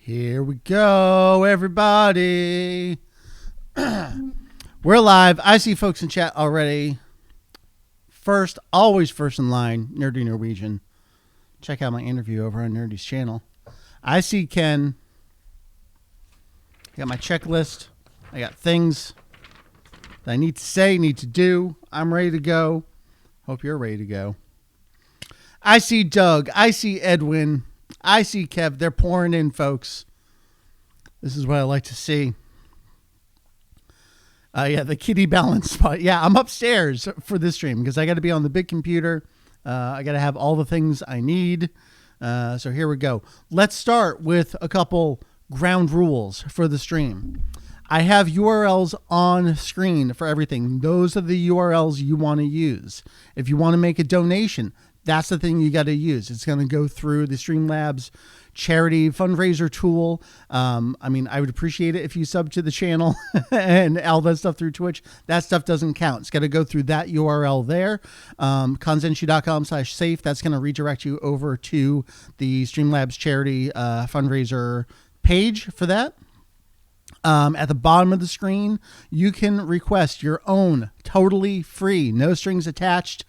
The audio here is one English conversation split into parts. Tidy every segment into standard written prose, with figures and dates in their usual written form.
Here we go, everybody. We're live. I see folks in chat already. First, always first in line, Nerdy Norwegian. Check out my interview over on Nerdy's channel. I see Ken. I got my checklist. I got things that I need to say, need to do. I'm ready to go. Hope you're ready to go. I see Doug. I see Edwin. I see Kev. They're pouring in, folks. This is what I like to see. Yeah, the kitty balance spot. Yeah, I'm upstairs for this stream because I got to be on the big computer. I got to have all the things I need. So here we go. Let's start with a couple ground rules for the stream. I have URLs on screen for everything. Those are the URLs you want to use. If you want to make a donation, that's the thing you got to use. It's going to go through the Streamlabs charity fundraiser tool. I mean, I would appreciate it if you sub to the channel and all that stuff through Twitch. That stuff doesn't count. It's got to go through that URL there. Kanzenshu.com/safe. That's going to redirect you over to the Streamlabs charity fundraiser page for that. At the bottom of the screen, you can request your own totally free, no strings attached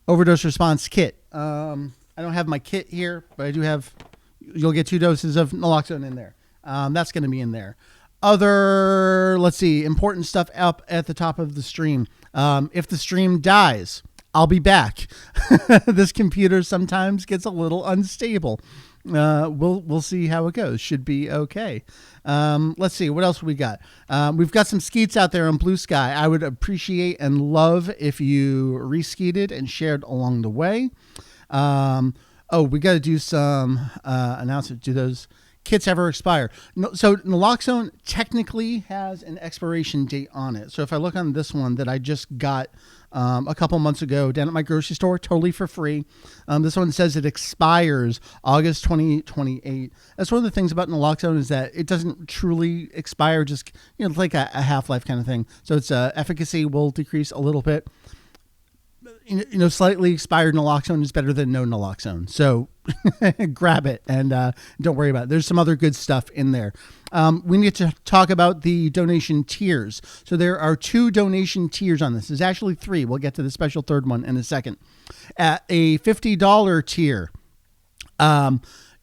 overdose response kit. I don't have my kit here, but I do have, you'll get 2 doses of naloxone in there. That's going to be in there. Other, let's see, important stuff up at the top of the stream. If the stream dies, I'll be back. This computer sometimes gets a little unstable. We'll see how it goes. Should be okay. Let's see what else we got. We've got some skeets out there on Blue Sky. I would appreciate and love if you reskeeted and shared along the way. We got to do some announcements. Do those kits ever expire? No, so naloxone technically has an expiration date on it. So if I look on this one that I just got a couple months ago down at my grocery store, totally for free. This one says it expires August 2028. That's one of the things about naloxone is that it doesn't truly expire, just, you know, it's like a half-life kind of thing. So its efficacy will decrease a little bit. You know, slightly expired naloxone is better than no naloxone. So grab it and don't worry about it. There's some other good stuff in there. We need to talk about the donation tiers. So there are 2 donation tiers on this. There's actually 3. We'll get to the special third one in a second. At a $50 tier,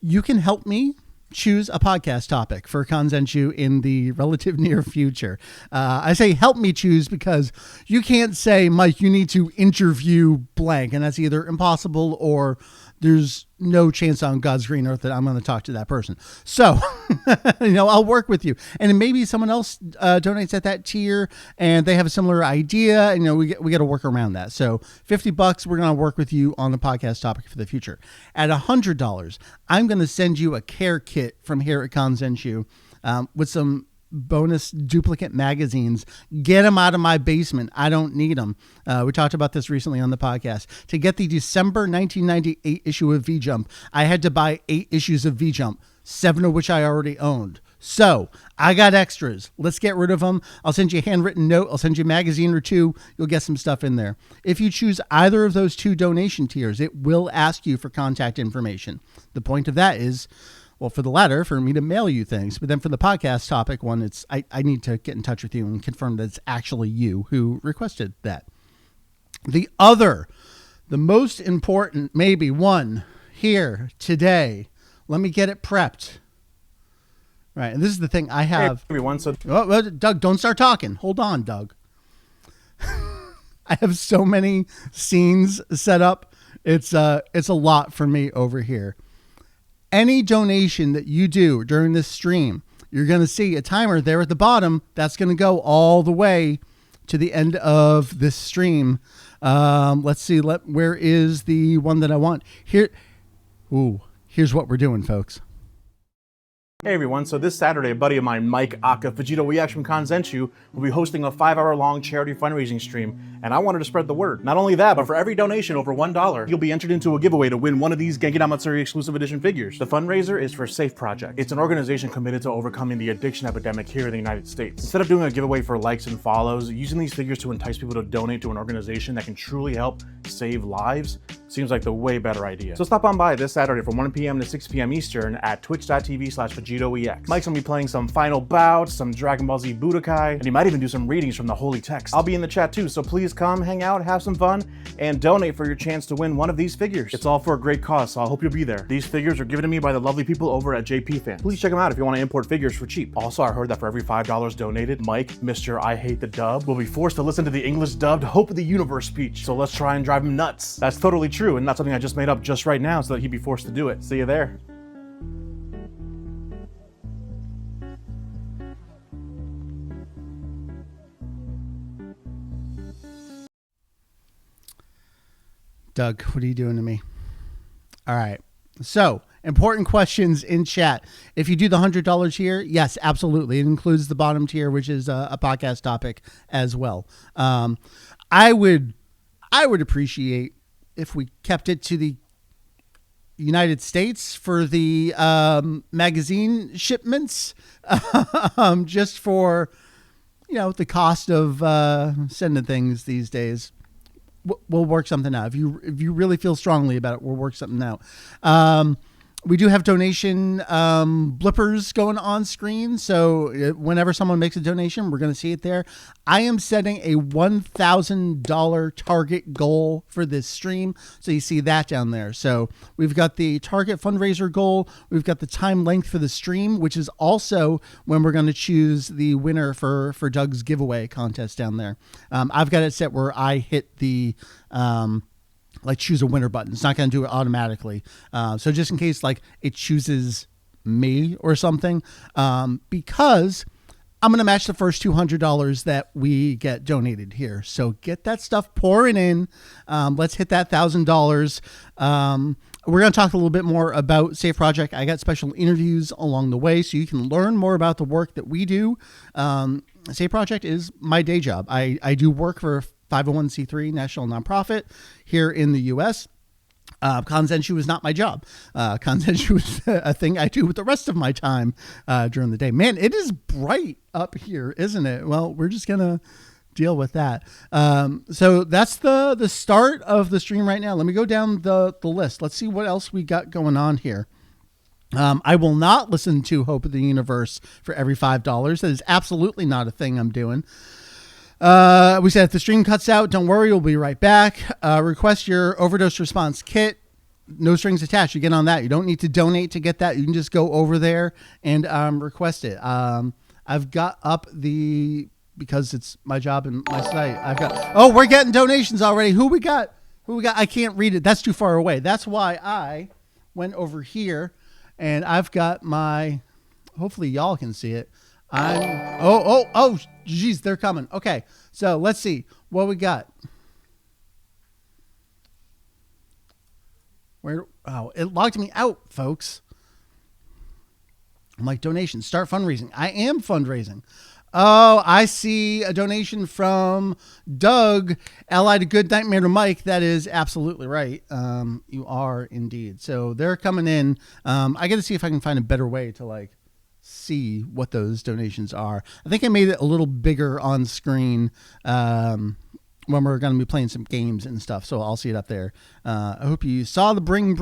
you can help me choose a podcast topic for Kanzenshu in the relative near future. I say help me choose because you can't say, Mike, you need to interview blank, and that's either impossible or there's no chance on God's green earth that I'm going to talk to that person. So, I'll work with you. And maybe someone else donates at that tier and they have a similar idea. And, we got to work around that. So $50, we're going to work with you on the podcast topic for the future. At $100, I'm going to send you a care kit from here at Kanzenshu with some bonus duplicate magazines. Get them out of my basement. I don't need them. We talked about this recently on the podcast. To get the December 1998 issue of V-Jump, I had to buy 8 issues of V-Jump, 7 of which I already owned. So I got extras. Let's get rid of them. I'll send you a handwritten note. I'll send you a magazine or 2. You'll get some stuff in there. If you choose either of those 2 donation tiers, it will ask you for contact information. The point of that is, well, for the latter, for me to mail you things. But then for the podcast topic one, it's I need to get in touch with you and confirm that it's actually you who requested that. The most important, maybe one here today. Let me get it prepped. Right, and this is the thing I have. Hey, everyone. So, Doug, don't start talking. Hold on, Doug. I have so many scenes set up. It's a lot for me over here. Any donation that you do during this stream, you're going to see a timer there at the bottom. That's going to go all the way to the end of this stream. Let's see. Where is the one that I want? Here. Ooh, here's what we're doing, folks. Hey everyone, so this Saturday, a buddy of mine, Mike Aka Fujito Reaction from Kanzenshu, will be hosting a 5-hour-long charity fundraising stream, and I wanted to spread the word. Not only that, but for every donation over $1, you'll be entered into a giveaway to win one of these Genki Matsuri exclusive edition figures. The fundraiser is for Safe Project. It's an organization committed to overcoming the addiction epidemic here in the United States. Instead of doing a giveaway for likes and follows, using these figures to entice people to donate to an organization that can truly help save lives, seems like the way better idea. So stop on by this Saturday from 1 p.m. to 6 p.m. Eastern at twitch.tv/VegettoEX. Mike's gonna be playing some Final Bout, some Dragon Ball Z Budokai, and he might even do some readings from the holy text. I'll be in the chat too, so please come, hang out, have some fun, and donate for your chance to win one of these figures. It's all for a great cause, so I hope you'll be there. These figures are given to me by the lovely people over at JP Fan. Please check them out if you want to import figures for cheap. Also, I heard that for every $5 donated, Mike, Mr. I Hate the Dub, will be forced to listen to the English dubbed Hope of the Universe speech. So let's try and drive him nuts. That's totally true, and not something I just made up just right now so that he'd be forced to do it. See you there. Doug, what are you doing to me? All right. So, important questions in chat. If you do the $100 here, yes, absolutely. It includes the bottom tier, which is a podcast topic as well. I would appreciate if we kept it to the United States for the magazine shipments, just for, the cost of sending things these days. We'll work something out. If you really feel strongly about it, we'll work something out. We do have donation blippers going on screen. So whenever someone makes a donation, we're going to see it there. I am setting a $1,000 target goal for this stream. So you see that down there. So we've got the target fundraiser goal. We've got the time length for the stream, which is also when we're going to choose the winner for Doug's giveaway contest down there. I've got it set where I hit the choose a winner button. It's not going to do it automatically. So just in case it chooses me or something, because I'm going to match the first $200 that we get donated here. So get that stuff pouring in. Let's hit that $1,000. We're going to talk a little bit more about Safe Project. I got special interviews along the way so you can learn more about the work that we do. Safe Project is my day job. I do work for 501c3 national nonprofit here in the U.S. Consenshu is not my job. Consenshu is a thing I do with the rest of my time during the day. Man, it is bright up here, isn't it? Well, we're just going to deal with that. So that's the start of the stream right now. Let me go down the list. Let's see what else we got going on here. I will not listen to Hope of the Universe for every $5. That is absolutely not a thing I'm doing. We said if the stream cuts out, don't worry, we'll be right back. Request your overdose response kit. No strings attached. You get on that. You don't need to donate to get that. You can just go over there and request it. I've got up because it's my job and my site. We're getting donations already. Who we got? I can't read it. That's too far away. That's why I went over here and I've got hopefully y'all can see it. Geez, they're coming. Okay, so let's see what we got. It logged me out, folks. I'm like, donation, start fundraising. I am fundraising. Oh, I see a donation from Doug, allied to Good Nightmare to Mike. That is absolutely right. You are indeed. So they're coming in. I got to see if I can find a better way to see what those donations are. I think I made it a little bigger on screen when we're going to be playing some games and stuff. So I'll see it up there. I hope you saw the bring.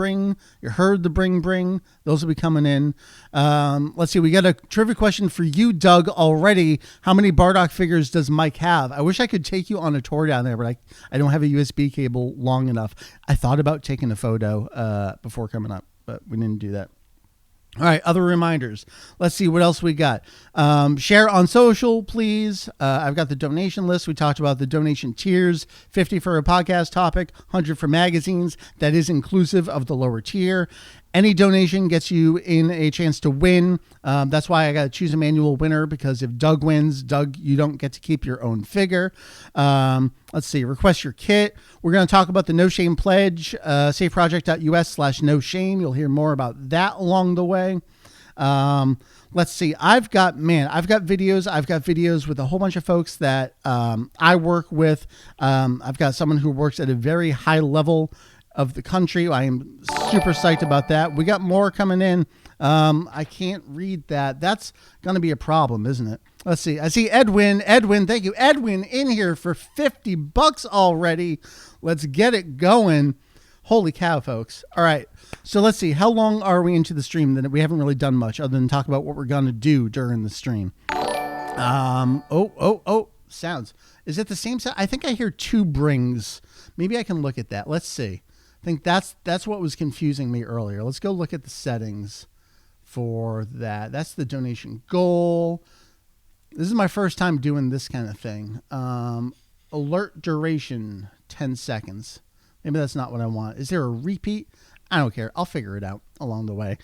You heard the bring. Those will be coming in. Let's see. We got a trivia question for you, Doug, already. How many Bardock figures does Mike have? I wish I could take you on a tour down there, but I don't have a USB cable long enough. I thought about taking a photo before coming up, but we didn't do that. All right, other reminders. Let's see what else we got. Share on social, please. I've got the donation list. We talked about the donation tiers, 50 for a podcast topic, 100 for magazines. That is inclusive of the lower tier. Any donation gets you in a chance to win. That's why I got to choose a manual winner, because if Doug wins, Doug, you don't get to keep your own figure. Let's see. Request your kit. We're going to talk about the No Shame Pledge, safeproject.us/no shame. You'll hear more about that along the way. Let's see. I've got videos. I've got videos with a whole bunch of folks that I work with. I've got someone who works at a very high level of the country. I am super psyched about that. We got more coming in. I can't read that. That's going to be a problem, isn't it? Let's see. I see Edwin. Thank you. Edwin in here for $50 already. Let's get it going. Holy cow, folks. All right. So let's see. How long are we into the stream? That we haven't really done much other than talk about what we're going to do during the stream. Sounds. Is it the same sound? I think I hear two brings. Maybe I can look at that. Let's see. I think that's what was confusing me earlier. Let's go look at the settings for that. That's the donation goal. This is my first time doing this kind of thing. Alert duration, 10 seconds. Maybe that's not what I want. Is there a repeat? I don't care. I'll figure it out along the way.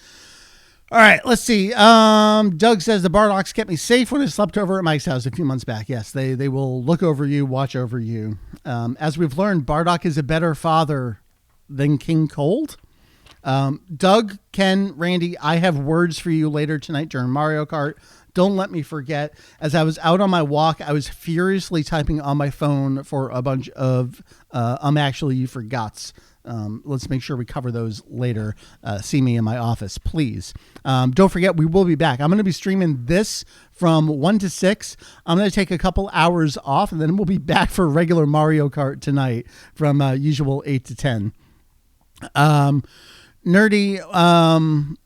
All right, let's see. Doug says the Bardocks kept me safe when I slept over at Mike's house a few months back. Yes, they will look over you, watch over you. As we've learned, Bardock is a better father than King Cold. Doug, Ken, Randy, I have words for you later tonight during Mario Kart. Don't let me forget. As I was out on my walk, I was furiously typing on my phone for a bunch of actually you forgots. Let's make sure we cover those later. See me in my office, please. Don't forget, we will be back. I'm going to be streaming this from 1 to 6. I'm going to take a couple hours off, and then we'll be back for regular Mario Kart tonight from usual 8 to 10. Nerdy,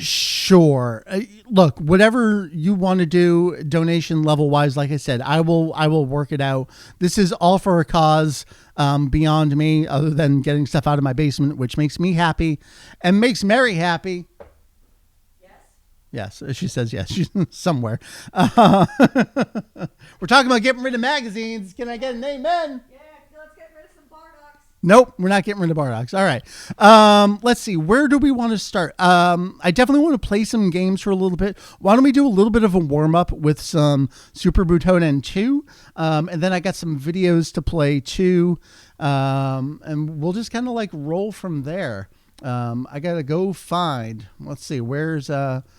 sure. Look, whatever you want to do donation level wise, like I said, I will work it out. This is all for a cause beyond me, other than getting stuff out of my basement, which makes me happy and makes Mary happy. Yes, she says yes. She's somewhere. We're talking about getting rid of magazines. Can I get an amen? Yeah, let's get rid of some Bardocks. Nope, we're not getting rid of Bardocks. All right. Let's see. Where do we want to start? I definitely want to play some games for a little bit. Why don't we do a little bit of a warm-up with some Super Butoden 2? And then I got some videos to play too. And we'll just kind of like roll from there. I got to go find, let's see, where's, SNES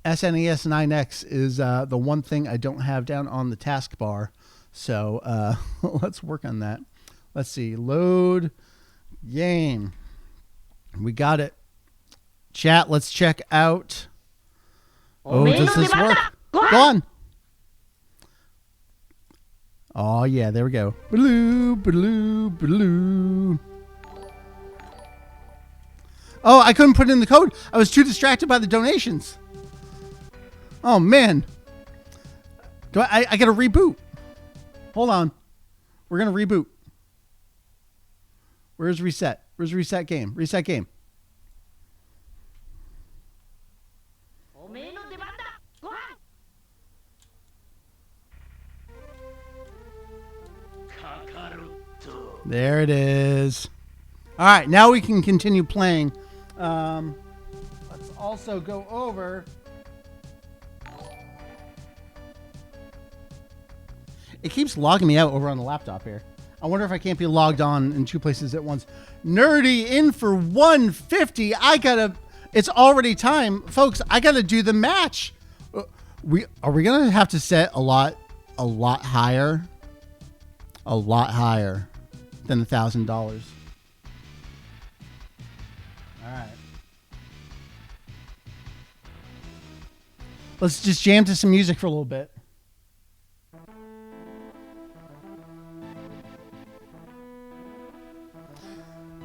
9X is the one thing I don't have down on the taskbar. So let's work on that. Let's see. Load game. We got it. Chat, let's check out. Oh, does this work? Go on. Oh, yeah, there we go. Blue, blue, blue. Oh, I couldn't put in the code. I was too distracted by the donations. Oh, man. I got to reboot. Hold on. We're going to reboot. Where's reset? Where's reset game? Reset game. There it is. All right, now we can continue playing. Let's also go over. It keeps logging me out over on the laptop here. I wonder if I can't be logged on in two places at once. Nerdy in for 150. It's already time. Folks, I gotta do the match. Are we gonna have to set a lot higher than $1,000. All right. Let's just jam to some music for a little bit.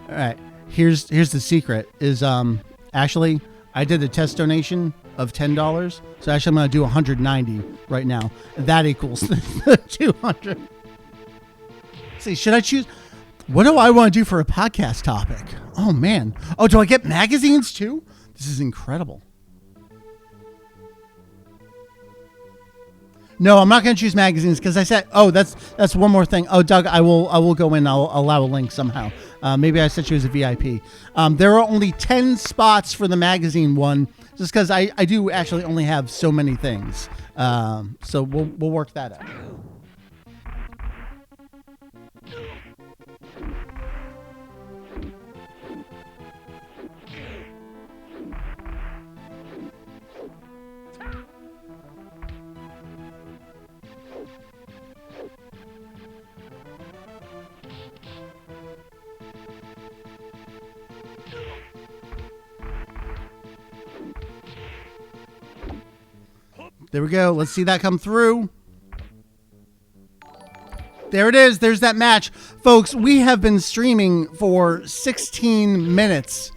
All right, here's the secret is actually I did a test donation of $10, so actually I'm going to do 190 right now. That equals the 200. See, should I choose? What do I want to do for a podcast topic? Oh man. Oh, do I get magazines too? This is incredible. No, I'm not going to choose magazines because I said, oh, that's one more thing. Oh, Doug, I will go in. I'll allow a link somehow. Maybe I set you as a VIP. There are only 10 spots for the magazine one, just because I do actually only have so many things. So we'll work that out. There we go. Let's see that come through. There it is. There's that match. Folks, we have been streaming for 16 minutes.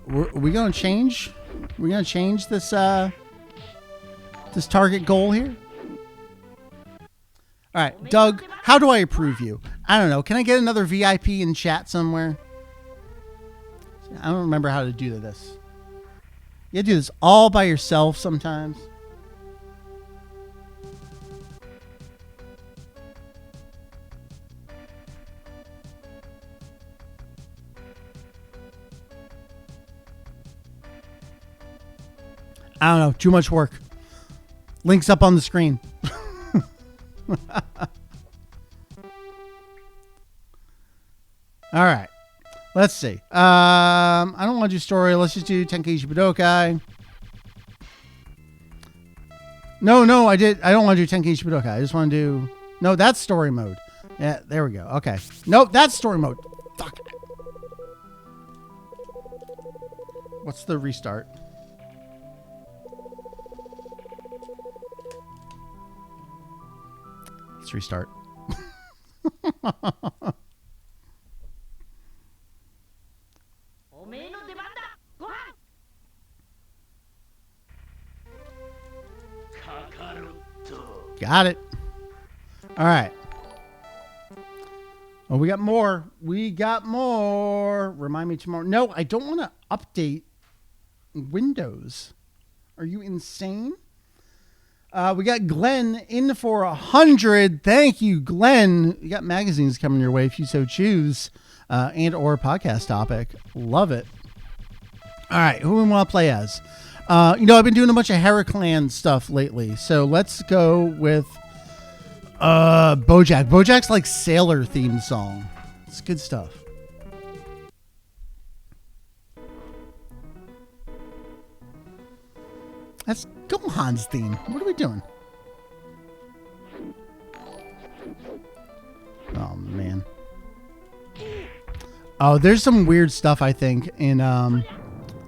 Are we going to change? We're going to change this this target goal here? All right, Doug, how do I approve you? I don't know. Can I get another VIP in chat somewhere? I don't remember how to do this. You have to do this all by yourself sometimes. I don't know. Too much work. Links up on the screen. All right. Let's see. I don't want to do story. Let's just do Tenkaichi Budokai. No, I don't want to do Tenkaichi Budokai. I just want to do... No, that's story mode. Yeah, there we go. Okay. Nope, that's story mode. Fuck. What's the restart? Let's restart. Got it. All right. Oh, we got more. We got more. Remind me tomorrow. No, I don't want to update Windows. Are you insane? We got Glenn in for 100. Thank you, Glenn. You got magazines coming your way if you so choose, and or podcast topic. Love it. All right, who do we want to play as? I've been doing a bunch of Heraclan stuff lately, so let's go with BoJack. BoJack's like sailor theme song. It's good stuff. That's Gohan's theme. What are we doing? Oh, man. Oh, there's some weird stuff, I think, in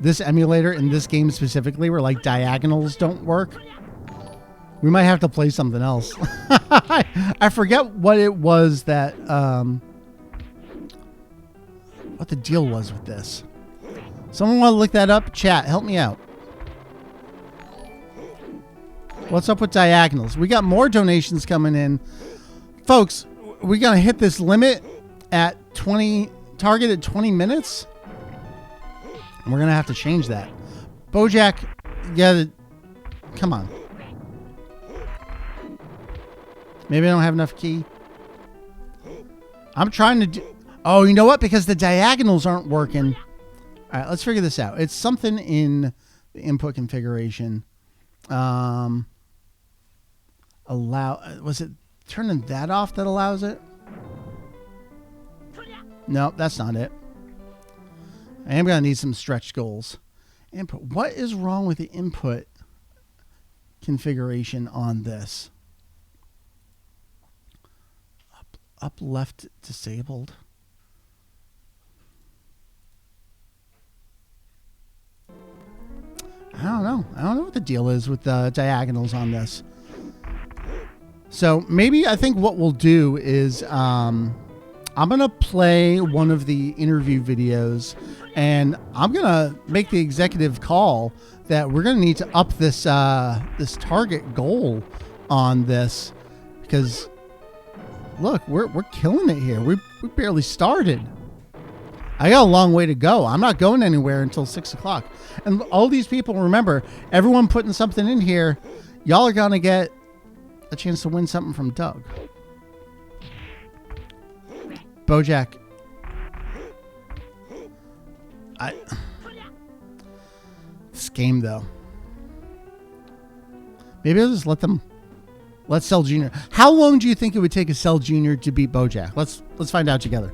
this emulator, in this game specifically, where, like, diagonals don't work. We might have to play something else. I forget what it was that... what the deal was with this. Someone want to look that up? Chat, help me out. What's up with diagonals? We got more donations coming in. Folks, we're going to hit this limit at 20, target at 20 minutes. And we're going to have to change that. BoJack, yeah, come on. Maybe I don't have enough key. I'm trying to do... Oh, you know what? Because the diagonals aren't working. All right, let's figure this out. It's something in the input configuration. Was it turning that off that allows it? No, that's not it. I am going to need some stretch goals. Input. What is wrong with the input configuration on this? Up left disabled. I don't know. I don't know what the deal is with the diagonals on this. So maybe I think what we'll do is I'm going to play one of the interview videos, and I'm going to make the executive call that we're going to need to up this this target goal on this, because look, we're killing it here. We barely started. I got a long way to go. I'm not going anywhere until 6 o'clock. And all these people, remember, everyone putting something in here, y'all are going to get a chance to win something from Doug. BoJack. This game, though. Maybe I'll just let Cell Jr. How long do you think it would take a Cell Jr. to beat BoJack? Let's find out together.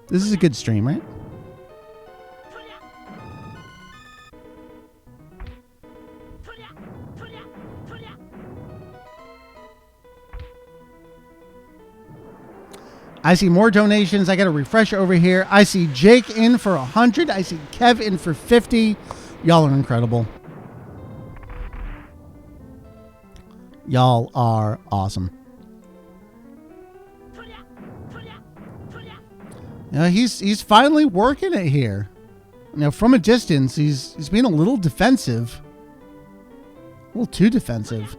This is a good stream, right? I see more donations. I got to refresh over here. I see Jake in for 100. I see Kev in for 50. Y'all are incredible. Y'all are awesome. He's finally working it here. From a distance, he's being a little defensive. A little too defensive.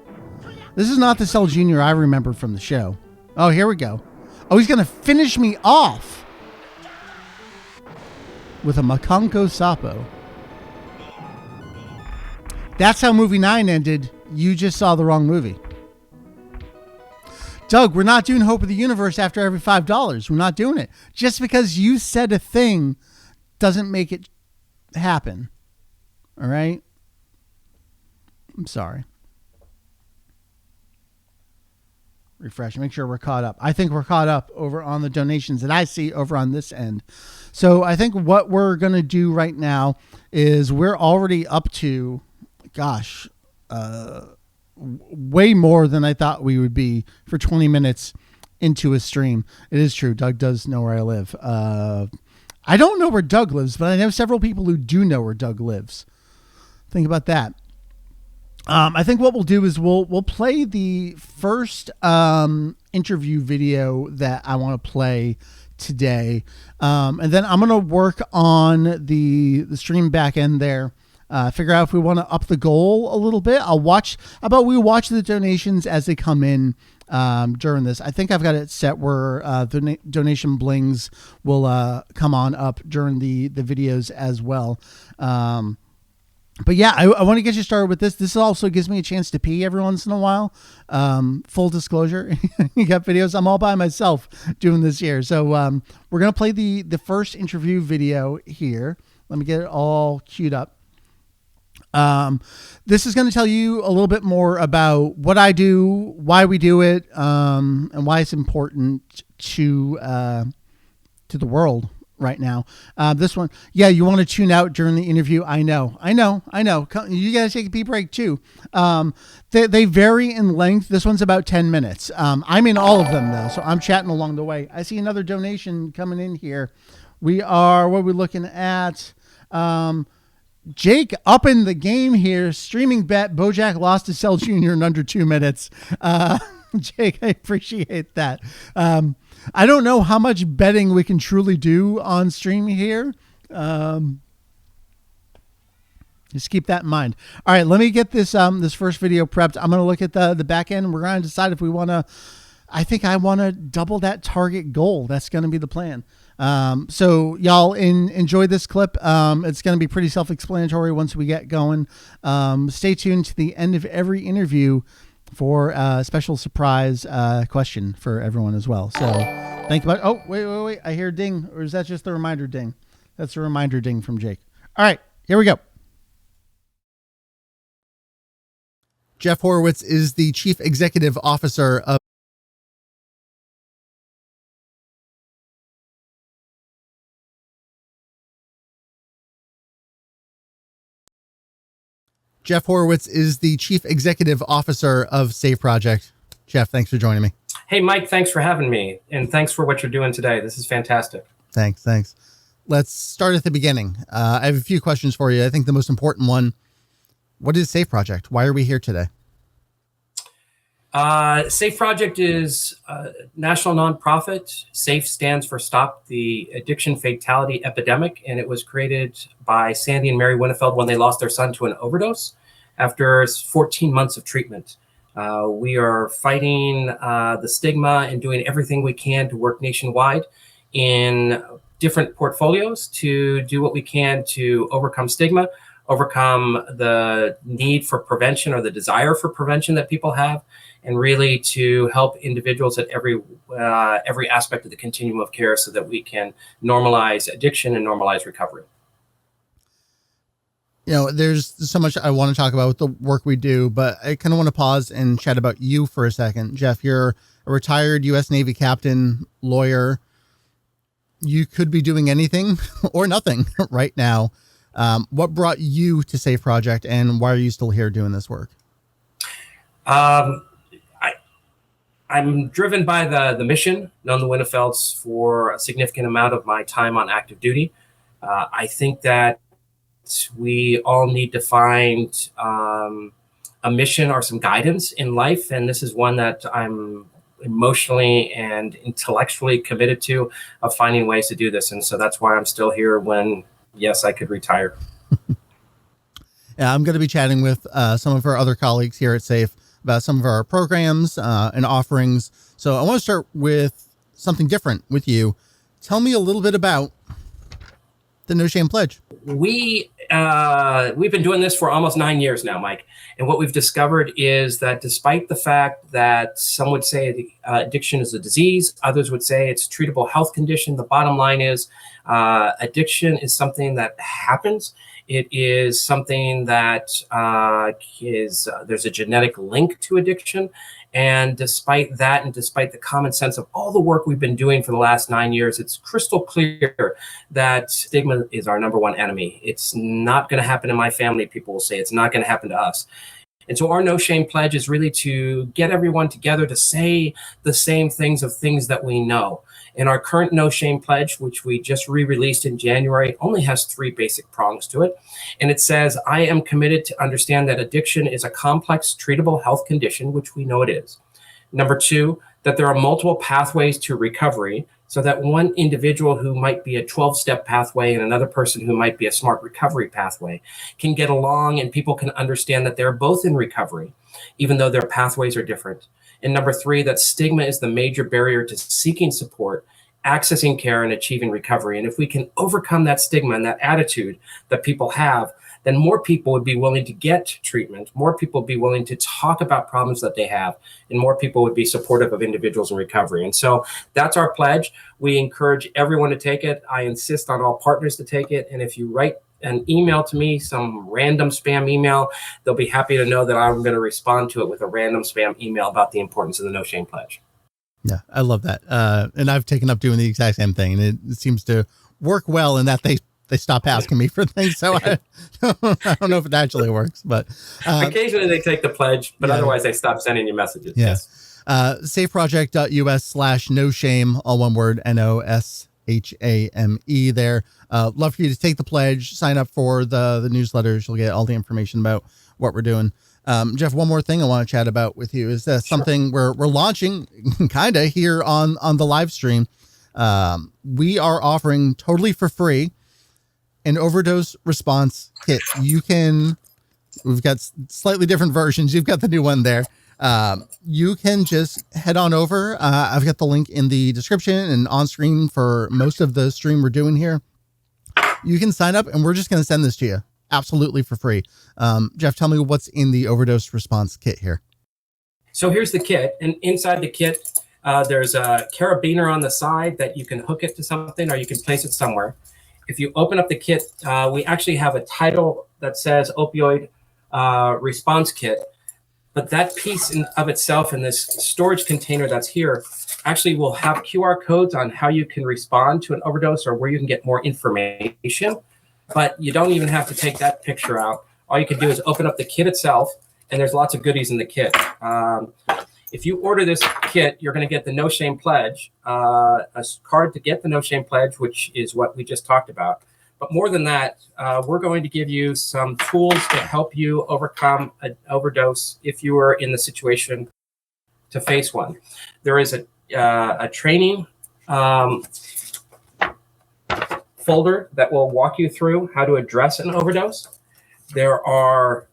This is not the Cell Jr. I remember from the show. Oh, here we go. Oh, he's going to finish me off with a Makanko Sapo. That's how movie 9 ended. You just saw the wrong movie. Doug, we're not doing Hope of the Universe after every $5. We're not doing it. Just because you said a thing doesn't make it happen. All right? I'm sorry. Refresh. Make sure we're caught up. I think we're caught up over on the donations that I see over on this end. So I think what we're going to do right now is we're already up to, way more than I thought we would be for 20 minutes into a stream. It is true. Doug does know where I live. I don't know where Doug lives, but I know several people who do know where Doug lives. Think about that. I think what we'll do is we'll play the first interview video that I want to play today, and then I'm going to work on the stream back end there. Figure out if we want to up the goal a little bit. We'll watch the donations as they come in during this. I think I've got it set where the donation blings will come on up during the videos as well. But yeah, I want to get you started with this. This also gives me a chance to pee every once in a while. Full disclosure, you got videos. I'm all by myself doing this here. So we're going to play the first interview video here. Let me get it all queued up. This is going to tell you a little bit more about what I do, why we do it, and why it's important to the world right now. This one, yeah, you want to tune out during the interview. I know. You guys take a pee break too. They vary in length. This one's about 10 minutes. I'm in all of them though, so I'm chatting along the way. I see another donation coming in here. What are we looking at? Jake up in the game here. Streaming bet Bojack lost to Cell Jr. in under 2 minutes. Jake, I appreciate that. I don't know how much betting we can truly do on stream here. Just keep that in mind. All right, let me get this this first video prepped. I'm going to look at the back end. We're going to decide if we want to. I think I want to double that target goal. That's going to be the plan. So y'all enjoy this clip. It's going to be pretty self-explanatory once we get going. Stay tuned to the end of every interview for a special surprise question for everyone as well. So think about. Oh, wait! I hear a ding, or is that just the reminder ding? That's a reminder ding from Jake. All right, here we go. Jeff Horowitz is the Chief Executive Officer of. Jeff Horowitz is the Chief Executive Officer of Save Project. Jeff, thanks for joining me. Hey, Mike, thanks for having me. And thanks for what you're doing today. This is fantastic. Thanks. Let's start at the beginning. I have a few questions for you. I think the most important one, what is Save Project? Why are we here today? Safe Project is a national nonprofit. SAFE stands for Stop the Addiction Fatality Epidemic, and it was created by Sandy and Mary Winnefeld when they lost their son to an overdose after 14 months of treatment. We are fighting the stigma and doing everything we can to work nationwide in different portfolios to do what we can to overcome stigma, overcome the need for prevention or the desire for prevention that people have, and really to help individuals at every aspect of the continuum of care so that we can normalize addiction and normalize recovery. You know, there's so much I want to talk about with the work we do, but I kind of want to pause and chat about you for a second. Jeff, you're a retired U.S. Navy captain, lawyer. You could be doing anything or nothing right now. What brought you to Safe Project, I'm driven by the mission, known the Winnefelds, for a significant amount of my time on active duty. I think that we all need to find a mission or some guidance in life, and this is one that I'm emotionally and intellectually committed to, of finding ways to do this. And so that's why I'm still here when, yes, I could retire. Yeah, I'm going to be chatting with some of our other colleagues here at SAFE about some of our programs and offerings. So I want to start with something different with you. Tell me a little bit about the No Shame Pledge. We've been doing this for almost 9 years now, Mike. And what we've discovered is that despite the fact that some would say addiction is a disease, others would say it's a treatable health condition, the bottom line is addiction is something that happens. It is something that there's a genetic link to addiction. And despite that, and despite the common sense of all the work we've been doing for the last 9 years, it's crystal clear that stigma is our number one enemy. It's not going to happen in my family, people will say. It's not going to happen to us. And so our No Shame Pledge is really to get everyone together to say the same things of things that we know. And our current No Shame Pledge, which we just re-released in January, only has 3 basic prongs to it. And it says, I am committed to understand that addiction is a complex, treatable health condition, which we know it is. Number 2, that there are multiple pathways to recovery, so that one individual who might be a 12-step pathway and another person who might be a smart recovery pathway can get along, and people can understand that they're both in recovery, even though their pathways are different. And number 3, that stigma is the major barrier to seeking support, accessing care, and achieving recovery. And if we can overcome that stigma and that attitude that people have, then more people would be willing to get treatment, more people would be willing to talk about problems that they have, and more people would be supportive of individuals in recovery. And so that's our pledge. We encourage everyone to take it. I insist on all partners to take it. And if you write an email to me, some random spam email, they'll be happy to know that I'm going to respond to it with a random spam email about the importance of the No Shame Pledge. Yeah, I love that. And I've taken up doing the exact same thing, and it seems to work well in that they stop asking me for things. So I don't know if it actually works, but occasionally they take the pledge, but otherwise they stop sending you messages. Yeah. Yes. Safeproject.us/no shame, all one word, NOSHAME there. Love for you to take the pledge, sign up for the newsletters. You'll get all the information about what we're doing. Jeff, one more thing I want to chat about with you is something we're launching kind of here on the live stream. We are offering totally for free an overdose response kit. We've got slightly different versions. You've got the new one there. You can just head on over. I've got the link in the description and on screen for most of the stream we're doing here. You can sign up and we're just going to send this to you absolutely for free. Jeff, tell me what's in the overdose response kit here. So here's the kit, and inside the kit, there's a carabiner on the side that you can hook it to something or you can place it somewhere. If you open up the kit, we actually have a title that says opioid response kit, but that piece of itself in this storage container that's here actually will have QR codes on how you can respond to an overdose or where you can get more information. But you don't even have to take that picture out. All you can do is open up the kit itself, and there's lots of goodies in the kit. If you order this kit, you're going to get the No Shame Pledge, a card to get the No Shame Pledge, which is what we just talked about. But more than that, we're going to give you some tools to help you overcome an overdose if you are in the situation to face one. There is a training folder that will walk you through how to address an overdose. There are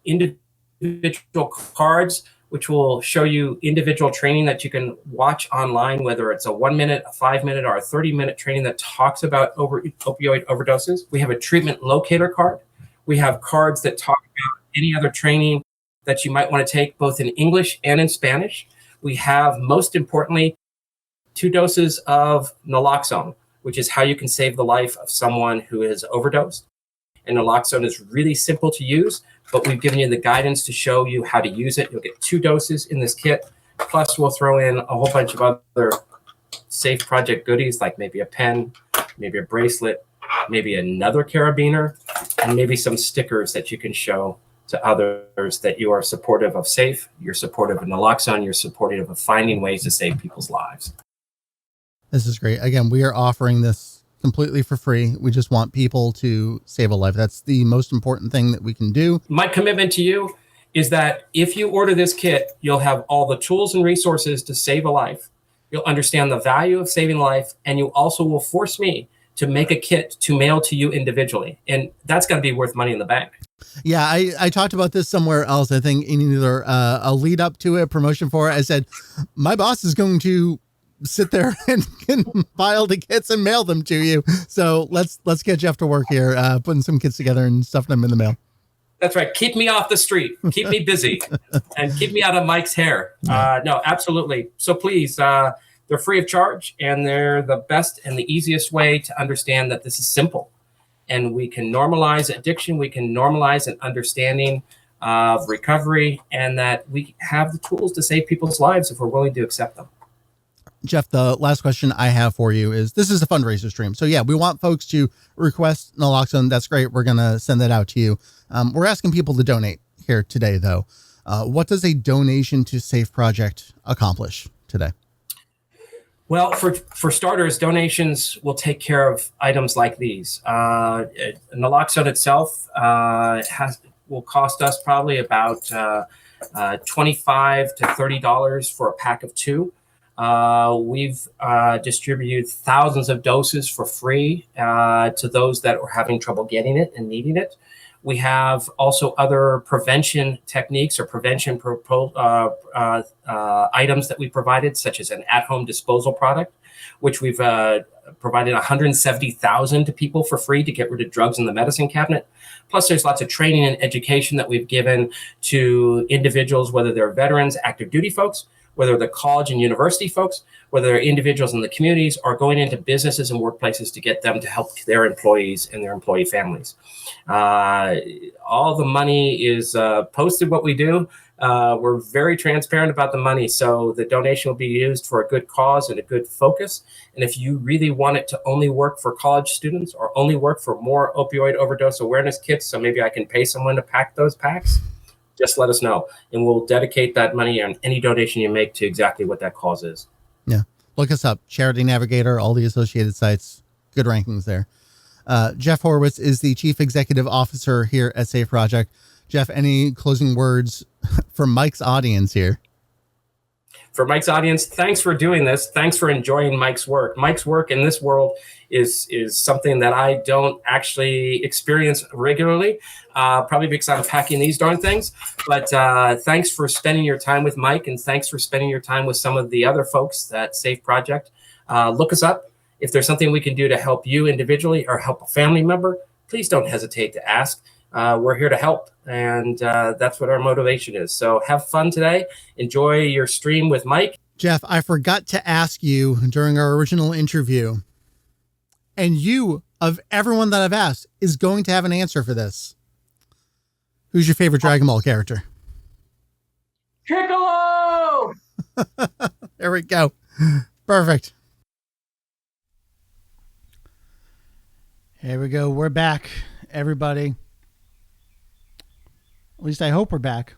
individual cards which will show you individual training that you can watch online, whether it's a 1 minute, a 5 minute, or a 30-minute training that talks about opioid overdoses. We have a treatment locator card. We have cards that talk about any other training that you might want to take, both in English and in Spanish. We have, most importantly, 2 doses of naloxone, which is how you can save the life of someone who is overdosed. And naloxone is really simple to use, but we've given you the guidance to show you how to use it. You'll get 2 doses in this kit. Plus, we'll throw in a whole bunch of other Safe Project goodies, like maybe a pen, maybe a bracelet, maybe another carabiner, and maybe some stickers that you can show to others that you are supportive of SAFE, you're supportive of naloxone, you're supportive of finding ways to save people's lives. This is great. Again, we are offering this completely for free. We just want people to save a life. That's the most important thing that we can do. My commitment to you is that if you order this kit, you'll have all the tools and resources to save a life. You'll understand the value of saving life, and you also will force me to make a kit to mail to you individually. And that's going to be worth money in the bank. Yeah, I talked about this somewhere else. I think in either a lead up to a promotion for it. I said, my boss is going to sit there and compile the kits and mail them to you. So let's get Jeff to work here, putting some kits together and stuffing them in the mail. That's right. Keep me off the street. Keep me busy and keep me out of Mike's hair. No, absolutely. So please, they're free of charge, and they're the best and the easiest way to understand that this is simple. And we can normalize addiction. We can normalize an understanding of recovery, and that we have the tools to save people's lives if we're willing to accept them. Jeff, the last question I have for you is, this is a fundraiser stream. So yeah, we want folks to request naloxone. That's great. We're going to send that out to you. We're asking people to donate here today, though. What does a donation to SAFE Project accomplish today? Well, for starters, donations will take care of items like these. Naloxone itself will cost us probably about $25 to $30 for a pack of 2. We've distributed thousands of doses for free to those that are having trouble getting it and needing it. We have also other prevention techniques or prevention items that we provided, such as an at-home disposal product, which we've provided 170,000 to people for free to get rid of drugs in the medicine cabinet. Plus, there's lots of training and education that we've given to individuals, whether they're veterans, active duty folks, whether they're college and university folks, whether they're individuals in the communities, or going into businesses and workplaces to get them to help their employees and their employee families. All the money is posted what we do. We're very transparent about the money, so the donation will be used for a good cause and a good focus. And if you really want it to only work for college students or only work for more opioid overdose awareness kits, so maybe I can pay someone to pack those packs, just let us know, and we'll dedicate that money and any donation you make to exactly what that cause is. Yeah. Look us up, Charity Navigator, all the associated sites, good rankings there. Jeff Horowitz is the Chief Executive Officer here at SAFE Project. Jeff, any closing words for Mike's audience here? For Mike's audience, thanks for doing this. Thanks for enjoying Mike's work. Mike's work in this world is something that I don't actually experience regularly, probably because I'm packing these darn things. But thanks for spending your time with Mike, and thanks for spending your time with some of the other folks at SAFE Project. Look us up. If there's something we can do to help you individually or help a family member, please don't hesitate to ask. We're here to help, and that's what our motivation is. So have fun today. Enjoy your stream with Mike. Jeff, I forgot to ask you during our original interview, and you, of everyone that I've asked, is going to have an answer for this. Who's your favorite Dragon Ball character? Piccolo! There we go. Perfect. Here we go. We're back, everybody. At least I hope we're back.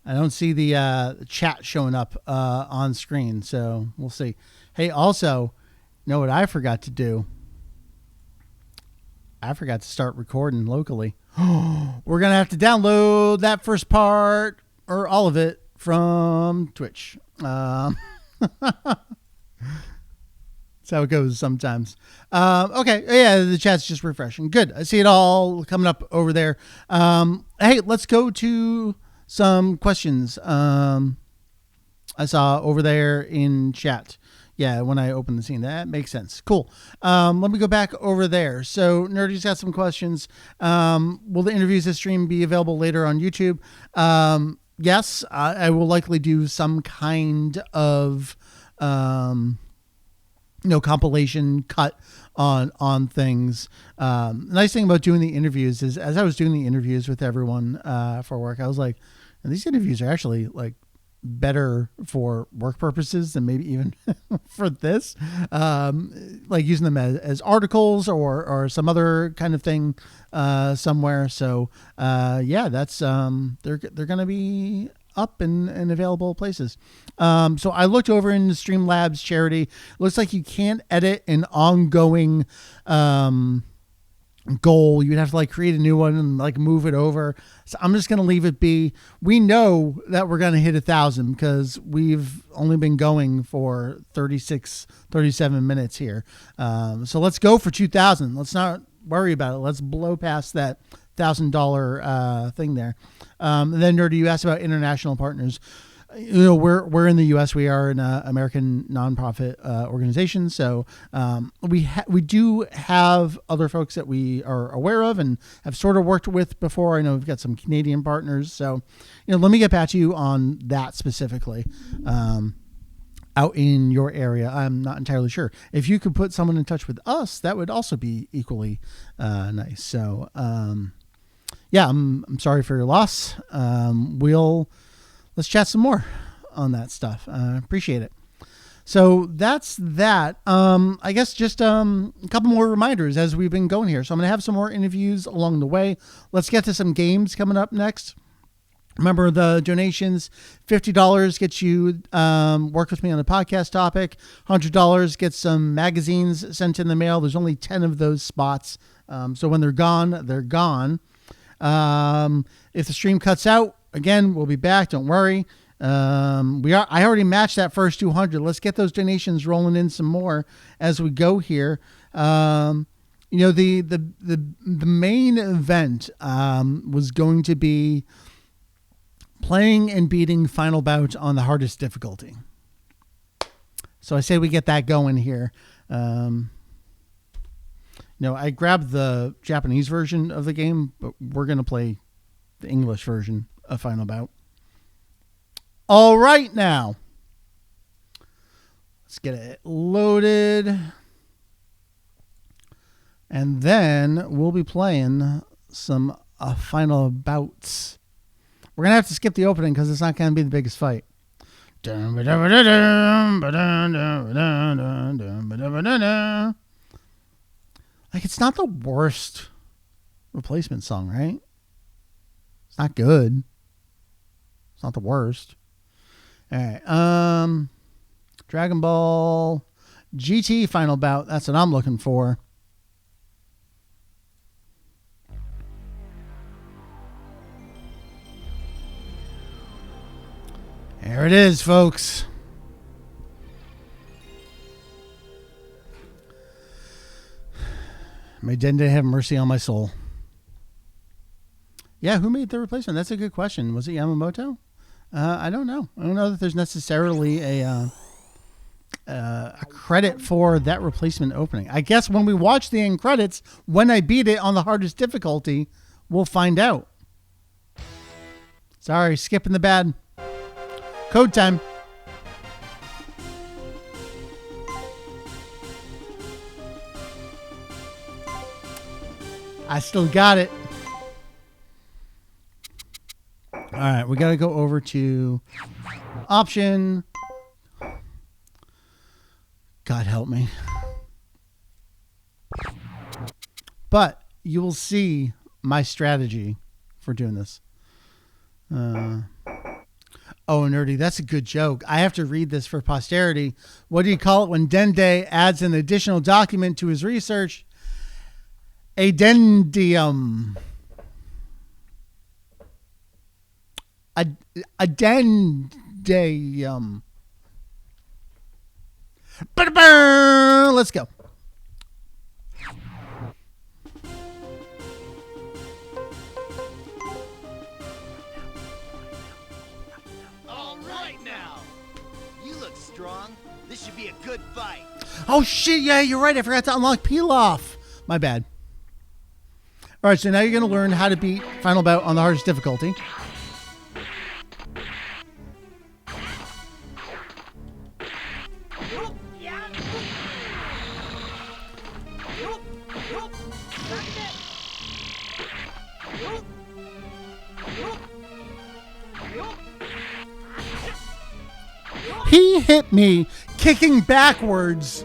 I don't see the chat showing up on screen, so we'll see. Hey, also, you know what I forgot to do? I forgot to start recording locally. We're going to have to download that first part, or all of it, from Twitch. That's how it goes sometimes. Okay. Yeah, the chat's just refreshing. Good. I see it all coming up over there. Hey, let's go to some questions. I saw over there in chat. Yeah, when I opened the scene, that makes sense. Cool. Let me go back over there. So Nerdy's got some questions. Will the interviews this stream be available later on YouTube? Yes, I will likely do some kind of, compilation cut on things. The nice thing about doing the interviews is, as I was doing the interviews with everyone for work, I was like, these interviews are actually like better for work purposes than maybe even for this, like using them as articles or some other kind of thing somewhere. So that's they're going to be up and available places. So I looked over in the Streamlabs charity. Looks like you can't edit an ongoing goal. You'd have to like create a new one and like move it over. So I'm just going to leave it be. We know that we're going to hit 1,000 because we've only been going for 37 minutes here. So let's go for 2,000. Let's not worry about it. Let's blow past that $1,000 thing there. And then Nerdy, you asked about international partners. You know, we're in the U.S. We are an American nonprofit organization, so we do have other folks that we are aware of and have sort of worked with before. I know we've got some Canadian partners, so let me get back to you on that specifically. Out in your area, I'm not entirely sure. If you could put someone in touch with us, that would also be equally nice. So, I'm sorry for your loss. Let's chat some more on that stuff. Appreciate it. So that's that. I guess just a couple more reminders as we've been going here. So I'm going to have some more interviews along the way. Let's get to some games coming up next. Remember the donations, $50 gets you work with me on a podcast topic. $100 gets some magazines sent in the mail. There's only 10 of those spots. So when they're gone, they're gone. If the stream cuts out, again, we'll be back. Don't worry. I already matched that first 200. Let's get those donations rolling in some more as we go here. The main event was going to be playing and beating Final Bout on the hardest difficulty. So I say we get that going here. I grabbed the Japanese version of the game, but we're going to play the English version of Final Bout. All right, now let's get it loaded, and then we'll be playing some Final Bouts. We're gonna have to skip the opening because it's not gonna be the biggest fight. Like, it's not the worst replacement song, right? It's not good. It's not the worst. All right. Dragon Ball GT Final Bout. That's what I'm looking for. There it is, folks. May Dende have mercy on my soul. Yeah, who made the replacement? That's a good question. Was it Yamamoto? I don't know. I don't know that there's necessarily a credit for that replacement opening. I guess when we watch the end credits, when I beat it on the hardest difficulty, we'll find out. Sorry, skipping the bad. Code time. I still got it. All right, we got to go over to option. God help me. But you will see my strategy for doing this. Oh, Nerdy, that's a good joke. I have to read this for posterity. What do you call it when Dende adds an additional document to his research? Addendum. Addendum. Let's go. All right now. You look strong. This should be a good fight. Oh shit, yeah, you're right. I forgot to unlock Peel-Off. My bad. All right, so now you're going to learn how to beat Final Bout on the hardest difficulty. He hit me kicking backwards.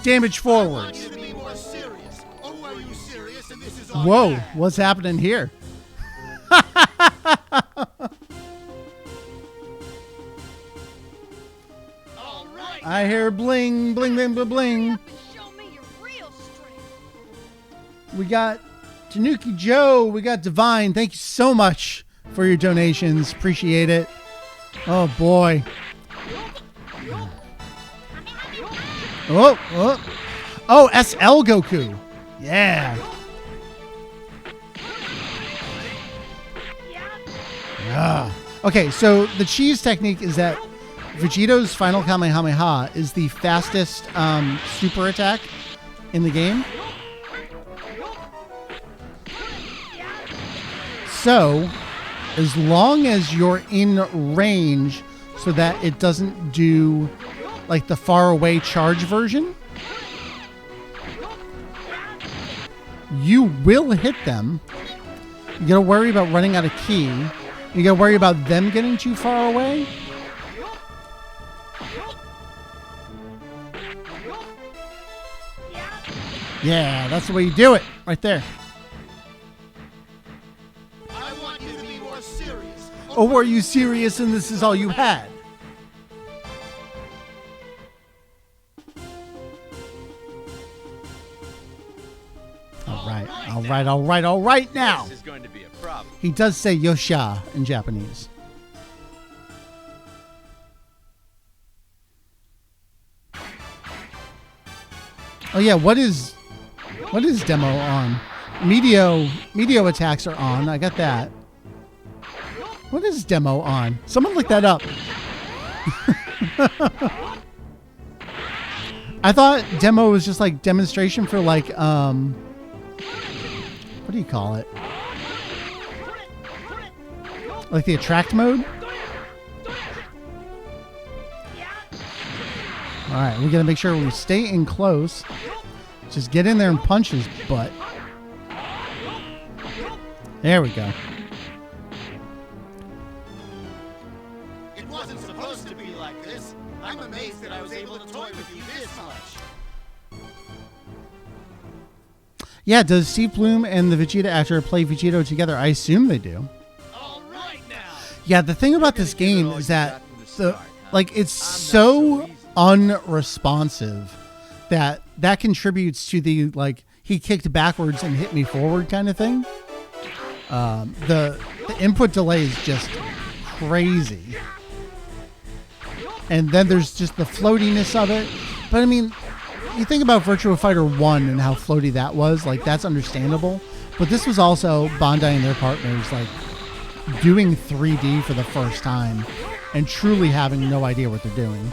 Damage forwards. You to be more serious. Oh, are you serious? And this is all Whoa, you have? what's happening here? All right. I hear bling, bling, bling, bling, bling. Up and show me your real strength. We got Tanuki Joe. We got Divine. Thank you so much for your donations. Appreciate it. Oh, boy. Oh, SL Goku. Yeah. Okay, so the cheese technique is that Vegeto's final Kamehameha is the fastest super attack in the game. So, as long as you're in range so that it doesn't do like the far away charge version, you will hit them. You gotta worry about running out of ki. You gotta worry about them getting too far away. Yeah, that's the way you do it. Right there. I want you to be more serious. Oh, were you serious and this is all you had? All right now. This is going to be a problem. He does say Yosha in Japanese. Oh yeah, what is demo on? Medio attacks are on. I got that. What is demo on? Someone look that up. I thought demo was just like demonstration for like what do you call it? Like the attract mode? Alright, we gotta make sure we stay in close. Just get in there and punch his butt. There we go. It wasn't supposed to be like this. I'm amazed that I was able to toy with you this much. Yeah, does Steve Bloom and the Vegeta actor play Vegito together? I assume they do. All right now. Yeah, the thing about this game is that it's so unresponsive that contributes to the like he kicked backwards and hit me forward kind of thing. The input delay is just crazy, and then there's just the floatiness of it. But I mean, you think about Virtua Fighter 1 and how floaty that was, like that's understandable. But this was also Bandai and their partners like doing 3D for the first time and truly having no idea what they're doing.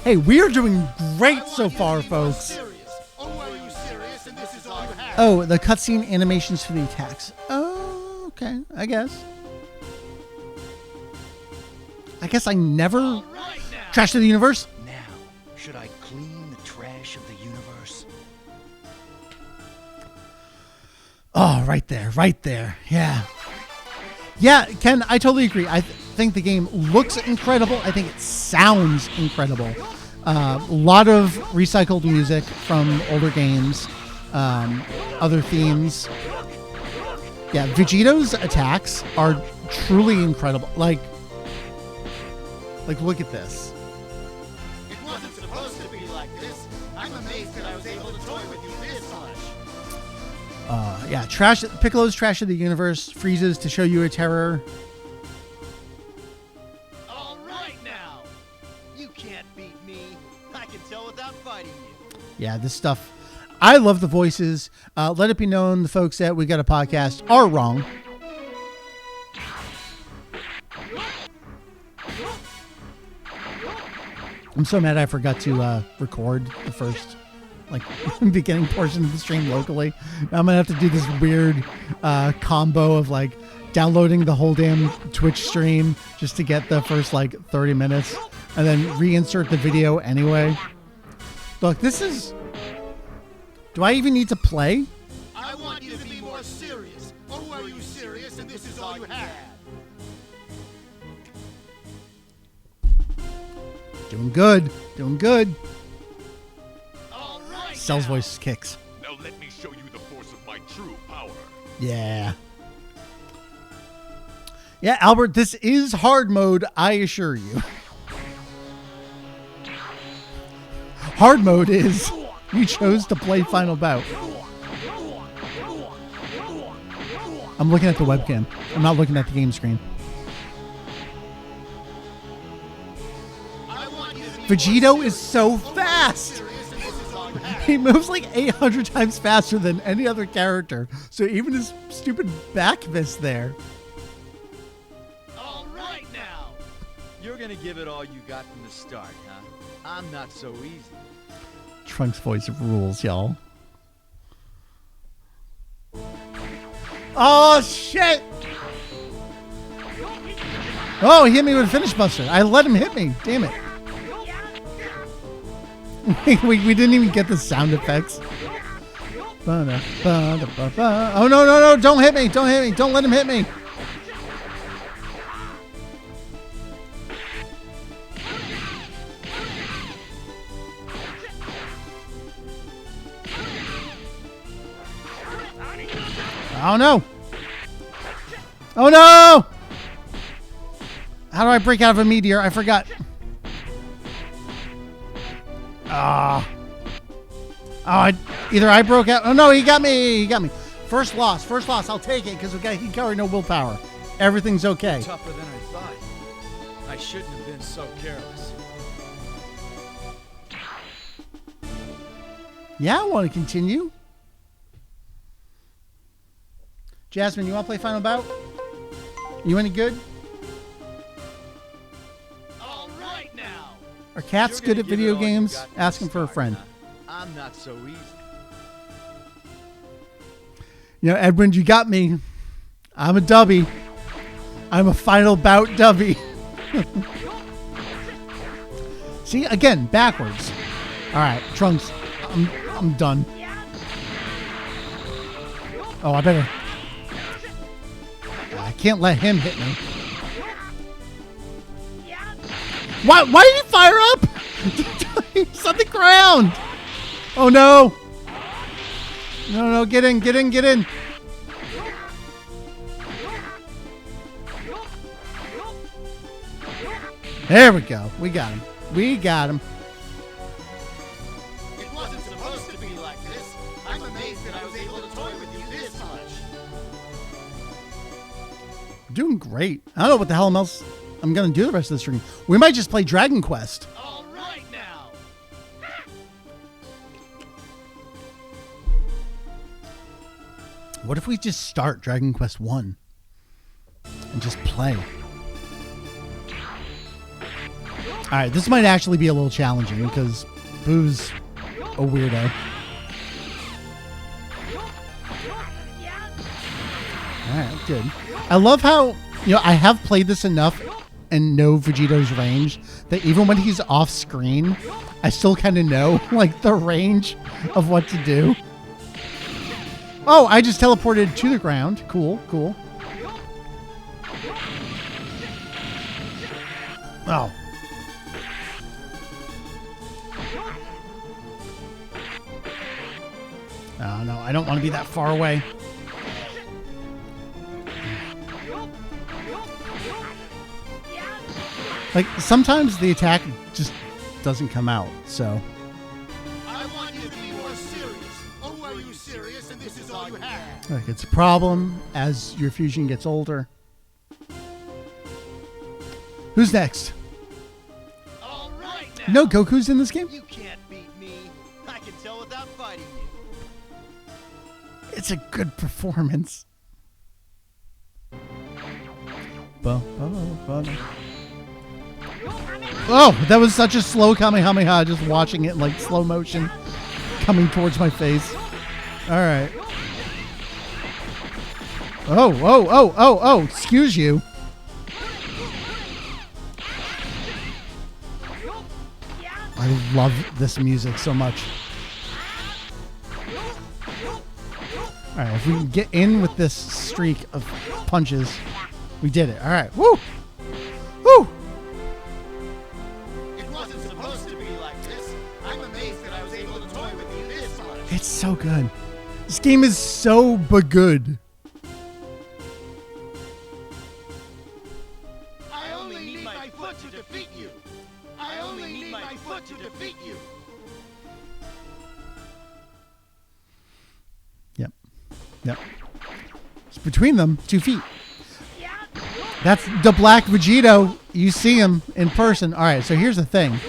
Hey, we're doing great so far, folks. Serious. Oh, are you serious? And this is all you have. Oh, the cutscene animations for the attacks. Oh, okay, I guess I never All right now. Trash of the Universe. Now, should I clean the trash of the universe? Oh, right there. Yeah, Ken, I totally agree. I think the game looks incredible. I think it sounds incredible. A lot of recycled music from older games, other themes. Yeah, Vegeto's attacks are truly incredible. Like look at this. It wasn't supposed to be like this. I'm amazed that I was able to toy with you this much. Yeah, Piccolo's Trash of the Universe freezes to show you a terror. All right now. You can't beat me. I can tell without fighting you. Yeah, this stuff. I love the voices. Let it be known the folks that We Got a Podcast are wrong. I'm so mad I forgot to record the first beginning portion of the stream locally. Now I'm gonna have to do this weird combo of like downloading the whole damn Twitch stream just to get the first 30 minutes and then reinsert the video anyway. Look, this is... Do I even need to play? I want you to be more serious. Oh, are you serious? And this is all you have. Doing good. Doing good. All right. Cell's now. voice kicks. Now let me show you the force of my true power. Yeah. Yeah, Albert, this is hard mode, I assure you. Hard mode is you chose to play Final Bout. I'm looking at the webcam. I'm not looking at the game screen. I want you to be Vegito is so fast. serious, and this is all you have. He moves like 800 times faster than any other character. So even his stupid back fist there. All right now. You're gonna give it all you got from the start, huh? I'm not so easy. Trunks' voice rules, y'all. Oh, shit! Oh, he hit me with a finish buster. I let him hit me. Damn it. we didn't even get the sound effects. Oh, no, no, no. Don't hit me. Don't hit me. Don't let him hit me. Oh no! Oh no! How do I break out of a meteor? I forgot. Either I broke out. Oh no, he got me. He got me. First loss. First loss. I'll take it because he carried no willpower. Everything's okay. Tougher than I thought. I shouldn't have been so careless. Yeah, I want to continue. Jasmine, you want to play Final Bout? You any good? All right now. Are cats You're good gonna at give it video all you games? got from Ask the him for a start, friend. huh? I'm not so easy. You know, Edwin, you got me. I'm a dubby. I'm a Final Bout dubby. See, again, backwards. All right, Trunks, I'm done. Oh, I better. I can't let him hit me. Why did he fire up? He's on the ground. Oh no. No, get in, get in, get in. There we go. We got him. We got him. It wasn't supposed to be like this. I'm amazed that I was able to toy with you this much. Doing great. I don't know what the hell else I'm going to do the rest of the stream. We might just play Dragon Quest. All right now. What if we just start Dragon Quest 1 and just play? All right, this might actually be a little challenging because Boo's a weirdo. All right, good. I love how, I have played this enough and know Vegito's range that even when he's off screen, I still kind of know like the range of what to do. Oh, I just teleported to the ground. Cool, cool. Oh. Oh, no, I don't want to be that far away. Like, sometimes the attack just doesn't come out, so. I want you to be more serious. Oh, are you serious? And this is all you have. Like, it's a problem as your fusion gets older. Who's next? All right now. No, Goku's in this game? You can't beat me. I can tell without fighting you. It's a good performance. Oh, that was such a slow Kamehameha, just watching it in like slow motion coming towards my face. All right. Oh, excuse you. I love this music so much. All right, if we can get in with this streak of punches, we did it. All right, woo! Woo! It wasn't supposed to be like this. I'm amazed that I was able to toy with you this much. It's so good. This game is so good. I only need my foot to defeat you. I only need my foot to defeat you. Yep. It's between them, 2 feet. That's the Black Vegito. You see him in person. All right, so here's the thing.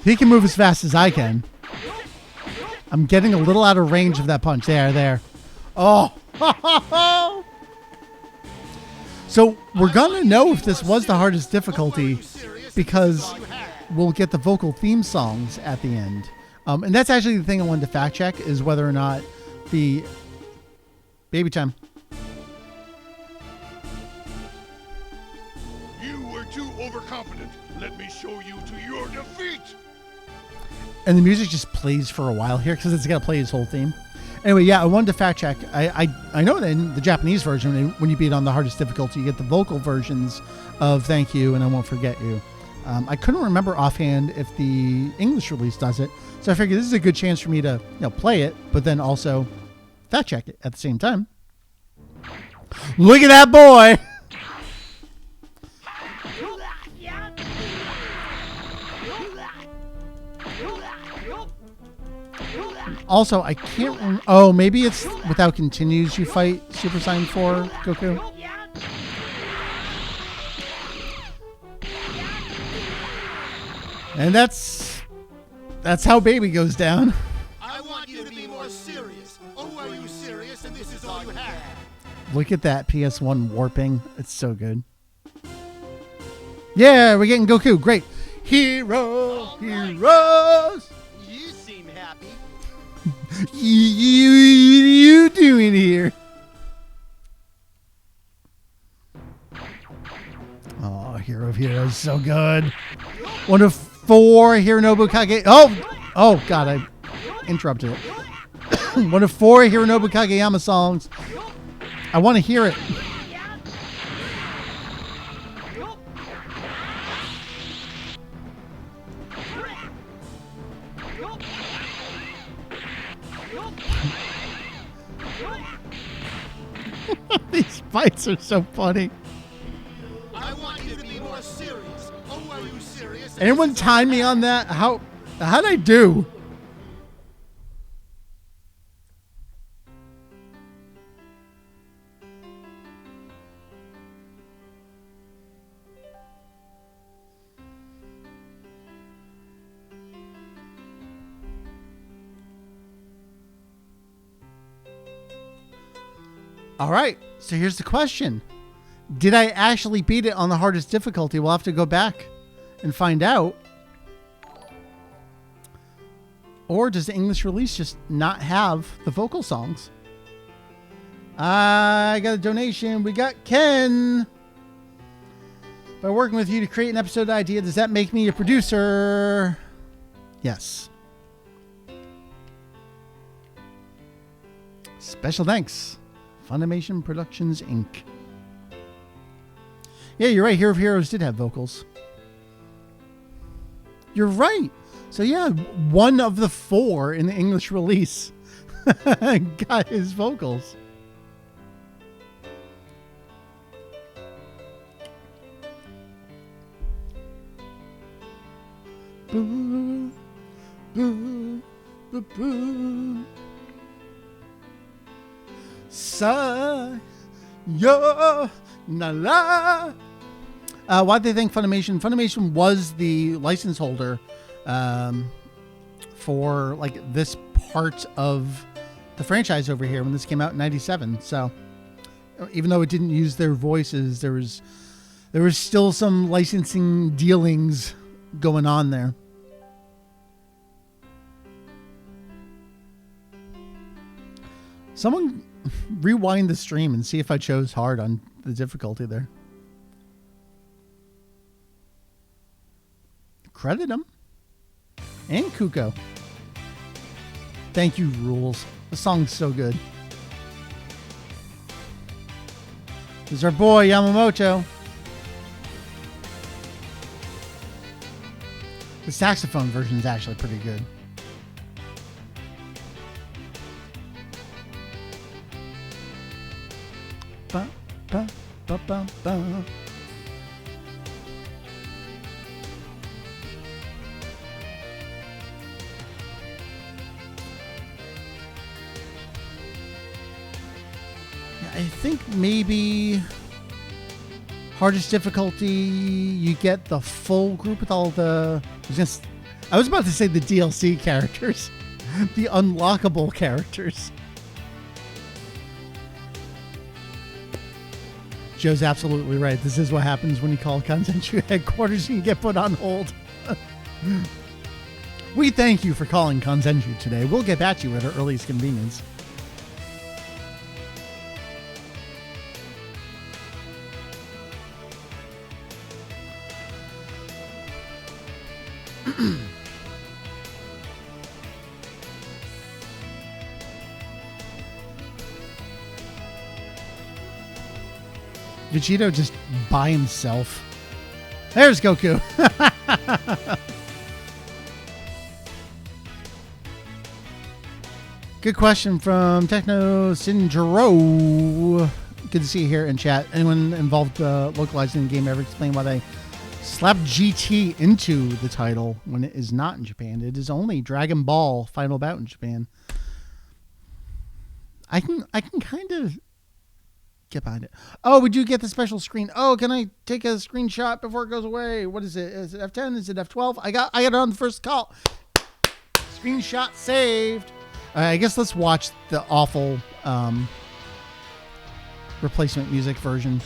He can move as fast as I can. I'm getting a little out of range of that punch. There. Oh. So we're going to know if this was the hardest difficulty because we'll get the vocal theme songs at the end. And that's actually the thing I wanted to fact check is whether or not the... Baby time. You were too overconfident. Let me show you to your defeat. And the music just plays for a while here because it's got to play his whole theme. Anyway, yeah, I wanted to fact check. I know that in the Japanese version, when you beat on the hardest difficulty, you get the vocal versions of Thank You and I Won't Forget You. I couldn't remember offhand if the English release does it. So I figured this is a good chance for me to play it, but then also fact check it at the same time. Look at that boy! Also, I can't... Oh, maybe it's without continues you fight Super Saiyan 4 Goku? And that's how Baby goes down. I want you to be more serious. Oh, are you serious? And this is all you have. Look at that PS1 warping. It's so good. Yeah, we're getting Goku. Great. Heroes. You seem happy. You doing here? Oh, Hero of Heroes, so good. One of 4 Hironobu Kage. Oh God, I interrupted it. One of 4 Hironobu Kageyama songs. I want to hear it. These fights are so funny. I want you to be more serious. Oh, are you serious? Anyone time me on that? How'd I do? All right, so here's the question. Did I actually beat it on the hardest difficulty? We'll have to go back and find out. Or does the English release just not have the vocal songs? I got a donation. We got Ken. By working with you to create an episode idea, does that make me a producer? Yes. Special thanks. Funimation Productions, Inc. Yeah, you're right. Hero of Heroes did have vocals. You're right. So yeah, 1 of the 4 in the English release got his vocals. Boo, boo, boo, boo. Sayonara. Why'd they thank Funimation? Funimation was the license holder for like this part of the franchise over here when this came out in '97. So even though it didn't use their voices, there was still some licensing dealings going on there. Someone rewind the stream and see if I chose hard on the difficulty there. Credit him. And Kuko. Thank you, Rules. The song's so good. This is our boy, Yamamoto. The saxophone version is actually pretty good. Ba, ba, ba, ba, ba. I think maybe hardest difficulty, you get the full group with all the... I was about to say the DLC characters. The unlockable characters. Joe's absolutely right. This is what happens when you call Kanzenshuu headquarters and you get put on hold. We thank you for calling Kanzenshuu today. We'll get back to you at our earliest convenience. Vegito just by himself. There's Goku. Good question from Techno Sinjiro. Good to see you here in chat. Anyone involved localizing the game ever explain why they slapped GT into the title when it is not in Japan? It is only Dragon Ball Final Bout in Japan. I can kind of get behind it. Oh, we do get the special screen. Oh, can I take a screenshot before it goes away? What is it? Is it F10? Is it F12? I got it on the first call. Screenshot saved. I guess let's watch the awful replacement music version.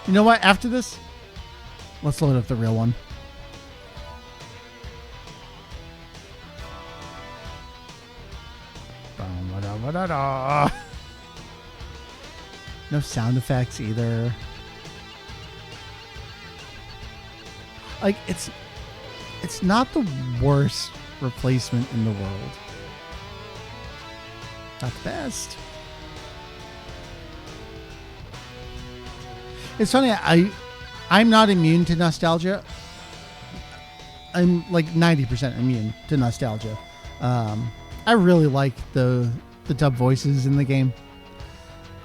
You know what? After this, let's load up the real one. No sound effects either. Like, it's not the worst replacement in the world. Not the best. It's funny, I'm not immune to nostalgia. I'm like 90% immune to nostalgia. I really like the dub voices in the game.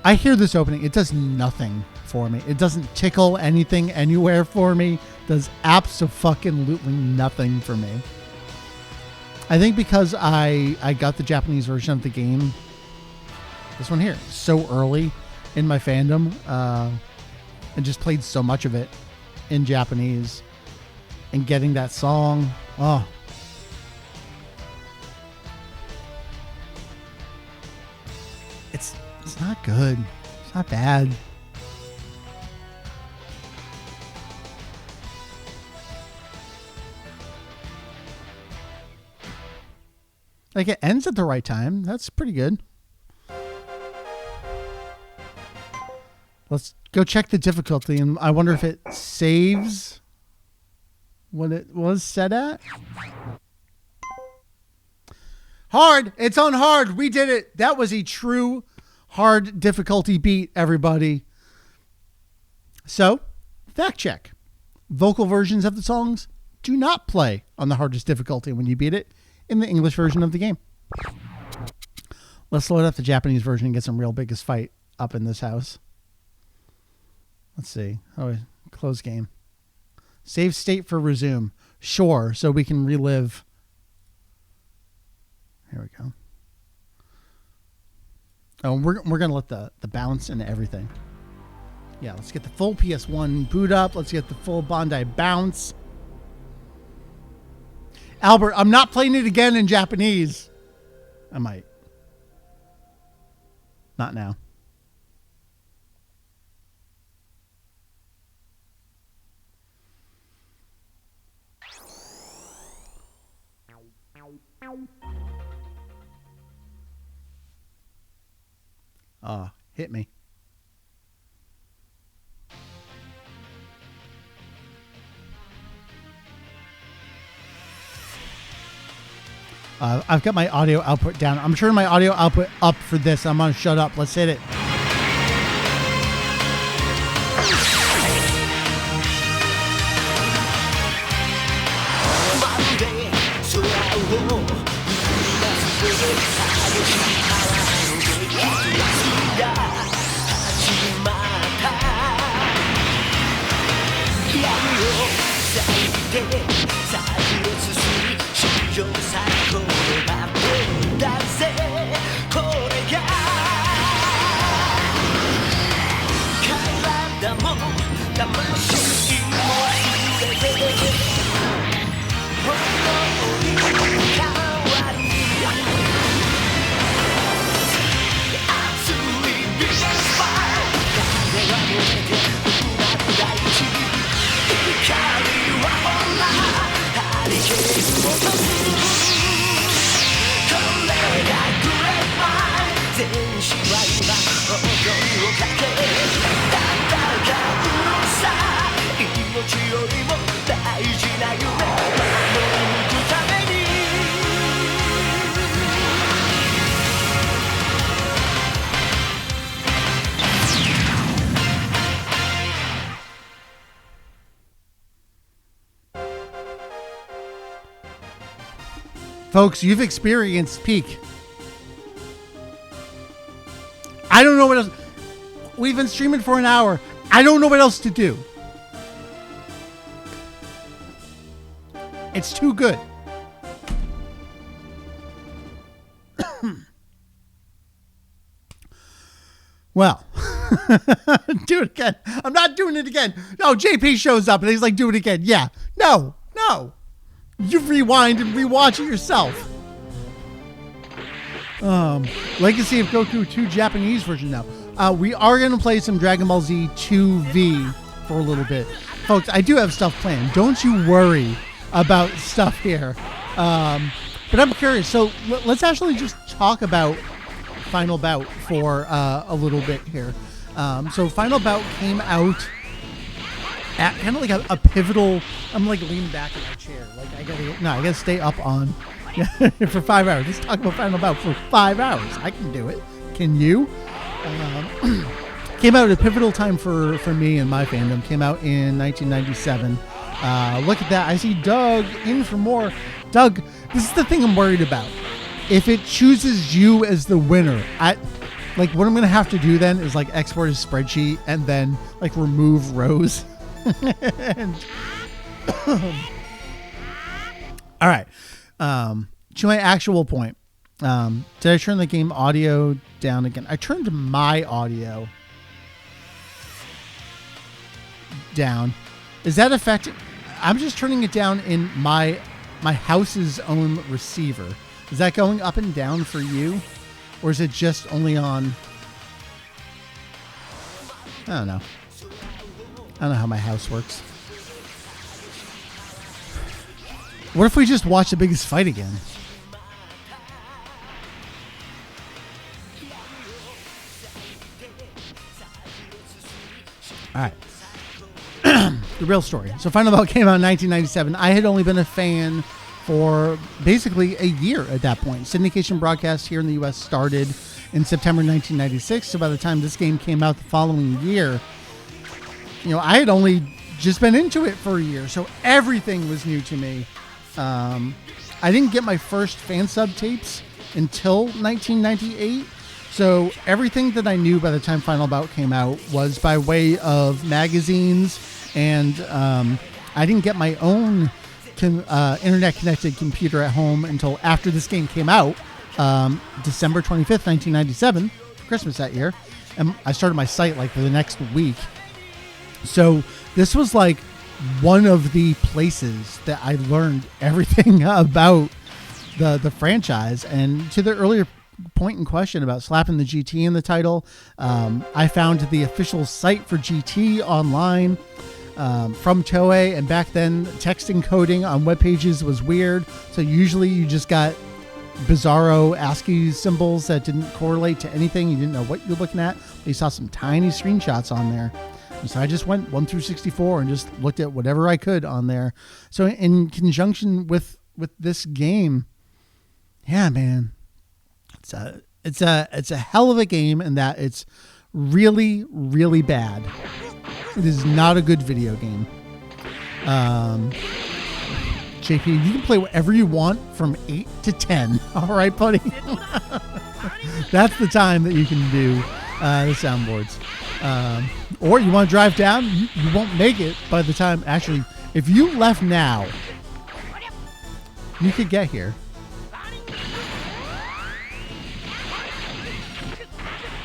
I hear this opening. It does nothing for me. It doesn't tickle anything anywhere for me. Does abso-fucking-lutely nothing for me. I think because I got the Japanese version of the game, this one here, so early in my fandom, and just played so much of it in Japanese, and getting that song, oh. It's not good. It's not bad. Like, it ends at the right time. That's pretty good. Let's go check the difficulty, and I wonder if it saves what it was set at. Hard. It's on hard. We did it. That was a true hard difficulty beat, everybody. So, fact check. Vocal versions of the songs do not play on the hardest difficulty when you beat it in the English version of the game. Let's load up the Japanese version and get some real biggest fight up in this house. Let's see. Oh, close game. Save state for resume. Sure, so we can relive. Here we go. Oh, we're going to let the bounce and everything. Yeah, let's get the full PS1 boot up. Let's get the full Bondi bounce. Albert, I'm not playing it again in Japanese. I might. Not now. Hit me. I've got my audio output down. I'm turning my audio output up for this. I'm going to shut up. Let's hit it. Folks, you've experienced peak. I don't know what else. We've been streaming for an hour. I don't know what else to do. It's too good. Well, do it again. I'm not doing it again. No, JP shows up and he's like, do it again. Yeah. No. You rewind and rewatch it yourself. Legacy of Goku 2 Japanese version now. We are going to play some Dragon Ball Z 2V for a little bit. Folks, I do have stuff planned. Don't you worry about stuff here. But I'm curious. So let's actually just talk about Final Bout for a little bit here. So Final Bout came out at kind of like a pivotal. I'm like leaning back in my chair. Like I gotta stay up on for 5 hours. Let's talk about Final Bout for 5 hours. I can do it. Can you? Came out at a pivotal time for me and my fandom. Came out in 1997. Look at that. I see Doug in for more. Doug, this is the thing I'm worried about. If it chooses you as the winner, what I'm going to have to do then is like export a spreadsheet and then like remove rows. And all right. To my actual point. Did I turn the game audio down again? I turned my audio down. Is that affecting? I'm just turning it down in my house's own receiver. Is that going up and down for you? Or is it just only on? I don't know. I don't know how my house works. What if we just watch The Biggest Fight again? All right. The real story. So Final Bout came out in 1997. I had only been a fan for basically a year at that point. Syndication broadcast here in the U.S. started in September 1996. So by the time this game came out the following year, I had only just been into it for a year. So everything was new to me. I didn't get my first fan sub tapes until 1998. So everything that I knew by the time Final Bout came out was by way of magazines, and I didn't get my own internet-connected computer at home until after this game came out, December 25th, 1997, for Christmas that year, and I started my site like for the next week. So this was like one of the places that I learned everything about the franchise. And to the earlier point in question about slapping the GT in the title, I found the official site for GT online from Toei, and back then text encoding on web pages was weird, so usually you just got bizarro ASCII symbols that didn't correlate to anything. You didn't know what you're looking at, but you saw some tiny screenshots on there. And so I just went 1 through 64 and just looked at whatever I could on there. So in conjunction with this game, yeah, man, it's a hell of a game in that it's really, really bad. It is not a good video game. JP, you can play whatever you want from 8 to 10. All right, buddy? That's the time that you can do the soundboards. Or you want to drive down, you won't make it by the time. Actually, if you left now, you could get here.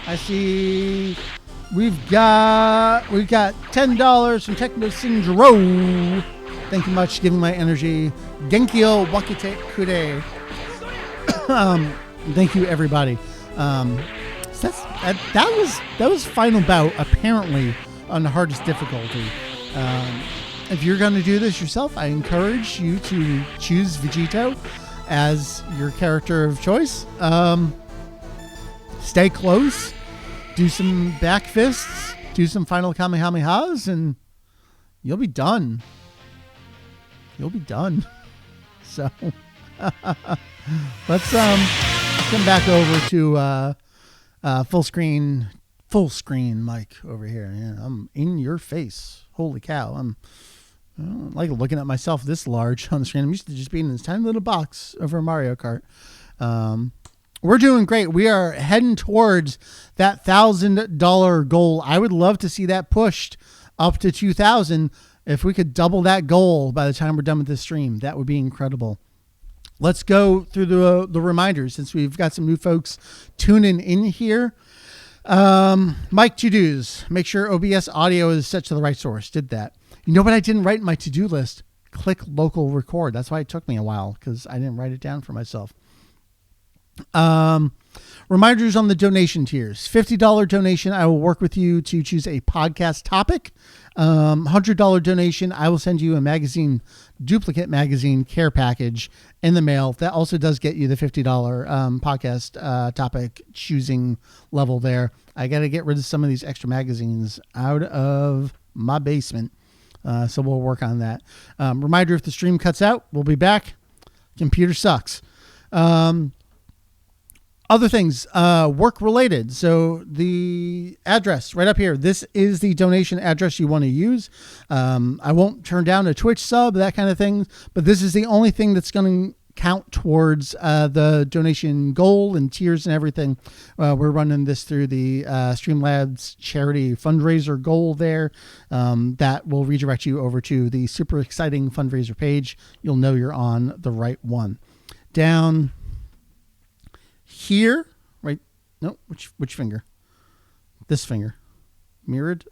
I see we've got $10 from Techno Sindro. Thank you much, giving my energy. Genkyo Wakite Kude. Thank you, everybody. So that was Final Bout, apparently on the hardest difficulty. If you're going to do this yourself, I encourage you to choose Vegito as your character of choice. Stay close, do some back fists, do some final Kamehamehas, and you'll be done. You'll be done. So let's come back over to full screen Mike over here. Yeah, I'm in your face. Holy cow! I don't like looking at myself this large on the screen. I'm used to just being in this tiny little box over Mario Kart. We're doing great. We are heading towards that $1,000 goal. I would love to see that pushed up to 2,000. If we could double that goal by the time we're done with this stream, that would be incredible. Let's go through the reminders since we've got some new folks tuning in here. Mike, to-dos. Make sure OBS audio is set to the right source. Did that. You know what I didn't write in my to-do list? Click local record. That's why it took me a while, because I didn't write it down for myself. Reminders on the donation tiers. $50 donation, I will work with you to choose a podcast topic. $100 donation, I will send you a duplicate magazine care package in the mail. That also does get you the $50 podcast topic choosing level there. I got to get rid of some of these extra magazines out of my basement. So we'll work on that. Reminder, if the stream cuts out, we'll be back. Computer sucks. Other things, work related. So the address right up here, this is the donation address you want to use. I won't turn down a Twitch sub, that kind of thing, but this is the only thing that's going to count towards the donation goal and tiers and everything. We're running this through the Streamlabs charity fundraiser goal there. That will redirect you over to the super exciting fundraiser page. You'll know you're on the right one. Down here, right? No, which finger? This finger. Mirrored.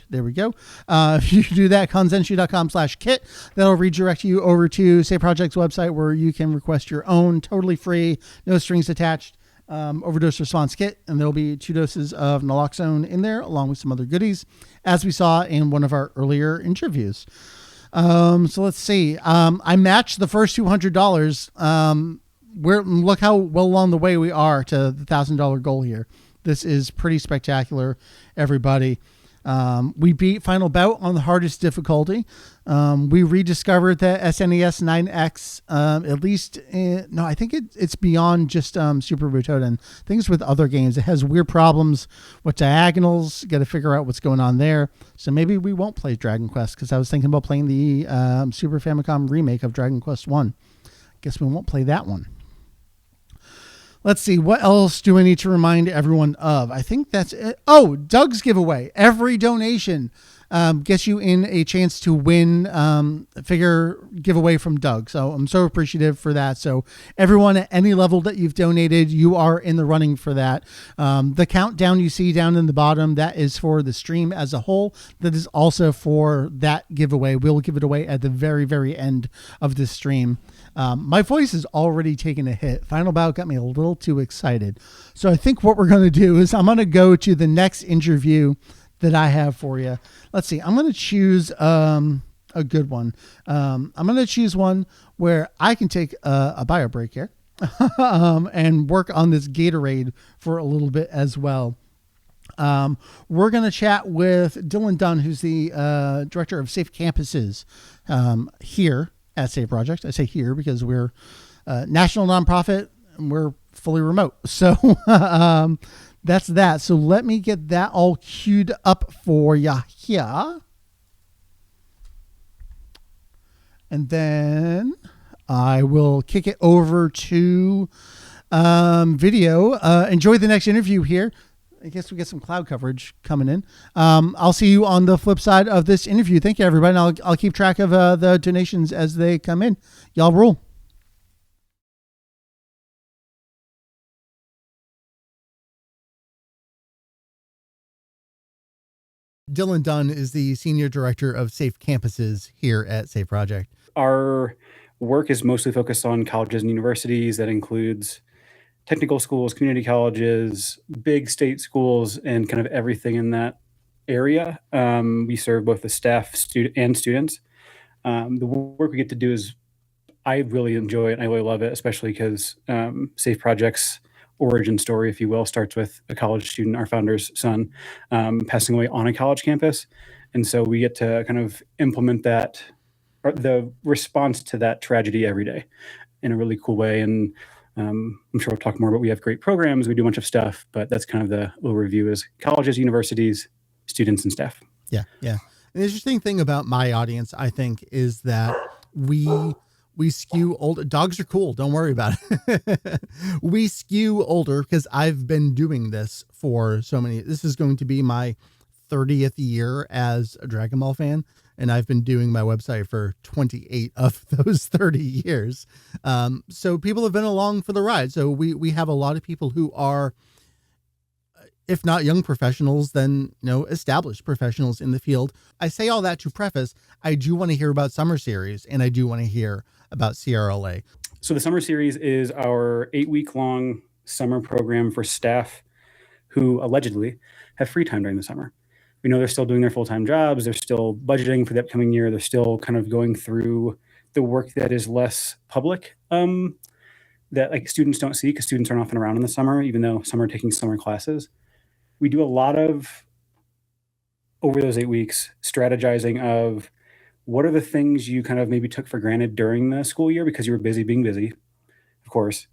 There we go. If you do that, kanzenshu.com/kit, that'll redirect you over to Say Project's website where you can request your own totally free, no strings attached overdose response kit. And there'll be 2 doses of naloxone in there along with some other goodies, as we saw in one of our earlier interviews. So let's see. I matched the first $200. Look how well along the way we are to the $1,000 goal here. This is pretty spectacular, everybody. We beat Final Bout on the hardest difficulty. We rediscovered the SNES 9X, at least. I think it's beyond just Super Butoden. Things with other games. It has weird problems with diagonals. Got to figure out what's going on there. So maybe we won't play Dragon Quest, because I was thinking about playing the Super Famicom remake of Dragon Quest 1. Guess we won't play that one. Let's see. What else do I need to remind everyone of? I think that's it. Oh, Doug's giveaway. Every donation gets you in a chance to win a figure giveaway from Doug. So I'm so appreciative for that. So everyone at any level that you've donated, you are in the running for that. The countdown you see down in the bottom, that is for the stream as a whole. That is also for that giveaway. We'll give it away at the very, very end of this stream. My voice is already taking a hit. Final Bout got me a little too excited. So I think what we're going to do is I'm going to go to the next interview that I have for you. Let's see. I'm going to choose a good one. I'm going to choose one where I can take a bio break here and work on this Gatorade for a little bit as well. We're going to chat with Dylan Dunn, who's the director of Safe Campuses here at Safe Project. I say here because we're a national nonprofit and we're fully remote. So that's that. So let me get that all queued up for ya here. And then I will kick it over to video. Enjoy the next interview here. I guess we get some cloud coverage coming in. I'll see you on the flip side of this interview. Thank you, everybody. And I'll keep track of the donations as they come in. Y'all rule. Dylan Dunn is the Senior Director of Safe Campuses here at Safe Project. Our work is mostly focused on colleges and universities. That includes technical schools, community colleges, big state schools, and kind of everything in that area. We serve both the staff and students. The work we get to do is, I really enjoy it. I really love it, especially because Safe Project's origin story, if you will, starts with a college student, our founder's son, passing away on a college campus. And so we get to kind of implement that, or the response to that tragedy every day in a really cool way. And I'm sure we'll talk more, but we have great programs. We do a bunch of stuff, but that's kind of the overview: is colleges, universities, students, and staff. Yeah. Yeah. The interesting thing about my audience, I think, is that we skew older. Dogs are cool. Don't worry about it. We skew older because I've been doing this for so many. This is going to be my 30th year as a Dragon Ball fan, and I've been doing my website for 28 of those 30 years. So people have been along for the ride. So we have a lot of people who are, if not young professionals, then established professionals in the field. I say all that to preface, I do want to hear about Summer Series, and I do want to hear about CRLA. So the Summer Series is our 8-week-long summer program for staff who allegedly have free time during the summer. We know they're still doing their full-time jobs. They're still budgeting for the upcoming year. They're still kind of going through the work that is less public, that like students don't see, because students aren't often around in the summer, even though some are taking summer classes. We do a lot of, over those 8 weeks, strategizing of what are the things you kind of maybe took for granted during the school year because you were busy being busy, of course.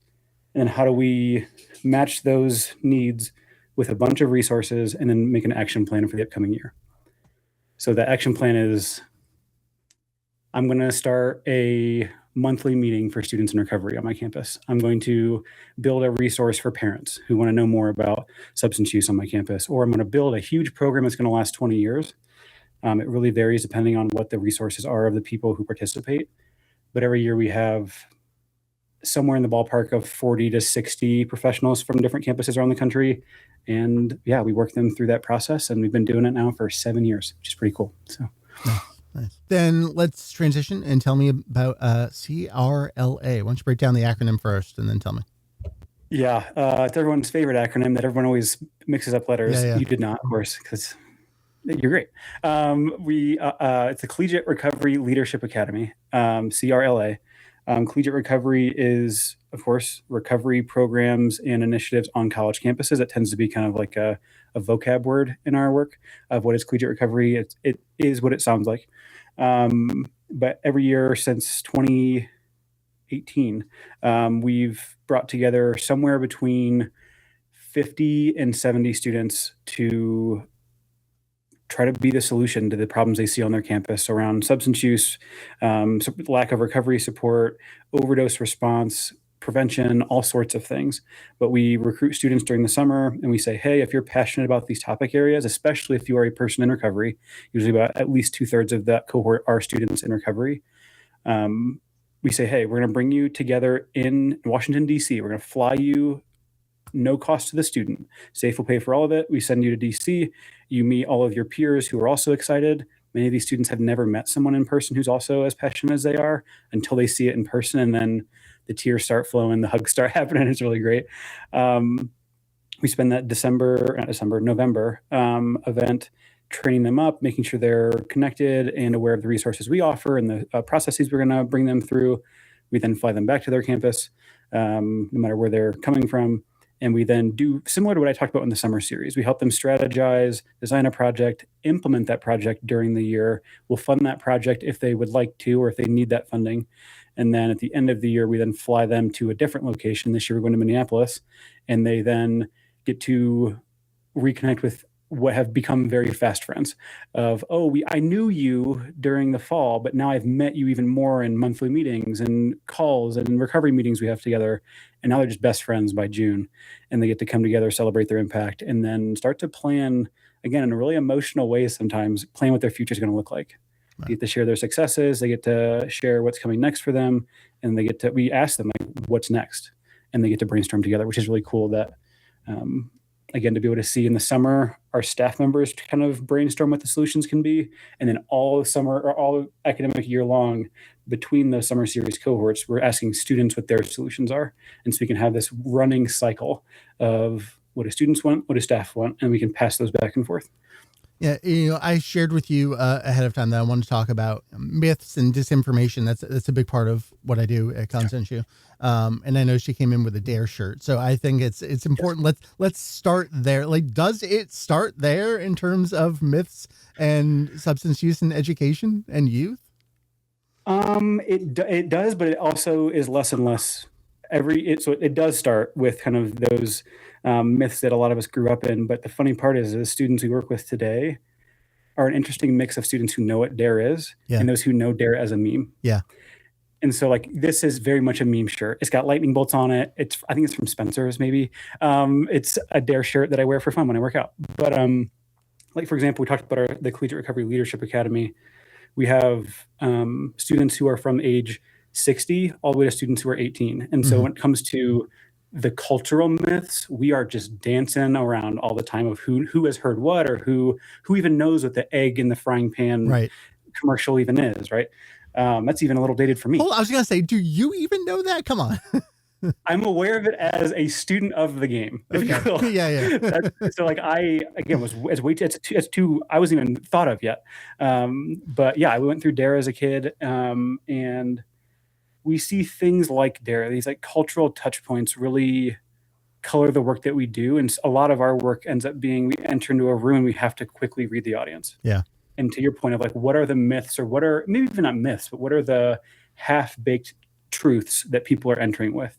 And then how do we match those needs with a bunch of resources and then make an action plan for the upcoming year. So the action plan is, I'm going to start a monthly meeting for students in recovery on my campus. I'm going to build a resource for parents who want to know more about substance use on my campus, or I'm going to build a huge program that's going to last 20 years. It really varies depending on what the resources are of the people who participate. But every year we have somewhere in the ballpark of 40 to 60 professionals from different campuses around the country. And yeah, we work them through that process, and we've been doing it now for 7 years, which is pretty cool. So. Nice. Then let's transition and tell me about CRLA. Why don't you break down the acronym first and then tell me? Yeah, it's everyone's favorite acronym that everyone always mixes up letters. Yeah. You did not, of course, because you're great. It's the Collegiate Recovery Leadership Academy, CRLA. Collegiate Recovery is, of course, recovery programs and initiatives on college campuses. It tends to be kind of like a vocab word in our work of what is collegiate recovery. It is what it sounds like. But every year since 2018, we've brought together somewhere between 50 and 70 students to try to be the solution to the problems they see on their campus around substance use, lack of recovery support, overdose response, prevention, all sorts of things. But we recruit students during the summer, and we say, hey, if you're passionate about these topic areas, especially if you are a person in recovery, usually about at least 2/3 of that cohort are students in recovery. We say, hey, we're going to bring you together in Washington, D.C. We're going to fly you, no cost to the student. SAFE will pay for all of it. We send you to DC. You meet all of your peers who are also excited. Many of these students have never met someone in person who's also as passionate as they are until they see it in person. And then the tears start flowing, the hugs start happening. It's really great. We spend that November event training them up, making sure they're connected and aware of the resources we offer and the processes we're going to bring them through. We then fly them back to their campus, no matter where they're coming from. And we then do similar to what I talked about in the summer series. We help them strategize, design a project, implement that project during the year. We'll fund that project if they would like to, or if they need that funding. And then at the end of the year, we then fly them to a different location. This year, we're going to Minneapolis, and they then get to reconnect with what have become very fast friends of, I knew you during the fall, but now I've met you even more in monthly meetings and calls and recovery meetings we have together. And now they're just best friends by June, and they get to come together, celebrate their impact, and then start to plan, again, in a really emotional way, sometimes plan what their future is going to look like. Right. They get to share their successes. They get to share what's coming next for them. And we ask them, like, what's next? And they get to brainstorm together, which is really cool that, again, to be able to see in the summer, our staff members kind of brainstorm what the solutions can be. And then all summer or all academic year long, between the summer series cohorts, we're asking students what their solutions are. And so we can have this running cycle of what do students want, what do staff want, and we can pass those back and forth. Yeah, I shared with you ahead of time that I wanted to talk about myths and disinformation. That's a big part of what I do at Consenshu. And I know she came in with a Dare shirt, so I think it's important. Yes. Let's start there. Like, does it start there in terms of myths and substance use in education and youth? It does, but it also is less and less. So it does start with kind of those myths that a lot of us grew up in. But the funny part is the students we work with today are an interesting mix of students who know what Dare is and those who know Dare as a meme. Yeah. And so, like, this is very much a meme shirt. It's got lightning bolts on it. I think it's from Spencer's, maybe. It's a Dare shirt that I wear for fun when I work out. But like, for example, we talked about the Collegiate Recovery Leadership Academy. We have students who are from age 60 all the way to students who are 18. And so when it comes to the cultural myths, we are just dancing around all the time of who has heard what, or who even knows what the egg in the frying pan commercial even is, right? That's even a little dated for me. Oh, I was going to say, do you even know that? Come on. I'm aware of it as a student of the game. Okay. Yeah. So, like, I, again, it's too, I wasn't even thought of yet. But yeah, I went through Dare as a kid, and we see things like Dare, these like cultural touch points really color the work that we do. And a lot of our work ends up being, we enter into a room, we have to quickly read the audience. Yeah. And to your point of, like, what are the myths, or what are, maybe even not myths, but what are the half-baked truths that people are entering with?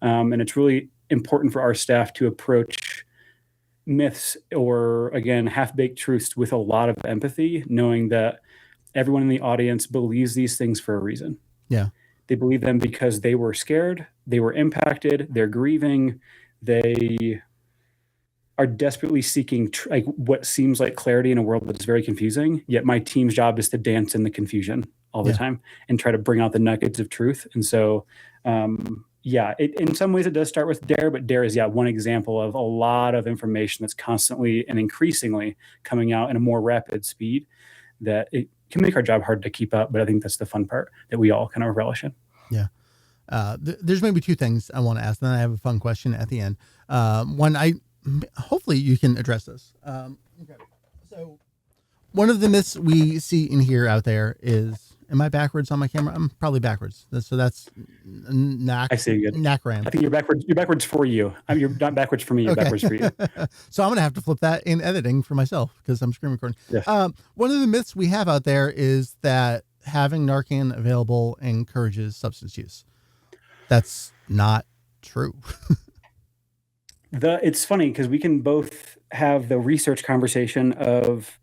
And it's really important for our staff to approach myths, or, again, half-baked truths, with a lot of empathy, knowing that everyone in the audience believes these things for a reason. Yeah. They believe them because they were scared, they were impacted, they're grieving, they are desperately seeking like what seems like clarity in a world that's very confusing. Yet my team's job is to dance in the confusion all the time and try to bring out the nuggets of truth. And so, in some ways it does start with Dare, but Dare is one example of a lot of information that's constantly and increasingly coming out in a more rapid speed that it can make our job hard to keep up. But I think that's the fun part that we all kind of relish in. Yeah. There's maybe two things I want to ask, and then I have a fun question at the end. One, hopefully you can address this. Okay. So one of the myths we see in here out there is, am I backwards on my camera? I'm probably backwards. So that's I see you good. Nacram. I think you're backwards. You're backwards for you. You're not backwards for me. You're backwards for you. So I'm going to have to flip that in editing for myself because I'm screen recording. Yes. One of the myths we have out there is that having Narcan available encourages substance use. That's not true. It's funny because we can both have the research conversation of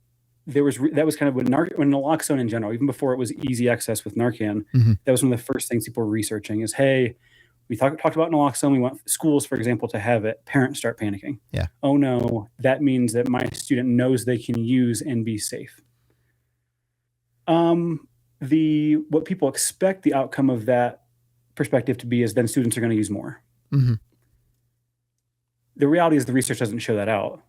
that was kind of when naloxone in general, even before it was easy access with Narcan, that was one of the first things people were researching is, hey, we talked about naloxone. We want schools, for example, to have it. Parents start panicking. Yeah. Oh no, that means that my student knows they can use and be safe. What people expect the outcome of that perspective to be is then students are going to use more. Mm-hmm. The reality is the research doesn't show that out.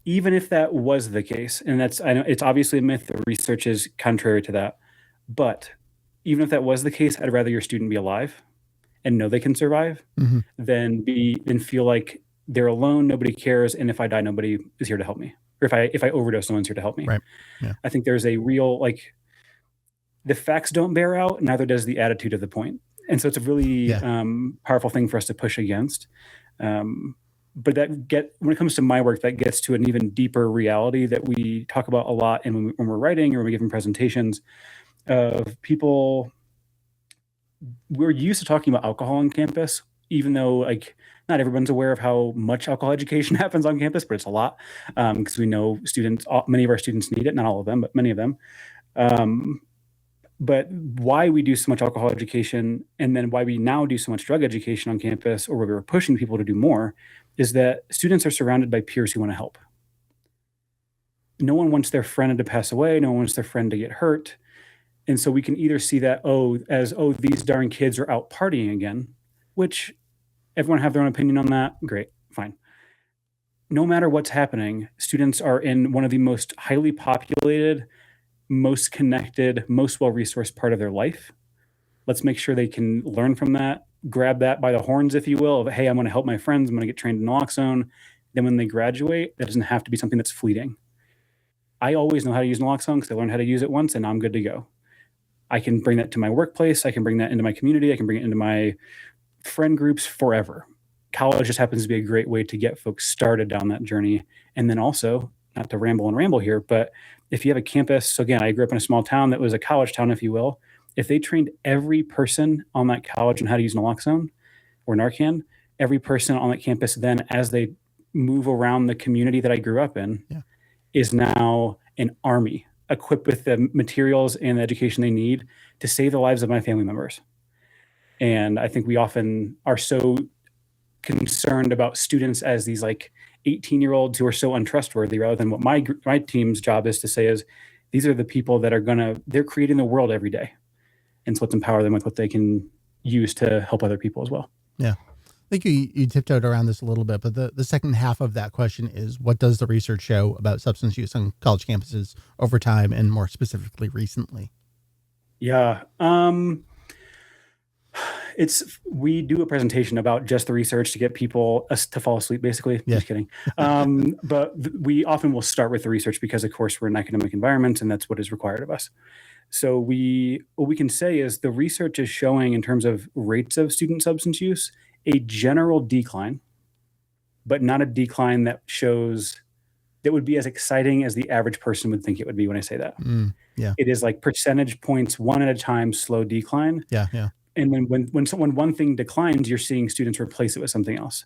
Even if that was the case, and I know it's obviously a myth, the research is contrary to that, but even if that was the case, I'd rather your student be alive and know they can survive than feel like they're alone, nobody cares, and if I die, nobody is here to help me. Or if I overdose, no one's here to help me. Right. Yeah. I think there's a real, like, the facts don't bear out, neither does the attitude of the point. And so it's a really powerful thing for us to push against. But when it comes to my work, that gets to an even deeper reality that we talk about a lot when we're writing or when we're giving presentations of people. We're used to talking about alcohol on campus, even though like not everyone's aware of how much alcohol education happens on campus, but it's a lot, because we know many of our students need it, not all of them, but many of them. But why we do so much alcohol education, and then why we now do so much drug education on campus, or where we were pushing people to do more, is that students are surrounded by peers who want to help. No one wants their friend to pass away. No one wants their friend to get hurt. And so we can either see that, these darn kids are out partying again, which everyone have their own opinion on that. Great, fine. No matter what's happening, students are in one of the most highly populated, most connected, most well-resourced part of their life. Let's make sure they can learn from that, grab that by the horns, if you will, of, hey, I'm going to help my friends. I'm going to get trained in naloxone. Then when they graduate, that doesn't have to be something that's fleeting. I always know how to use naloxone because I learned how to use it once, and I'm good to go. I can bring that to my workplace. I can bring that into my community. I can bring it into my friend groups forever. College just happens to be a great way to get folks started down that journey. And then also, not to ramble here, but if you have a campus, so again, I grew up in a small town that was a college town, if you will. If they trained every person on that college on how to use naloxone or Narcan, every person on that campus then, as they move around the community that I grew up in, is now an army equipped with the materials and the education they need to save the lives of my family members. And I think we often are so concerned about students as these like 18-year-olds who are so untrustworthy, rather than what my team's job is to say is, these are the people that they're creating the world every day. And so let's empower them with what they can use to help other people as well. Yeah. I think you tiptoed around this a little bit, but the second half of that question is, what does the research show about substance use on college campuses over time, and more specifically recently? Yeah. We do a presentation about just the research to get people to fall asleep, basically. Yeah. Just kidding. But we often will start with the research because, of course, we're in an academic environment and that's what is required of us. So what we can say is the research is showing, in terms of rates of student substance use, a general decline, but not a decline that would be as exciting as the average person would think it would be when I say that. Yeah. It is like percentage points, one at a time, slow decline. Yeah. Yeah. And then when one thing declines, you're seeing students replace it with something else.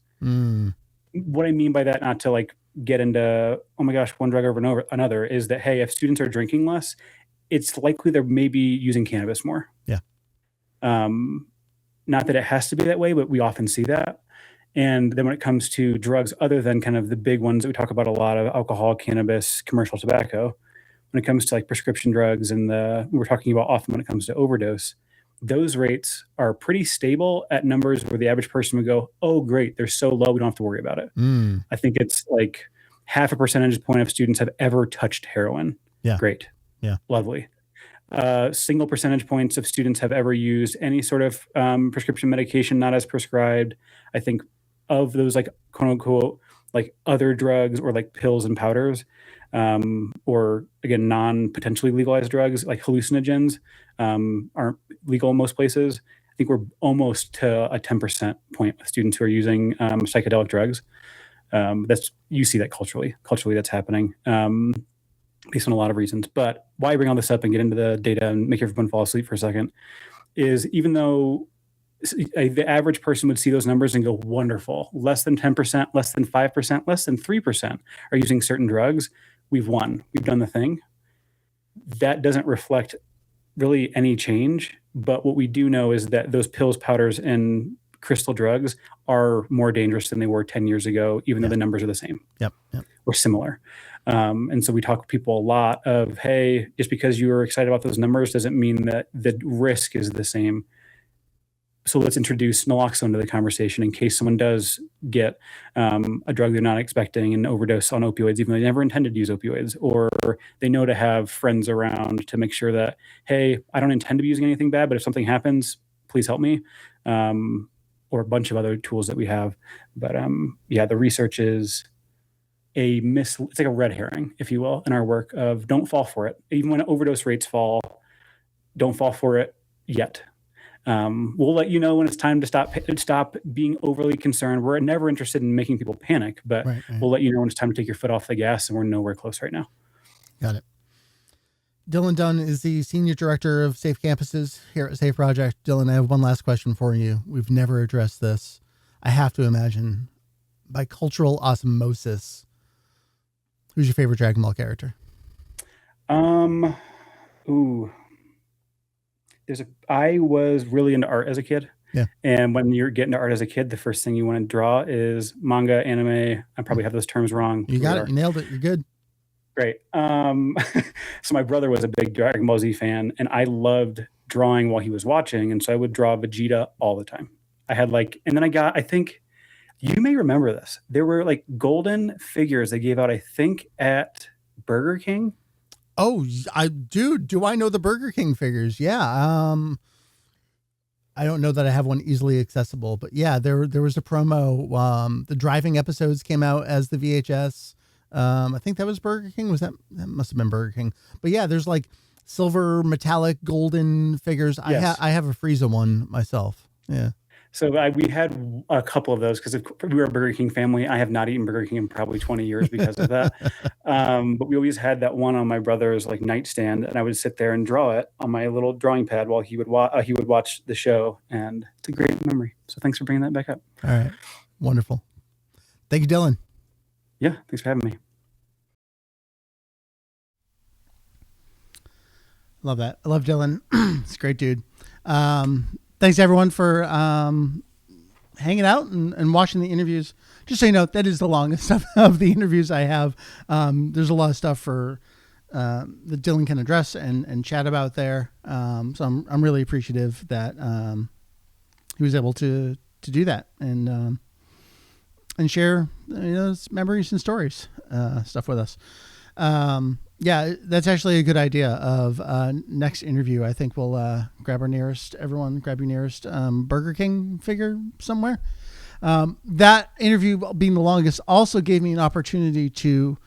What I mean by that, not to like get into, oh my gosh, one drug over another, is that, hey, if students are drinking less, it's likely they're maybe using cannabis more. Yeah. Not that it has to be that way, but we often see that. And then when it comes to drugs, other than kind of the big ones that we talk about a lot of, alcohol, cannabis, commercial tobacco, when it comes to like prescription drugs and we're talking about often when it comes to overdose, those rates are pretty stable at numbers where the average person would go, oh, great, they're so low, we don't have to worry about it. I think it's like 0.5 percentage point of students have ever touched heroin. Yeah. Great. Yeah. Lovely. Single percentage points of students have ever used any sort of prescription medication not as prescribed. I think of those like quote unquote like other drugs or like pills and powders, or again non-potentially legalized drugs like hallucinogens aren't legal in most places. I think we're almost to a 10% point with students who are using psychedelic drugs. You see that culturally that's happening. Based on a lot of reasons. But why I bring all this up and get into the data and make everyone fall asleep for a second is, even though the average person would see those numbers and go, wonderful, less than 10%, less than 5%, less than 3% are using certain drugs, we've won. We've done the thing. That doesn't reflect really any change. But what we do know is that those pills, powders, and crystal drugs are more dangerous than they were 10 years ago, even though the numbers are the same. Yep. Or similar. And so we talk to people a lot of, hey, just because you are excited about those numbers doesn't mean that the risk is the same. So let's introduce naloxone to the conversation in case someone does get a drug they're not expecting and overdose on opioids, even though they never intended to use opioids, or they know to have friends around to make sure that, hey, I don't intend to be using anything bad, but if something happens, please help me. Or a bunch of other tools that we have. But the research is it's like a red herring, if you will, in our work of don't fall for it. Even when overdose rates fall, don't fall for it yet. We'll let you know when it's time to stop being overly concerned. We're never interested in making people panic, but we'll let you know when it's time to take your foot off the gas, and we're nowhere close right now. Got it. Dylan Dunn is the Senior Director of Safe Campuses here at Safe Project. Dylan, I have one last question for you. We've never addressed this. I have to imagine, by cultural osmosis, who's your favorite Dragon Ball character? I was really into art as a kid. Yeah. And when you're getting to art as a kid, the first thing you want to draw is manga, anime. I probably have those terms wrong. You got it. You nailed it. You're good. Great. So my brother was a big Dragon Ball Z fan, and I loved drawing while he was watching. And so I would draw Vegeta all the time. I had and then I think you may remember this. There were like golden figures they gave out, I think, at Burger King. Oh, do I know the Burger King figures? Yeah. I don't know that I have one easily accessible, but yeah, there was a promo. The driving episodes came out as the VHS. I think that was Burger King. That must have been Burger King. But yeah, there's like silver, metallic, golden figures. Yes. I have a Frieza one myself. Yeah. So we had a couple of those because we were a Burger King family. I have not eaten Burger King in probably 20 years because of that. But we always had that one on my brother's like nightstand, and I would sit there and draw it on my little drawing pad while he would watch the show, and it's a great memory. So thanks for bringing that back up. All right, wonderful. Thank you, Dylan. Yeah, thanks for having me. Love that. I love Dylan. It's a great dude. Thanks everyone for hanging out and watching the interviews. Just so you know, that is the longest of the interviews I have. There's a lot of stuff that Dylan can address and chat about there. So I'm really appreciative that he was able to do that and share memories and stories stuff with us. Yeah, that's actually a good idea of next interview. I think we'll grab your nearest Burger King figure somewhere. That interview being the longest also gave me an opportunity to,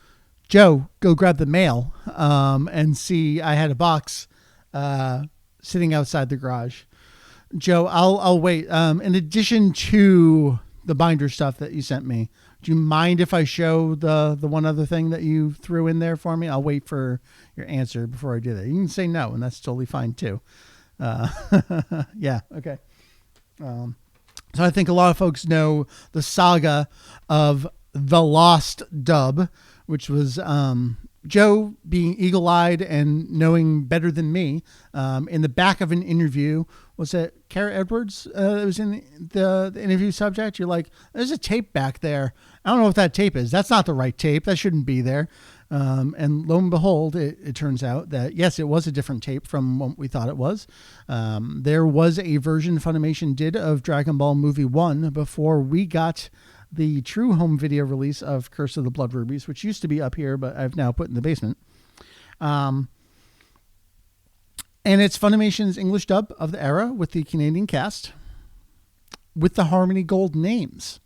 Joe, go grab the mail and see I had a box sitting outside the garage. Joe, I'll wait. In addition to the binder stuff that you sent me, do you mind if I show the one other thing that you threw in there for me? I'll wait for your answer before I do that. You can say no, and that's totally fine too. Yeah. Okay. So I think a lot of folks know the saga of the Lost Dub, which was Joe being eagle-eyed and knowing better than me. In the back of an interview, was it Kara Edwards? It was in the interview subject. You're like, there's a tape back there. I don't know what that tape is. That's not the right tape. That shouldn't be there. And lo and behold, it turns out that, yes, it was a different tape from what we thought it was. There was a version Funimation did of Dragon Ball Movie 1 before we got the true home video release of Curse of the Blood Rubies, which used to be up here, but I've now put in the basement. And it's Funimation's English dub of the era with the Canadian cast with the Harmony Gold names.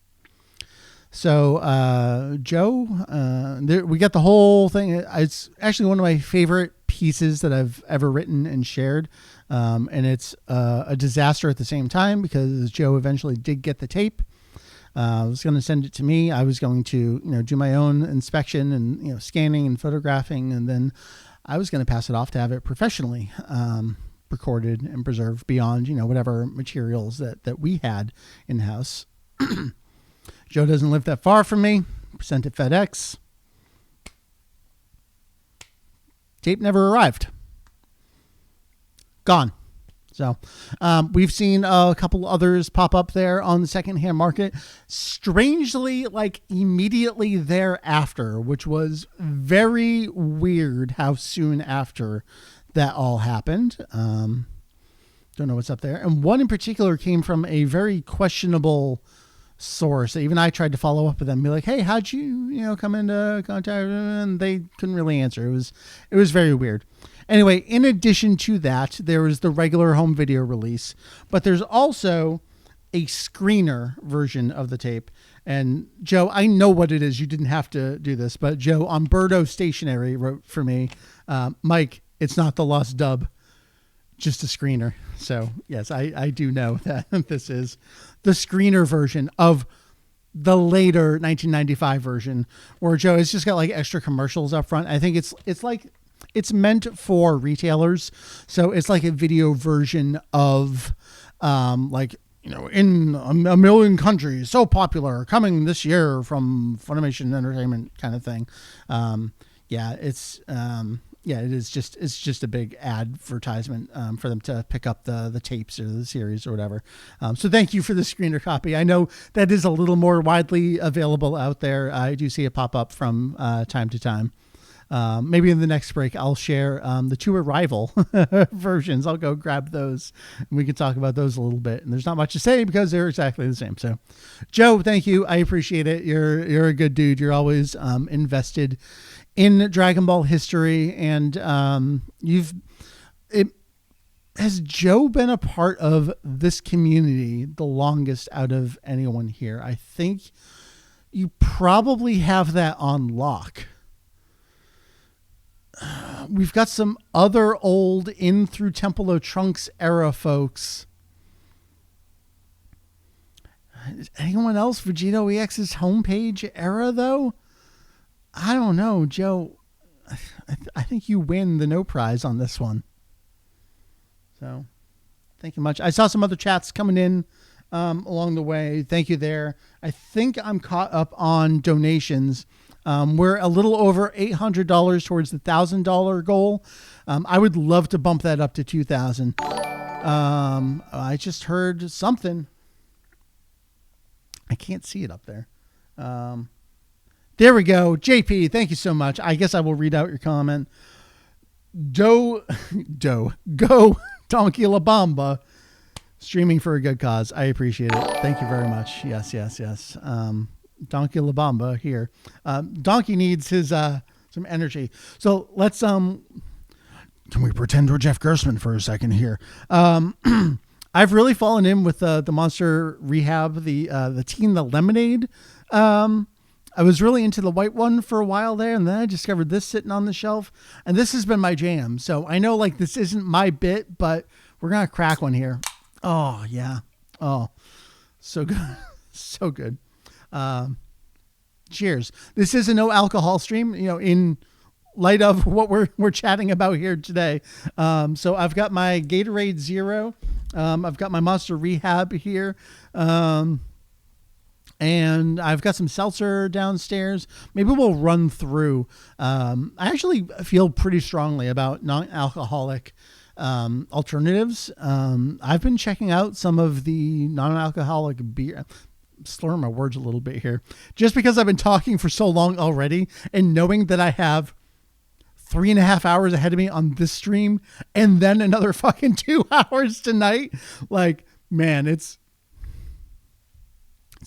So, Joe, we got the whole thing. It's actually one of my favorite pieces that I've ever written and shared. And it's a disaster at the same time because Joe eventually did get the tape. I was going to send it to me. I was going to, do my own inspection and, scanning and photographing. And then I was going to pass it off to have it professionally recorded and preserved beyond, whatever materials that we had in house. Joe doesn't live that far from me. Sent it FedEx. Tape never arrived. Gone. So we've seen a couple others pop up there on the secondhand market. Strangely, like immediately thereafter, which was very weird how soon after that all happened. Don't know what's up there. And one in particular came from a very questionable source. Even I tried to follow up with them and be like, hey, how'd you, come into contact? And they couldn't really answer. It was very weird. Anyway, in addition to that, there was the regular home video release, but there's also a screener version of the tape. And Joe, I know what it is. You didn't have to do this, but Joe, Umberto Stationery wrote for me, Mike, it's not the Lost Dub, just a screener. So yes, I do know that this is the screener version of the later 1995 version where Joe, it's just got like extra commercials up front. I think it's meant for retailers. So it's like a video version of, in a million countries, so popular, coming this year from Funimation Entertainment kind of thing. It's just a big advertisement for them to pick up the tapes or the series or whatever. So thank you for the screener copy. I know that is a little more widely available out there. I do see it pop up from time to time. Maybe in the next break, I'll share the 2 Arrival versions. I'll go grab those and we can talk about those a little bit. And there's not much to say because they're exactly the same. So, Joe, thank you. I appreciate it. You're a good dude. You're always invested in Dragon Ball history. And has Joe been a part of this community the longest out of anyone here? I think you probably have that on lock. We've got some other old in through Temple of Trunks era folks. Is anyone else Vegito EX's homepage era though? I don't know, Joe. I think you win the no prize on this one. So, thank you much. I saw some other chats coming in along the way. Thank you there. I think I'm caught up on donations. We're a little over $800 towards the $1,000 goal. I would love to bump that up to 2,000. I just heard something. I can't see it up there. There we go. JP, thank you so much. I guess I will read out your comment. Go Donkey La Bamba. Streaming for a good cause. I appreciate it. Thank you very much. Yes. Donkey La Bamba here. Donkey needs his some energy. So let's can we pretend we're Jeff Gerstmann for a second here? I've really fallen in with the Monster Rehab, the Teen the Lemonade. I was really into the white one for a while there, and then I discovered this sitting on the shelf, and this has been my jam. So I know like this isn't my bit, but we're gonna crack one here. Oh yeah. Oh, so good. So good. Cheers. This is a no alcohol stream, in light of what we're chatting about here today. So I've got my Gatorade Zero. I've got my Monster Rehab here. And I've got some seltzer downstairs. Maybe we'll run through. I actually feel pretty strongly about non-alcoholic alternatives. I've been checking out some of the non-alcoholic beer. Slur my words a little bit here. Just because I've been talking for so long already and knowing that I have 3.5 hours ahead of me on this stream and then another fucking 2 hours tonight. Like, man, it's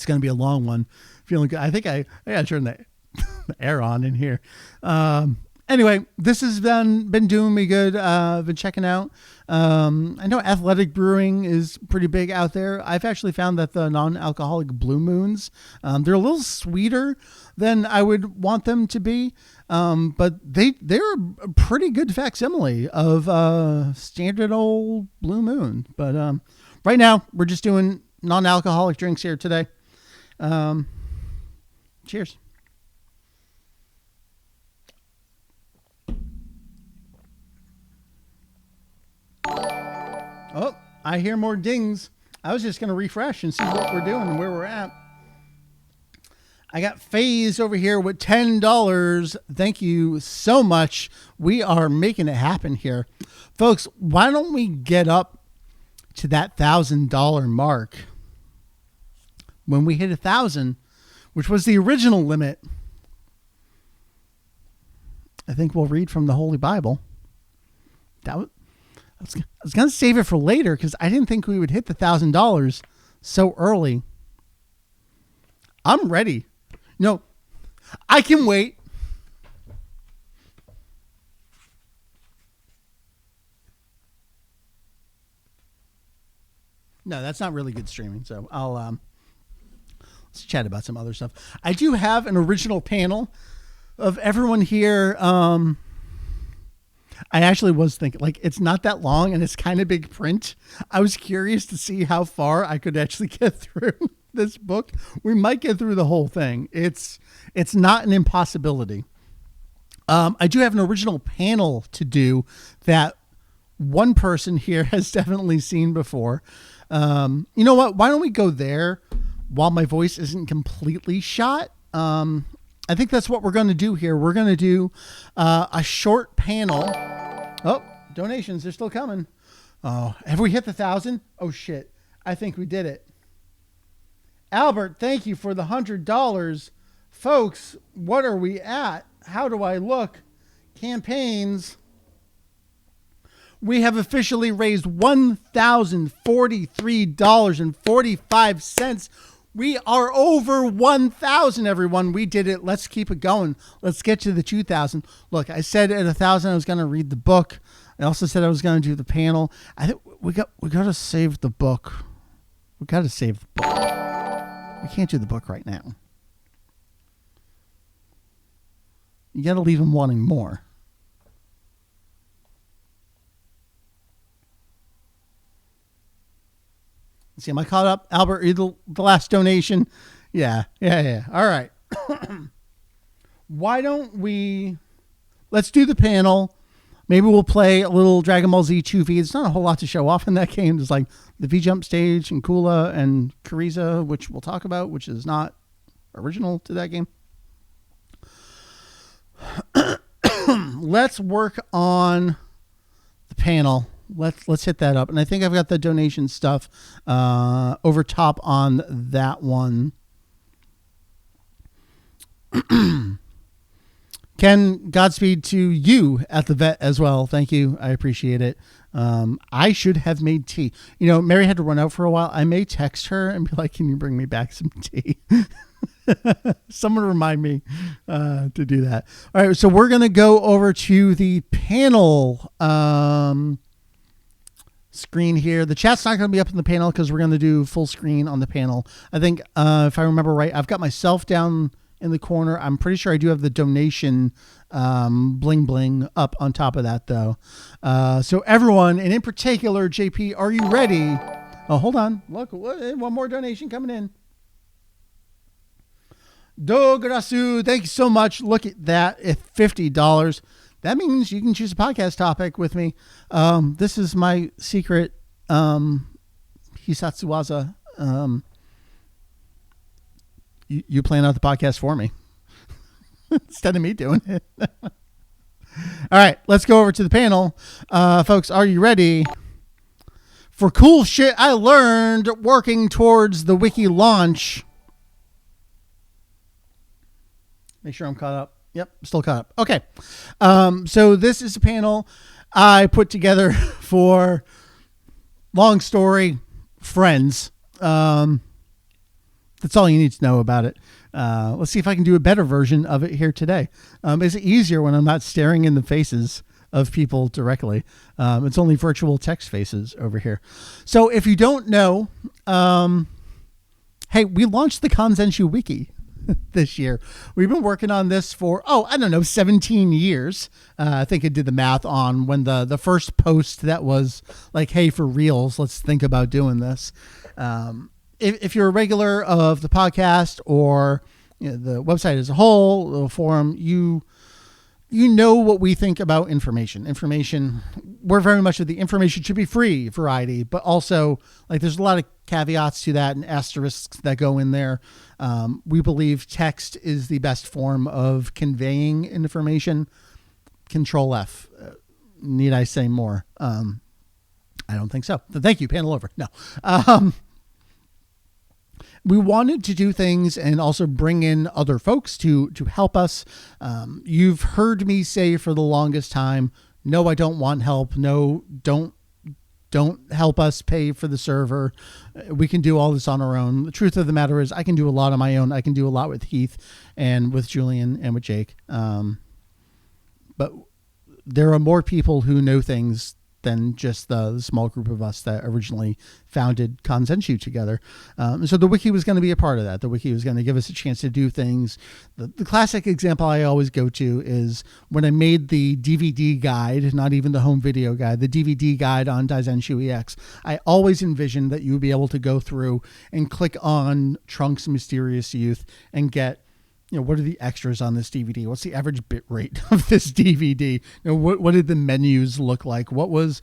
going to be a long one. Feeling good. I think I got to turn the air on in here. Anyway, this has been doing me good. I've been checking out. I know Athletic Brewing is pretty big out there. I've actually found that the non-alcoholic Blue Moons, they're a little sweeter than I would want them to be. But they're a pretty good facsimile of standard old Blue Moon. But right now, we're just doing non-alcoholic drinks here today. Cheers. Oh, I hear more dings. I was just going to refresh and see what we're doing and where we're at. I got FaZe over here with $10. Thank you so much. We are making it happen here. Folks, why don't we get up to that $1,000 mark? When we hit 1,000, which was the original limit, I think we'll read from the Holy Bible. I was going to save it for later because I didn't think we would hit the $1,000 so early. I'm ready. No, I can wait. No, that's not really good streaming. So I'll let's chat about some other stuff. I do have an original panel of everyone here. I actually was thinking, like, it's not that long and it's kind of big print. I was curious to see how far I could actually get through this book. We might get through the whole thing. It's not an impossibility. I do have an original panel to do that one person here has definitely seen before. You know what? Why don't we go there while my voice isn't completely shot? I think that's what we're going to do here. We're going to do a short panel. Oh, donations, they're still coming. Oh, have we hit the 1,000? Oh, shit. I think we did it. Albert, thank you for the $100. Folks, what are we at? How do I look? Campaigns. We have officially raised $1,043.45. We are over 1,000, everyone. We did it. Let's keep it going. Let's get to the 2,000. Look, I said at 1,000 I was going to read the book. I also said I was going to do the panel. I think we got to save the book. We got to save the book. We can't do the book right now. You got to leave them wanting more. Let's see, am I caught up? Albert, are you the last donation? Yeah. All right. Why don't we... Let's do the panel. Maybe we'll play a little Dragon Ball Z 2V. It's not a whole lot to show off in that game. There's like the V-Jump stage and Kula and Kuriza, which we'll talk about, which is not original to that game. Let's work on the panel. Let's hit that up. And I think I've got the donation stuff over top on that one. Ken, Godspeed to you at the vet as well. Thank you. I appreciate it. I should have made tea. You know, Mary had to run out for a while. I may text her and be like, can you bring me back some tea? Someone remind me to do that. All right, so we're going to go over to the panel screen here. The chat's not going to be up in the panel because we're going to do full screen on the panel. I think if I remember right, I've got myself down in the corner. I'm pretty sure I do have the donation bling bling up on top of that though. So everyone, and in particular, JP, are you ready? Oh, hold on. Look, one more donation coming in. Dograsu, thank you so much. Look at that, at $50. That means you can choose a podcast topic with me. This is my secret Hisatsuwaza. You plan out the podcast for me instead of me doing it. All right, let's go over to the panel. Folks, are you ready for cool shit I learned working towards the Wiki launch? Make sure I'm caught up. Yep, still caught up. Okay. So this is a panel I put together for long story friends. That's all you need to know about it. Let's see if I can do a better version of it here today. It's easier when I'm not staring in the faces of people directly. It's only virtual text faces over here. So if you don't know, hey, we launched the Kanzenshu Wiki this year. We've been working on this for, 17 years. I think I did the math on when the first post that was like, hey, for reals, let's think about doing this. If you're a regular of the podcast or the website as a whole, the forum, you know what we think about information. We're very much of the information should be free variety, but also like there's a lot of caveats to that and asterisks that go in there. We believe text is the best form of conveying information. Control F. Need I say more? I don't think so. Thank you. Panel over. No. We wanted to do things and also bring in other folks to help us. You've heard me say for the longest time, no, I don't want help. No, don't help us pay for the server. We can do all this on our own. The truth of the matter is I can do a lot on my own. I can do a lot with Heath and with Julian and with Jake. But there are more people who know things than just the small group of us that originally founded Kanzenshu together. So the Wiki was going to be a part of that. The Wiki was going to give us a chance to do things. The classic example I always go to is when I made the DVD guide, not even the home video guide, the DVD guide on Daizenshu EX. I always envisioned that you would be able to go through and click on Trunks' Mysterious Youth and get what are the extras on this DVD? What's the average bit rate of this DVD? What did the menus look like? What was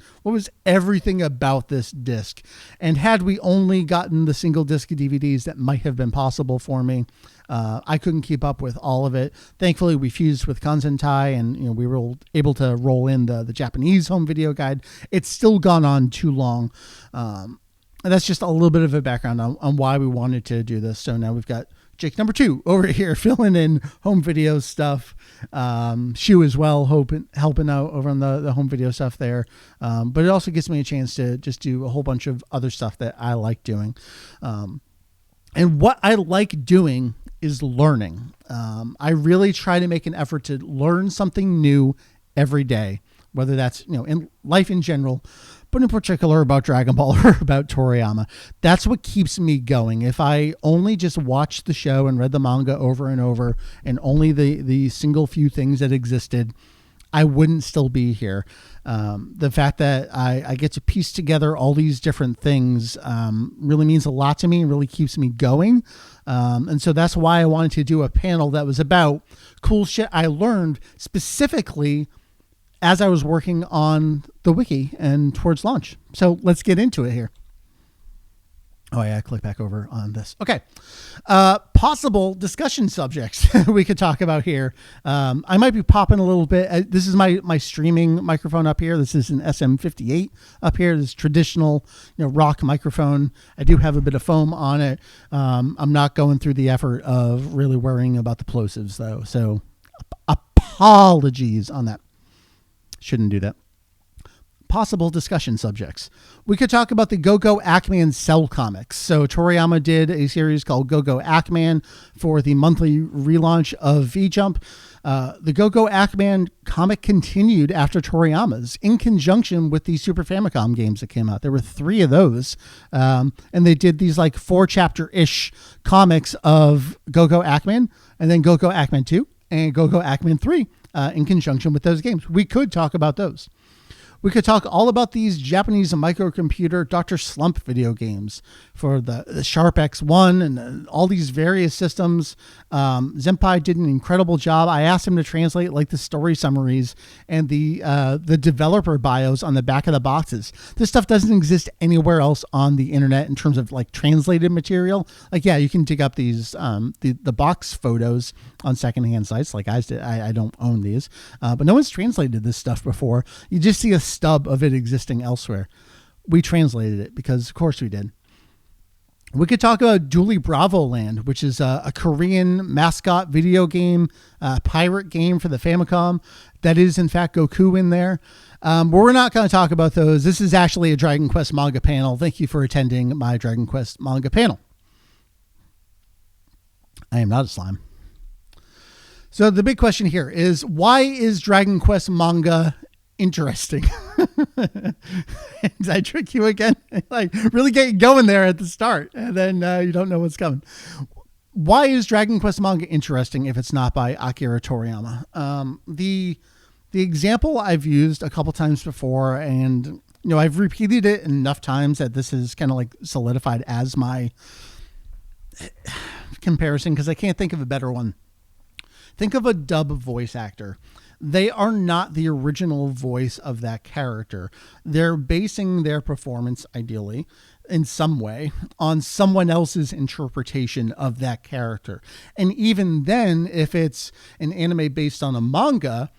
everything about this disc? And had we only gotten the single disc DVDs, that might have been possible for me. I couldn't keep up with all of it. Thankfully, we fused with Kanzentai, and we were able to roll in the Japanese home video guide. It's still gone on too long. And that's just a little bit of a background on why we wanted to do this. So now we've got Jake number 2 over here filling in home video stuff. Shu as well, helping out over on the home video stuff there. But it also gives me a chance to just do a whole bunch of other stuff that I like doing. And what I like doing is learning. I really try to make an effort to learn something new every day, whether that's, in life in general, but in particular about Dragon Ball or about Toriyama. That's what keeps me going. If I only just watched the show and read the manga over and over and only the single few things that existed, I wouldn't still be here. The fact that I get to piece together all these different things really means a lot to me and really keeps me going. And so that's why I wanted to do a panel that was about cool shit I learned specifically as I was working on the wiki and towards launch. So let's get into it here. Oh yeah, click back over on this. Okay. Possible discussion subjects we could talk about here. I might be popping a little bit. This is my streaming microphone up here. This is an SM58 up here. This traditional, rock microphone. I do have a bit of foam on it. I'm not going through the effort of really worrying about the plosives though. So apologies on that. Shouldn't do that. Possible discussion subjects. We could talk about the Go-Go Ackman Cell comics. So Toriyama did a series called Go-Go Ackman for the monthly relaunch of V-Jump. The Go-Go Ackman comic continued after Toriyama's in conjunction with the Super Famicom games that came out. There were 3 of those. And they did these 4-chapter-ish comics of Go-Go Ackman and then Go-Go Ackman 2 and Go-Go Ackman 3 in conjunction with those games. We could talk about those. We could talk all about these Japanese microcomputer Dr. Slump video games for the Sharp X1 and all these various systems. Zenpai did an incredible job. I asked him to translate the story summaries and the developer bios on the back of the boxes. This stuff doesn't exist anywhere else on the internet in terms of translated material. You can dig up these the box photos on secondhand sites like I did. I don't own these, but no one's translated this stuff before. You just see a stub of it existing elsewhere. We translated it because of course we did. We could talk about Dually Bravo Land, which is a Korean mascot video game, pirate game for the Famicom. That is in fact Goku in there. But we're not going to talk about those. This is actually a Dragon Quest manga panel. Thank you for attending my Dragon Quest manga panel. I am not a slime. So the big question here is, why is Dragon Quest manga interesting? Did I trick you again? Really get you going there at the start and then you don't know what's coming. Why is Dragon Quest manga interesting if it's not by Akira Toriyama? The example I've used a couple times before, and I've repeated it enough times that this is kind of solidified as my comparison because I can't think of a better one. Think of a dub voice actor. They are not the original voice of that character. They're basing their performance, ideally, in some way, on someone else's interpretation of that character. And even then, if it's an anime based on a manga,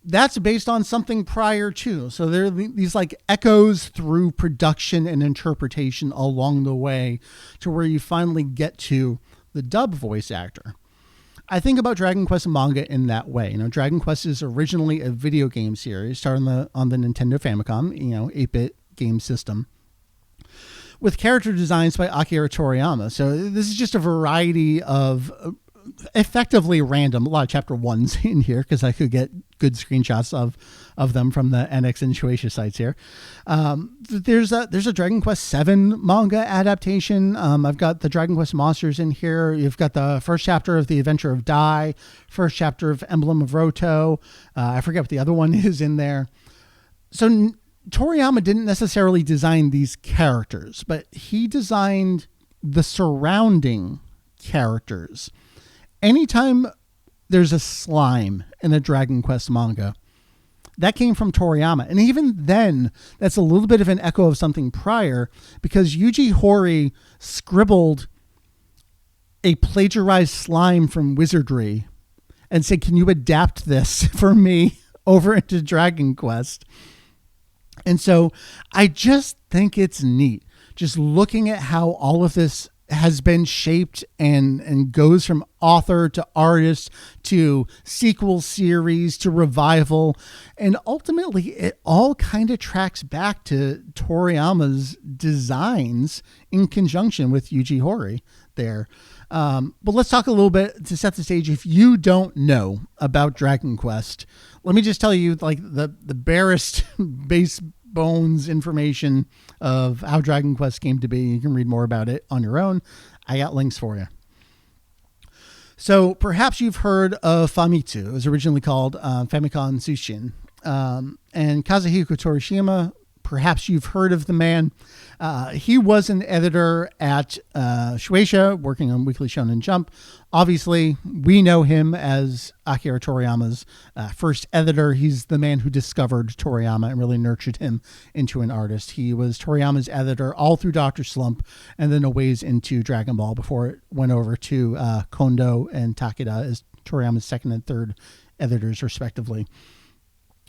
that's based on something prior to. So there are these echoes through production and interpretation along the way to where you finally get to the dub voice actor. I think about Dragon Quest manga in that way. Dragon Quest is originally a video game series started on the Nintendo Famicom, 8-bit game system, with character designs by Akira Toriyama. So this is just a variety of effectively random, a lot of chapter 1s in here because I could get good screenshots of them from the NX and Shueisha sites here. There's a Dragon Quest 7 manga adaptation. I've got the Dragon Quest Monsters in here. You've got the first chapter of The Adventure of Dai, first chapter of Emblem of Roto. I forget what the other one is in there. So Toriyama didn't necessarily design these characters, but he designed the surrounding characters. anytime there's a slime in a Dragon Quest manga, that came from Toriyama. And even then, that's a little bit of an echo of something prior, because Yuji Horii scribbled a plagiarized slime from Wizardry and said, can you adapt this for me over into Dragon Quest? And so I just think it's neat, just looking at how all of this has been shaped and goes from author to artist to sequel series to revival. And ultimately it all kind of tracks back to Toriyama's designs in conjunction with Yuji Horii there. But let's talk a little bit to set the stage. If you don't know about Dragon Quest, let me just tell you like the barest base bones information of how Dragon Quest came to be. You can read more about it on your own. I got links for you. So perhaps you've heard of Famitsu. It was originally called Famicom Tsushin. And Kazuhiko Torishima, perhaps you've heard of the man. He was an editor at Shueisha, working on Weekly Shonen Jump. Obviously, we know him as Akira Toriyama's first editor. He's the man who discovered Toriyama and really nurtured him into an artist. He was Toriyama's editor all through Dr. Slump and then a ways into Dragon Ball before it went over to Kondo and Takeda as Toriyama's second and third editors, respectively.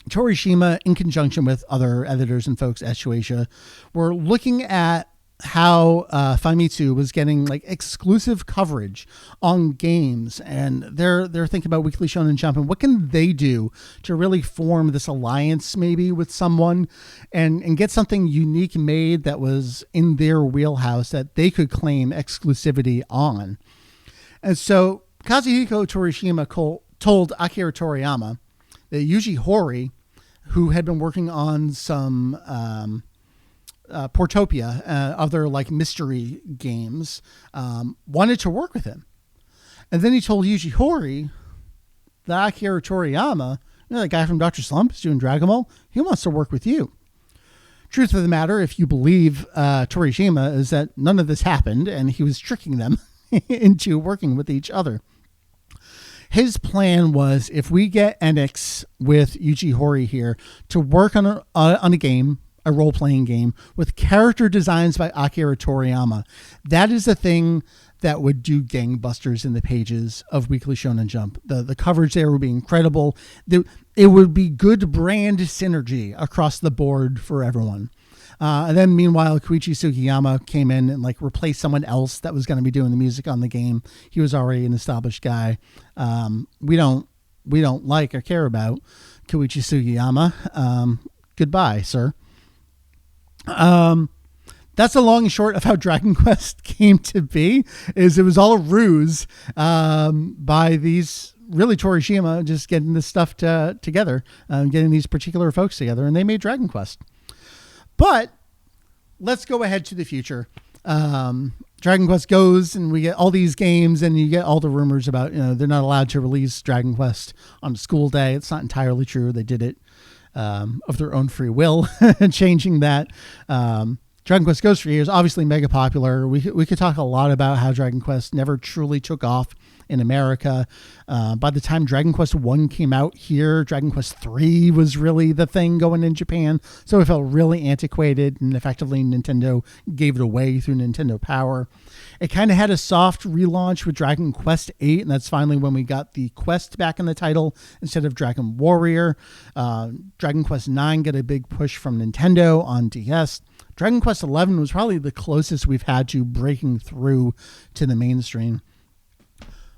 Torishima, in conjunction with other editors and folks at Shueisha, were looking at how Famitsu was getting like exclusive coverage on games, and they're thinking about Weekly Shonen Jump and what can they do to really form this alliance maybe with someone and get something unique made that was in their wheelhouse that they could claim exclusivity on. And so Kazuhiko Torishima told Akira Toriyama that Yuji Horii, who had been working on some Portopia, other like mystery games, wanted to work with him. And then he told Yuji Horii that Akira Toriyama, the guy from Dr. Slump is doing Dragon Ball, he wants to work with you. Truth of the matter, if you believe Torishima, is that none of this happened and he was tricking them into working with each other. His plan was, if we get Enix with Yuji Horii here to work on a game, a role-playing game with character designs by Akira Toriyama, that is the thing that would do gangbusters in the pages of Weekly Shonen Jump. The coverage there would be incredible. It would be good brand synergy across the board for everyone. And then meanwhile, Koichi Sugiyama came in and like replaced someone else that was going to be doing the music on the game. He was already an established guy. We don't like or care about Koichi Sugiyama. Goodbye, sir. That's the long and short of how Dragon Quest came to be. Is it was all a ruse by these really Torishima just getting this stuff together, getting these particular folks together, and they made Dragon Quest. But let's go ahead to the future. Dragon Quest goes and we get all these games and you get all the rumors about, they're not allowed to release Dragon Quest on a school day. It's not entirely true. They did it of their own free will, changing that. Dragon Quest goes for years, obviously mega popular. We could talk a lot about how Dragon Quest never truly took off in America. By the time Dragon Quest 1 came out here, Dragon Quest 3 was really the thing going in Japan. So it felt really antiquated, and effectively Nintendo gave it away through Nintendo Power. It kind of had a soft relaunch with Dragon Quest 8, and that's finally when we got the Quest back in the title instead of Dragon Warrior. Dragon Quest 9 got a big push from Nintendo on DS. Dragon Quest 11 was probably the closest we've had to breaking through to the mainstream.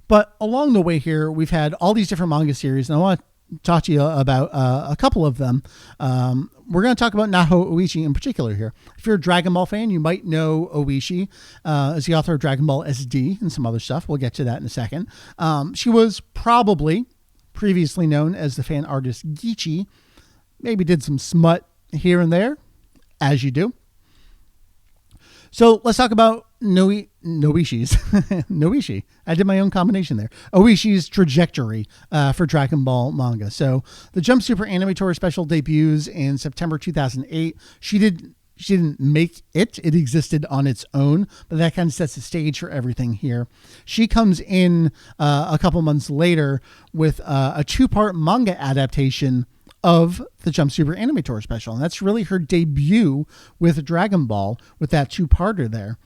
But along the way here, we've had all these different manga series, and I want to talk to you about a couple of them. We're going to talk about Naho Oishi in particular here. If you're a Dragon Ball fan, you might know Oishi as the author of Dragon Ball SD and some other stuff. We'll get to that in a second. She was probably previously known as the fan artist Gichi. Maybe did some smut here and there, as you do. So let's talk about Noishi's. Noishi. I did my own combination there. Oishi's trajectory for Dragon Ball manga. So the Jump Super Animatory Special debuts in September 2008. She did she didn't make it. It existed on its own, but that kind of sets the stage for everything here. She comes in a couple months later with a 2-part manga adaptation of the Jump Super Anime Tour special. And that's really her debut with Dragon Ball, with that 2-parter there.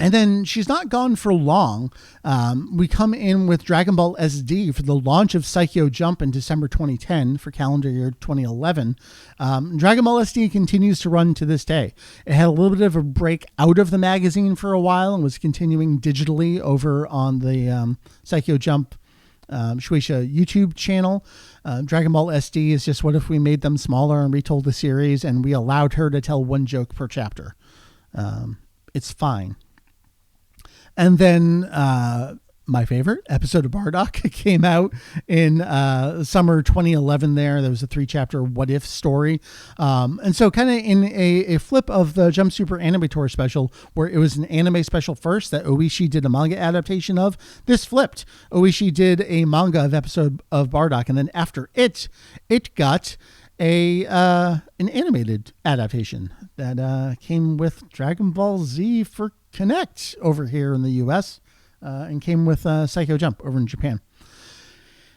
And then she's not gone for long. We come in with Dragon Ball SD for the launch of Psycho Jump in December 2010 for calendar year 2011. Dragon Ball SD continues to run to this day. It had a little bit of a break out of the magazine for a while and was continuing digitally over on the Psycho Jump Shueisha YouTube channel. Dragon Ball SD is just, what if we made them smaller and retold the series and we allowed her to tell 1 joke per chapter? It's fine. And then my favorite episode of Bardock came out in summer 2011 there. There was a 3-chapter what if story. And so kind of in a flip of the Jump Super Anime Tour special, where it was an anime special first that Oishi did a manga adaptation of, this flipped. Oishi did a manga of episode of Bardock. And then after it got an animated adaptation that came with Dragon Ball Z for Connect over here in the US, and came with Psycho Jump over in Japan.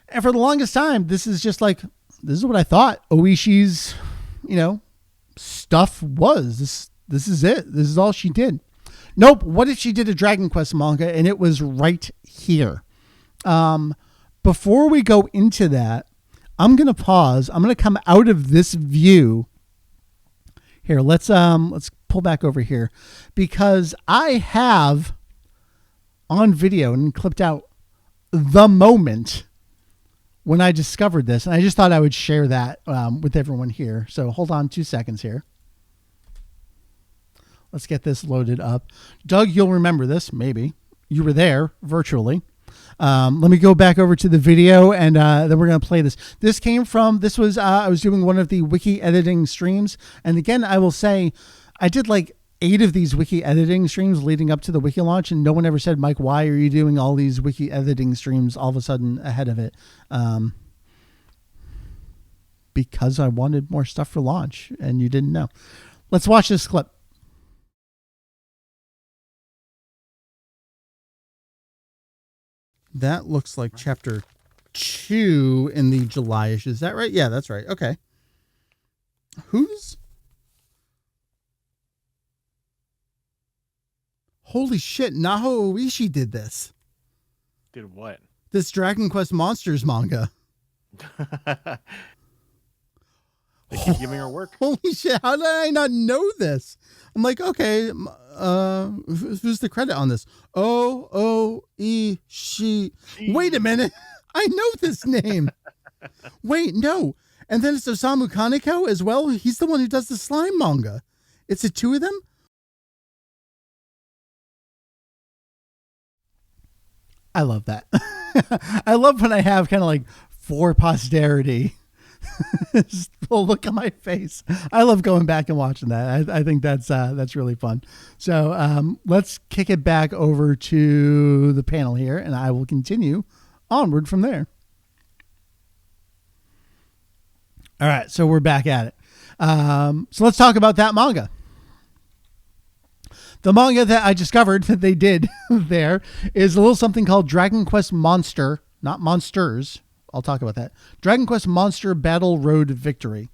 And for the longest time, this is just like, this is what I thought Oishi's, stuff was. This is it. This is all she did. Nope. What if she did a Dragon Quest manga and it was right here? Before we go into that, I'm going to pause. I'm going to come out of this view here. Let's pull back over here, because I have on video and clipped out the moment when I discovered this, and I just thought I would share that with everyone here. So hold on 2 seconds here. Let's get this loaded up. Doug, you'll remember this. Maybe you were there virtually. Let me go back over to the video, and then we're going to play this. This was I was doing one of the Wiki editing streams. And again, I will say I did like 8 of these Wiki editing streams leading up to the Wiki launch, and no one ever said, Mike, why are you doing all these Wiki editing streams all of a sudden ahead of it? Because I wanted more stuff for launch, and you didn't know. Let's watch this clip. That looks like chapter 2 in the July issue. Is that right? Yeah, that's right. Okay. Holy shit, Naho Oishi did this. Did what? This Dragon Quest Monsters manga. They keep giving her work. Holy shit, how did I not know this? I'm like, okay, who's the credit on this? Oishi. Wait a minute. I know this name. Wait, no. And then it's Osamu Kaneko as well. He's the one who does the slime manga. It's the 2 of them? I love that. I love when I have kind of like for posterity. Well, look at my face. I love going back and watching that. I think that's really fun. So let's kick it back over to the panel here, and I will continue onward from there. All right, so we're back at it. So let's talk about that manga. The manga that I discovered that they did there is a little something called Dragon Quest Monster, not Monsters. I'll talk about that. Dragon Quest Monster Battle Road Victory.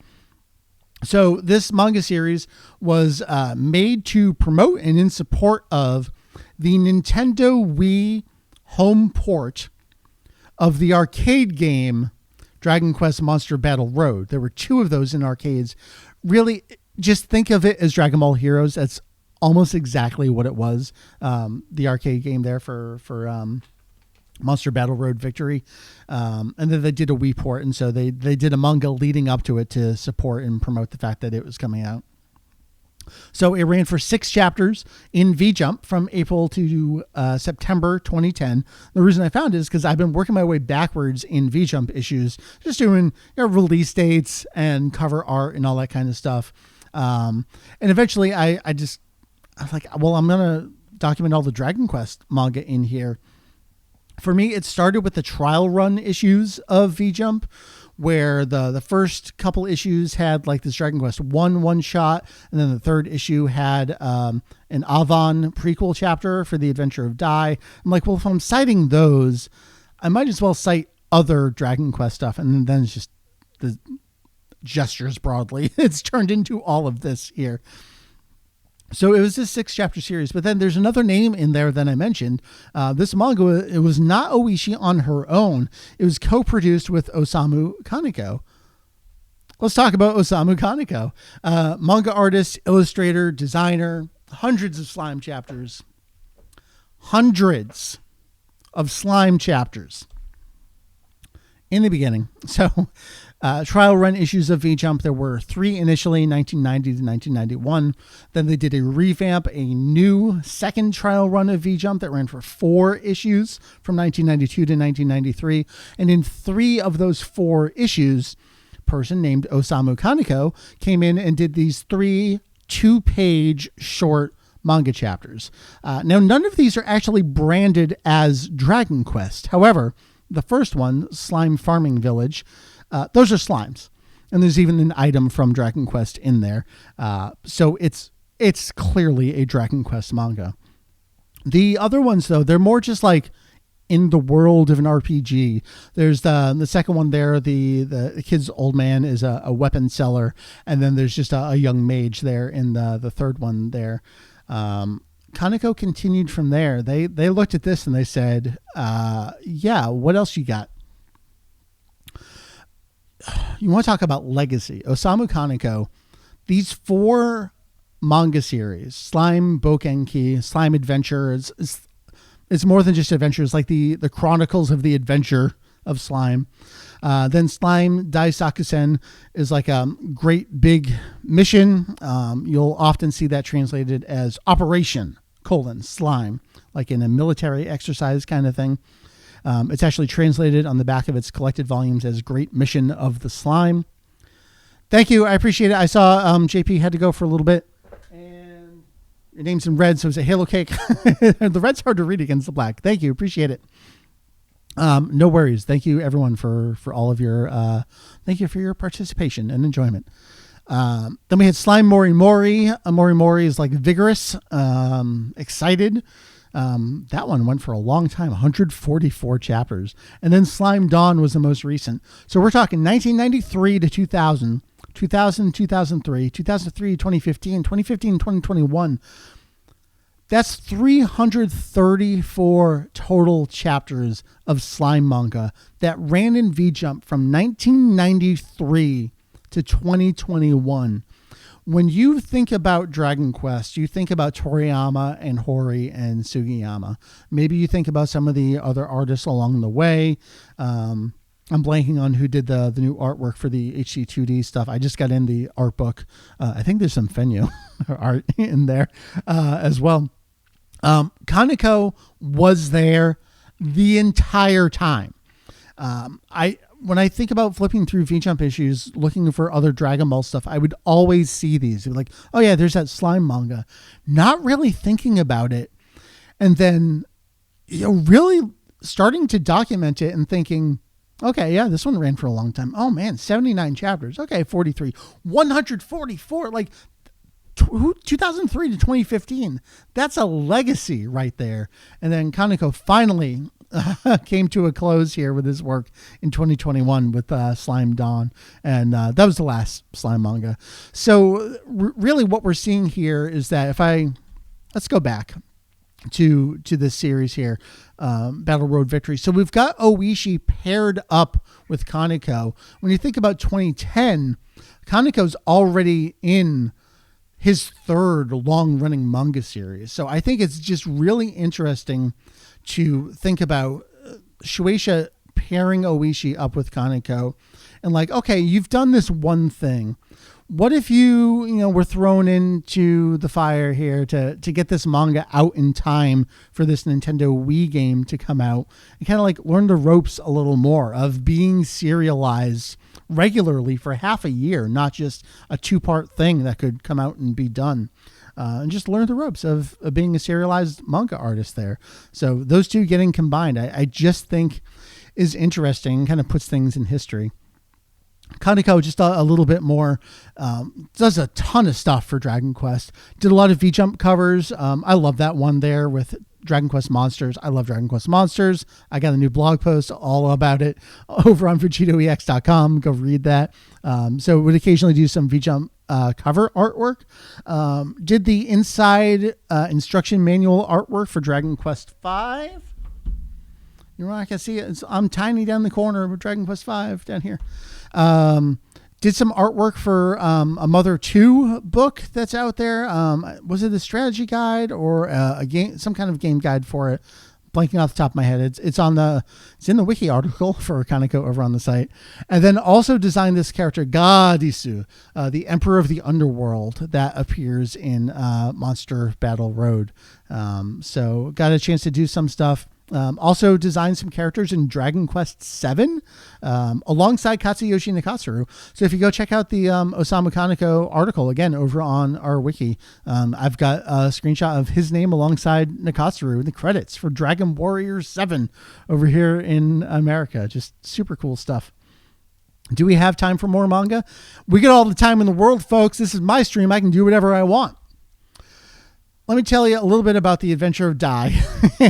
So this manga series was made to promote and in support of the Nintendo Wii home port of the arcade game Dragon Quest Monster Battle Road. There were 2 of those in arcades. Really, just think of it as Dragon Ball Heroes. That's almost exactly what it was. The arcade game there for Monster Battle Road Victory. And then they did a Wii port, and so they did a manga leading up to it to support and promote the fact that it was coming out. So it ran for 6 chapters in V-Jump from April to September 2010. The reason I found it is because I've been working my way backwards in V-Jump issues, just doing release dates and cover art and all that kind of stuff. And eventually I was like, well, I'm going to document all the Dragon Quest manga in here. For me, it started with the trial run issues of V-Jump, where the first couple issues had like this Dragon Quest one shot, and then the third issue had an Avon prequel chapter for the Adventure of Dai. I'm like, well, if I'm citing those, I might as well cite other Dragon Quest stuff, and then it's just the gestures broadly. It's turned into all of this here. So it was this 6-chapter series, but then there's another name in there that I mentioned. This manga, it was not Oishi on her own. It was co-produced with Osamu Kaneko. Let's talk about Osamu Kaneko. Manga artist, illustrator, designer, hundreds of slime chapters. Hundreds of slime chapters in the beginning. So trial run issues of V-Jump, there were 3 initially, 1990 to 1991. Then they did a revamp, a new second trial run of V-Jump that ran for 4 issues from 1992 to 1993. And in 3 of those 4 issues, a person named Osamu Kaneko came in and did these 3 2-page short manga chapters. Now, none of these are actually branded as Dragon Quest. However, the first one, Slime Farming Village, those are slimes. And there's even an item from Dragon Quest in there. So it's clearly a Dragon Quest manga. The other ones, though, they're more just like in the world of an RPG. There's the second one there. The kid's old man is a weapon seller. And then there's just a young mage there in the third one there. Kaneko continued from there. They looked at this and they said, yeah, what else you got? You want to talk about legacy. Osamu Kaneko, these 4 manga series, Slime Bokenki, Slime Adventure, it's more than just adventures, like the Chronicles of the Adventure of Slime. Then Slime Daisakusen is like a great big mission. You'll often see that translated as Operation: Slime, like in a military exercise kind of thing. It's actually translated on the back of its collected volumes as Great Mission of the Slime. Thank you. I appreciate it. I saw JP had to go for a little bit. And your name's in red, so it's a Halo cake. The red's hard to read against the black. Thank you. Appreciate it. No worries. Thank you, everyone, for all of your thank you for your participation and enjoyment. Then we had Slime Mori Mori. Mori Mori is like vigorous, excited. That one went for a long time, 144 chapters. And then Slime Dawn was the most recent. So we're talking 1993 to 2000, 2000, 2003, 2003, 2015, 2015, 2021. That's 334 total chapters of slime manga that ran in V-Jump from 1993 to 2021. When you think about Dragon Quest, you think about Toriyama and Hori and Sugiyama. Maybe you think about some of the other artists along the way. I'm blanking on who did the new artwork for the HC2D stuff. I just got in the art book. I think there's some Fenyo art in there as well. Kaneko was there the entire time. When I think about flipping through V-Jump issues, looking for other Dragon Ball stuff, I would always see these. Like, oh yeah, there's that slime manga. Not really thinking about it. And then, really starting to document it and thinking, okay, yeah, this one ran for a long time. Oh man, 79 chapters. Okay, 43. 144. Like, 2003 to 2015. That's a legacy right there. And then Kaneko finally came to a close here with his work in 2021 with Slime Dawn. And that was the last slime manga. So really what we're seeing here is that let's go back to this series here, Battle Road Victory. So we've got Oishi paired up with Kaneko. When you think about 2010, Kaneko's already in his third long-running manga series. So I think it's just really interesting to think about Shueisha pairing Oishi up with Kaneko and like, okay, you've done this one thing. What if you were thrown into the fire here to get this manga out in time for this Nintendo Wii game to come out and kind of like learn the ropes a little more of being serialized regularly for half a year, not just a 2-part thing that could come out and be done. And just learn the ropes of being a serialized manga artist there. So those two getting combined, I just think is interesting, kind of puts things in history. Kaneko just a little bit more, does a ton of stuff for Dragon Quest. Did a lot of V-Jump covers. I love that one there with Dragon Quest Monsters. I love Dragon Quest Monsters. I got a new blog post all about it over on VegetoEX.com. Go read that. So would occasionally do some V-Jump cover artwork. Did the inside instruction manual artwork for Dragon Quest V. You know, I can see it. I'm tiny down the corner of Dragon Quest V down here. Did some artwork for a Mother 2 book that's out there. Was it a strategy guide or a game, some kind of game guide for it? Blanking off the top of my head. It's in the Wiki article for Kaneko over on the site. And then also designed this character Gadisu, the Emperor of the Underworld, that appears in Monster Battle Road. So got a chance to do some stuff. Also designed some characters in Dragon Quest VII alongside Katsuyoshi Nakatsuru. So if you go check out the Osamu Kaneko article, again, over on our wiki, I've got a screenshot of his name alongside Nakatsuru in the credits for Dragon Warrior 7 over here in America. Just super cool stuff. Do we have time for more manga? We get all the time in the world, folks. This is my stream. I can do whatever I want. Let me tell you a little bit about The Adventure of Dai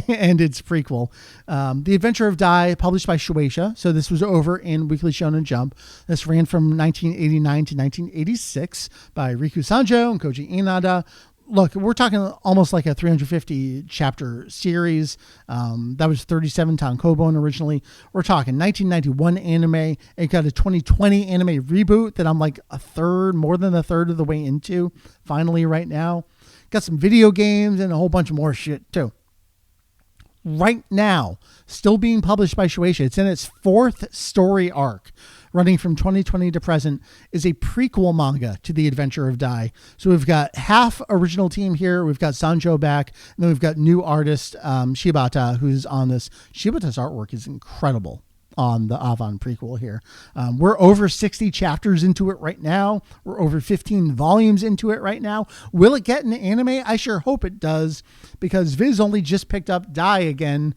and its prequel. The Adventure of Dai, published by Shueisha. So this was over in Weekly Shonen Jump. This ran from 1989 to 1986 by Riku Sanjo and Koji Inada. Look, we're talking almost like a 350 chapter series. That was 37 tankobon originally. We're talking 1991 anime. It got a 2020 anime reboot that I'm like more than a third of the way into finally right now. Got some video games and a whole bunch of more shit too. Right now, still being published by Shueisha. It's in its 4th story arc, running from 2020 to present, is a prequel manga to The Adventure of Dai. So we've got half original team here. We've got Sanjo back, and then we've got new artist Shibata, who's on this. Shibata's artwork is incredible on the Avan prequel here. We're over 60 chapters into it right now. We're over 15 volumes into it right now. Will it get an anime? I sure hope it does, because Viz only just picked up Dai again,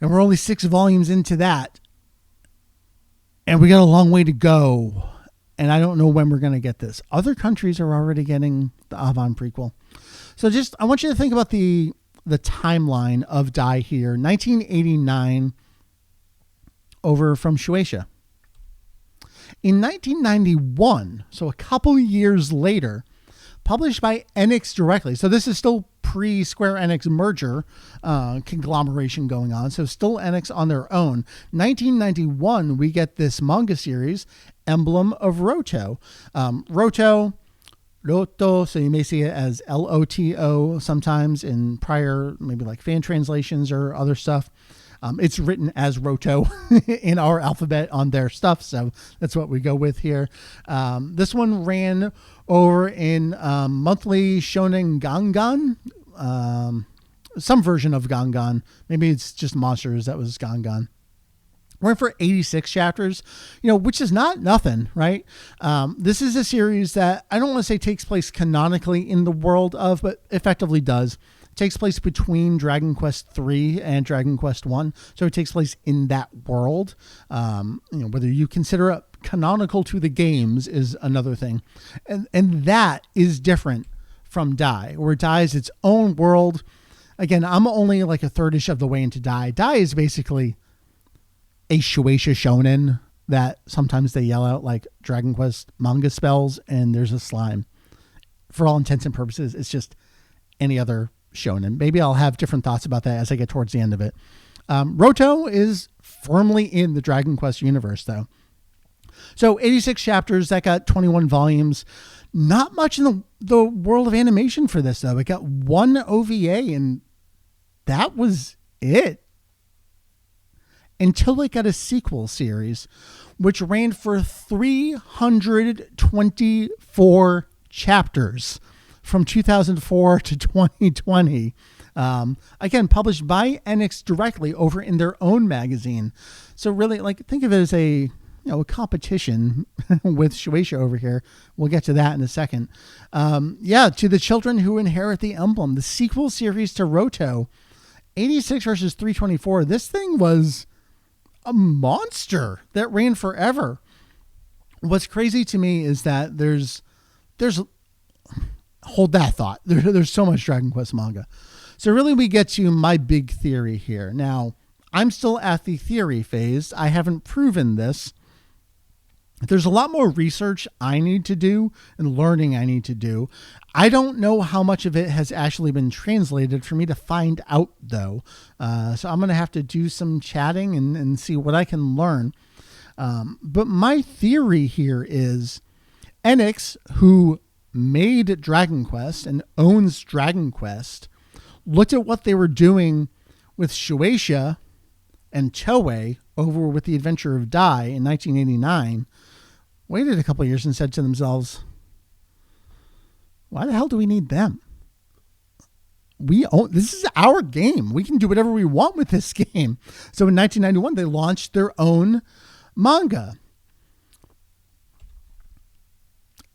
and we're only 6 volumes into that. And we got a long way to go. And I don't know when we're going to get this. Other countries are already getting the Avan prequel. So I want you to think about the timeline of Dai here. 1989, over from Shueisha. In 1991, so a couple years later, published by Enix directly. So this is still pre-Square Enix merger conglomeration going on. So still Enix on their own. 1991, we get this manga series, Emblem of Roto. Roto, so you may see it as Loto sometimes in prior, maybe like fan translations or other stuff. It's written as Roto in our alphabet on their stuff, so that's what we go with here. This one ran over in monthly Shonen Gangan, some version of Gangan. Maybe it's just Monsters that was Gangan. We're in for 86 chapters, which is not nothing, right? This is a series that I don't want to say takes place canonically in the world of, but effectively does. Takes place between Dragon Quest 3 and Dragon Quest 1. So it takes place in that world. Whether you consider it canonical to the games is another thing. And that is different from Dai, where Dai is its own world. Again, I'm only like a third-ish of the way into Dai. Dai is basically a Shueisha shonen that sometimes they yell out like Dragon Quest manga spells and there's a slime. For all intents and purposes, it's just any other shonen. Maybe I'll have different thoughts about that as I get towards the end of it. Roto is firmly in the Dragon Quest universe, though. So 86 chapters, that got 21 volumes. Not much in the world of animation for this, though. It got 1 OVA, and that was it. Until it got a sequel series, which ran for 324 chapters. From 2004 to 2020. Again, published by Enix directly over in their own magazine. So really, think of it as a competition with Shueisha over here. We'll get to that in a second. To the children who inherit the emblem, the sequel series to Roto, 86 versus 324. This thing was a monster that ran forever. What's crazy to me is that there's hold that thought. There's so much Dragon Quest manga. So really we get to my big theory here. Now, I'm still at the theory phase. I haven't proven this. There's a lot more research I need to do and learning I need to do. I don't know how much of it has actually been translated for me to find out, though. So I'm going to have to do some chatting and see what I can learn. But my theory here is Enix, who made Dragon Quest and owns Dragon Quest, looked at what they were doing with Shueisha and Toei over with The Adventure of Dai in 1989, waited a couple of years and said to themselves, why the hell do we need them? This is our game. We can do whatever we want with this game. So in 1991, they launched their own manga.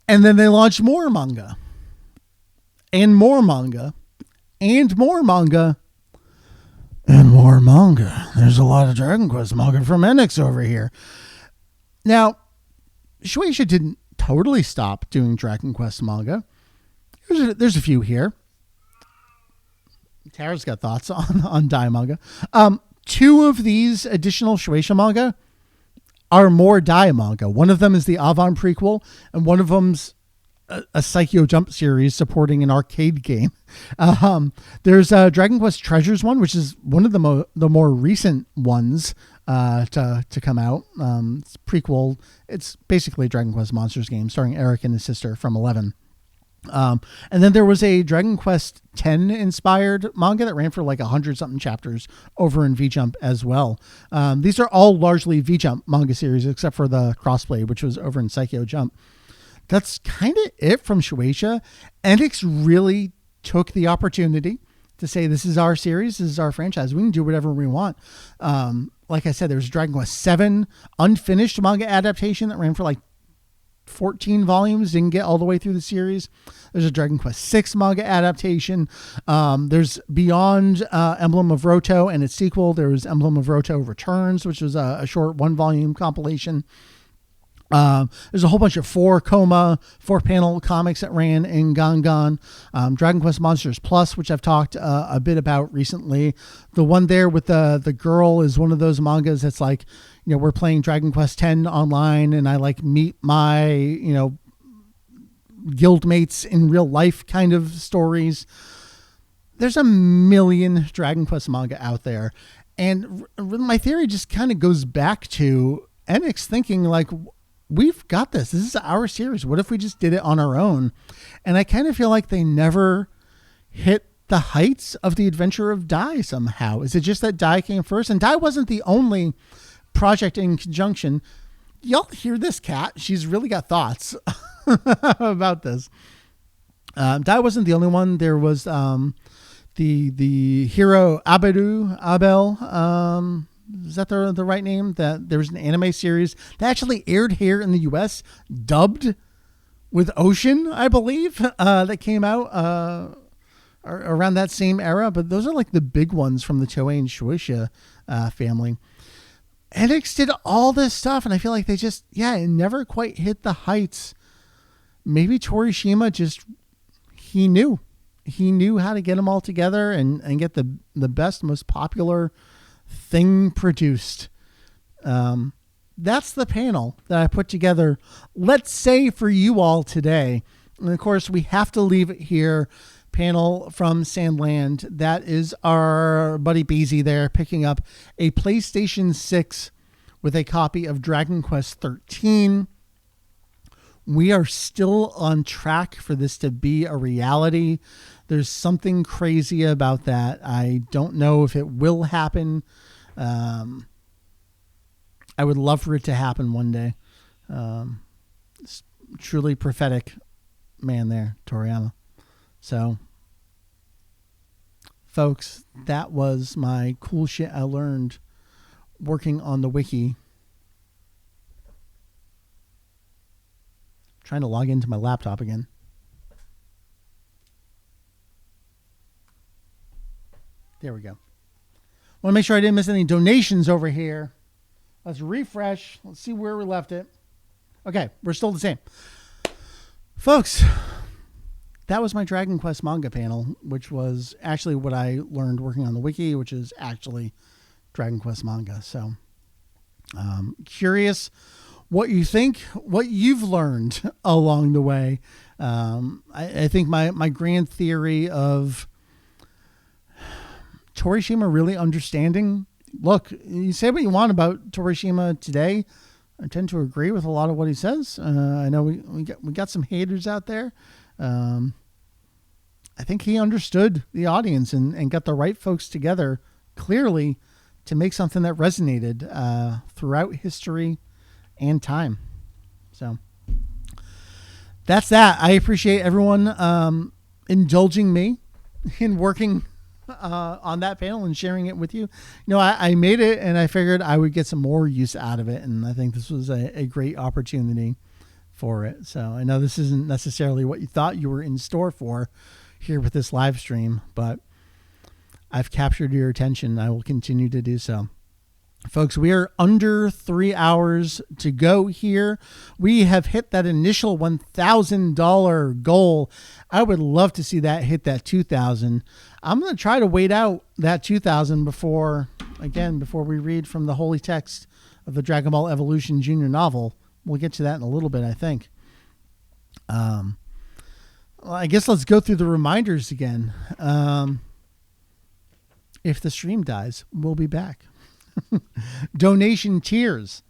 And then they launched more manga. And more manga. And more manga. And more manga. There's a lot of Dragon Quest manga from Enix over here. Now, Shueisha didn't totally stop doing Dragon Quest manga. There's a few here. Tara's got thoughts on Dai manga. Two of these additional Shueisha manga are more Dai manga. One of them is the Avant prequel, and one of them's a Psycho Jump series supporting an arcade game. There's a Dragon Quest Treasures one, which is one of the more recent ones to come out. It's prequel. It's basically a Dragon Quest Monsters game starring Eric and his sister from 11. And then there was a Dragon Quest X inspired manga that ran for like 100-something chapters over in V-Jump as well. These are all largely V-Jump manga series, except for the Crossblade, which was over in Psycho Jump. That's kind of it from Shueisha. Enix really took the opportunity to say, this is our series, this is our franchise. We can do whatever we want. Like I said, there's Dragon Quest VII unfinished manga adaptation that ran for like 14 volumes, didn't get all the way through the series. There's a Dragon Quest VI manga adaptation. There's Beyond Emblem of Roto and its sequel. There was Emblem of Roto Returns, which was a short 1-volume compilation. There's a whole bunch of 4-panel comics that ran in Gangan. Dragon Quest Monsters Plus, which I've talked a bit about recently. The one there with the girl is one of those mangas that's like, we're playing Dragon Quest X online and I like meet my, guild mates in real life kind of stories. There's a million Dragon Quest manga out there. And my theory just kind of goes back to Enix thinking like, we've got this. This is our series. What if we just did it on our own? And I kind of feel like they never hit the heights of The Adventure of Dai somehow. Is it just that Dai came first? And Dai wasn't the only project in conjunction. Y'all hear this cat? She's really got thoughts about this. Dai wasn't the only one. There was the hero Abel. Is that the right name? That there was an anime series that actually aired here in the US, dubbed with Ocean, I believe, that came out around that same era. But those are like the big ones from the Toei and Shueisha family. Enix did all this stuff, and I feel like they just, it never quite hit the heights. Maybe Torishima he knew how to get them all together and get the best, most popular thing produced. That's the panel that I put together, let's say, for you all today. And of course, we have to leave it here. Panel from Sandland. That is our buddy Beezy there picking up a PlayStation 6 with a copy of Dragon Quest 13. We are still on track for this to be a reality. There's something crazy about that. I don't know if it will happen. I would love for it to happen one day. It's truly prophetic man there, Toriyama. So, folks, that was my cool shit I learned working on the wiki. Trying to log into my laptop again. There we go. Want to make sure I didn't miss any donations over here. Let's refresh. Let's see where we left it. Okay, we're still the same. Folks, that was my Dragon Quest manga panel, which was actually what I learned working on the wiki, which is actually Dragon Quest manga. So, curious what you think, what you've learned along the way. I think my grand theory of Torishima really understanding. Look, you say what you want about Torishima today. I tend to agree with a lot of what he says. I know we got some haters out there. I think he understood the audience and got the right folks together clearly to make something that resonated throughout history and time. So that's that. I appreciate everyone indulging me in working on that panel and sharing it with you. I made it and I figured I would get some more use out of it. And I think this was a great opportunity for it. So I know this isn't necessarily what you thought you were in store for here with this live stream, but I've captured your attention. I will continue to do so. Folks, we are under 3 hours to go here. We have hit that initial $1,000 goal. I would love to see that hit that $2,000. I'm going to try to wait out that $2,000 before we read from the holy text of the Dragon Ball Evolution Junior novel. We'll get to that in a little bit, I think. Well, I guess let's go through the reminders again. If the stream dies, we'll be back. Donation tiers,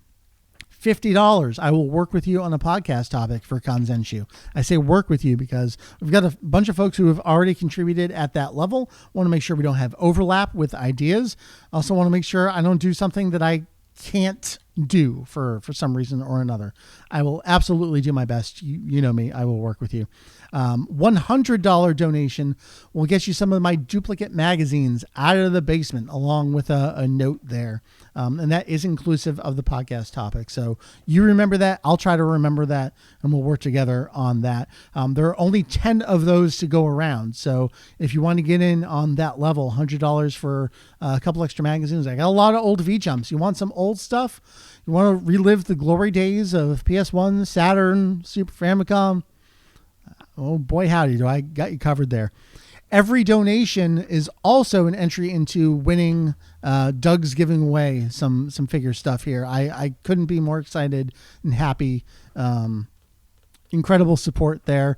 $50. I will work with you on a podcast topic for Kanzenshu. I say work with you because we've got a bunch of folks who have already contributed at that level. Want to make sure we don't have overlap with ideas. Also want to make sure I don't do something that I can't do for some reason or another. I will absolutely do my best. You know me. I will work with you. $100 donation will get you some of my duplicate magazines out of the basement, along with a note there. And that is inclusive of the podcast topic. So you remember that. I'll try to remember that, and we'll work together on that. There are only 10 of those to go around. So if you want to get in on that level, $100 for a couple extra magazines. I got a lot of old V-Jumps. You want some old stuff? You want to relive the glory days of PS1, Saturn, Super Famicom? Oh boy, howdy, do I got you covered there. Every donation is also an entry into winning. Doug's giving away some figure stuff here. I couldn't be more excited and happy. Incredible support there.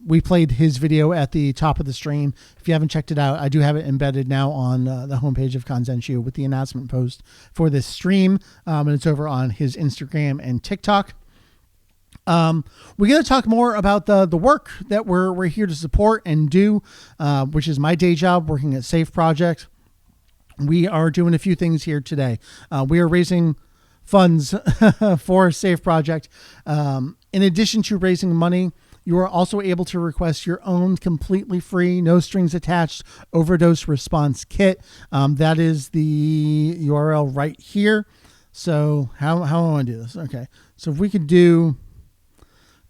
We played his video at the top of the stream. If you haven't checked it out, I do have it embedded now on the homepage of Kanzenshu with the announcement post for this stream. And it's over on his Instagram and TikTok. We're going to talk more about the work that we're here to support and do, which is my day job working at Safe Project. We are doing a few things here today. We are raising funds for Safe Project. In addition to raising money, you are also able to request your own completely free, no strings attached overdose response kit. That is the URL right here. So how do I want to do this? Okay. So if we could do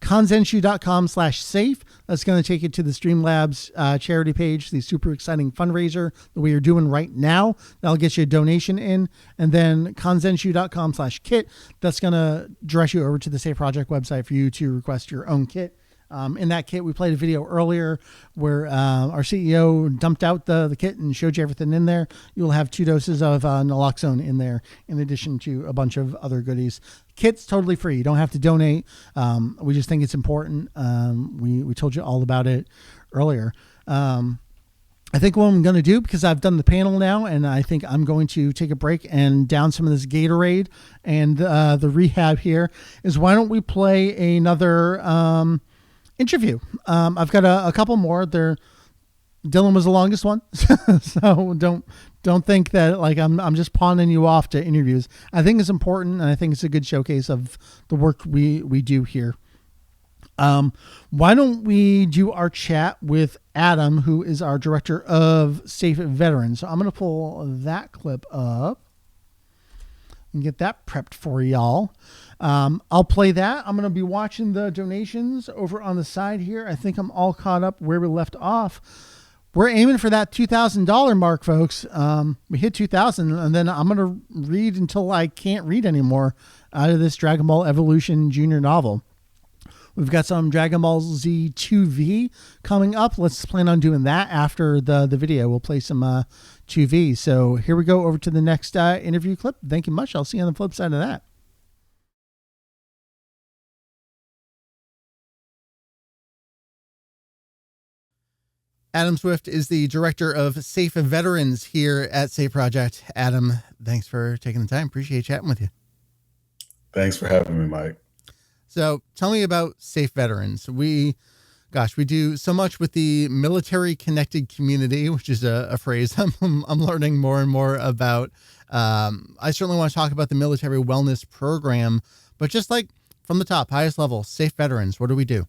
kanzenshu.com/safe. That's going to take you to the Streamlabs charity page, the super exciting fundraiser that we are doing right now. That'll get you a donation in. And then kanzenshu.com/kit. That's going to direct you over to the Safe Project website for you to request your own kit. In that kit, we played a video earlier where our CEO dumped out the kit and showed you everything in there. You'll have 2 doses of naloxone in there, in addition to a bunch of other goodies. Kit's totally free. You don't have to donate. We just think it's important. We told you all about it earlier. I think what I'm going to do, because I've done the panel now, and I think I'm going to take a break and down some of this Gatorade and the rehab here, is why don't we play another interview. I've got a couple more. Dylan was the longest one, so don't think that like I'm just pawning you off to interviews. I think it's important, and I think it's a good showcase of the work we do here. Why don't we do our chat with Adam, who is our director of Safe Veterans? So I'm going to pull that clip up and get that prepped for y'all. I'll play that. I'm going to be watching the donations over on the side here. I think I'm all caught up where we left off. We're aiming for that $2,000 mark, folks. We hit 2,000, and then I'm going to read until I can't read anymore out of this Dragon Ball Evolution Junior novel. We've got some Dragon Ball Z 2V coming up. Let's plan on doing that after the video. We'll play some 2V. So here we go over to the next interview clip. Thank you much. I'll see you on the flip side of that. Adam Swift is the director of Safe Veterans here at Safe Project. Adam, thanks for taking the time. Appreciate chatting with you. Thanks for having me, Mike. So tell me about Safe Veterans. We do so much with the military connected community, which is a phrase I'm learning more and more about. I certainly want to talk about the military wellness program, but just like from the top, highest level, Safe Veterans, what do we do?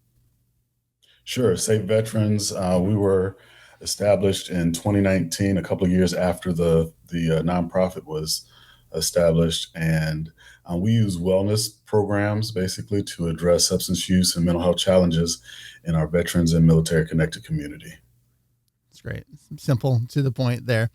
Sure. Safe Veterans, we were established in 2019, a couple of years after the nonprofit was established. And we use wellness programs basically to address substance use and mental health challenges in our veterans and military connected community. That's great. Simple, to the point there.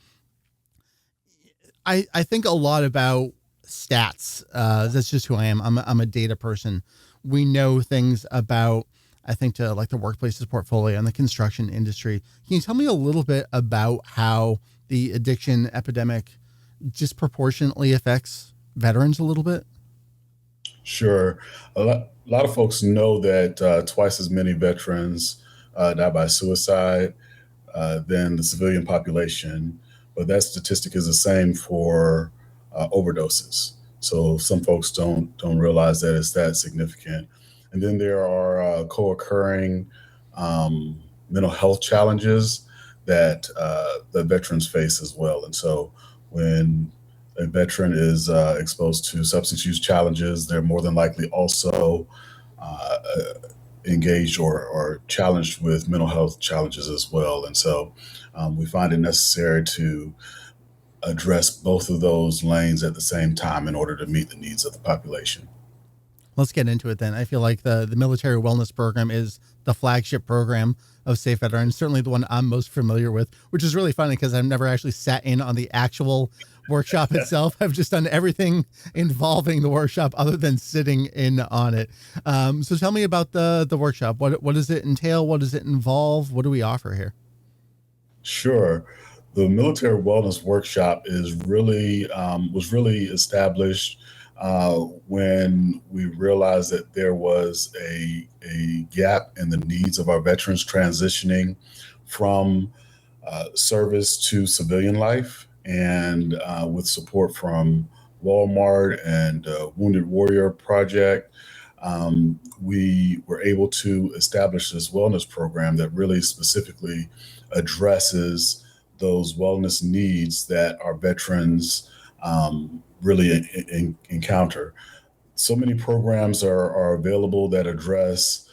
I think a lot about stats. That's just who I am. I'm a data person. We know things about, I think, to like the workplaces portfolio and the construction industry. Can you tell me a little bit about how the addiction epidemic disproportionately affects veterans a little bit? Sure. A lot of folks know that twice as many veterans die by suicide than the civilian population, but that statistic is the same for overdoses. So some folks don't realize that it's that significant. And then there are co-occurring mental health challenges that the veterans face as well. And so when a veteran is exposed to substance use challenges, they're more than likely also engaged or challenged with mental health challenges as well. And so we find it necessary to address both of those lanes at the same time in order to meet the needs of the population. Let's get into it then. I feel like the military wellness program is the flagship program of Safe Veterans, certainly the one I'm most familiar with, which is really funny because I've never actually sat in on the actual workshop itself. I've just done everything involving the workshop other than sitting in on it. So tell me about the workshop. What does it entail? What does it involve? What do we offer here? Sure. The military wellness workshop is really was really established when we realized that there was a gap in the needs of our veterans transitioning from service to civilian life, and with support from Walmart and Wounded Warrior Project, we were able to establish this wellness program that really specifically addresses those wellness needs that our veterans really encounter. So many programs are available that address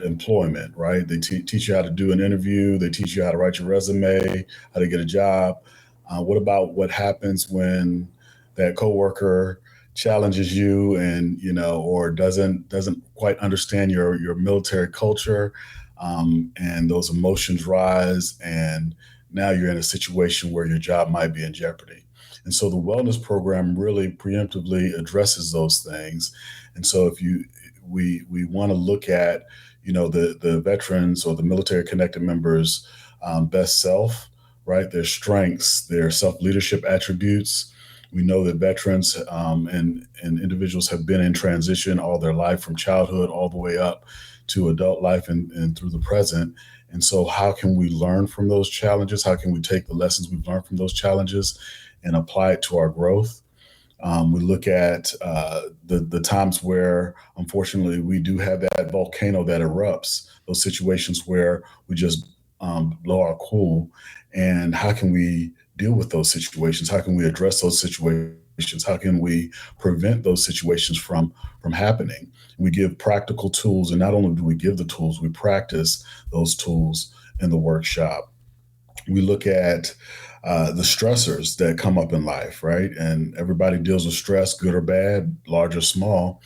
employment, right? They teach you how to do an interview. They teach you how to write your resume, how to get a job. What about what happens when that coworker challenges you and, or doesn't quite understand your military culture, and those emotions rise, and now you're in a situation where your job might be in jeopardy. And so the wellness program really preemptively addresses those things. And so we want to look at, the veterans or the military connected members' best self, right? Their strengths, their self-leadership attributes. We know that veterans and individuals have been in transition all their life, from childhood all the way up to adult life and through the present. And so how can we learn from those challenges? How can we take the lessons we've learned from those challenges and apply it to our growth? We look at the times where, unfortunately, we do have that volcano that erupts, those situations where we just blow our cool. And how can we deal with those situations? How can we address those situations? How can we prevent those situations from happening? We give practical tools, and not only do we give the tools, we practice those tools in the workshop. We look at the stressors that come up in life, right? And everybody deals with stress, good or bad, large or small.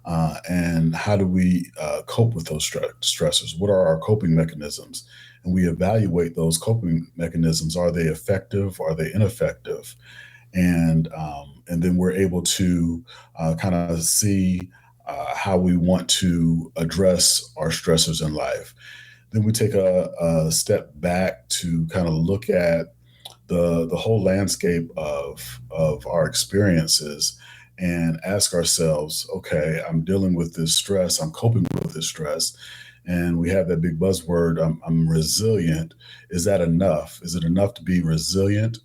and how do we cope with those stressors? What are our coping mechanisms? And we evaluate those coping mechanisms. Are they effective? Are they ineffective? And then we're able to kind of see how we want to address our stressors in life. Then we take a step back to kind of look at the whole landscape of our experiences and ask ourselves, okay, I'm dealing with this stress, I'm coping with this stress, and we have that big buzzword, I'm resilient. Is that enough? Is it enough to be resilient?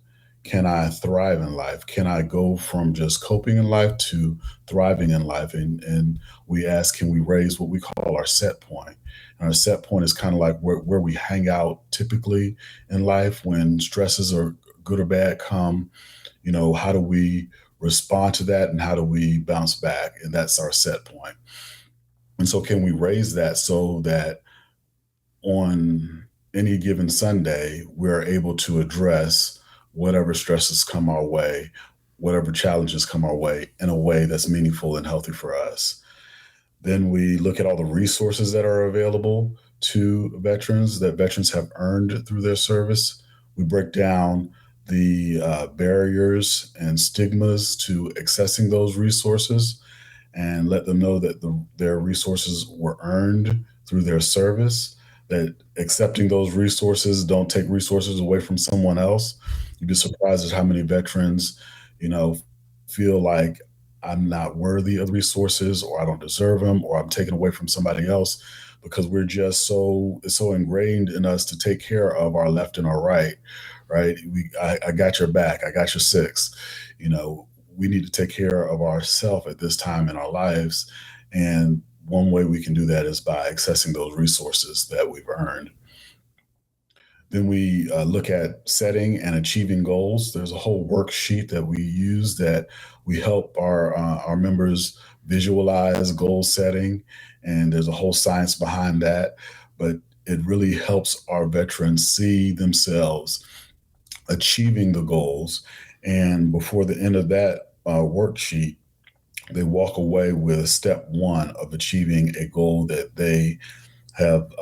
Can I thrive in life? Can I go from just coping in life to thriving in life? And we ask, can we raise what we call our set point? And our set point is kind of like where we hang out typically in life when stresses are good or bad come. How do we respond to that and how do we bounce back? And that's our set point. And so can we raise that so that on any given Sunday, we're able to address whatever stresses come our way, whatever challenges come our way in a way that's meaningful and healthy for us. Then we look at all the resources that are available to veterans that veterans have earned through their service. We break down the barriers and stigmas to accessing those resources and let them know that their resources were earned through their service, that accepting those resources don't take resources away from someone else. You'd be surprised at how many veterans, feel like I'm not worthy of the resources or I don't deserve them or I'm taken away from somebody else because we're just it's so ingrained in us to take care of our left and our right, right? I got your back. I got your six. We need to take care of ourselves at this time in our lives. And one way we can do that is by accessing those resources that we've earned. Then we look at setting and achieving goals. There's a whole worksheet that we use that we help our members visualize goal setting, and there's a whole science behind that. But it really helps our veterans see themselves achieving the goals. And before the end of that worksheet, they walk away with step one of achieving a goal that they have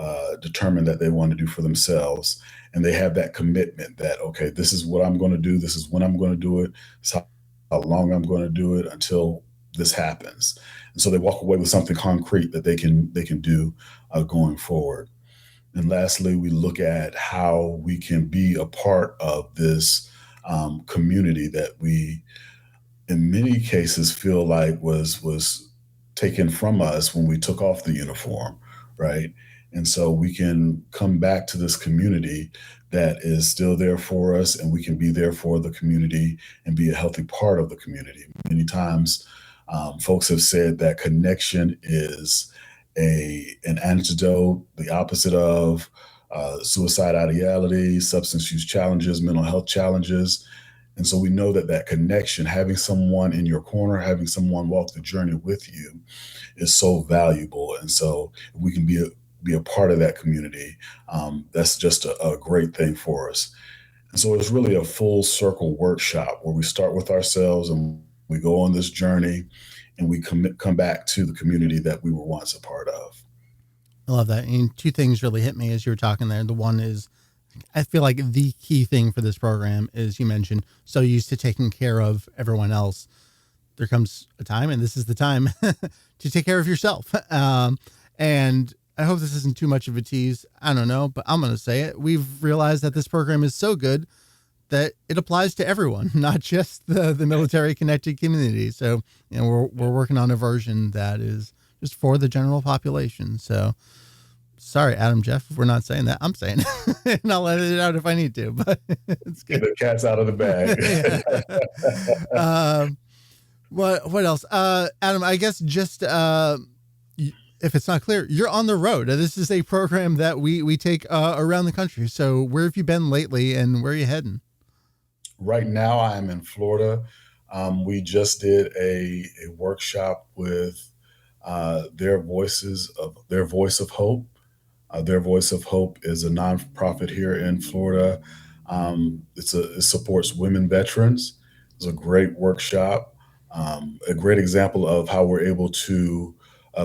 determined that they want to do for themselves. And they have that commitment that, okay, this is what I'm going to do. This is when I'm going to do it. This is how long I'm going to do it until this happens. And so they walk away with something concrete that they can do going forward. And lastly, we look at how we can be a part of this community that we, in many cases, feel like was taken from us when we took off the uniform, right? And so we can come back to this community that is still there for us, and we can be there for the community and be a healthy part of the community. Many times, folks have said that connection is an antidote, the opposite of suicide ideality, substance use challenges, mental health challenges. And so we know that connection, having someone in your corner, having someone walk the journey with you is so valuable. And so if we can be a part of that community, that's just a great thing for us. And so it's really a full circle workshop where we start with ourselves and we go on this journey and we come back to the community that we were once a part of. I love that. And two things really hit me as you were talking there. The one is, I feel like the key thing for this program is, you mentioned, so used to taking care of everyone else. There comes a time, and this is the time to take care of yourself. And I hope this isn't too much of a tease. I don't know, but I'm going to say it. We've realized that this program is so good that it applies to everyone, not just the military connected community. So, we're working on a version that is just for the general population. So sorry, Adam, Jeff, if we're not saying that, I'm saying it. And I'll edit it out if I need to, but it's good. Get the cat's out of the bag. What else? Adam, I guess just, if it's not clear, you're on the road. This is a program that we take around the country. So where have you been lately and where are you heading? Right now I'm in Florida. We just did a workshop with Their Voice of Hope. Their Voice of Hope is a nonprofit here in Florida. It supports women veterans. It's a great workshop, a great example of how we're able to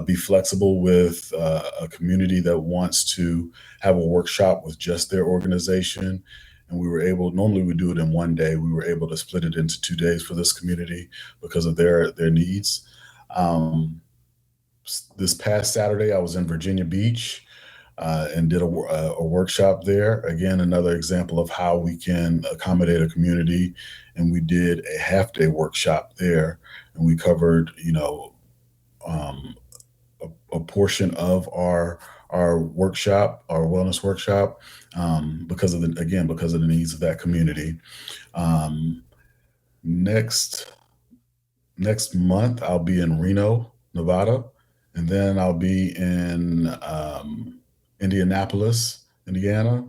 be flexible with a community that wants to have a workshop with just their organization. And we were able, normally we do it in one day. We were able to split it into 2 days for this community because of their needs. This past Saturday, I was in Virginia Beach and did a workshop there. Again, another example of how we can accommodate a community. And we did a half-day workshop there, and we covered, a portion of our workshop, our wellness workshop, because of the needs of that community. Next month, I'll be in Reno, Nevada, and then I'll be in Indianapolis, Indiana.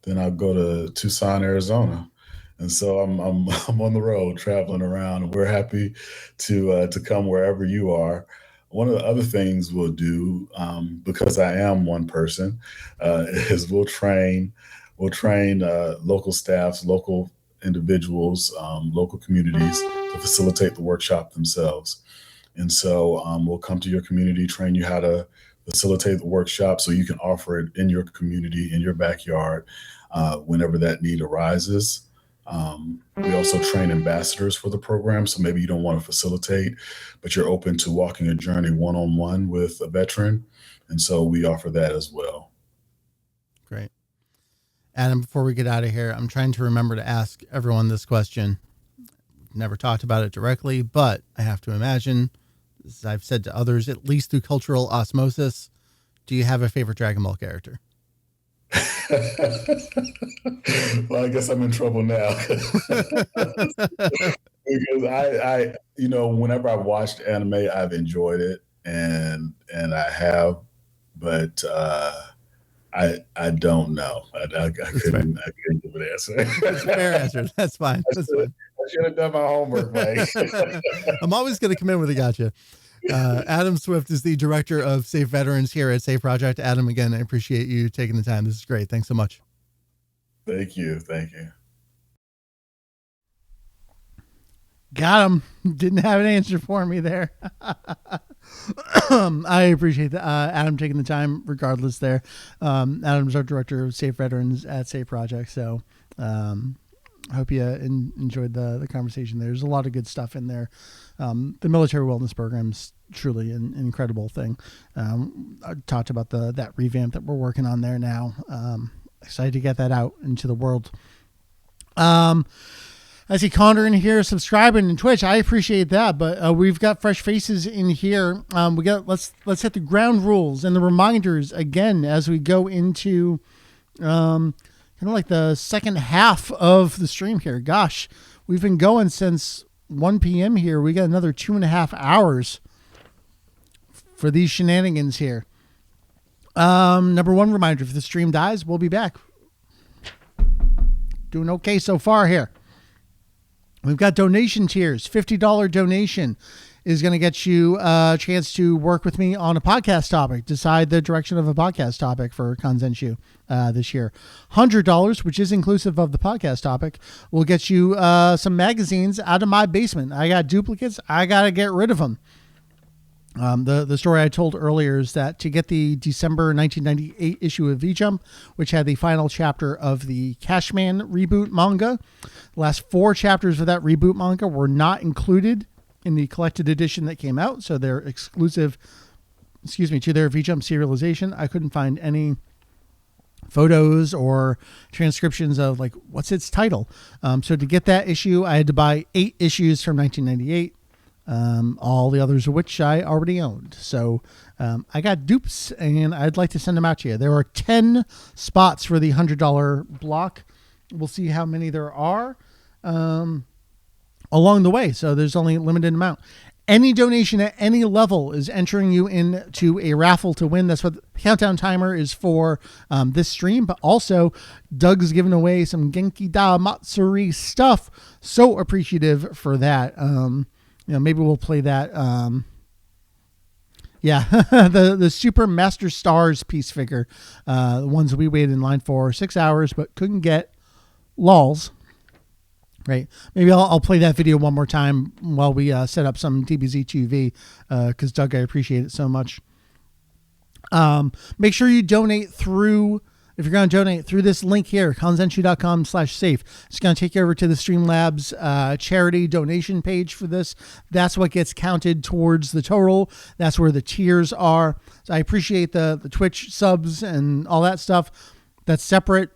Then I'll go to Tucson, Arizona. And so I'm on the road traveling around. We're happy to come wherever you are. One of the other things we'll do, because I am one person, is we'll train local staffs, local individuals, local communities to facilitate the workshop themselves. And so we'll come to your community, train you how to facilitate the workshop so you can offer it in your community, in your backyard, whenever that need arises. We also train ambassadors for the program. So maybe you don't want to facilitate, but you're open to walking a journey one-on-one with a veteran. And so we offer that as well. Great. Adam, before we get out of here, I'm trying to remember to ask everyone this question. Never talked about it directly, but I have to imagine, as I've said to others, at least through cultural osmosis, do you have a favorite Dragon Ball character? Well, I guess I'm in trouble now. Because I whenever I've watched anime, I've enjoyed it and I have, but I don't know. I couldn't give an answer. That's a fair answer. That's fine. That's fine. I should have done my homework, Mike. I'm always going to come in with a gotcha. Adam Swift is the director of Safe Veterans here at Safe Project. Adam, again, I appreciate you taking the time. This is great. Thanks so much. Thank you. Got him. Didn't have an answer for me there. I appreciate that. Adam taking the time regardless there. Adam's our director of Safe Veterans at Safe Project. So I hope you enjoyed the conversation. There's a lot of good stuff in there. The military wellness program is truly an incredible thing. I talked about that revamp that we're working on there now. Excited to get that out into the world. I see Connor in here subscribing in Twitch. I appreciate that, but we've got fresh faces in here. Let's hit the ground rules and the reminders again as we go into kind of like the second half of the stream here. Gosh, we've been going since 1 p.m. here. We got another 2.5 hours for these shenanigans here. Number one reminder, if the stream dies, we'll be back. Doing okay so far here. We've got donation tiers. $50 donation is going to get you a chance to work with me on a podcast topic, decide the direction of a podcast topic for Kanzenshu this year. $100, which is inclusive of the podcast topic, will get you some magazines out of my basement. I got duplicates. I got to get rid of them. The story I told earlier is that to get the December 1998 issue of V-Jump, which had the final chapter of the Cashman reboot manga, the last 4 chapters of that reboot manga were not included in the collected edition that came out, so they're exclusive, to their V-Jump serialization. I couldn't find any photos or transcriptions of like what's its title. So to get that issue, I had to buy 8 issues from 1998. All the others of which I already owned. So I got dupes and I'd like to send them out to you. There are 10 spots for the $100 block. We'll see how many there are along the way. So there's only a limited amount. Any donation at any level is entering you into a raffle to win. That's what the countdown timer is for this stream. But also, Doug's giving away some Genki Da Matsuri stuff. So appreciative for that. Maybe we'll play that. The Super Master Stars piece figure. The ones we waited in line for 6 hours, but couldn't get. Lols. Right. Maybe I'll play that video one more time while we set up some DBZ2V, because Doug, I appreciate it so much. Make sure you donate through, if you're going to donate through this link here, kanzenshuu.com/safe. It's going to take you over to the Streamlabs charity donation page for this. That's what gets counted towards the total. That's where the tiers are. So I appreciate the Twitch subs and all that stuff. That's separate.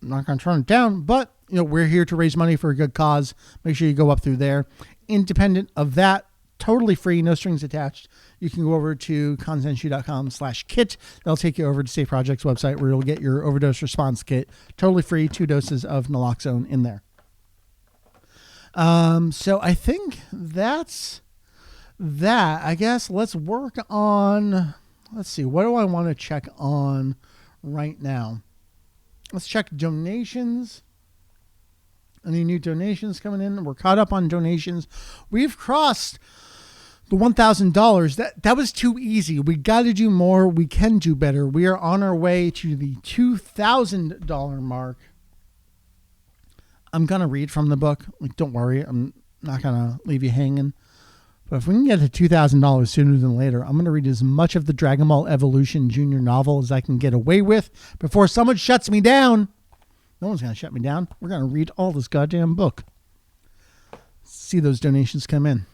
I'm not going to turn it down, but we're here to raise money for a good cause. Make sure you go up through there. Independent of that, totally free, no strings attached. You can go over to kanzenshuu.com/kit. That'll take you over to Safe Project's website where you'll get your overdose response kit. Totally free, 2 doses of naloxone in there. So I think that's that. I guess let's work on, let's see, what do I want to check on right now? Let's check donations. Any new donations coming in? We're caught up on donations. We've crossed the $1,000. That was too easy. We got to do more. We can do better. We are on our way to the $2,000 mark. I'm going to read from the book. Don't worry. I'm not going to leave you hanging. But if we can get to $2,000 sooner than later, I'm going to read as much of the Dragon Ball Evolution Junior novel as I can get away with before someone shuts me down. No one's going to shut me down. We're going to read all this goddamn book. See those donations come in.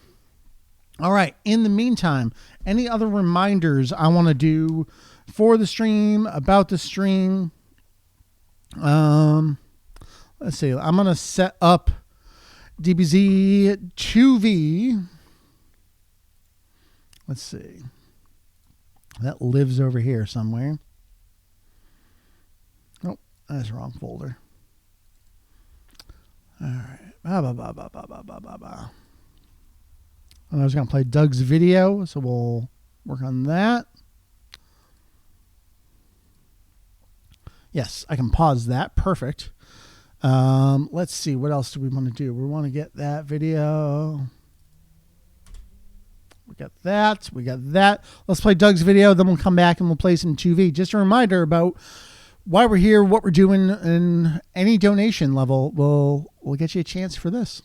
All right. In the meantime, any other reminders I want to do for the stream, about the stream? Let's see. I'm going to set up DBZ 2V. Let's see. That lives over here somewhere. Oh, that's the wrong folder. All right. I was going to play Doug's video, so we'll work on that. Yes, I can pause that. Perfect. Let's see. What else do we want to do? We want to get that video. We got that. We got that. Let's play Doug's video. Then we'll come back and we'll play some 2V. Just a reminder about why we're here, what we're doing, and any donation level will get you a chance for this.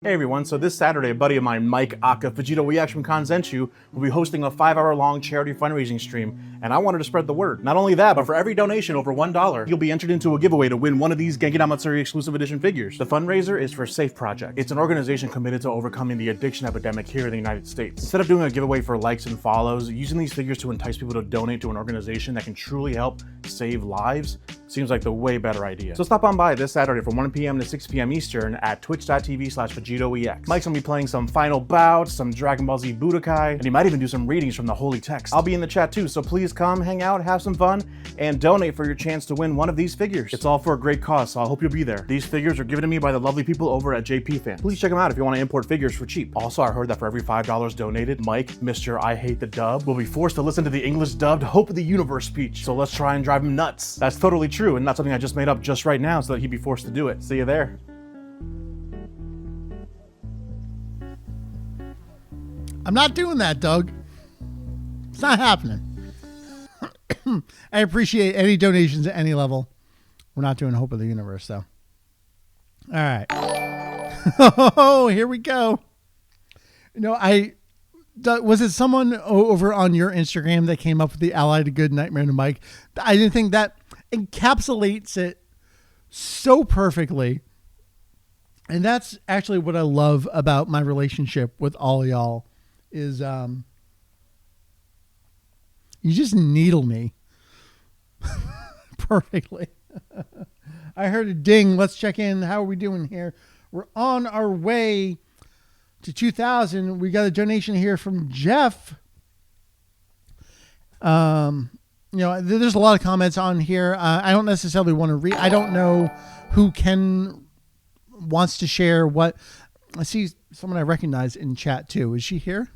Hey everyone, so this Saturday, a buddy of mine, Mike Aka Vegito React from Kanzenshuu, will be hosting a 5-hour-long charity fundraising stream, and I wanted to spread the word. Not only that, but for every donation over $1, you'll be entered into a giveaway to win one of these Genki Matsuri exclusive edition figures. The fundraiser is for Safe Project. It's an organization committed to overcoming the addiction epidemic here in the United States. Instead of doing a giveaway for likes and follows, using these figures to entice people to donate to an organization that can truly help save lives seems like the way better idea. So stop on by this Saturday from 1 p.m. to 6 p.m. Eastern at twitch.tv/VegitoEX. Mike's gonna be playing some Final Bout, some Dragon Ball Z Budokai, and he might even do some readings from the holy text. I'll be in the chat too, so please come, hang out, have some fun, and donate for your chance to win one of these figures. It's all for a great cause, so I hope you'll be there. These figures are given to me by the lovely people over at JP Fan. Please check them out if you want to import figures for cheap. Also, I heard that for every $5 donated, Mike, Mr. I Hate the Dub, will be forced to listen to the English dubbed Hope of the Universe speech. So let's try and drive him nuts. That's totally true, and not something I just made up just right now so that he'd be forced to do it. See you there. I'm not doing that, Doug. It's not happening. I appreciate any donations at any level. We're not doing Hope of the Universe, though. All right. Oh, here we go. Was it someone over on your Instagram that came up with the Ally to Good Nightmare to Mike? I didn't think that encapsulates it so perfectly. And that's actually what I love about my relationship with all of y'all is you just needle me perfectly. I heard a ding. Let's check in. How are we doing here? We're on our way to 2,000. We got a donation here from Jeff. There's a lot of comments on here. I don't necessarily want to read. I don't know who wants to share what. I see someone I recognize in chat too. Is she here?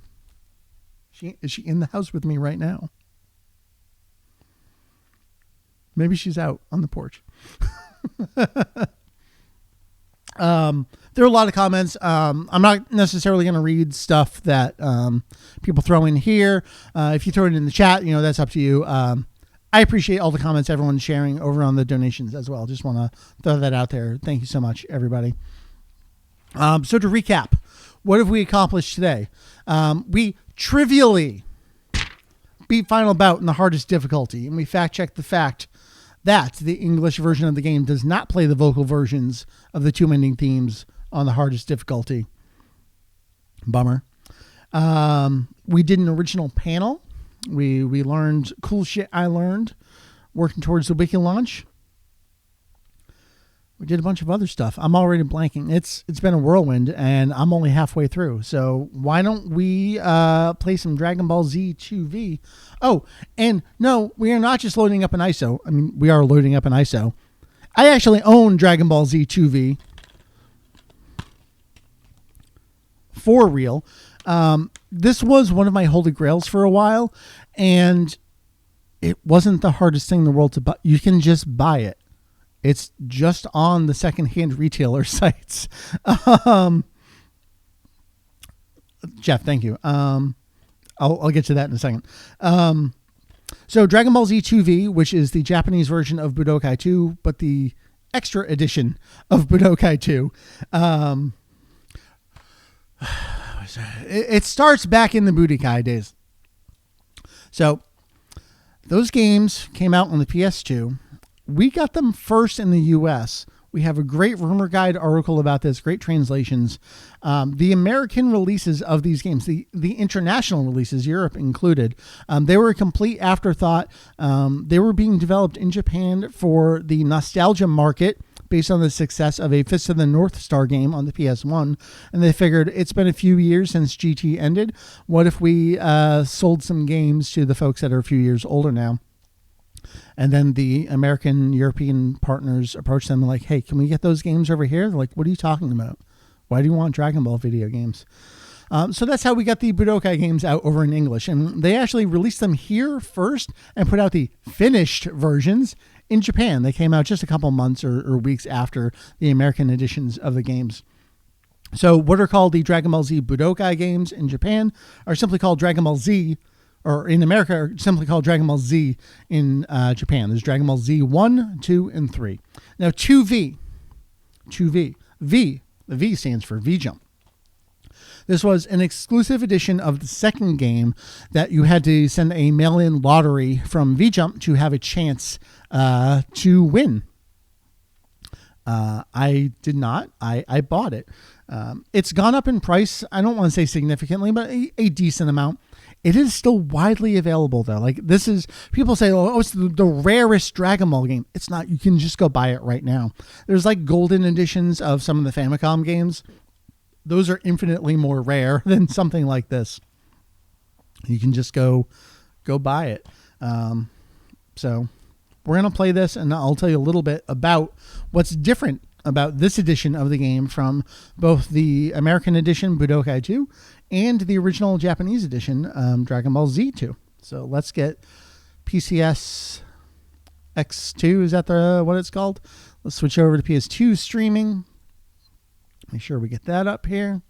Is she in the house with me right now? Maybe she's out on the porch. There are a lot of comments. I'm not necessarily going to read stuff that people throw in here. If you throw it in the chat, that's up to you. I appreciate all the comments everyone's sharing over on the donations as well. Just want to throw that out there. Thank you so much, everybody. So to recap, what have we accomplished today? We trivially beat Final Bout in the hardest difficulty, and we fact-checked the fact that the English version of the game does not play the vocal versions of the two ending themes on the hardest difficulty. Bummer. We did an original panel. We learned cool shit I learned working towards the Wiki launch. We did a bunch of other stuff. I'm already blanking. It's been a whirlwind, and I'm only halfway through. So why don't we play some Dragon Ball Z 2V? Oh, and no, we are not just loading up an ISO. I mean, we are loading up an ISO. I actually own Dragon Ball Z 2V. For real. This was one of my holy grails for a while, and it wasn't the hardest thing in the world to buy. You can just buy it. It's just on the secondhand retailer sites. Jeff, thank you. I'll get to that in a second. So Dragon Ball Z 2V, which is the Japanese version of Budokai 2, but the extra edition of Budokai 2. It starts back in the Budokai days. So those games came out on the PS2. We got them first in the US. We have a great rumor guide article about this, great translations. The American releases of these games, the international releases, Europe included, they were a complete afterthought. They were being developed in Japan for the nostalgia market based on the success of a Fist of the North Star game on the PS1. And they figured it's been a few years since GT ended. What if we sold some games to the folks that are a few years older now? And then the American European partners approached them like, hey, can we get those games over here? They're like, what are you talking about? Why do you want Dragon Ball video games? So that's how we got the Budokai games out over in English. And they actually released them here first and put out the finished versions in Japan. They came out just a couple months or weeks after the American editions of the games. So what are called the Dragon Ball Z Budokai games in Japan are simply called Dragon Ball Z, or in America, are simply called Dragon Ball Z in Japan. There's Dragon Ball Z 1, 2, and 3. Now, 2V. V. The V stands for V-Jump. This was an exclusive edition of the second game that you had to send a mail-in lottery from V-Jump to have a chance to win. I did not. I bought it. It's gone up in price. I don't want to say significantly, but a decent amount. It is still widely available, though. Like, this is, people say, oh, it's the rarest Dragon Ball game. It's not. You can just go buy it right now. There's like golden editions of some of the Famicom games. Those are infinitely more rare than something like this. You can just go buy it. So we're going to play this, and I'll tell you a little bit about what's different about this edition of the game from both the American edition, Budokai 2, and the original Japanese edition, Dragon Ball Z 2. So let's get PCS X2. Is that what it's called? Let's switch over to PS2 streaming. Make sure we get that up here.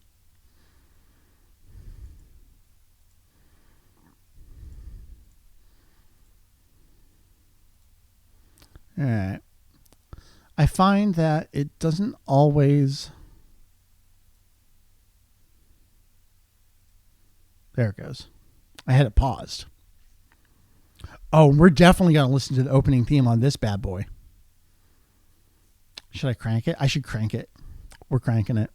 All right. I find that it doesn't always... There it goes. I had it paused. Oh, we're definitely going to listen to the opening theme on this bad boy. Should I crank it? I should crank it. We're cranking it.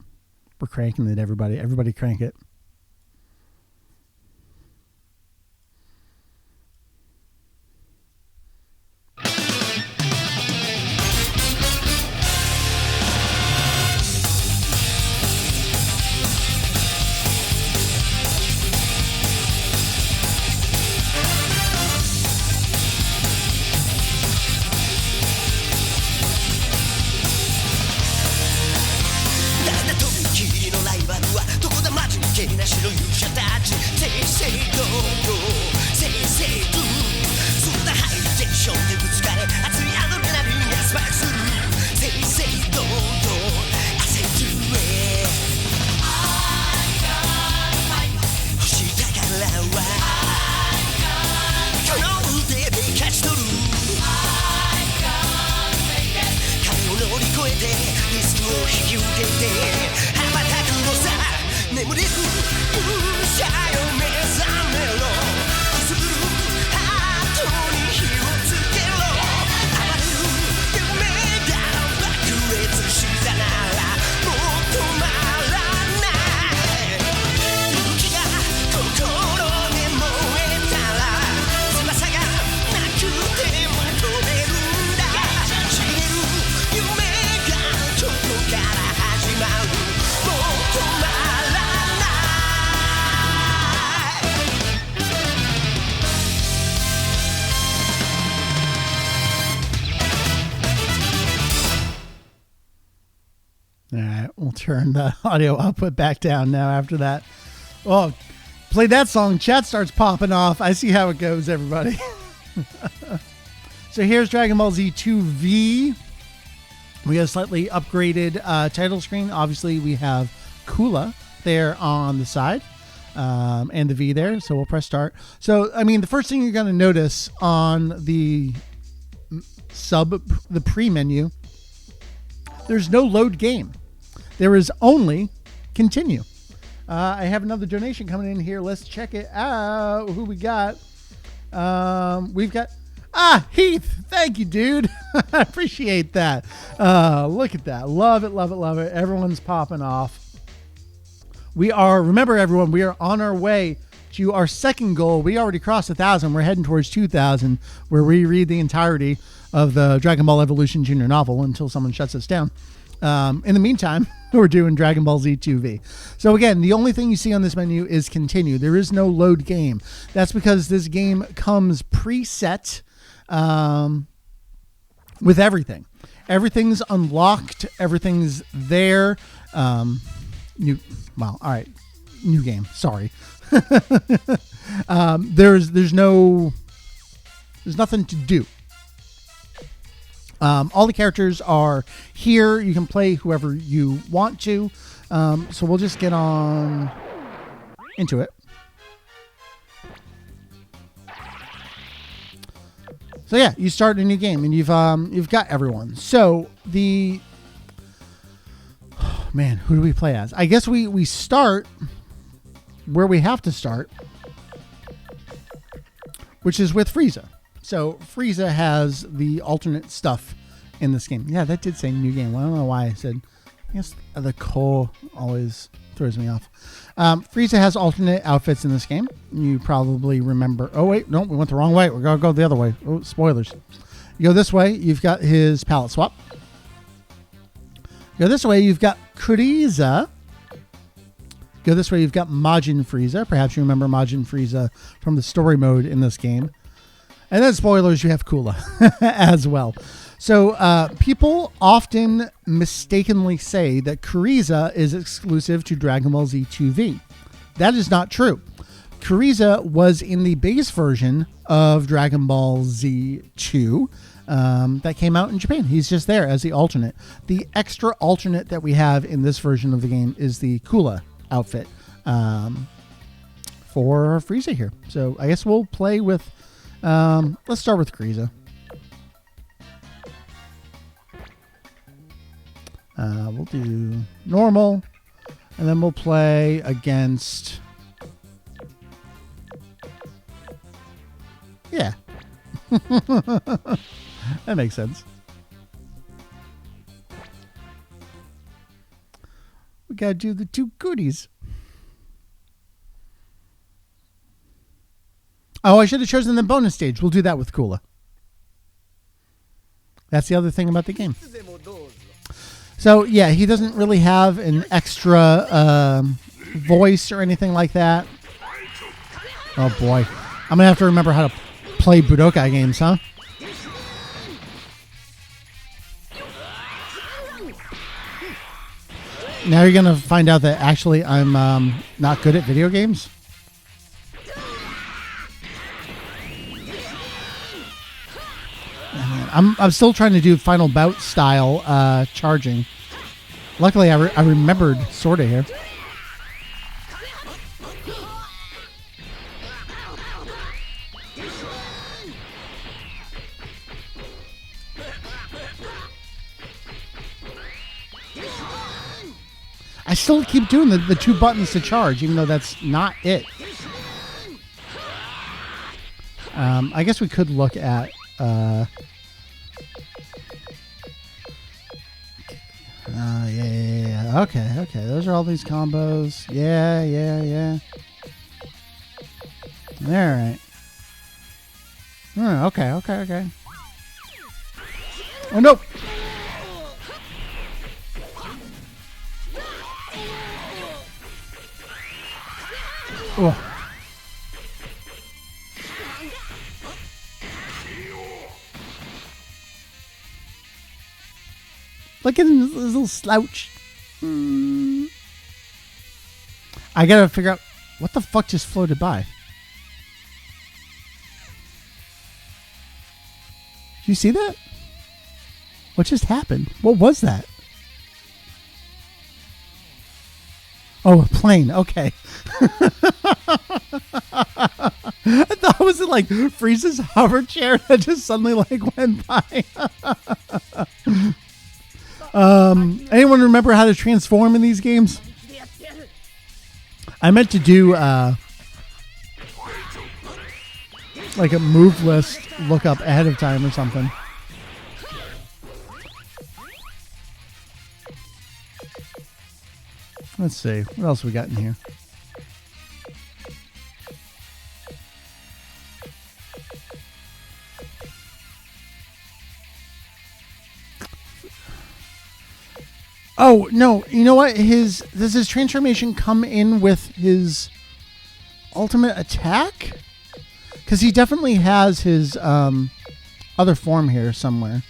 We're cranking it, everybody. Everybody crank it. All right, we'll turn the audio output back down now after that. Well, play that song, chat starts popping off. I see how it goes, everybody. So here's Dragon Ball Z 2V. We got a slightly upgraded title screen. Obviously, we have Kula there on the side and the V there. So we'll press start. So, I mean, the first thing you're going to notice on the pre-menu, there's no load game. There is only continue. I have another donation coming in here. Let's check it out. Who we got? We've got Heath. Thank you, dude. I appreciate that. Look at that. Love it, love it, love it. Everyone's popping off. Remember everyone, we are on our way to our second goal. We already crossed 1,000. We're heading towards 2,000, where we read the entirety of the Dragon Ball Evolution Junior novel until someone shuts us down. In the meantime, we're doing Dragon Ball Z 2V. So again, the only thing you see on this menu is continue. There is no load game. That's because this game comes preset with everything. Everything's unlocked. Everything's there. New game. Sorry. There's nothing to do. All the characters are here. You can play whoever you want to. So we'll just get on into it. So yeah, you start a new game and you've got everyone. So who do we play as? I guess we start where we have to start, which is with Frieza. So Frieza has the alternate stuff in this game. Yeah, that did say new game. I don't know why I said. I guess the core always throws me off. Frieza has alternate outfits in this game. You probably remember. Oh wait, no, we went the wrong way. We're gonna go the other way. Oh, spoilers. You go this way. You've got his palette swap. Go this way. You've got Frieza. Go this way. You've got Majin Frieza. Perhaps you remember Majin Frieza from the story mode in this game. And then spoilers, you have Kula as well. So people often mistakenly say that Frieza is exclusive to Dragon Ball Z 2V. That is not true. Frieza was in the base version of Dragon Ball Z 2 that came out in Japan. He's just there as the alternate. The extra alternate that we have in this version of the game is the Kula outfit for Frieza here. So I guess we'll play with... let's start with Frieza. We'll do normal, and then we'll play against... Yeah. That makes sense. We gotta do the two goodies. Oh, I should have chosen the bonus stage. We'll do that with Kula. That's the other thing about the game. So, yeah, he doesn't really have an extra voice or anything like that. Oh, boy. I'm going to have to remember how to play Budokai games, huh? Now you're going to find out that actually I'm not good at video games. I'm still trying to do Final Bout style charging. Luckily, I remembered sort of here. I still keep doing the 2 buttons to charge, even though that's not it. I guess we could look at... yeah. Okay. Those are all these combos. Yeah. All right. Okay. Oh, no. Oh. Look at his little slouch. I gotta figure out what the fuck just floated by. Did you see that? What just happened? What was that? Oh, a plane. Okay. I thought it was like Frieza's hover chair that just suddenly like went by. Anyone remember how to transform in these games? I meant to do like a move list lookup ahead of time or something. Let's see. What else we got in here? Oh, no. You know what? Does his transformation come in with his ultimate attack? Because he definitely has his other form here somewhere.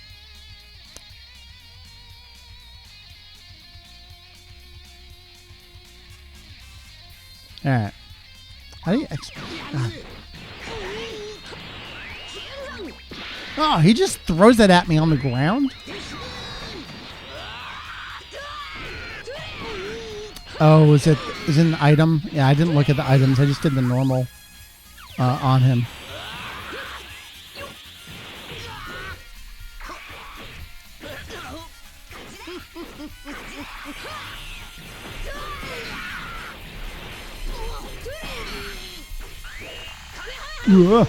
All right. How do you Oh, he just throws that at me on the ground? Oh, is it an item? Yeah, I didn't look at the items. I just did the normal on him. Ugh.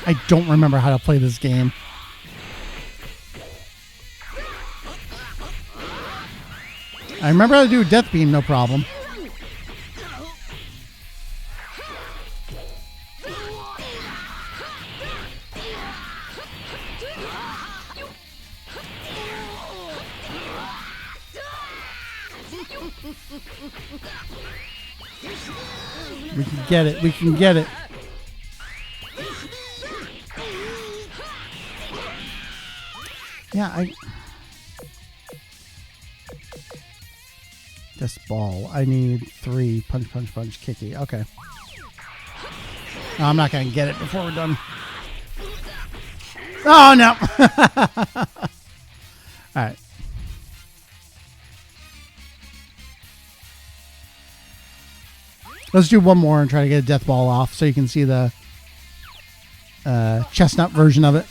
I don't remember how to play this game. I remember how to do a death beam, no problem. We can get it. We can get it. Yeah, this ball. I need 3 punch, punch, punch, kicky. Okay. No, I'm not going to get it before we're done. Oh, no. All right. Let's do one more and try to get a death ball off so you can see the chestnut version of it.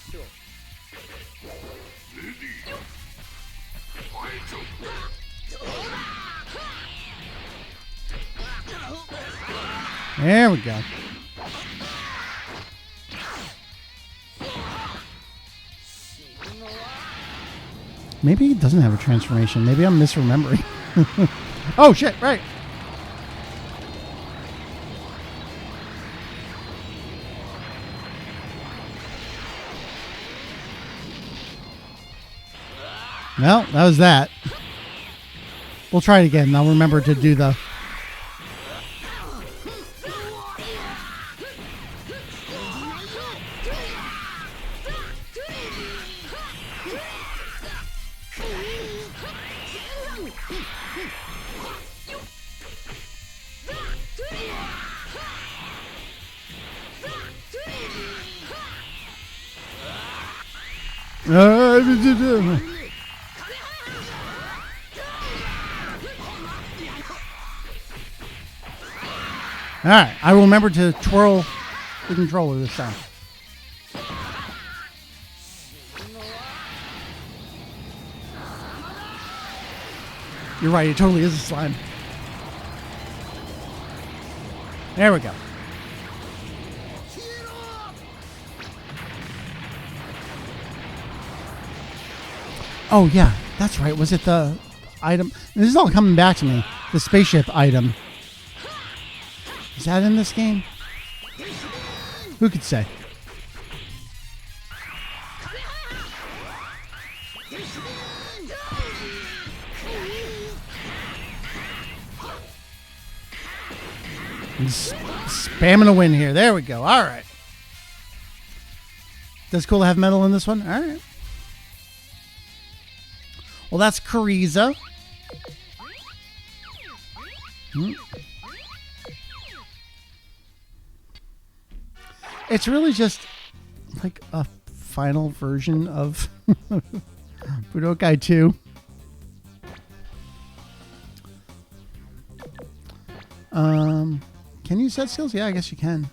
There we go. Maybe he doesn't have a transformation. Maybe I'm misremembering. Oh, shit, right. Well, that was that. We'll try it again. I'll remember to do the... All right, I will remember to twirl the controller this time. You're right. It totally is a slime. There we go. Oh, yeah. That's right. Was it the item? This is all coming back to me. The spaceship item. Is that in this game? Who could say? Spamming a win here. There we go. All right. That's cool to have metal in this one. All right. Well, that's Cariza. It's really just like a final version of Budokai 2. Can you set skills? Yeah, I guess you can.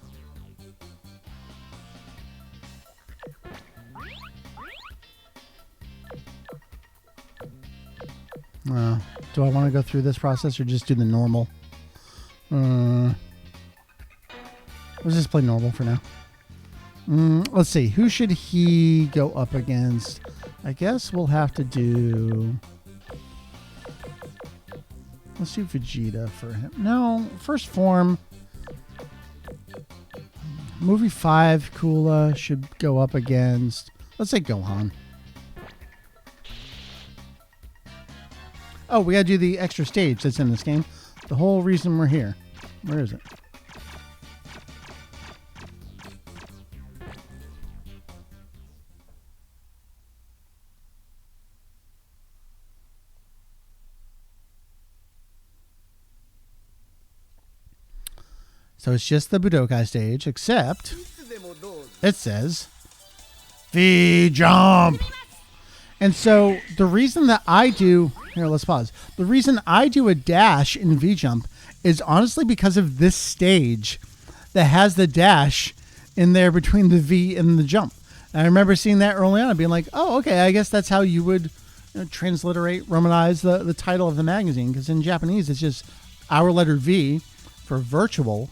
Do I want to go through this process or just do the normal? Let's just play normal for now. Let's see. Who should he go up against? I guess we'll have to do... Let's do Vegeta for him. No, first form. Movie 5, Kula should go up against... Let's say Gohan. Oh, we gotta do the extra stage that's in this game. The whole reason we're here. Where is it? So it's just the Budokai stage, except it says V-Jump. And so the reason that I do... Here, let's pause. The reason I do a dash in V-Jump is honestly because of this stage that has the dash in there between the V and the jump. And I remember seeing that early on and being like, oh, okay, I guess that's how you would transliterate, romanize the title of the magazine. Because in Japanese, it's just our letter V for virtual,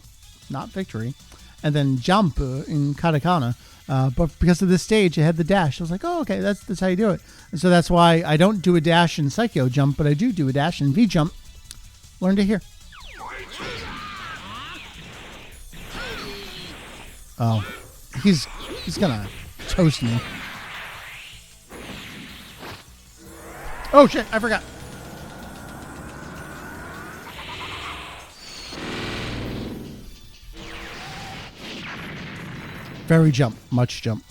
not victory, and then jump in katakana. But because of this stage, it had the dash. I was like, oh, okay, that's how you do it. And so that's why I don't do a dash in Psycho Jump, but I do a dash in V Jump. Learn to hear. Oh, he's gonna toast me. Oh shit, I forgot. Very jump, much jump.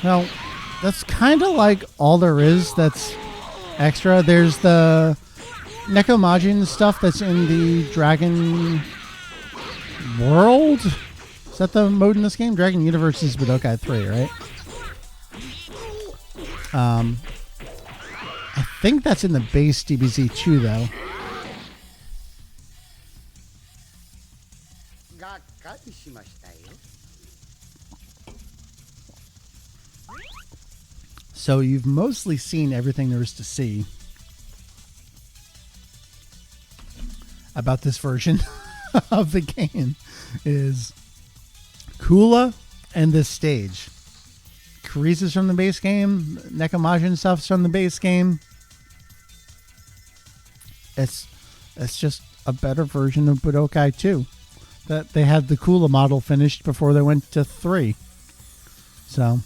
Well, that's kind of like all there is that's extra. There's the Nekomajin stuff that's in the Dragon World. Is that the mode in this game? Dragon Universe is Budokai 3, right? I think that's in the base DBZ 2, though. So you've mostly seen everything there is to see about this version of the game is Kula and this stage. Kariza's from the base game. Nekomajin stuff's from the base game. It's just a better version of Budokai 2. That they had the Kula model finished before they went to 3. So, all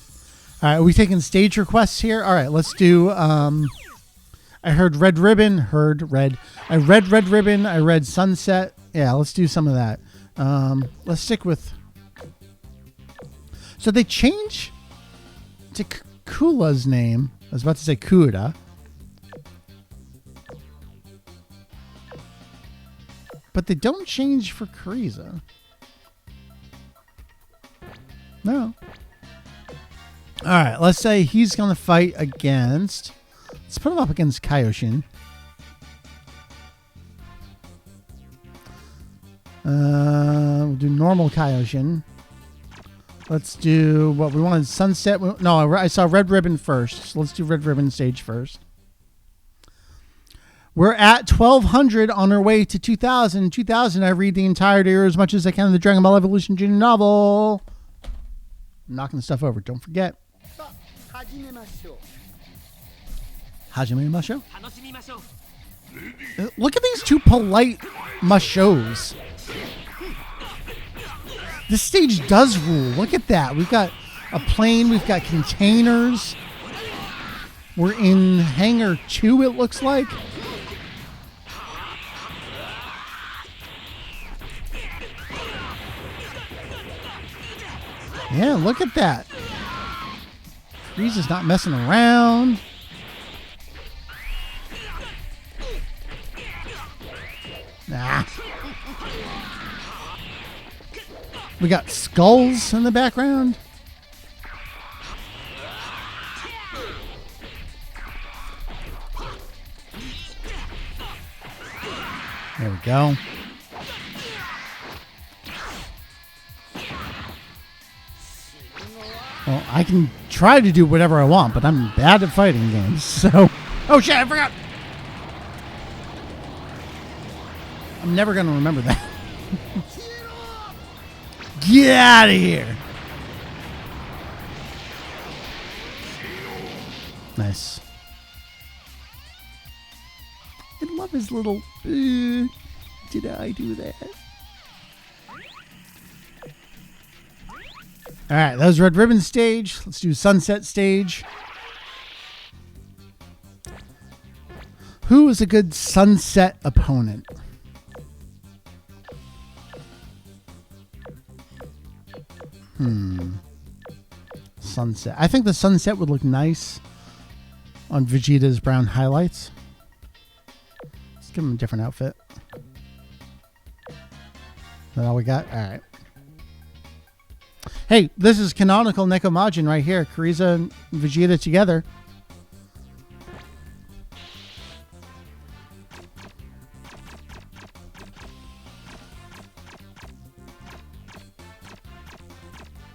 right, are we taking stage requests here? All right, let's do. I heard Red Ribbon. I read Red Ribbon. I read Sunset. Yeah, let's do some of that. Let's stick with. So they change to Kula's name. I was about to say Kuda. But they don't change for Kariza. No. All right, let's say he's going to fight against... Let's put him up against Kaioshin. We'll do normal Kaioshin. Let's do what we wanted. Sunset. No, I saw Red Ribbon first. So let's do Red Ribbon stage first. We're at 1,200 on our way to 2,000. 2,000, I read the entirety or as much as I can of the Dragon Ball Evolution Junior novel. I'm knocking the stuff over. Don't forget. Hajime Masho. Look at these two polite Mashos. This stage does rule. Look at that. We've got a plane. We've got containers. We're in Hangar 2, it looks like. Yeah, look at that. Frieza's not messing around. Nah. We got skulls in the background. There we go. Well, I can try to do whatever I want, but I'm bad at fighting games, so... Oh shit, I forgot! I'm never going to remember that. Get out of here! Nice. I love his little... did I do that? Alright, that was Red Ribbon stage. Let's do Sunset stage. Who is a good Sunset opponent? Sunset. I think the Sunset would look nice on Vegeta's brown highlights. Let's give him a different outfit. Is that all we got? Alright. Hey, this is canonical Nekomajin right here. Kuriza and Vegeta together.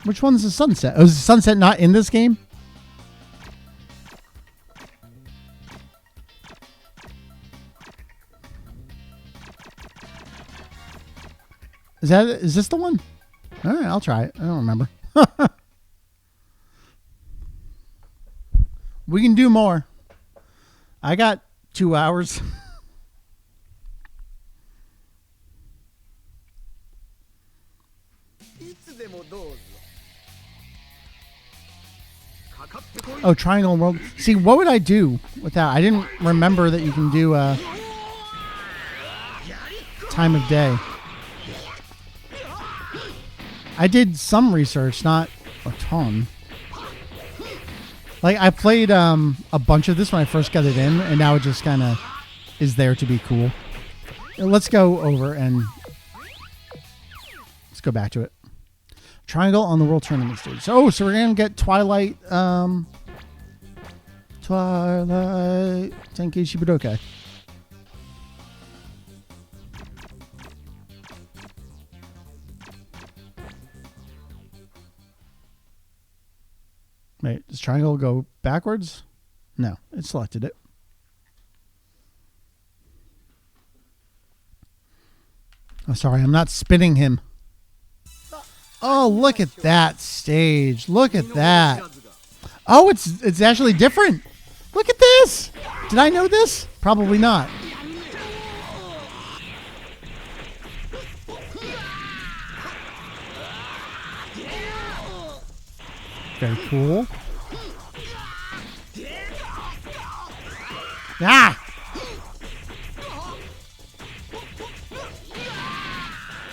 Which one's the Sunset? Oh, is the Sunset not in this game? Is this the one? All right, I'll try it. I don't remember. We can do more. I got 2 hours. Oh, Triangle World. See, what would I do without? I didn't remember that you can do time of day. I did some research, not a ton. Like, I played a bunch of this when I first got it in, and now it just kind of is there to be cool. Let's go over and let's go back to it. Triangle on the World Tournament stage. Oh, so we're going to get Twilight Tenkaichi Budokai. Wait, does Triangle go backwards? No, it selected it. Oh, sorry, I'm not spinning him. Oh, look at that stage. Look at that. Oh, it's actually different. Look at this. Did I know this? Probably not. Very cool. Ah!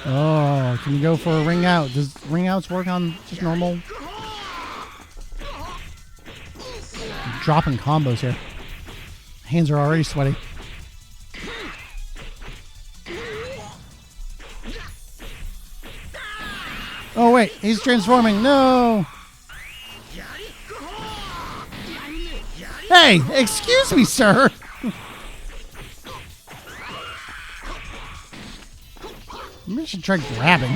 Oh, can you go for a ring out? Does ring outs work on just normal? I'm dropping combos here. Hands are already sweaty. Oh wait, he's transforming. No. Hey, excuse me, sir. Maybe I should try grabbing.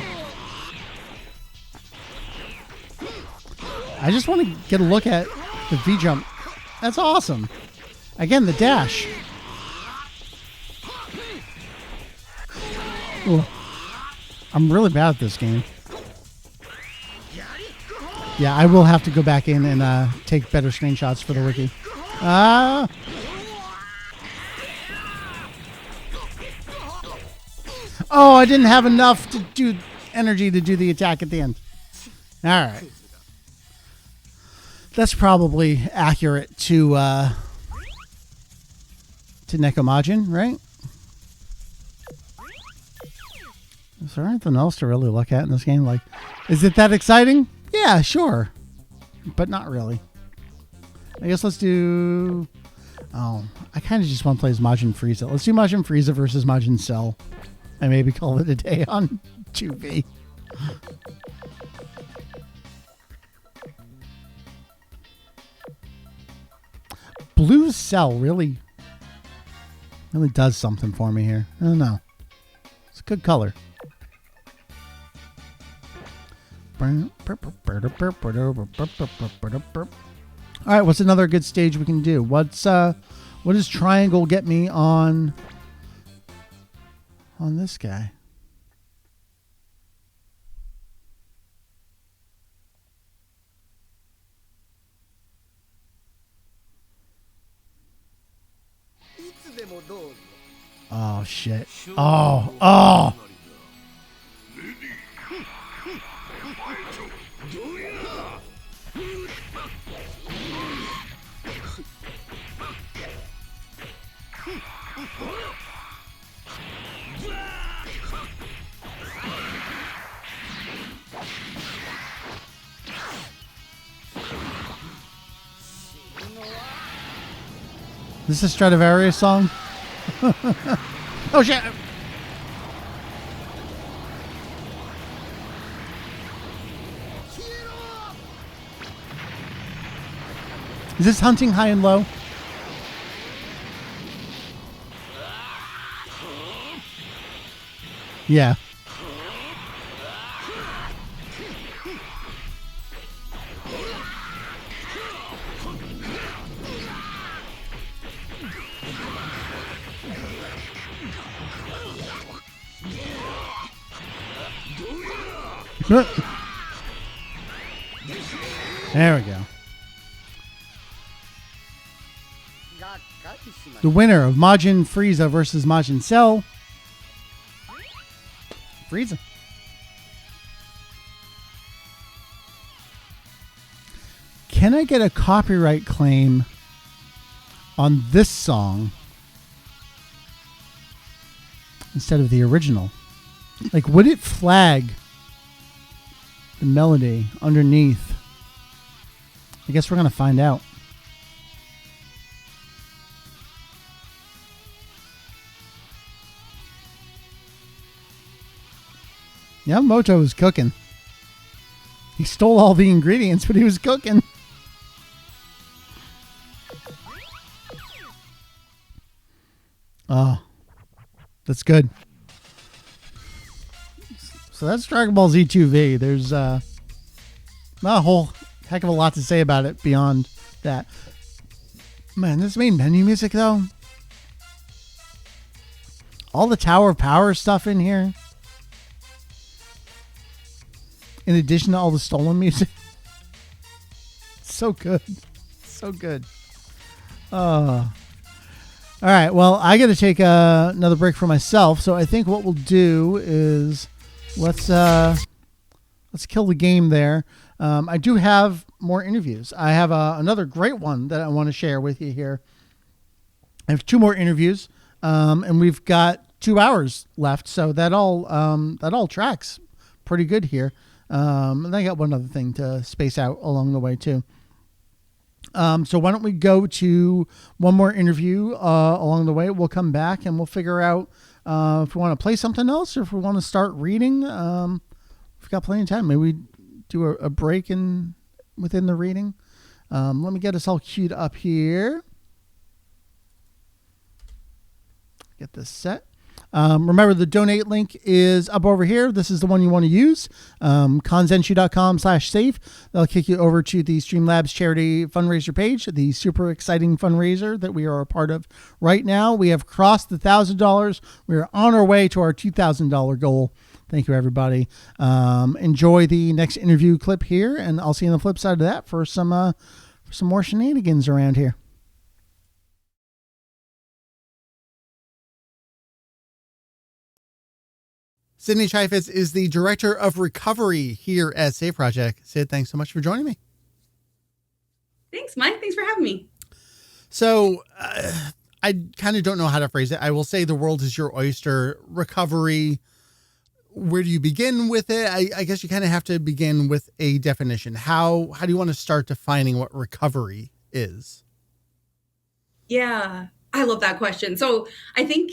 I just want to get a look at the V jump. That's awesome. Again, the dash. Ooh. I'm really bad at this game. Yeah, I will have to go back in and take better screenshots for the wiki. Oh, I didn't have enough to do energy to do the attack at the end. All right. That's probably accurate to Nekomajin, right? Is there anything else to really look at in this game? Like, is it that exciting? Yeah, sure. But not really. I guess let's do... Oh, I kind of just want to play as Majin Frieza. Let's do Majin Frieza versus Majin Cell. And maybe call it a day on 2V. Blue Cell really does something for me here. I don't know. It's a good color. All right, what's another good stage we can do? What does Triangle get me on this guy? Oh shit. Oh. Is this a Stradivarius song? Oh shit! Is this hunting high and low? Yeah. There we go. The winner of Majin Frieza versus Majin Cell. Frieza. Can I get a copyright claim on this song instead of the original? Like, would it flag the melody underneath? I guess we're going to find out. Yamamoto was cooking. He stole all the ingredients, but he was cooking. Oh, that's good. So that's Dragon Ball Z 2V. There's not a whole heck of a lot to say about it beyond that. Man, this main menu music, though. All the Tower of Power stuff in here. In addition to all the stolen music. So good. So good. All right. Well, I got to take another break for myself. So I think what we'll do is let's kill the game there. I do have more interviews. I have another great one that I want to share with you here. I have 2 more interviews, and we've got 2 hours left. So that all tracks pretty good here. And I got one other thing to space out along the way too. So why don't we go to one more interview along the way? We'll come back and we'll figure out if we want to play something else or if we want to start reading. We've got plenty of time. Maybe we do a break within the reading. Let me get us all queued up here. Get this set. Remember, the donate link is up over here. This is the one you want to use. Kanzenshuu.com/safe. That'll kick you over to the Streamlabs charity fundraiser page, the super exciting fundraiser that we are a part of right now. We have crossed the $1,000. We are on our way to our $2,000 goal. Thank you, everybody. Enjoy the next interview clip here, and I'll see you on the flip side of that for some more shenanigans around here. Sydney Chaifetz is the Director of Recovery here at Safe Project. Sid, thanks so much for joining me. Thanks, Mike. Thanks for having me. So I kind of don't know how to phrase it. I will say the world is your oyster. Recovery, where do you begin with it? I guess you kind of have to begin with a definition. How do you want to start defining what recovery is? Yeah, I love that question. So I think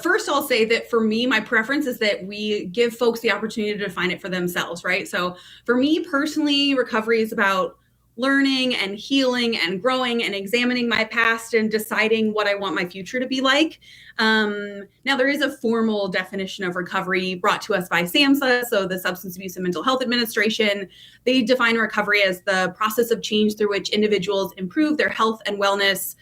first I'll say that for me, my preference is that we give folks the opportunity to define it for themselves, right? So for me personally, recovery is about learning and healing and growing and examining my past and deciding what I want my future to be like. Now, there is a formal definition of recovery brought to us by SAMHSA, so the Substance Abuse and Mental Health Administration. They define recovery as the process of change through which individuals improve their health and wellness,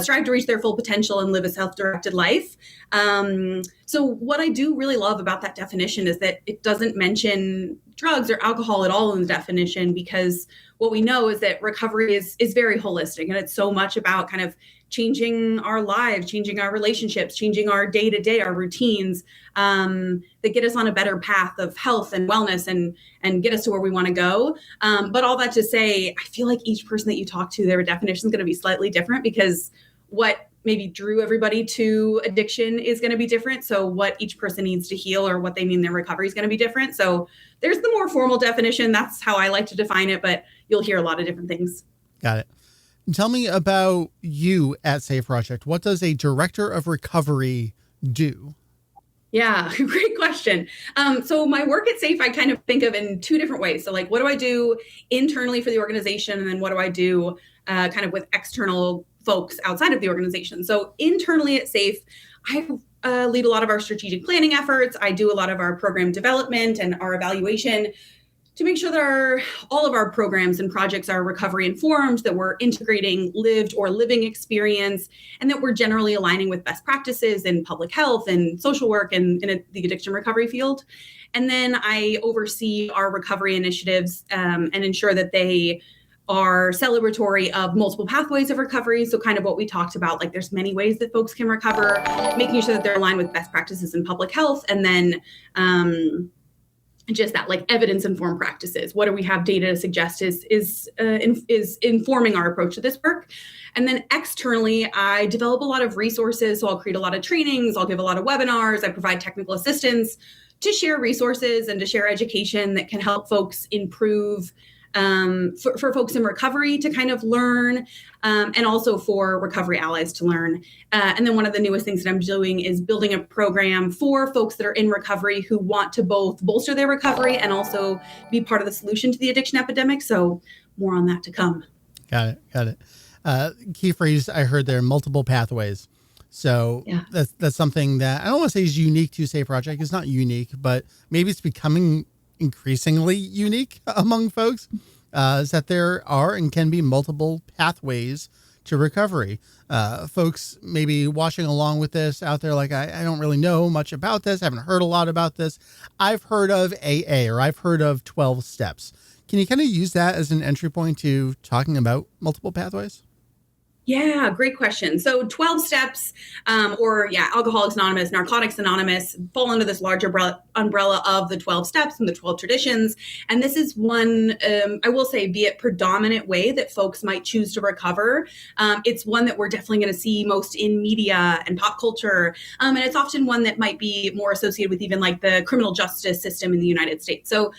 strive to reach their full potential, and live a self-directed life. So what I do really love about that definition is that it doesn't mention drugs or alcohol at all in the definition, because what we know is that recovery is very holistic, and it's so much about kind of changing our lives, changing our relationships, changing our day-to-day, our routines, that get us on a better path of health and wellness and get us to where we want to go. But all that to say, I feel like each person that you talk to, their definition is going to be slightly different, because what maybe drew everybody to addiction is going to be different. So what each person needs to heal or what they mean their recovery is going to be different. So there's the more formal definition. That's how I like to define it, but you'll hear a lot of different things. Got it. Tell me about you at Safe Project. What does a director of recovery do? Yeah, great question. So my work at Safe, I kind of think of in two different ways. So like, what do I do internally for the organization? And then what do I do kind of with external folks outside of the organization? So internally at Safe, I lead a lot of our strategic planning efforts. I do a lot of our program development and our evaluation to make sure that all of our programs and projects are recovery informed, that we're integrating lived or living experience, and that we're generally aligning with best practices in public health and social work and in the addiction recovery field. And then I oversee our recovery initiatives and ensure that they are celebratory of multiple pathways of recovery. So kind of what we talked about, like there's many ways that folks can recover, making sure that they're aligned with best practices in public health, and then just that like evidence-informed practices. What do we have data to suggest is informing our approach to this work? And then externally, I develop a lot of resources. So I'll create a lot of trainings. I'll give a lot of webinars. I provide technical assistance to share resources and to share education that can help folks improve, for folks in recovery to kind of learn, and also for recovery allies to learn. And then one of the newest things that I'm doing is building a program for folks that are in recovery who want to both bolster their recovery and also be part of the solution to the addiction epidemic. So more on that to come. Got it. Key phrase I heard there, multiple pathways. So yeah, that's something that I don't want to say is unique to Safe Project. It's not unique, but maybe it's becoming increasingly unique among folks, is that there are and can be multiple pathways to recovery. Folks maybe watching along with this out there, like, I don't really know much about this. I haven't heard a lot about this. I've heard of AA, or I've heard of 12 steps. Can you kind of use that as an entry point to talking about multiple pathways? Yeah, great question. So 12 steps, Alcoholics Anonymous, Narcotics Anonymous fall under this larger umbrella of the 12 steps and the 12 traditions. And this is one, I will say, be it predominant way that folks might choose to recover. It's one that we're definitely going to see most in media and pop culture. And it's often one that might be more associated with even like the criminal justice system in the United States. So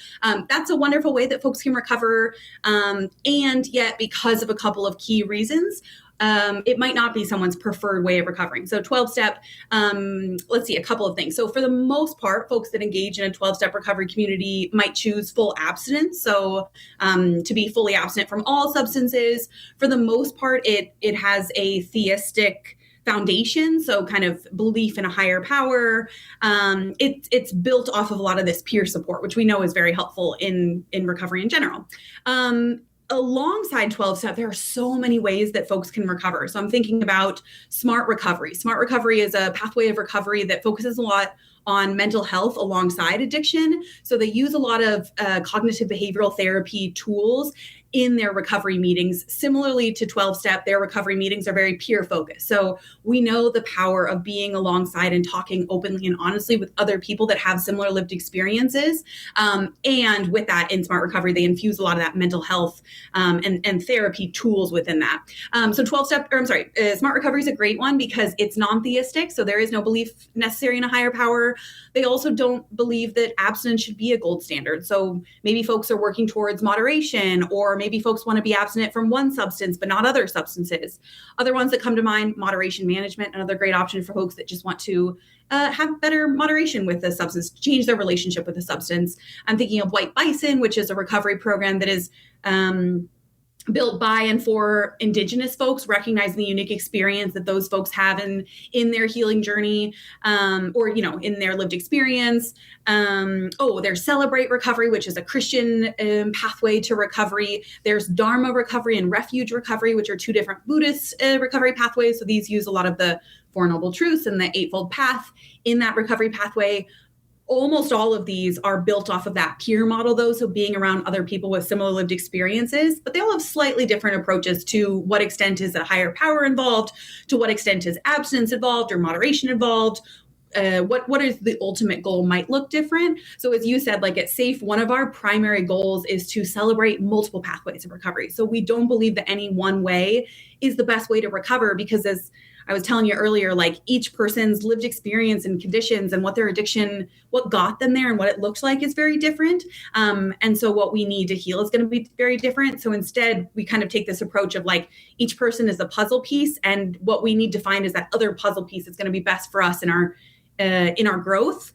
that's a wonderful way that folks can recover. And yet, because of a couple of key reasons, it might not be someone's preferred way of recovering. So 12-step, let's see, a couple of things. So for the most part, folks that engage in a 12-step recovery community might choose full abstinence. So to be fully abstinent from all substances. For the most part, it has a theistic foundation. So kind of belief in a higher power. It's built off of a lot of this peer support, which we know is very helpful in recovery in general. Alongside 12-step, there are so many ways that folks can recover. So I'm thinking about smart recovery. Smart recovery is a pathway of recovery that focuses a lot on mental health alongside addiction. So they use a lot of cognitive behavioral therapy tools in their recovery meetings. Similarly to 12-step, their recovery meetings are very peer focused. So we know the power of being alongside and talking openly and honestly with other people that have similar lived experiences. And with that, in smart recovery, they infuse a lot of that mental health and therapy tools within that. So smart recovery is a great one because it's non-theistic. So there is no belief necessary in a higher power. They also don't believe that abstinence should be a gold standard. So maybe folks are working towards moderation, or maybe folks want to be abstinent from one substance, but not other substances. Other ones that come to mind, moderation management, another great option for folks that just want to have better moderation with the substance, change their relationship with the substance. I'm thinking of White Bison, which is a recovery program that is built by and for Indigenous folks, recognizing the unique experience that those folks have in their healing journey, or, in their lived experience. There's Celebrate Recovery, which is a Christian pathway to recovery. There's Dharma Recovery and Refuge Recovery, which are two different Buddhist recovery pathways. So these use a lot of the Four Noble Truths and the Eightfold Path in that recovery pathway. Almost all of these are built off of that peer model, though, so being around other people with similar lived experiences, but they all have slightly different approaches to what extent is a higher power involved, to what extent is abstinence involved or moderation involved, what is the ultimate goal might look different. So as you said, like at SAFE, one of our primary goals is to celebrate multiple pathways of recovery. So we don't believe that any one way is the best way to recover, because as I was telling you earlier, like each person's lived experience and conditions and what their addiction, what got them there and what it looked like is very different. And so what we need to heal is going to be very different. So instead, we kind of take this approach of like each person is a puzzle piece, and what we need to find is that other puzzle piece that's going to be best for us in our growth.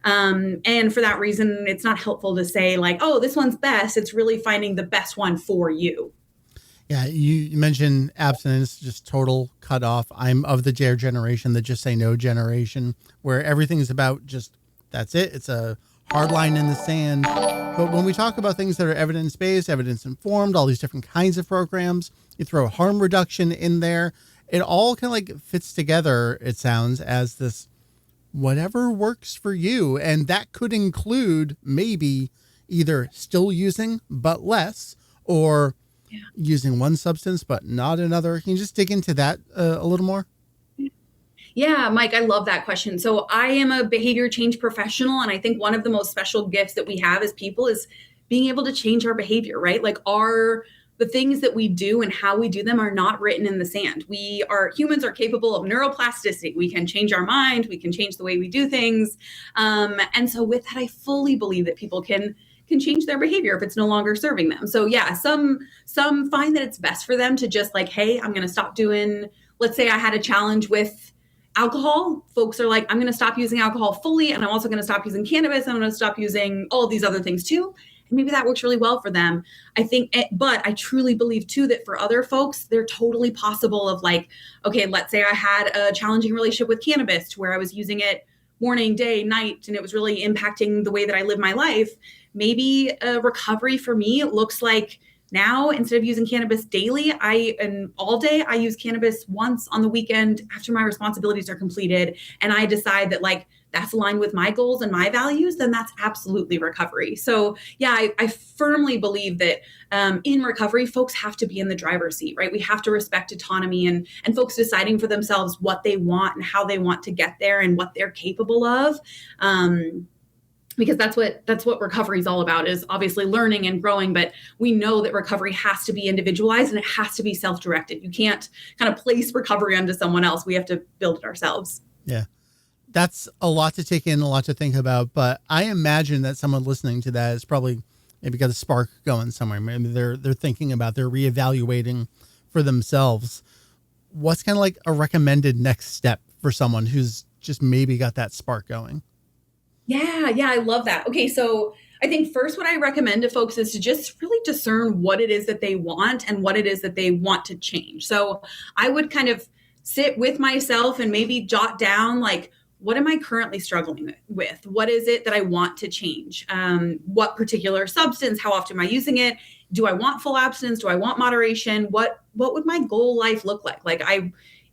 And for that reason, it's not helpful to say like, oh, this one's best. It's really finding the best one for you. Yeah, you mentioned abstinence, just total cutoff. I'm of the dare generation, the just say no generation, where everything is about just, that's it. It's a hard line in the sand. But when we talk about things that are evidence-based, evidence-informed, all these different kinds of programs, you throw harm reduction in there, it all kind of like fits together, it sounds, as this whatever works for you. And that could include maybe either still using, but less, or using one substance but not another. Can you just dig into that a little more? Yeah, Mike, I love that question. So I am a behavior change professional, and I think one of the most special gifts that we have as people is being able to change our behavior, right? Like the things that we do and how we do them are not written in the sand. Humans are capable of neuroplasticity. We can change our mind. We can change the way we do things. And so with that, I fully believe that people can change their behavior if it's no longer serving them. So yeah, some find that it's best for them to just like, hey, I'm going to stop doing, let's say I had a challenge with alcohol. Folks are like, I'm going to stop using alcohol fully. And I'm also going to stop using cannabis. I'm going to stop using all of these other things too. And maybe that works really well for them. But I truly believe too, that for other folks, they're totally possible of like, okay, let's say I had a challenging relationship with cannabis to where I was using it morning, day, night, and it was really impacting the way that I live my life. Maybe a recovery for me looks like now, instead of using cannabis daily, and all day, I use cannabis once on the weekend after my responsibilities are completed. And I decide that like, that's aligned with my goals and my values, then that's absolutely recovery. So yeah, I firmly believe that in recovery, folks have to be in the driver's seat, right? We have to respect autonomy and folks deciding for themselves what they want and how they want to get there and what they're capable of. Because that's what recovery is all about, is obviously learning and growing. But we know that recovery has to be individualized and it has to be self-directed. You can't kind of place recovery onto someone else. We have to build it ourselves. Yeah. That's a lot to take in, a lot to think about. But I imagine that someone listening to that is probably maybe got a spark going somewhere. Maybe they're thinking about, they're reevaluating for themselves. What's kind of like a recommended next step for someone who's just maybe got that spark going? Yeah, I love that. Okay, so I think first what I recommend to folks is to just really discern what it is that they want and what it is that they want to change. So I would kind of sit with myself and maybe jot down, like, what am I currently struggling with? What is it that I want to change? What particular substance? How often am I using it? Do I want full abstinence? Do I want moderation? What would my goal life look like?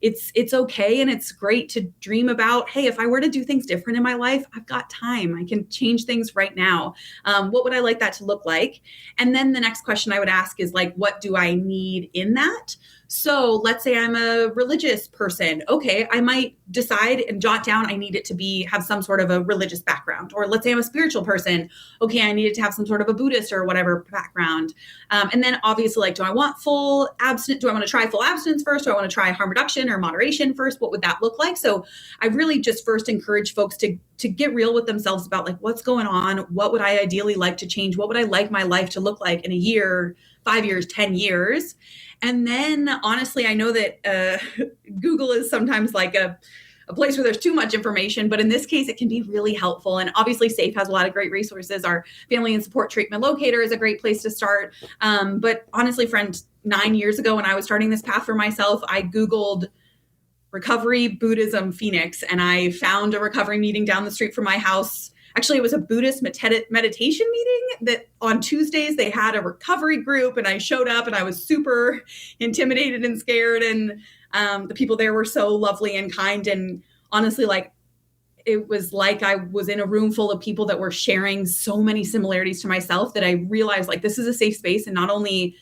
It's okay, and it's great to dream about, hey, if I were to do things different in my life, I've got time. I can change things right now. What would I like that to look like? And then the next question I would ask is, like, what do I need in that? So let's say I'm a religious person. Okay, I might decide and jot down, I need it to have some sort of a religious background. Or let's say I'm a spiritual person. Okay, I need it to have some sort of a Buddhist or whatever background. And then obviously, like, do I want full abstinence? Do I want to try full abstinence first? Do I want to try harm reduction or moderation first? What would that look like? So I really just first encourage folks to get real with themselves about, like, what's going on? What would I ideally like to change? What would I like my life to look like in a year, 5 years, 10 years? And then honestly, I know that Google is sometimes like a place where there's too much information, but in this case, it can be really helpful. And obviously SAFE has a lot of great resources. Our Family and Support Treatment Locator is a great place to start. But honestly, friend, 9 years ago when I was starting this path for myself, I Googled recovery Buddhism Phoenix, and I found a recovery meeting down the street from my house. Actually, it was a Buddhist meditation meeting that on Tuesdays they had a recovery group, and I showed up and I was super intimidated and scared. And the people there were so lovely and kind. And honestly, like, it was like I was in a room full of people that were sharing so many similarities to myself that I realized, like, this is a safe space. And not only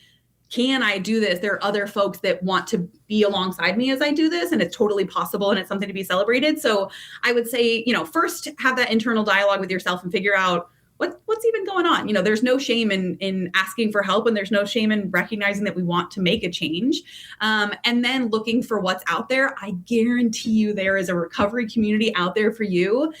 can I do this, there are other folks that want to be alongside me as I do this, and it's totally possible, and it's something to be celebrated. So I would say, first have that internal dialogue with yourself and figure out what's even going on. There's no shame in asking for help, and there's no shame in recognizing that we want to make a change. And then looking for what's out there. I guarantee you there is a recovery community out there for you.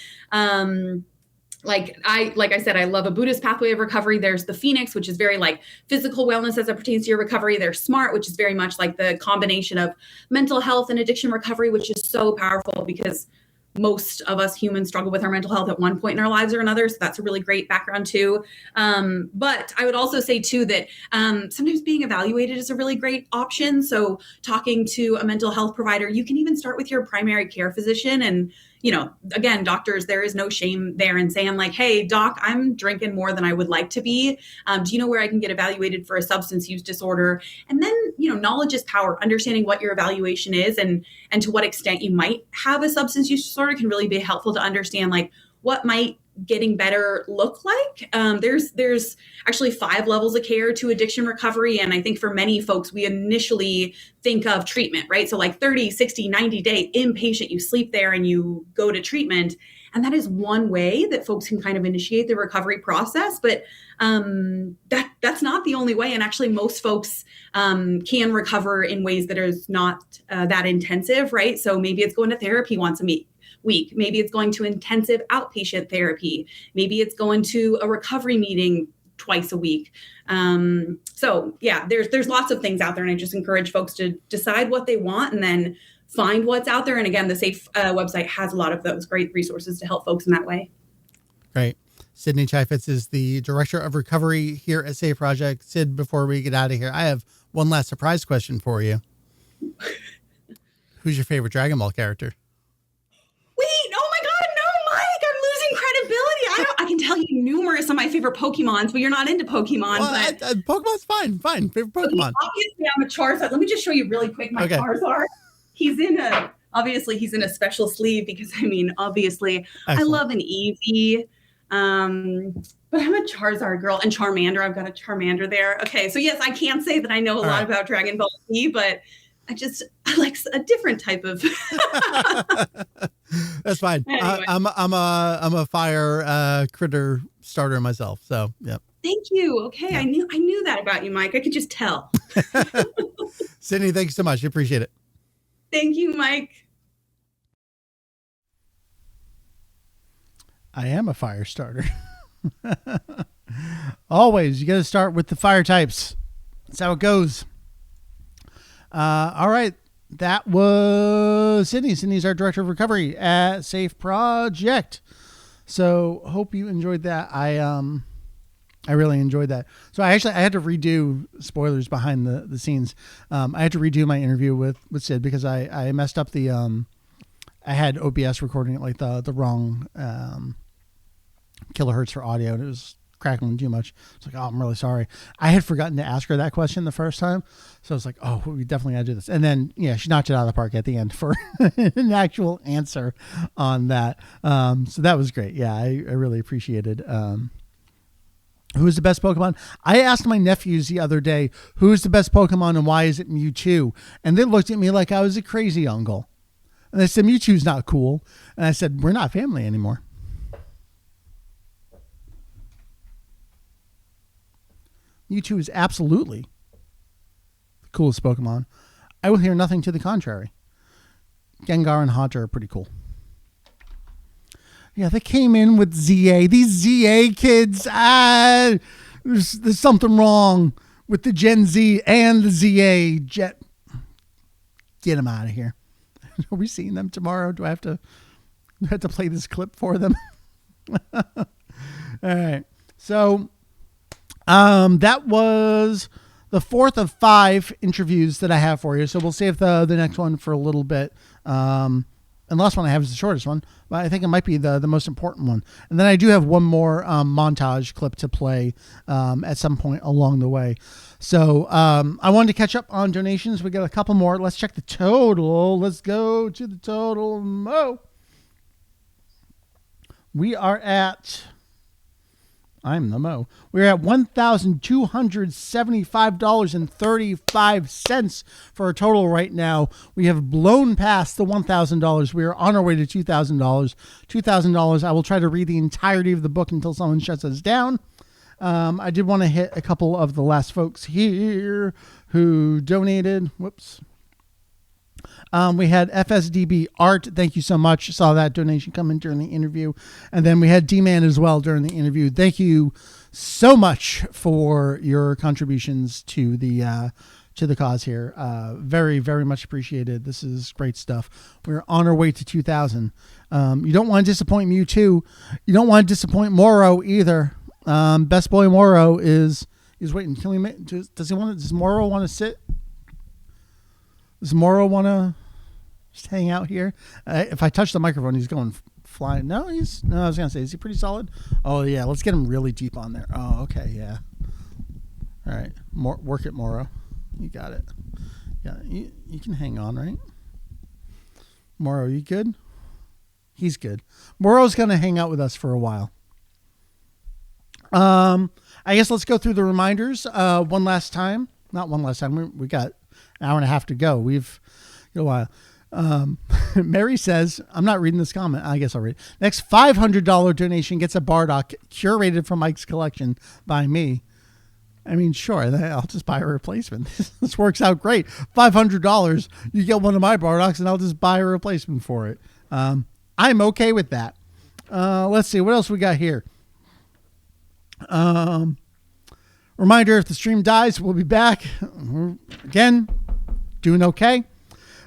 Like I said, I love a Buddhist pathway of recovery. There's the Phoenix, which is very like physical wellness as it pertains to your recovery. There's Smart, which is very much like the combination of mental health and addiction recovery, which is so powerful because most of us humans struggle with our mental health at one point in our lives or another. So that's a really great background too. But I would also say too that sometimes being evaluated is a really great option. So talking to a mental health provider, you can even start with your primary care physician. And again, doctors, there is no shame there in saying like, hey, doc, I'm drinking more than I would like to be. Do you know where I can get evaluated for a substance use disorder? And then, knowledge is power. Understanding what your evaluation is and to what extent you might have a substance use disorder can really be helpful to understand like what might getting better look like. There's actually 5 levels of care to addiction recovery. And I think for many folks, we initially think of treatment, right? So like 30, 60, 90-day inpatient, you sleep there and you go to treatment. And that is one way that folks can kind of initiate the recovery process. But that's not the only way. And actually most folks can recover in ways that is not that intensive, right? So maybe it's going to therapy once a week. Maybe it's going to intensive outpatient therapy. Maybe it's going to a recovery meeting twice a week. So yeah, there's lots of things out there. And I just encourage folks to decide what they want and then find what's out there. And again, the SAFE website has a lot of those great resources to help folks in that way. Great. Sydney Chaifetz is the Director of Recovery here at SAFE Project. Sid, before we get out of here, I have one last surprise question for you. Who's your favorite Dragon Ball character? Wait, oh my God, no, Mike, I'm losing credibility. I can tell you numerous of my favorite Pokemons, but you're not into Pokemon. Well, but Pokemon's fine. Favorite Pokemon. Obviously, I'm a Charizard. Let me just show you really quick my Charizard. He's in a special sleeve because, obviously, excellent. I love an Eevee. But I'm a Charizard girl, and Charmander. I've got a Charmander there. Okay, so yes, I can't say that I know a lot about Dragon Ball Z, but I like a different type of. That's fine. Anyway. I'm a fire critter starter myself. So yeah. Thank you. Okay, yeah. I knew that about you, Mike. I could just tell. Sydney, thank you so much. I appreciate it. Thank you, Mike. I am a fire starter. Always, you got to start with the fire types. That's how it goes. All right. That was Sydney. Sydney's our Director of Recovery at SAFE Project. So hope you enjoyed that. I really enjoyed that. So I had to redo, spoilers behind the scenes. I had to redo my interview with Sid because I messed up the, I had OBS recording it like the wrong kilohertz for audio, and it was crackling too much. It's like, oh, I'm really sorry. I had forgotten to ask her that question the first time. So I was like, oh, we definitely gotta do this. And then, yeah, she knocked it out of the park at the end for an actual answer on that. So that was great. Yeah, I really appreciated, who's the best Pokemon? I asked my nephews the other day, who's the best Pokemon and why is it Mewtwo? And they looked at me like I was a crazy uncle. And they said, Mewtwo's not cool. And I said, we're not family anymore. Mewtwo is absolutely the coolest Pokemon. I will hear nothing to the contrary. Gengar and Haunter are pretty cool. Yeah, they came in with ZA. These ZA kids, there's something wrong with the Gen Z and the ZA jet. Get them out of here. Are we seeing them tomorrow? Do I have to play this clip for them? All right. So that was the fourth of 5 interviews that I have for you. So we'll save the next one for a little bit. And the last one I have is the shortest one, but I think it might be the most important one. And then I do have one more montage clip to play at some point along the way. So I wanted to catch up on donations. We got a couple more. Let's check the total. Let's go to the total. Mo. We are at... I'm the Mo. We're at $1,275.35 for a total right now. We have blown past the $1,000. We are on our way to $2,000. $2,000. I will try to read the entirety of the book until someone shuts us down. I did want to hit a couple of the last folks here who donated. Whoops. We had FSDB Art. Thank you so much. Saw that donation come in during the interview. And then we had D-Man as well during the interview. Thank you so much for your contributions to the cause here. Very, very much appreciated. This is great stuff. We're on our way to 2,000. You don't want to disappoint Mewtwo. You don't want to disappoint Moro either. Best boy Moro is waiting. Can we make, does Moro want to sit? Does Moro want to just hang out here? If I touch the microphone, he's going flying. No, I was going to say, is he pretty solid? Oh, yeah. Let's get him really deep on there. Oh, okay. Yeah. All right. Work it, Moro. You got it. Yeah. You can hang on, right? Moro, you good? He's good. Moro's going to hang out with us for a while. I guess let's go through the reminders one last time. Not one last time. We got an hour and a half to go. We've got a while. Mary says, I'm not reading this comment. I guess I'll read it. Next $500 donation gets a Bardock curated from Mike's collection by me. I mean, sure, I'll just buy a replacement. This works out great. $500, you get one of my Bardocks, and I'll just buy a replacement for it. I'm okay with that. Let's see, what else we got here? Reminder, if the stream dies, we'll be back. Again, doing okay.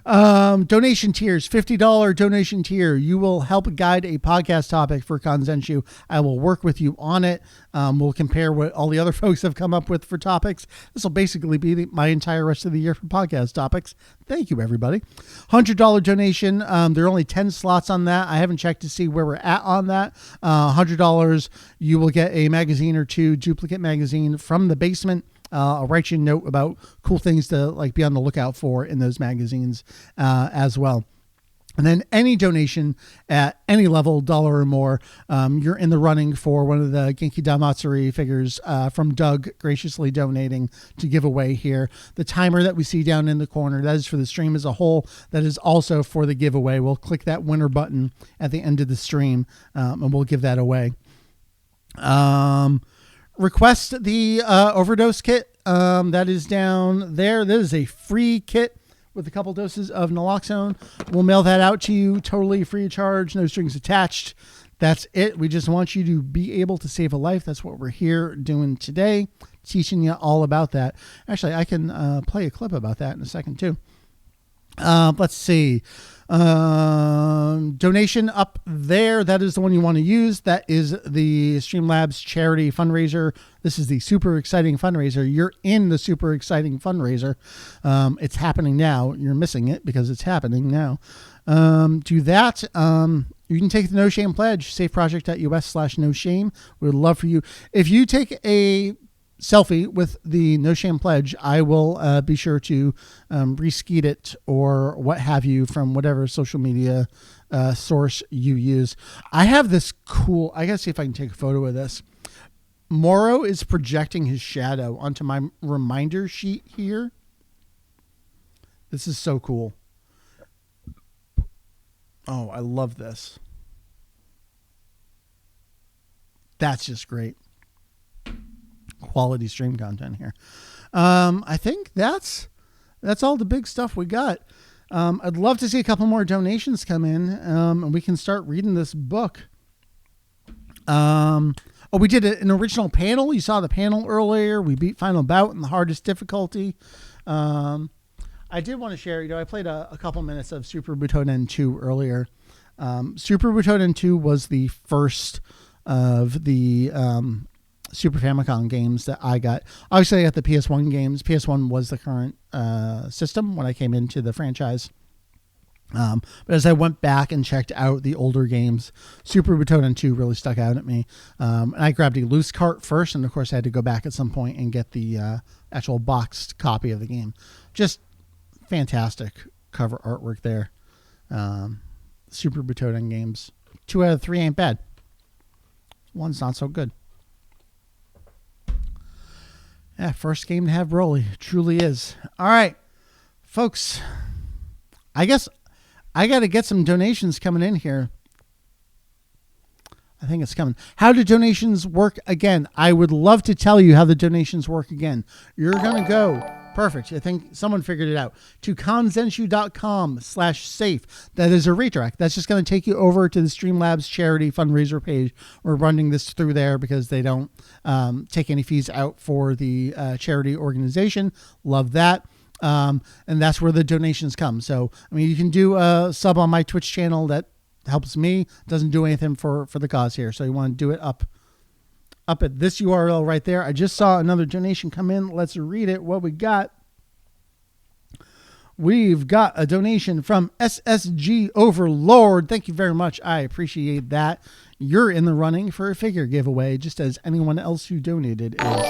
Donation tiers, $50 donation tier. You will help guide a podcast topic for Kanzenshu. I will work with you on it. We'll compare what all the other folks have come up with for topics. This will basically be my entire rest of the year for podcast topics. Thank you, everybody. $100 donation. There are only 10 slots on that. I haven't checked to see where we're at on that. $100, you will get a magazine or 2, duplicate magazine from the basement. I'll write you a note about cool things to be on the lookout for in those magazines as well. And then any donation at any level, $1 or more, you're in the running for one of the Genki Damatsuri figures from Doug graciously donating to give away here. The timer that we see down in the corner, that is for the stream as a whole. That is also for the giveaway. We'll click that winner button at the end of the stream and we'll give that away. Request the overdose kit. That is down there. That is a free kit with a couple doses of naloxone. We'll mail that out to you totally free of charge, no strings attached. That's it. We just want you to be able to save a life. That's what we're here doing today, teaching you all about that. Actually, I can play a clip about that in a second too. Let's see. Donation up there. That is the one you want to use. That is the Streamlabs charity fundraiser. This is the super exciting fundraiser. You're in the super exciting fundraiser. It's happening now. You're missing it because it's happening now. Do that. You can take the No Shame Pledge, safeproject.us/no shame. We would love for you. If you take a selfie with the No Shame Pledge, I will be sure to reskeet it or what have you from whatever social media source you use. I have this cool, I gotta see if I can take a photo of this. Morrow is projecting his shadow onto my reminder sheet here. This is so cool. Oh, I love this. That's just great. Quality stream content here. I think that's all the big stuff we got. I'd love to see a couple more donations come in, and we can start reading this book. We did an original panel. You saw the panel earlier. We beat Final Bout in the hardest difficulty. I did want to share, I played a couple minutes of Super Butoden 2 earlier. Super Butoden 2 was the first of the Super Famicom games that I got. Obviously, I got the PS1 games. PS1 was the current system when I came into the franchise. But as I went back and checked out the older games, Super Butoden 2 really stuck out at me. And I grabbed a loose cart first, and of course I had to go back at some point and get the actual boxed copy of the game. Just fantastic cover artwork there. Super Butoden games. 2 out of 3 ain't bad. One's not so good. Yeah, first game to have Broly. Truly is. All right, folks. I guess I got to get some donations coming in here. I think it's coming. How do donations work again? I would love to tell you how the donations work again. You're going to go. Perfect. I think someone figured it out. To kanzenshu.com/safe. That is a redirect. That's just going to take you over to the Streamlabs charity fundraiser page. We're running this through there because they don't take any fees out for the charity organization. Love that. And that's where the donations come. So, I mean, you can do a sub on my Twitch channel. That helps me. Doesn't do anything for the cause here. So you want to do it up at this URL right there. I just saw another donation come in. Let's read it. What we got. We've got a donation from SSG Overlord. Thank you very much. I appreciate that. You're in the running for a figure giveaway, just as anyone else who donated is.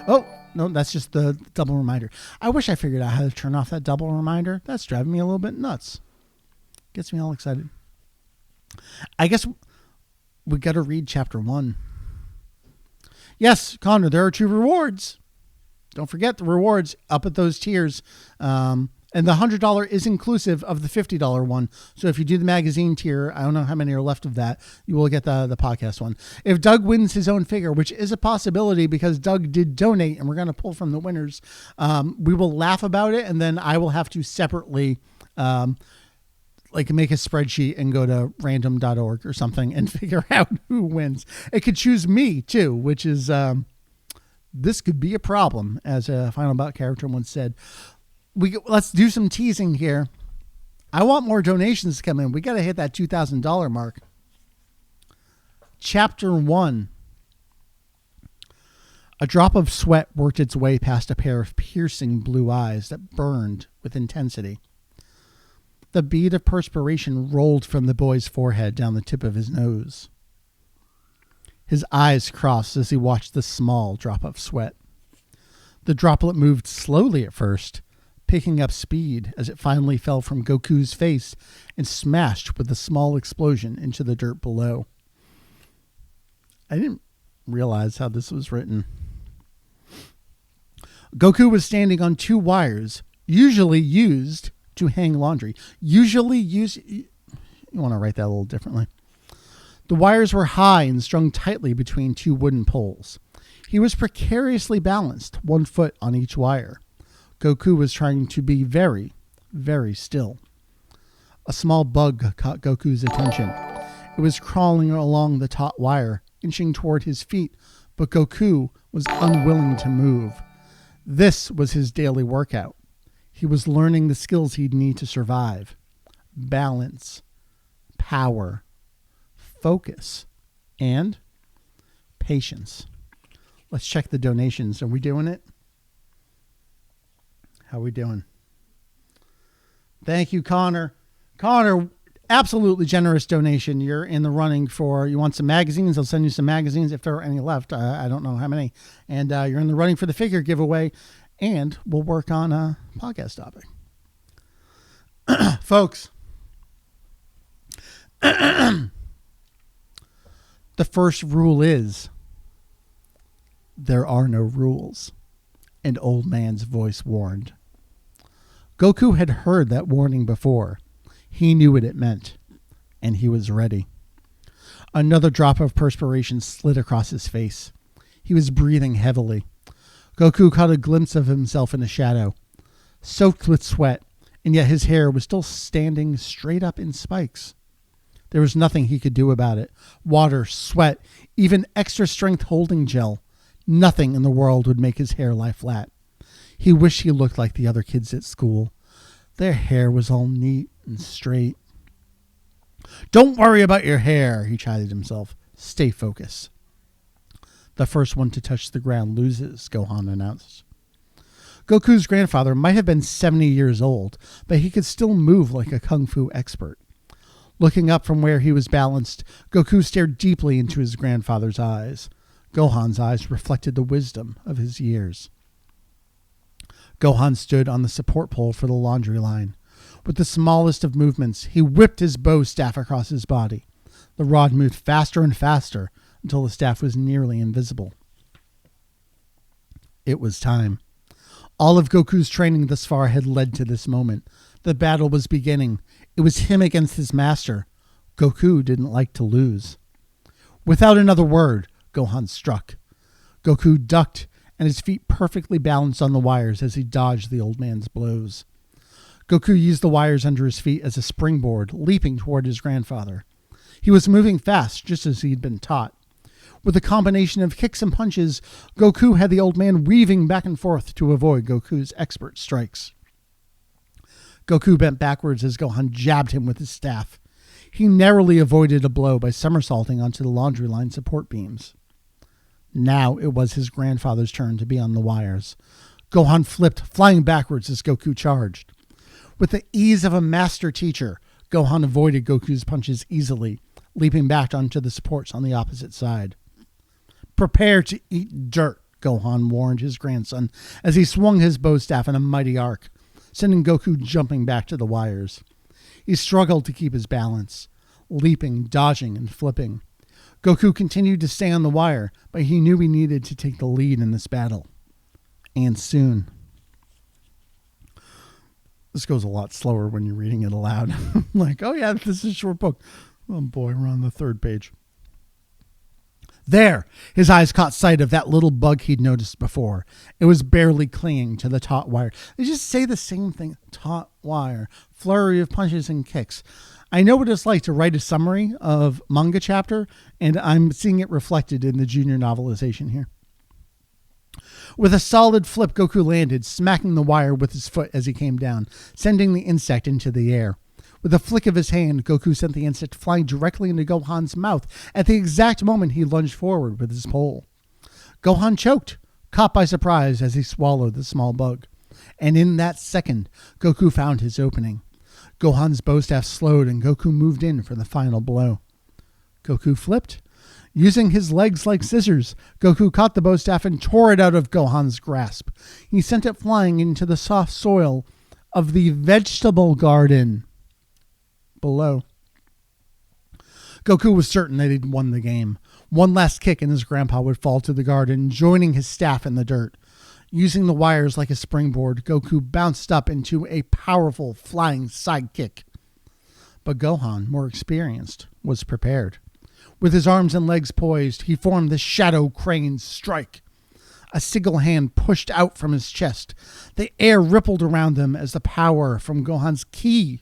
Oh, no, that's just the double reminder. I wish I figured out how to turn off that double reminder. That's driving me a little bit nuts. Gets me all excited. I guess we got to read chapter 1. Yes, Connor, there are 2 rewards. Don't forget the rewards up at those tiers. And the $100 is inclusive of the $50 one. So if you do the magazine tier, I don't know how many are left of that, you will get the podcast one. If Doug wins his own figure, which is a possibility because Doug did donate and we're going to pull from the winners, we will laugh about it. And then I will have to separately make a spreadsheet and go to random.org or something and figure out who wins. It could choose me too, which is, this could be a problem, as a Final Bout character once said. Let's do some teasing here. I want more donations to come in. We got to hit that $2,000 mark. Chapter 1. A drop of sweat worked its way past a pair of piercing blue eyes that burned with intensity. The bead of perspiration rolled from the boy's forehead down the tip of his nose. His eyes crossed as he watched the small drop of sweat. The droplet moved slowly at first, picking up speed as it finally fell from Goku's face and smashed with a small explosion into the dirt below. I didn't realize how this was written. Goku was standing on 2 wires, usually used to hang laundry. Usually used... You want to write that a little differently. The wires were high and strung tightly between 2 wooden poles. He was precariously balanced, 1 foot on each wire. Goku was trying to be very, very still. A small bug caught Goku's attention. It was crawling along the taut wire, inching toward his feet, but Goku was unwilling to move. This was his daily workout. He was learning the skills he'd need to survive. Balance, power, focus, and patience. Let's check the donations. Are we doing it? How are we doing? Thank you, Connor. Connor, absolutely generous donation. You're in the running for, you want some magazines? I'll send you some magazines if there are any left. I don't know how many. And you're in the running for the figure giveaway. And we'll work on a podcast topic. Folks, the first rule is there are no rules. An old man's voice warned. Goku had heard that warning before. He knew what it meant, and he was ready. Another drop of perspiration slid across his face. He was breathing heavily. Goku caught a glimpse of himself in a shadow, soaked with sweat, and yet his hair was still standing straight up in spikes. There was nothing he could do about it. Water, sweat, even extra strength holding gel. Nothing in the world would make his hair lie flat. He wished he looked like the other kids at school. Their hair was all neat and straight. Don't worry about your hair, he chided himself. Stay focused. The first one to touch the ground loses, Gohan announced. Goku's grandfather might have been 70 years old, but he could still move like a kung fu expert. Looking up from where he was balanced, Goku stared deeply into his grandfather's eyes. Gohan's eyes reflected the wisdom of his years. Gohan stood on the support pole for the laundry line. With the smallest of movements, he whipped his bow staff across his body. The rod moved faster and faster until the staff was nearly invisible. It was time. All of Goku's training thus far had led to this moment. The battle was beginning. It was him against his master. Goku didn't like to lose. Without another word, Gohan struck. Goku ducked, and his feet perfectly balanced on the wires as he dodged the old man's blows. Goku used the wires under his feet as a springboard, leaping toward his grandfather. He was moving fast, just as he'd been taught. With a combination of kicks and punches, Goku had the old man weaving back and forth to avoid Goku's expert strikes. Goku bent backwards as Gohan jabbed him with his staff. He narrowly avoided a blow by somersaulting onto the laundry line support beams. Now it was his grandfather's turn to be on the wires. Gohan flipped, flying backwards as Goku charged. With the ease of a master teacher, Gohan avoided Goku's punches easily, leaping back onto the supports on the opposite side. Prepare to eat dirt, Gohan warned his grandson as he swung his bow staff in a mighty arc, sending Goku jumping back to the wires. He struggled to keep his balance, leaping, dodging, and flipping. Goku continued to stay on the wire, but he knew he needed to take the lead in this battle. And soon. This goes a lot slower when you're reading it aloud. Like, oh yeah, this is a short book. Oh boy, we're on the third page. There, his eyes caught sight of that little bug he'd noticed before. It was barely clinging to the taut wire. They just say the same thing. Taut wire. Flurry of punches and kicks. I know what it's like to write a summary of manga chapter, and I'm seeing it reflected in the junior novelization here. With a solid flip, Goku landed, smacking the wire with his foot as he came down, sending the insect into the air. With a flick of his hand, Goku sent the insect flying directly into Gohan's mouth at the exact moment he lunged forward with his pole. Gohan choked, caught by surprise as he swallowed the small bug. And in that second, Goku found his opening. Gohan's bow staff slowed and Goku moved in for the final blow. Goku flipped. Using his legs like scissors, Goku caught the bow staff and tore it out of Gohan's grasp. He sent it flying into the soft soil of the vegetable garden below. Goku was certain that he'd won the game. One last kick and his grandpa would fall to the garden, joining his staff in the dirt. Using the wires like a springboard, Goku bounced up into a powerful flying sidekick. But Gohan, more experienced, was prepared. With his arms and legs poised, he formed the Shadow Crane Strike. A single hand pushed out from his chest. The air rippled around them as the power from Gohan's ki,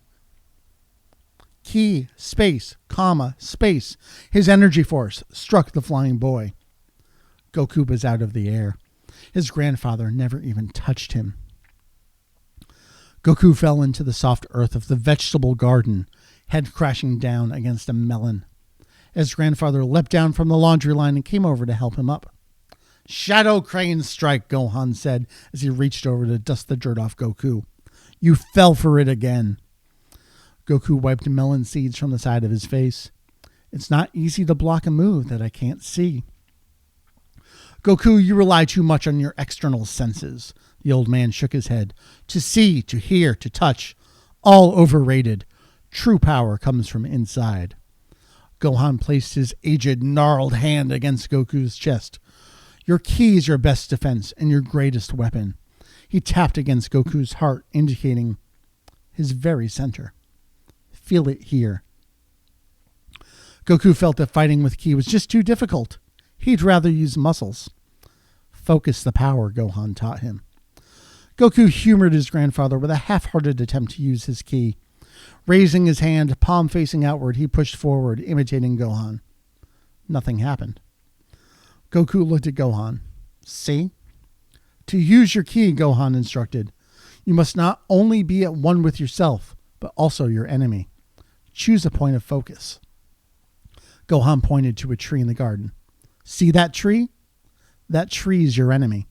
space, comma, space, his energy force, struck the flying boy. Goku was out of the air. His grandfather never even touched him. Goku fell into the soft earth of the vegetable garden, head crashing down against a melon. His grandfather leapt down from the laundry line and came over to help him up. "Shadow Crane Strike," Gohan said as he reached over to dust the dirt off Goku. "You fell for it again." Goku wiped melon seeds from the side of his face. "It's not easy to block a move that I can't see." "Goku, you rely too much on your external senses." The old man shook his head. "To see, to hear, to touch, all overrated. True power comes from inside." Gohan placed his aged, gnarled hand against Goku's chest. "Your ki is your best defense and your greatest weapon." He tapped against Goku's heart, indicating his very center. "Feel it here." Goku felt that fighting with ki was just too difficult. He'd rather use muscles. "Focus the power," Gohan taught him. Goku humored his grandfather with a half-hearted attempt to use his ki. Raising his hand, palm facing outward, he pushed forward, imitating Gohan. Nothing happened. Goku looked at Gohan. "See?" "To use your ki," Gohan instructed, "you must not only be at one with yourself, but also your enemy. Choose a point of focus." Gohan pointed to a tree in the garden. "See that tree? That tree is your enemy."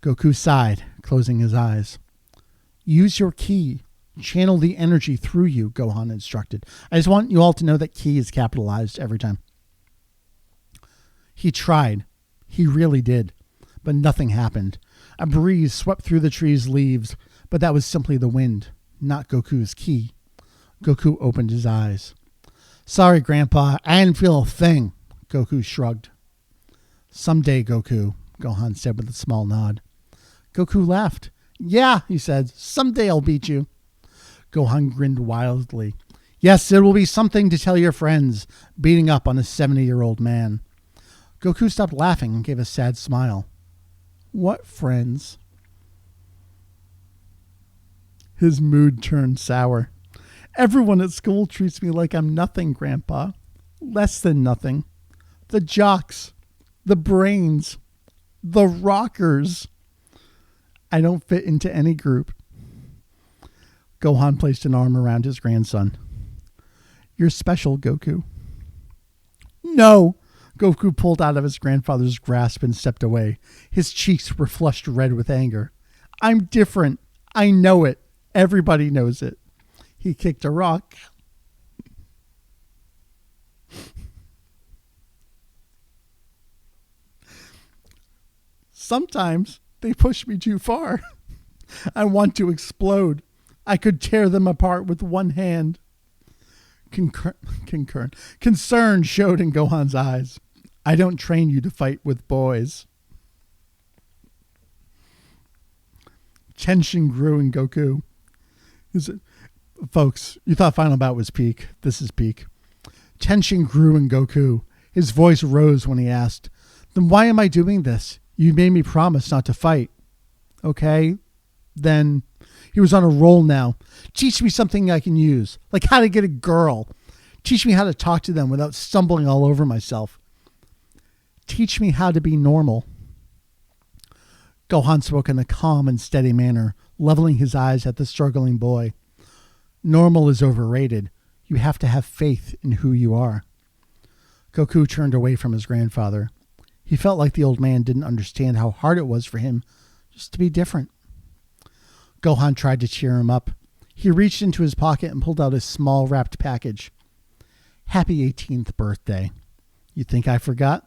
Goku sighed, closing his eyes. "Use your ki. Channel the energy through you," Gohan instructed. "I just want you all to know that ki is capitalized every time." He tried. He really did. But nothing happened. A breeze swept through the tree's leaves, but that was simply the wind, not Goku's ki. Goku opened his eyes. "Sorry, Grandpa, I didn't feel a thing." Goku shrugged. "Someday, Goku," Gohan said with a small nod. Goku laughed. "Yeah," he said, "someday I'll beat you." Gohan grinned wildly. "Yes, it will be something to tell your friends, beating up on a 70-year-old man." Goku stopped laughing and gave a sad smile. "What friends?" His mood turned sour. "Everyone at school treats me like I'm nothing, Grandpa. Less than nothing. The jocks, the brains, the rockers. I don't fit into any group." Gohan placed an arm around his grandson. "You're special, Goku." "No!" Goku pulled out of his grandfather's grasp and stepped away. His cheeks were flushed red with anger. "I'm different. I know it. Everybody knows it." He kicked a rock. "Sometimes they push me too far. I want to explode. I could tear them apart with one hand." Concern showed in Gohan's eyes. "I don't train you to fight with boys." Tension grew in Goku. Folks, you thought Final Bout was peak. This is peak. Tension grew in Goku. His voice rose when he asked, "Then why am I doing this? You made me promise not to fight." "Okay, then." He was on a roll now. "Teach me something I can use, like how to get a girl. Teach me how to talk to them without stumbling all over myself. Teach me how to be normal." Gohan spoke in a calm and steady manner, leveling his eyes at the struggling boy. "Normal is overrated. You have to have faith in who you are." Goku turned away from his grandfather. He felt like the old man didn't understand how hard it was for him just to be different. Gohan tried to cheer him up. He reached into his pocket and pulled out a small wrapped package. "Happy 18th birthday. You think I forgot?"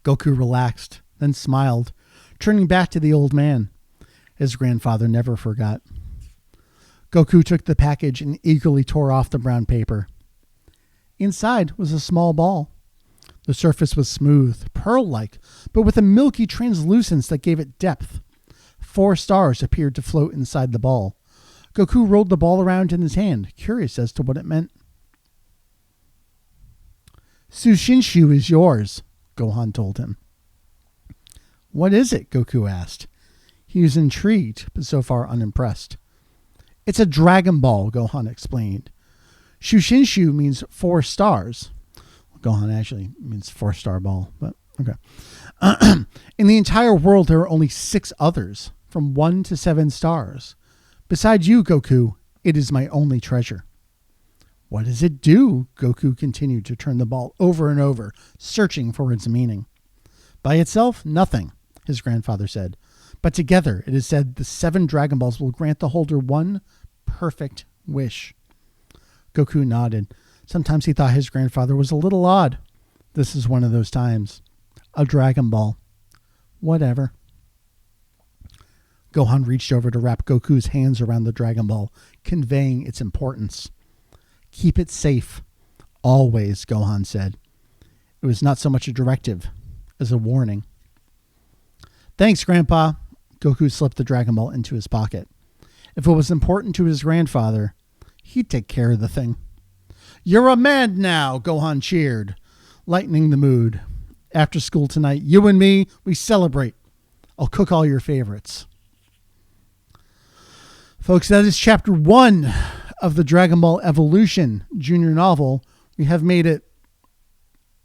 Goku relaxed, then smiled, turning back to the old man. His grandfather never forgot. Goku took the package and eagerly tore off the brown paper. Inside was a small ball. The surface was smooth, pearl-like, but with a milky translucence that gave it depth. 4 stars appeared to float inside the ball. Goku rolled the ball around in his hand, curious as to what it meant. "Sushinshu is yours," Gohan told him. "What is it?" Goku asked. He was intrigued, but so far unimpressed. "It's a Dragon Ball," Gohan explained. "Shushinshu means 4 stars. Gohan actually means 4-star ball, but okay. In the entire world, there are only 6 others. from 1 to 7 stars. Besides you, Goku, it is my only treasure. What does it do? Goku continued to turn the ball over and over, searching for its meaning. By itself, nothing, his grandfather said. But together, it is said the 7 Dragon Balls will grant the holder one perfect wish. Goku nodded. Sometimes he thought his grandfather was a little odd. This is one of those times. A Dragon Ball. Whatever. Gohan reached over to wrap Goku's hands around the Dragon Ball, conveying its importance. Keep it safe. Always, Gohan said. It was not so much a directive as a warning. Thanks, Grandpa. Goku slipped the Dragon Ball into his pocket. If it was important to his grandfather, he'd take care of the thing. You're a man now, Gohan cheered, lightening the mood. After school tonight, you and me, we celebrate. I'll cook all your favorites. Folks, that is chapter 1 of the Dragon Ball Evolution junior novel. We have made it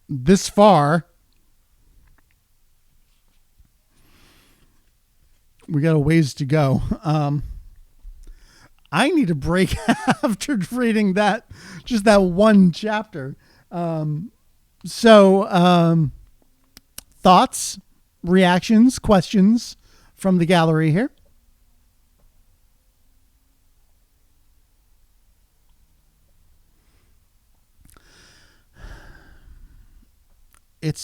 this far. We got a ways to go. I need a break after reading that, just that one chapter. Thoughts, reactions, questions from the gallery here. It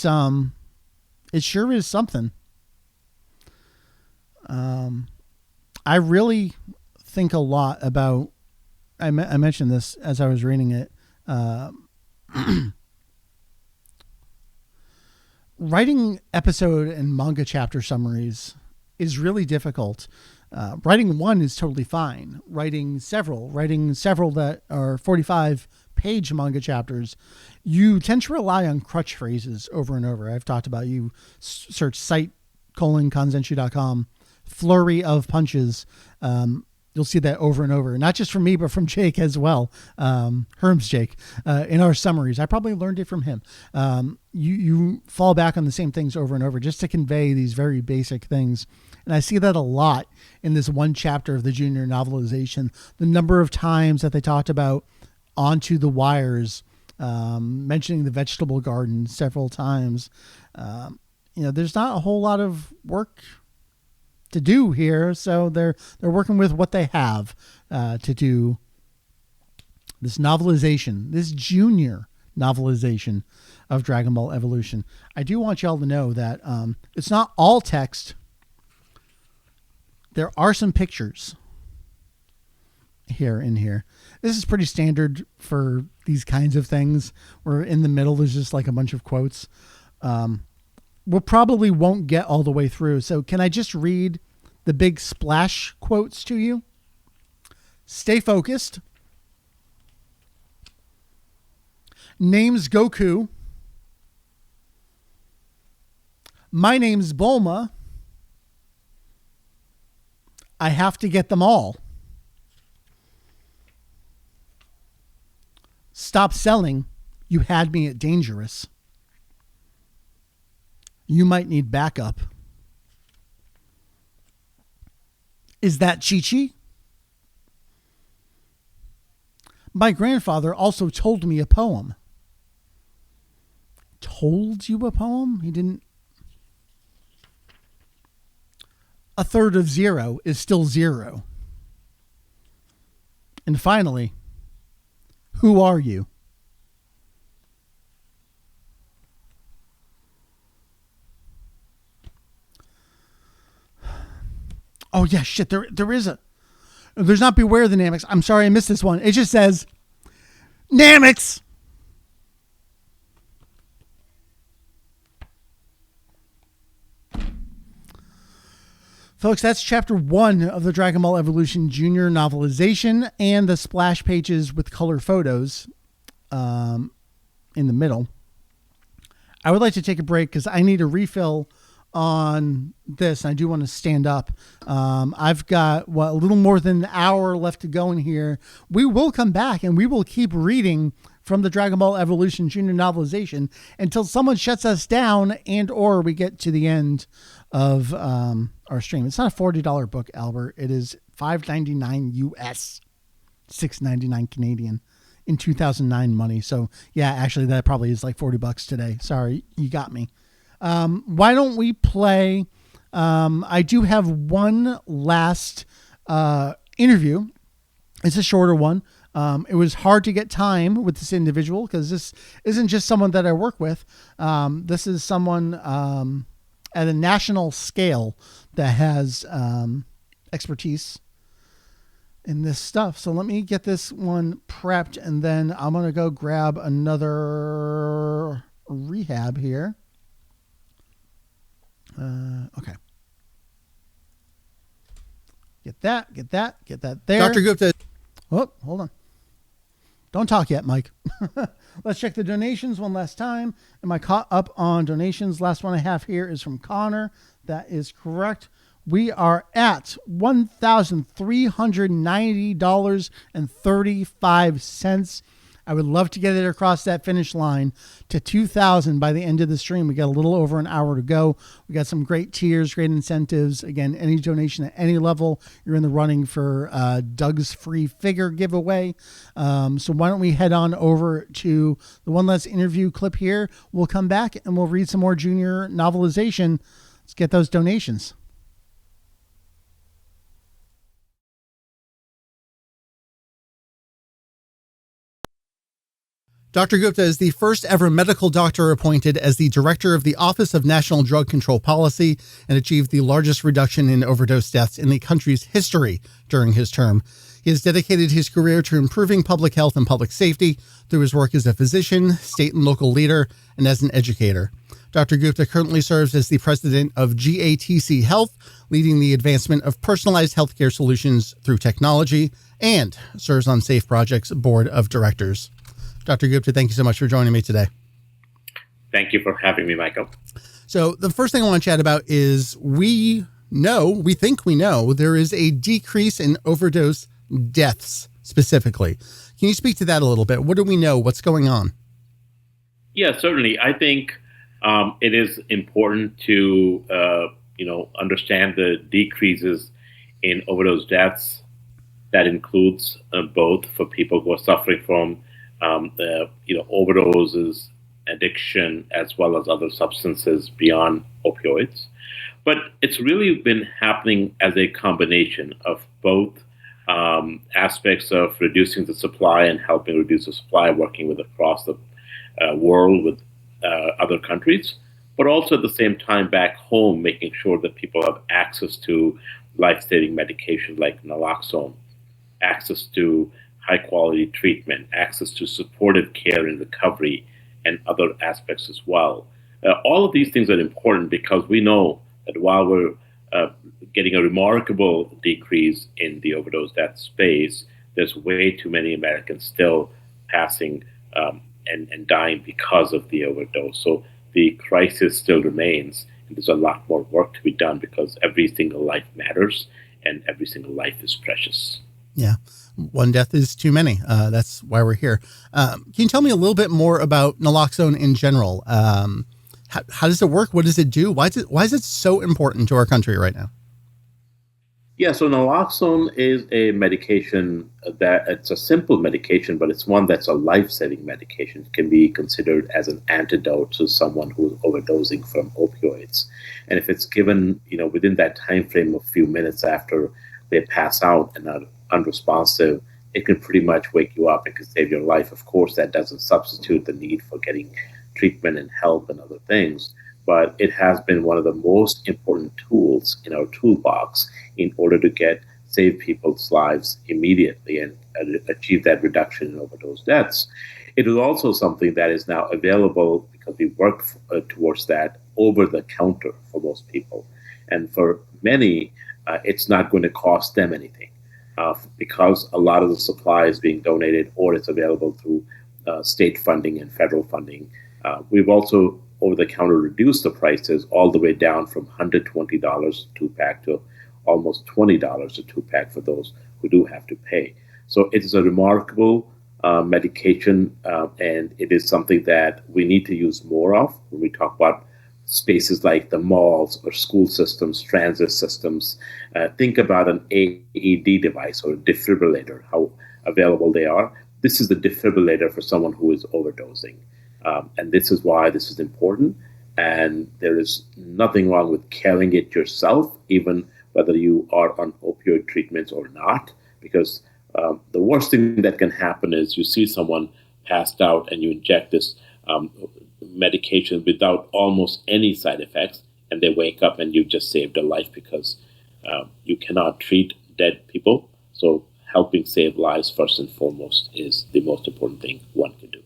sure is something. I really think a lot about, I mentioned this as I was reading it, writing episode and manga chapter summaries is really difficult. Writing one is totally fine. Writing several that are 45-page manga chapters, you tend to rely on crutch phrases over and over. I've talked about, you search site:/kanzenshuu.com, flurry of punches. You'll see that over and over, not just from me, but from Jake as well. Herm's Jake, in our summaries. I probably learned it from him. You fall back on the same things over and over just to convey these very basic things. And I see that a lot in this one chapter of the junior novelization. The number of times that they talked about onto the wires, mentioning the vegetable garden several times. There's not a whole lot of work to do here, so they're working with what they have to do this novelization, this junior novelization of Dragon Ball Evolution. I do want y'all to know that it's not all text. There are some pictures here. This is pretty standard for these kinds of things, where in the middle there's just like a bunch of quotes. We'll probably won't get all the way through. So can I just read the big splash quotes to you? Stay focused. Name's Goku. My name's Bulma. I have to get them all. Stop selling. You had me at dangerous. You might need backup. Is that Chi-Chi? My grandfather also told me a poem. Told you a poem? He didn't. A third of zero is still zero. And finally, who are you? Oh yeah, shit. There's not beware the Namex. I'm sorry, I missed this one. It just says Namex. Folks, that's chapter 1 of the Dragon Ball Evolution Junior novelization, and the splash pages with color photos in the middle. I would like to take a break because I need a refill on this. I do want to stand up. I've got a little more than an hour left to go in here. We will come back and we will keep reading from the Dragon Ball Evolution Junior novelization until someone shuts us down and or we get to the end of our stream. It's not a $40 book, Albert. It is $5.99 US, $6.99 Canadian in 2009 money. So yeah, actually that probably is like $40 today. Sorry, you got me. Why don't we play? I do have one last interview. It's a shorter one. It was hard to get time with this individual because this isn't just someone that I work with. This is someone at a national scale that has expertise in this stuff. So let me get this one prepped, and then I'm going to go grab another rehab here. Okay. Get that there. Dr. Gupta. Oh, hold on. Don't talk yet, Mike. Let's check the donations one last time. Am I caught up on donations? Last one I have here is from Connor. That is correct. We are at $1,390.35. I would love to get it across that finish line to 2,000 by the end of the stream. We got a little over an hour to go. We got some great tiers, great incentives. Again, any donation at any level, you're in the running for Doug's free figure giveaway. So why don't we head on over to the one last interview clip here. We'll come back and we'll read some more junior novelization. Let's get those donations. Dr. Gupta is the first ever medical doctor appointed as the director of the Office of National Drug Control Policy and achieved the largest reduction in overdose deaths in the country's history during his term. He has dedicated his career to improving public health and public safety through his work as a physician, state and local leader, and as an educator. Dr. Gupta currently serves as the president of GATC Health, leading the advancement of personalized healthcare solutions through technology, and serves on Safe Project's board of directors. Dr. Gupta, thank you so much for joining me today. Thank you for having me, Michael. So the first thing I want to chat about is we think we know there is a decrease in overdose deaths specifically. Can you speak to that a little bit? What do we know? What's going on? Yeah, certainly. I think it is important to understand the decreases in overdose deaths. That includes both for people who are suffering from overdoses, addiction, as well as other substances beyond opioids. But it's really been happening as a combination of both aspects of reducing the supply and helping reduce the supply, working with across the world with other countries, but also at the same time back home, making sure that people have access to life-saving medication like naloxone, access to high-quality treatment, access to supportive care and recovery, and other aspects as well. All of these things are important because we know that while we're getting a remarkable decrease in the overdose death space, there's way too many Americans still passing and dying because of the overdose. So the crisis still remains, and there's a lot more work to be done because every single life matters and every single life is precious. Yeah. One death is too many. That's why we're here. Can you tell me a little bit more about naloxone in general? How does it work? What does it do? Why is it so important to our country right now? Yeah, so naloxone is a medication that it's a simple medication, but it's one that's a life-saving medication. It can be considered as an antidote to someone who's overdosing from opioids. And if it's given, within that time frame of a few minutes after they pass out and are unresponsive, it can pretty much wake you up. It can save your life. Of course, that doesn't substitute the need for getting treatment and help and other things, but it has been one of the most important tools in our toolbox in order to save people's lives immediately and achieve that reduction in overdose deaths. It is also something that is now available because we work towards that over the counter for most people. And for many, it's not going to cost them anything. Because a lot of the supply is being donated or it's available through state funding and federal funding. We've also over-the-counter reduced the prices all the way down from $120 a two-pack to almost $20 a two-pack for those who do have to pay. So it is a remarkable medication, and it is something that we need to use more of when we talk about spaces like the malls or school systems, transit systems. Think about an AED device or a defibrillator, how available they are. This is the defibrillator for someone who is overdosing. And this is why this is important. And there is nothing wrong with carrying it yourself, even whether you are on opioid treatments or not, because the worst thing that can happen is you see someone passed out and you inject this medication without almost any side effects, and they wake up and you've just saved a life, because you cannot treat dead people. So helping save lives first and foremost is the most important thing one can do.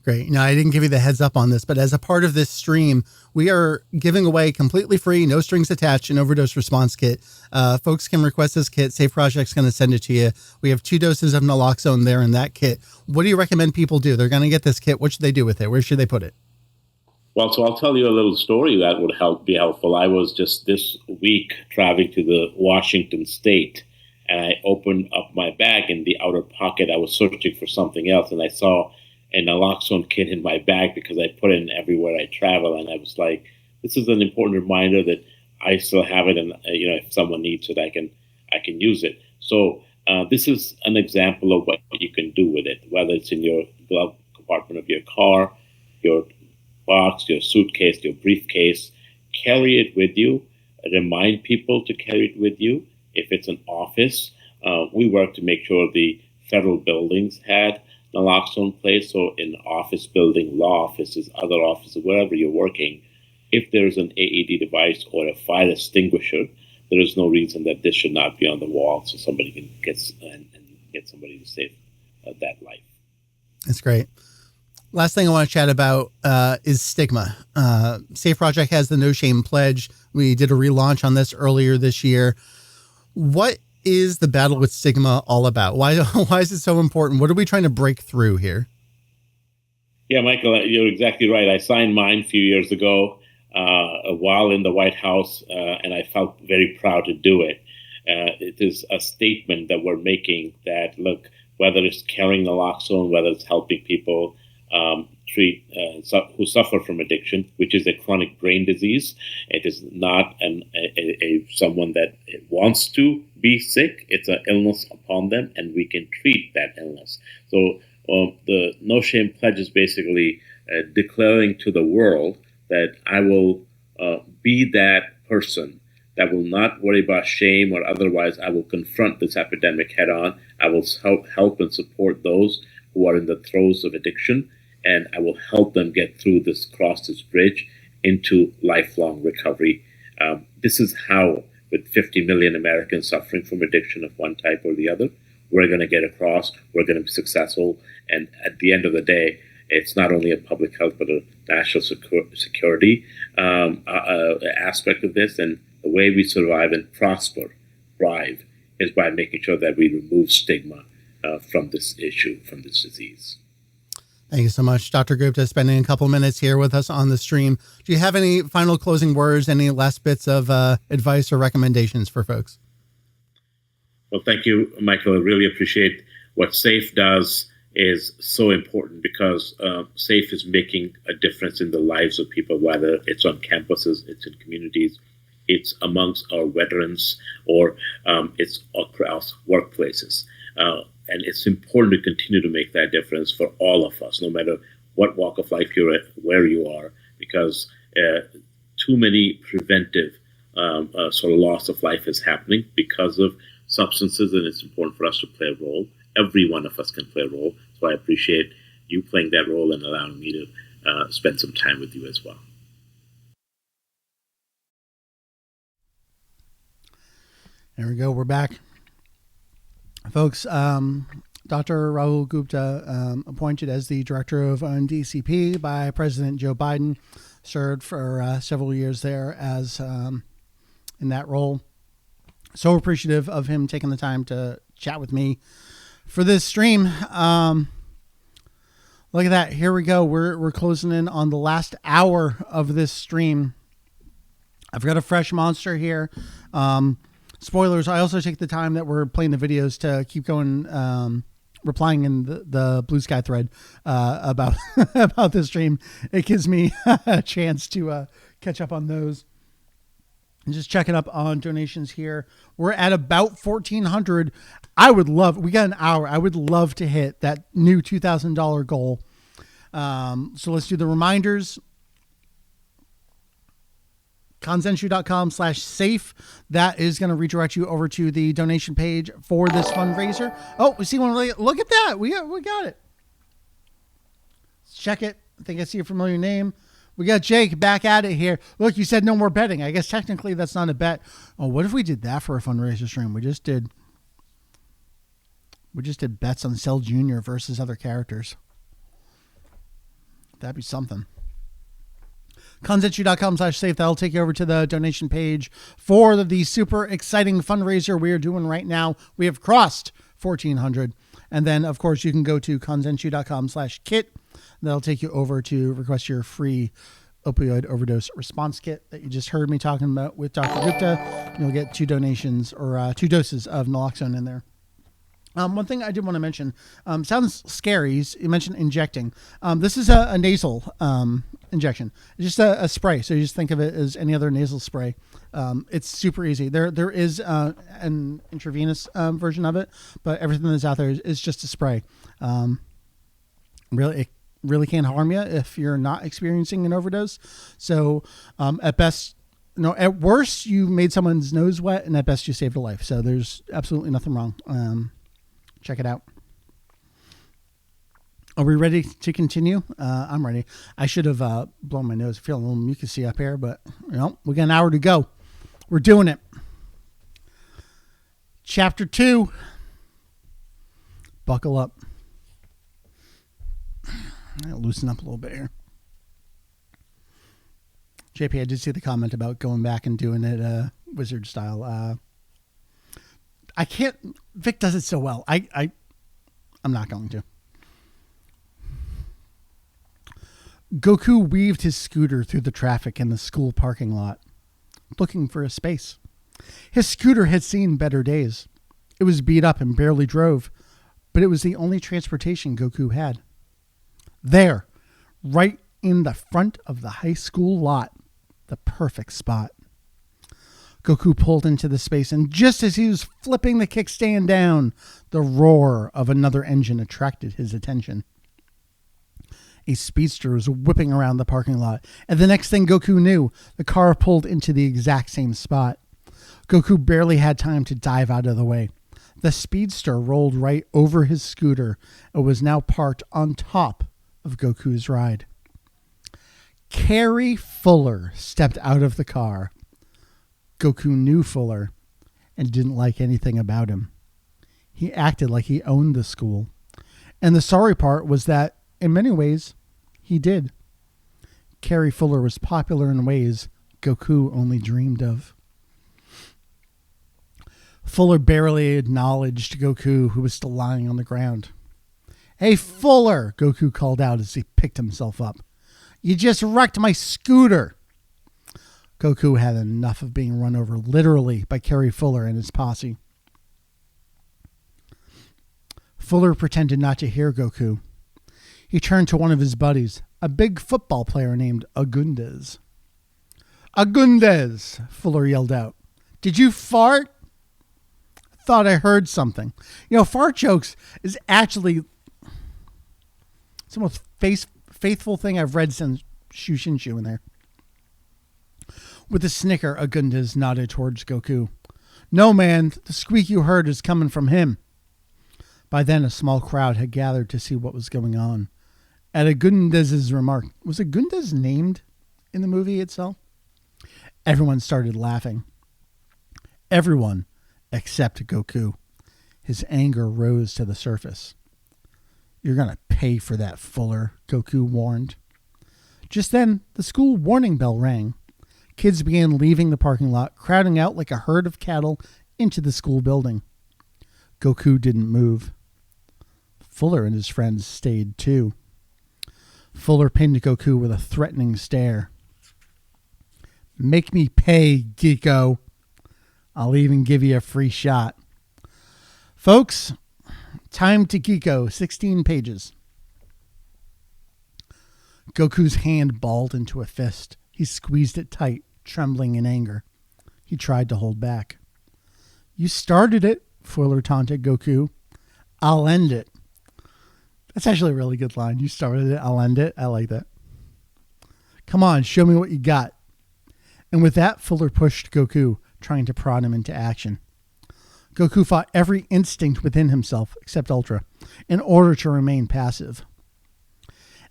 Great. Now, I didn't give you the heads up on this, but as a part of this stream, we are giving away completely free, no strings attached, an overdose response kit. Folks can request this kit. Safe Project's going to send it to you. We have 2 doses of naloxone there in that kit. What do you recommend people do? They're going to get this kit. What should they do with it? Where should they put it? Well, so I'll tell you a little story that would be helpful. I was just this week traveling to the Washington State, and I opened up my bag. In the outer pocket, I was searching for something else, and I saw a naloxone kit in my bag because I put it in everywhere I travel. And I was like, this is an important reminder that I still have it. And, if someone needs it, I can use it. So this is an example of what you can do with it, whether it's in your glove compartment of your car, your box, your suitcase, your briefcase. Carry it with you. Remind people to carry it with you. If it's an office, we work to make sure the federal buildings had naloxone place. So in office building, law offices, other offices, wherever you're working, if there's an AED device or a fire extinguisher, there is no reason that this should not be on the wall so somebody can get somebody to save that life. That's great. Last thing I want to chat about is stigma. Safe Project has the No Shame Pledge. We did a relaunch on this earlier this year. What is the battle with stigma all about? Why is it so important? What are we trying to break through here? Yeah, Michael, you're exactly right. I signed mine a few years ago while in the White House, and I felt very proud to do it. It is a statement that we're making that, look, whether it's carrying naloxone, whether it's helping people treat who suffer from addiction, which is a chronic brain disease. It is not someone that wants to be sick. It's an illness upon them, and we can treat that illness. So the No Shame Pledge is basically declaring to the world that I will be that person that will not worry about shame or otherwise. I will confront this epidemic head on. I will help and support those who are in the throes of addiction, and I will help them get through cross this bridge into lifelong recovery. This is how, with 50 million Americans suffering from addiction of one type or the other, we're going to get across, we're going to be successful, and at the end of the day, it's not only a public health but a national security aspect of this, and the way we survive and prosper, thrive, is by making sure that we remove stigma from this issue, from this disease. Thank you so much, Dr. Gupta, spending a couple minutes here with us on the stream. Do you have any final closing words, any last bits of advice or recommendations for folks? Well, thank you, Michael. I really appreciate what SAFE does is so important, because SAFE is making a difference in the lives of people, whether it's on campuses, it's in communities, it's amongst our veterans, or it's across workplaces. And it's important to continue to make that difference for all of us, no matter what walk of life you're at, where you are, because too many preventive sort of loss of life is happening because of substances, and it's important for us to play a role. Every one of us can play a role, so I appreciate you playing that role and allowing me to spend some time with you as well. There we go. We're back. Folks, Dr. Rahul Gupta, appointed as the director of NDCP by President Joe Biden, served for several years there as in that role. So appreciative of him taking the time to chat with me for this stream. Look at that. Here we go. We're closing in on the last hour of this stream. I've got a fresh monster here. Spoilers, I also take the time that we're playing the videos to keep going replying in the Blue Sky thread about about this stream. It gives me a chance to catch up on those. And just checking up on donations here. We're at about 1,400. We got an hour. I would love to hit that new $2,000 goal. So let's do the reminders. Kanzenshu.com/safe. That is going to redirect you over to the donation page for this fundraiser. Oh, we see one. Look at that. We got it. Let's check it. I think I see a familiar name. We got Jake back at it here. Look, you said no more betting. I guess technically that's not a bet. Oh, what if we did that for a fundraiser stream? We just did bets on Cell Jr. versus other characters. That'd be something. Kanzenshu.com/safe. That'll take you over to the donation page for the super exciting fundraiser we are doing right now. We have crossed 1,400. And then, of course, you can go to kanzenshu.com/kit. That'll take you over to request your free opioid overdose response kit that you just heard me talking about with Dr. Gupta. You'll get 2 donations or 2 doses of naloxone in there. One thing I did want to mention, sounds scary. You mentioned injecting. This is a nasal injection. It's just a spray. So you just think of it as any other nasal spray. It's super easy. There is an intravenous version of it, but everything that's out there is just a spray. It really can't harm you if you're not experiencing an overdose. So at best, at worst, you made someone's nose wet, and at best, you saved a life. So there's absolutely nothing wrong. Check it out. Are we ready to continue? I'm ready. I should have blown my nose. I feel a little mucusy up here, but we got an hour to go. We're doing it. Chapter 2. Buckle up. I'll loosen up a little bit here. JP, I did see the comment about going back and doing it wizard style. I can't. Vic does it so well. I'm not going to. Goku weaved his scooter through the traffic in the school parking lot, looking for a space. His scooter had seen better days. It was beat up and barely drove, but it was the only transportation Goku had. There, right in the front of the high school lot, the perfect spot. Goku pulled into the space, and just as he was flipping the kickstand down, the roar of another engine attracted his attention. A speedster was whipping around the parking lot, and the next thing Goku knew, the car pulled into the exact same spot. Goku barely had time to dive out of the way. The speedster rolled right over his scooter and was now parked on top of Goku's ride. Carrie Fuller stepped out of the car. Goku knew Fuller and didn't like anything about him. He acted like he owned the school. And the sorry part was that, in many ways, he did. Carrie Fuller was popular in ways Goku only dreamed of. Fuller barely acknowledged Goku, who was still lying on the ground. "Hey, Fuller," Goku called out as he picked himself up. "You just wrecked my scooter." Goku had enough of being run over literally by Carrie Fuller and his posse. Fuller pretended not to hear Goku. He turned to one of his buddies, a big football player named Agundez. "Agundez," Fuller yelled out. "Did you fart?" "Thought I heard something." Fart jokes is actually it's the most faithful thing I've read since Shushinshu in there. With a snicker, Agundez nodded towards Goku. "No, man, the squeak you heard is coming from him." By then, a small crowd had gathered to see what was going on. At Agundez's remark, was Agundez named in the movie itself? Everyone started laughing. Everyone except Goku. His anger rose to the surface. "You're going to pay for that, Fuller," Goku warned. Just then, the school warning bell rang. Kids began leaving the parking lot, crowding out like a herd of cattle into the school building. Goku didn't move. Fuller and his friends stayed too. Fuller pinned Goku with a threatening stare. "Make me pay, Geeko. I'll even give you a free shot." Folks, Time to Kiko, 16 pages. Goku's hand balled into a fist. He squeezed it tight, trembling in anger. He tried to hold back. You started it, Fuller taunted Goku. I'll end it. That's actually a really good line. You started it, I'll end it. I like that. Come on, show me what you got. And with that, Fuller pushed Goku, trying to prod him into action. Goku fought every instinct within himself, except Ultra, in order to remain passive.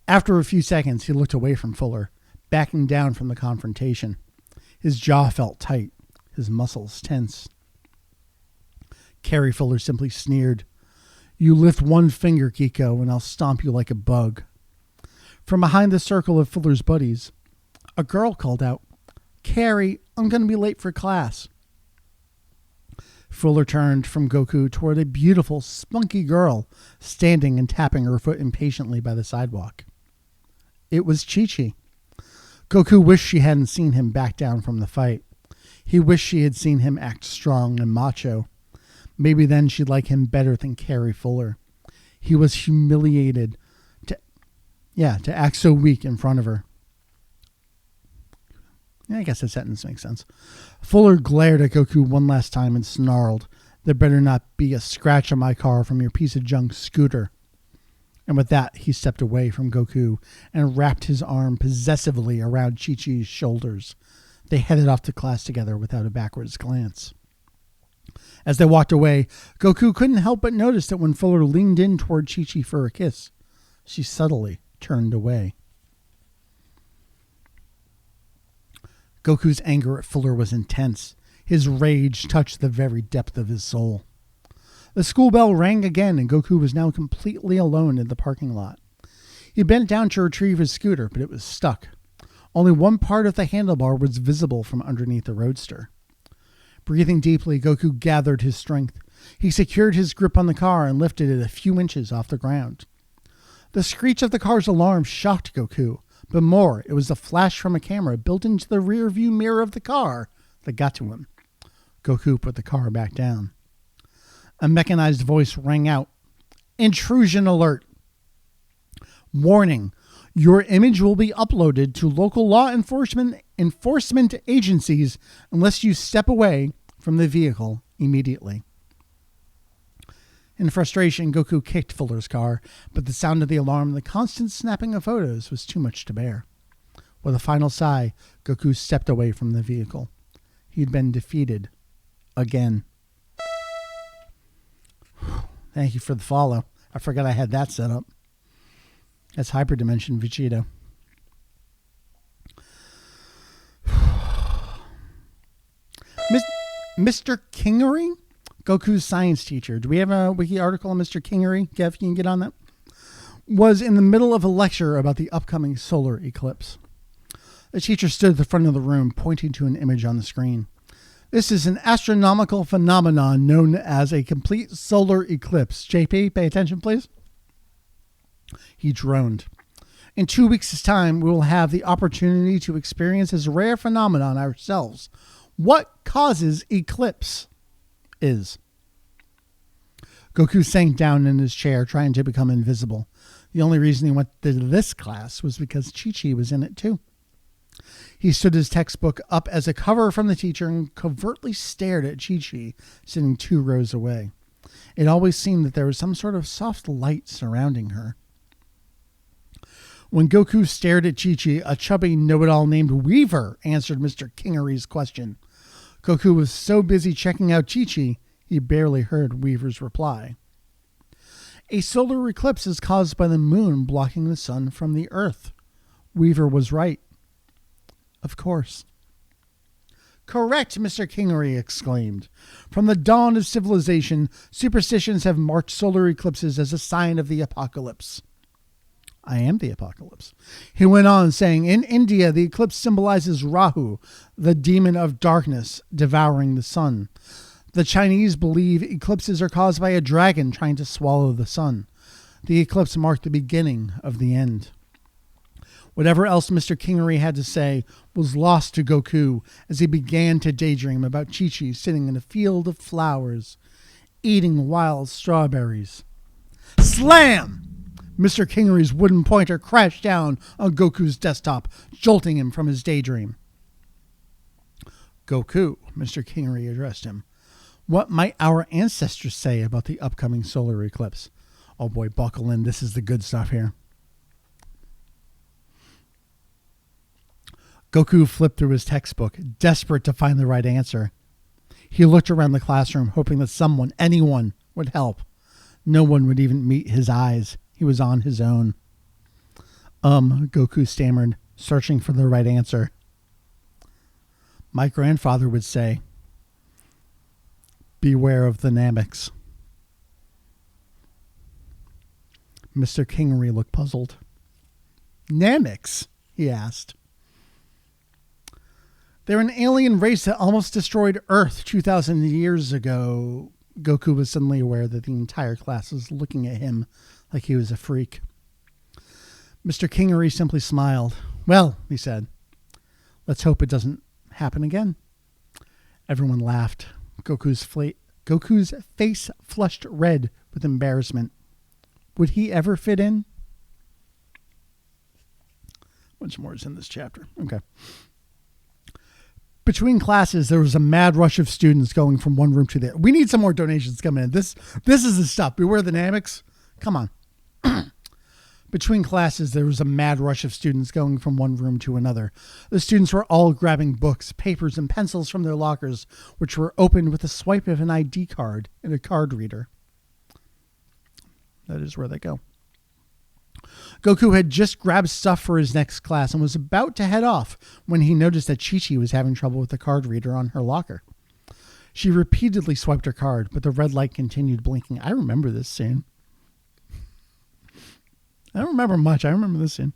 After a few seconds, he looked away from Fuller, backing down from the confrontation. His jaw felt tight, his muscles tense. Carrie Fuller simply sneered. You lift one finger, Kiko, and I'll stomp you like a bug. From behind the circle of Fuller's buddies, a girl called out, Carrie, I'm going to be late for class. Fuller turned from Goku toward a beautiful, spunky girl standing and tapping her foot impatiently by the sidewalk. It was Chi-Chi. Goku wished she hadn't seen him back down from the fight. He wished she had seen him act strong and macho. Maybe then she'd like him better than Carrie Fuller. He was humiliated to act so weak in front of her. I guess that sentence makes sense. Fuller glared at Goku one last time and snarled, There better not be a scratch on my car from your piece of junk scooter. And with that, he stepped away from Goku and wrapped his arm possessively around Chi-Chi's shoulders. They headed off to class together without a backwards glance. As they walked away, Goku couldn't help but notice that when Fuller leaned in toward Chi-Chi for a kiss, she subtly turned away. Goku's anger at Fuller was intense. His rage touched the very depth of his soul. The school bell rang again, and Goku was now completely alone in the parking lot. He bent down to retrieve his scooter, but it was stuck. Only one part of the handlebar was visible from underneath the roadster. Breathing deeply, Goku gathered his strength. He secured his grip on the car and lifted it a few inches off the ground. The screech of the car's alarm shocked Goku, but more, it was the flash from a camera built into the rear-view mirror of the car that got to him. Goku put the car back down. A mechanized voice rang out. Intrusion alert. Warning. Your image will be uploaded to local law enforcement agencies unless you step away from the vehicle immediately. In frustration, Goku kicked Fuller's car, but the sound of the alarm and the constant snapping of photos was too much to bear. With a final sigh, Goku stepped away from the vehicle. He'd been defeated. Again. Thank you for the follow. I forgot I had that set up. That's Hyperdimension Vegeta. Mr. Kingery? Goku's science teacher. Do we have a wiki article on Mr. Kingery? Kev, you can get on that? Was in the middle of a lecture about the upcoming solar eclipse. The teacher stood at the front of the room, pointing to an image on the screen. This is an astronomical phenomenon known as a complete solar eclipse. JP, pay attention, please. He droned. In 2 weeks' time, we will have the opportunity to experience this rare phenomenon ourselves. What causes eclipse? Goku sank down in his chair, trying to become invisible. The only reason he went to this class was because Chi-Chi was in it too. He stood his textbook up as a cover from the teacher and covertly stared at Chi-Chi, sitting 2 rows away. It always seemed that there was some sort of soft light surrounding her. When Goku stared at Chi-Chi, a chubby know-it-all named Weaver answered Mr. Kingery's question. Goku was so busy checking out Chi-Chi, he barely heard Weaver's reply. A solar eclipse is caused by the moon blocking the sun from the earth. Weaver was right. Of course. Correct, Mr. Kingery exclaimed. From the dawn of civilization, superstitions have marked solar eclipses as a sign of the apocalypse. I am the apocalypse. He went on saying, in India, the eclipse symbolizes Rahu, the demon of darkness, devouring the sun. The Chinese believe eclipses are caused by a dragon trying to swallow the sun. The eclipse marked the beginning of the end. Whatever else Mr. Kingery had to say was lost to Goku as he began to daydream about Chi-Chi sitting in a field of flowers, eating wild strawberries Slam! Mr. Kingery's wooden pointer crashed down on Goku's desktop, jolting him from his daydream. Goku, Mr. Kingery addressed him. What might our ancestors say about the upcoming solar eclipse? Oh boy, buckle in. This is the good stuff here. Goku flipped through his textbook, desperate to find the right answer. He looked around the classroom, hoping that someone, anyone, would help. No one would even meet his eyes. He was on his own. Goku stammered, searching for the right answer. My grandfather would say, beware of the Namex. Mr. Kingery looked puzzled. Namex? He asked. They're an alien race that almost destroyed Earth 2,000 years ago. Goku was suddenly aware that the entire class was looking at him like he was a freak. Mr. Kingery simply smiled. Well, he said, let's hope it doesn't happen again. Everyone laughed. Goku's face flushed red with embarrassment. Would he ever fit in? Much more is in this chapter. Okay. Between classes, there was a mad rush of students going from one room to the other. We need some more donations coming in. This is the stuff. Beware the Namex. Come on. Between classes, there was a mad rush of students going from one room to another. The students were all grabbing books, papers, and pencils from their lockers, which were opened with a swipe of an ID card and a card reader. That is where they go. Goku had just grabbed stuff for his next class and was about to head off when he noticed that Chi-Chi was having trouble with the card reader on her locker. She repeatedly swiped her card, but the red light continued blinking. I remember this scene. I don't remember much. I remember this scene.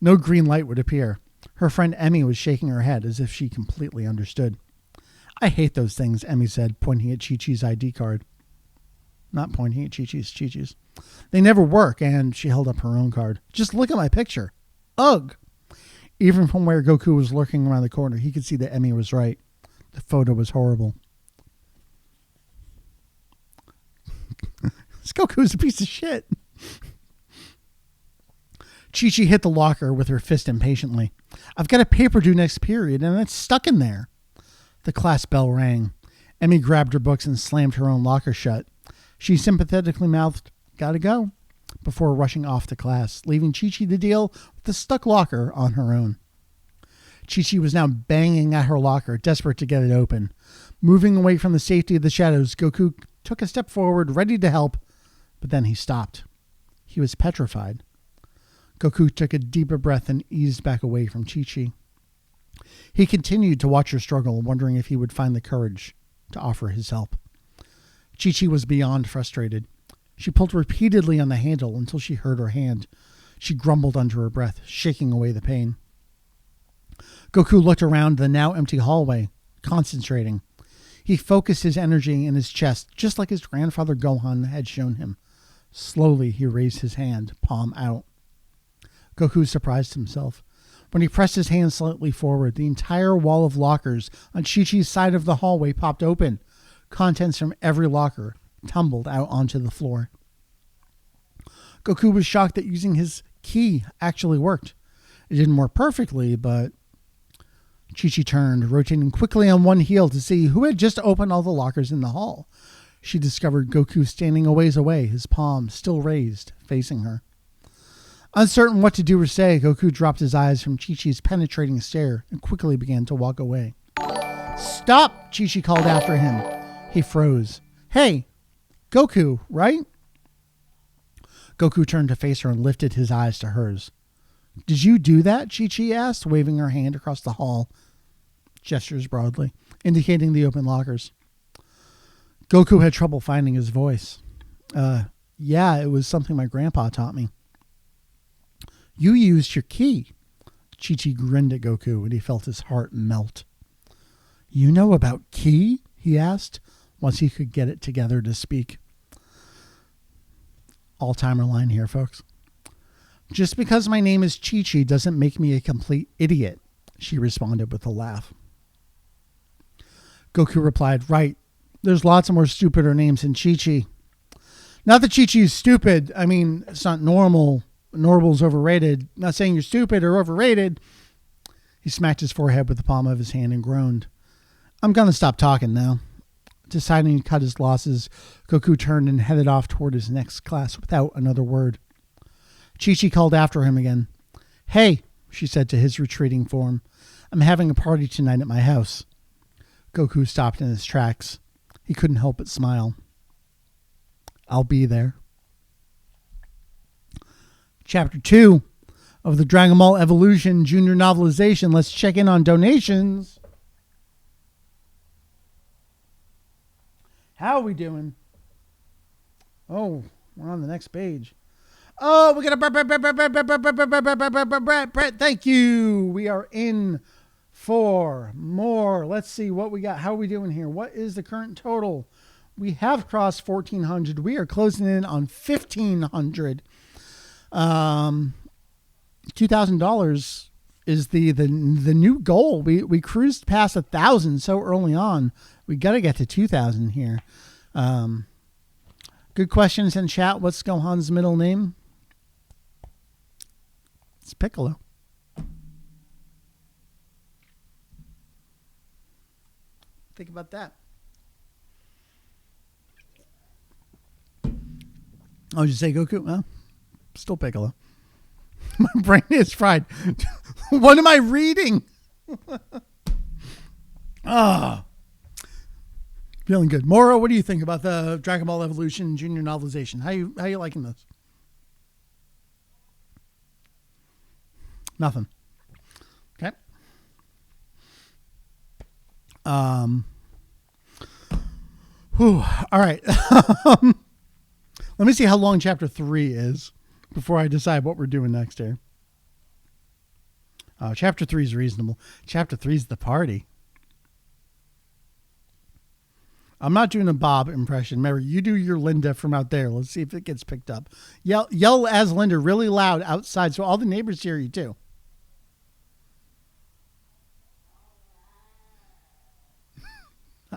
No green light would appear. Her friend Emmy was shaking her head as if she completely understood. I hate those things, Emmy said, pointing at Chi-Chi's ID card. Not pointing at Chi-Chi's. They never work, and she held up her own card. Just look at my picture. Ugh. Even from where Goku was lurking around the corner, he could see that Emmy was right. The photo was horrible. This Goku is a piece of shit. Chi-Chi hit the locker with her fist impatiently. I've got a paper due next period, and it's stuck in there. The class bell rang. Emmy grabbed her books and slammed her own locker shut. She sympathetically mouthed, gotta go, before rushing off to class, leaving Chi-Chi to deal with the stuck locker on her own. Chi-Chi was now banging at her locker, desperate to get it open. Moving away from the safety of the shadows, Goku took a step forward, ready to help, but then he stopped. He was petrified. Goku took a deeper breath and eased back away from Chi-Chi. He continued to watch her struggle, wondering if he would find the courage to offer his help. Chi-Chi was beyond frustrated. She pulled repeatedly on the handle until she hurt her hand. She grumbled under her breath, shaking away the pain. Goku looked around the now empty hallway, concentrating. He focused his energy in his chest, just like his grandfather Gohan had shown him. Slowly, he raised his hand, palm out. Goku surprised himself. When he pressed his hand slightly forward, the entire wall of lockers on Chi-Chi's side of the hallway popped open. Contents from every locker tumbled out onto the floor. Goku was shocked that using his key actually worked. It didn't work perfectly, but Chi-Chi turned, rotating quickly on one heel to see who had just opened all the lockers in the hall. She discovered Goku standing a ways away, his palm still raised, facing her. Uncertain what to do or say, Goku dropped his eyes from Chi-Chi's penetrating stare and quickly began to walk away. Stop! Chi-Chi called after him. He froze. Hey, Goku, right? Goku turned to face her and lifted his eyes to hers. Did you do that? Chi-Chi asked, waving her hand across the hall. Gestures broadly, indicating the open lockers. Goku had trouble finding his voice. Yeah, it was something my grandpa taught me. You used your key. Chi-Chi grinned at Goku and he felt his heart melt. You know about ki? He asked, once he could get it together to speak. All-timer line here, folks. Just because my name is Chi-Chi doesn't make me a complete idiot, she responded with a laugh. Goku replied, right, there's lots of more stupider names than Chi-Chi. Not that Chi-Chi is stupid. I mean, it's not normal. Normal's overrated. Not saying you're stupid or overrated. He smacked his forehead with the palm of his hand and groaned. I'm going to stop talking now. Deciding to cut his losses, Goku turned and headed off toward his next class without another word. Chi-Chi called after him again. Hey, she said to his retreating form. I'm having a party tonight at my house. Goku stopped in his tracks. He couldn't help but smile. I'll be there. Chapter 2 of the Dragon Ball Evolution Junior Novelization. Let's check in on donations. How are we doing? Oh, we're on the next page. Oh, we got a Brett. Thank you. We are in for more. Let's see what we got. How are we doing here? What is the current total? We have crossed 1,400. We are closing in on 1,500. $2,000 is the new goal. We cruised past 1,000 so early on. We got to get to 2,000 here. Good questions in chat. What's Gohan's middle name? It's Piccolo. Think about that. Oh, did you say Goku? Well, still Piccolo. My brain is fried. What am I reading? Ah. Feeling good. Moro, what do you think about the Dragon Ball Evolution Junior Novelization? How you liking this? Nothing. Okay. Whew. All right. Let me see how long chapter 3 is before I decide what we're doing next here. Chapter 3 is reasonable. Chapter 3 is the party. I'm not doing a Bob impression. Mary, you do your Linda from out there. Let's see if it gets picked up. Yell as Linda really loud outside so all the neighbors hear you too.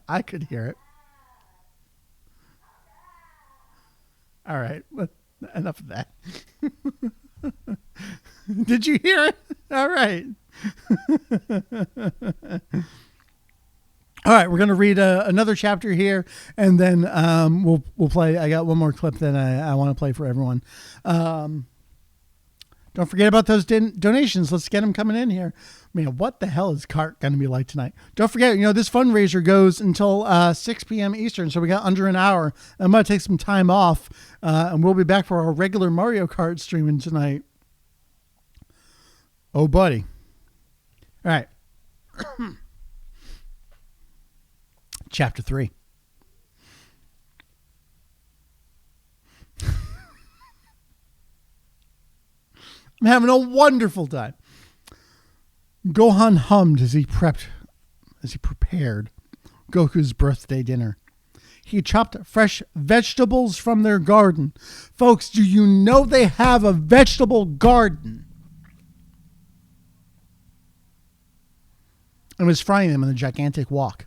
I could hear it. All right. Enough of that. Did you hear it? All right. All right, we're going to read another chapter here, and then we'll play. I got one more clip that I want to play for everyone. Don't forget about those donations. Let's get them coming in here. Man, what the hell is Cart going to be like tonight? Don't forget, this fundraiser goes until 6 p.m. Eastern, so we got under an hour. I'm going to take some time off, and we'll be back for our regular Mario Kart streaming tonight. Oh, buddy. All right. Chapter 3. I'm having a wonderful time. Gohan hummed as he prepared Goku's birthday dinner. He chopped fresh vegetables from their garden. Folks, do you know they have a vegetable garden? And was frying them in a gigantic wok.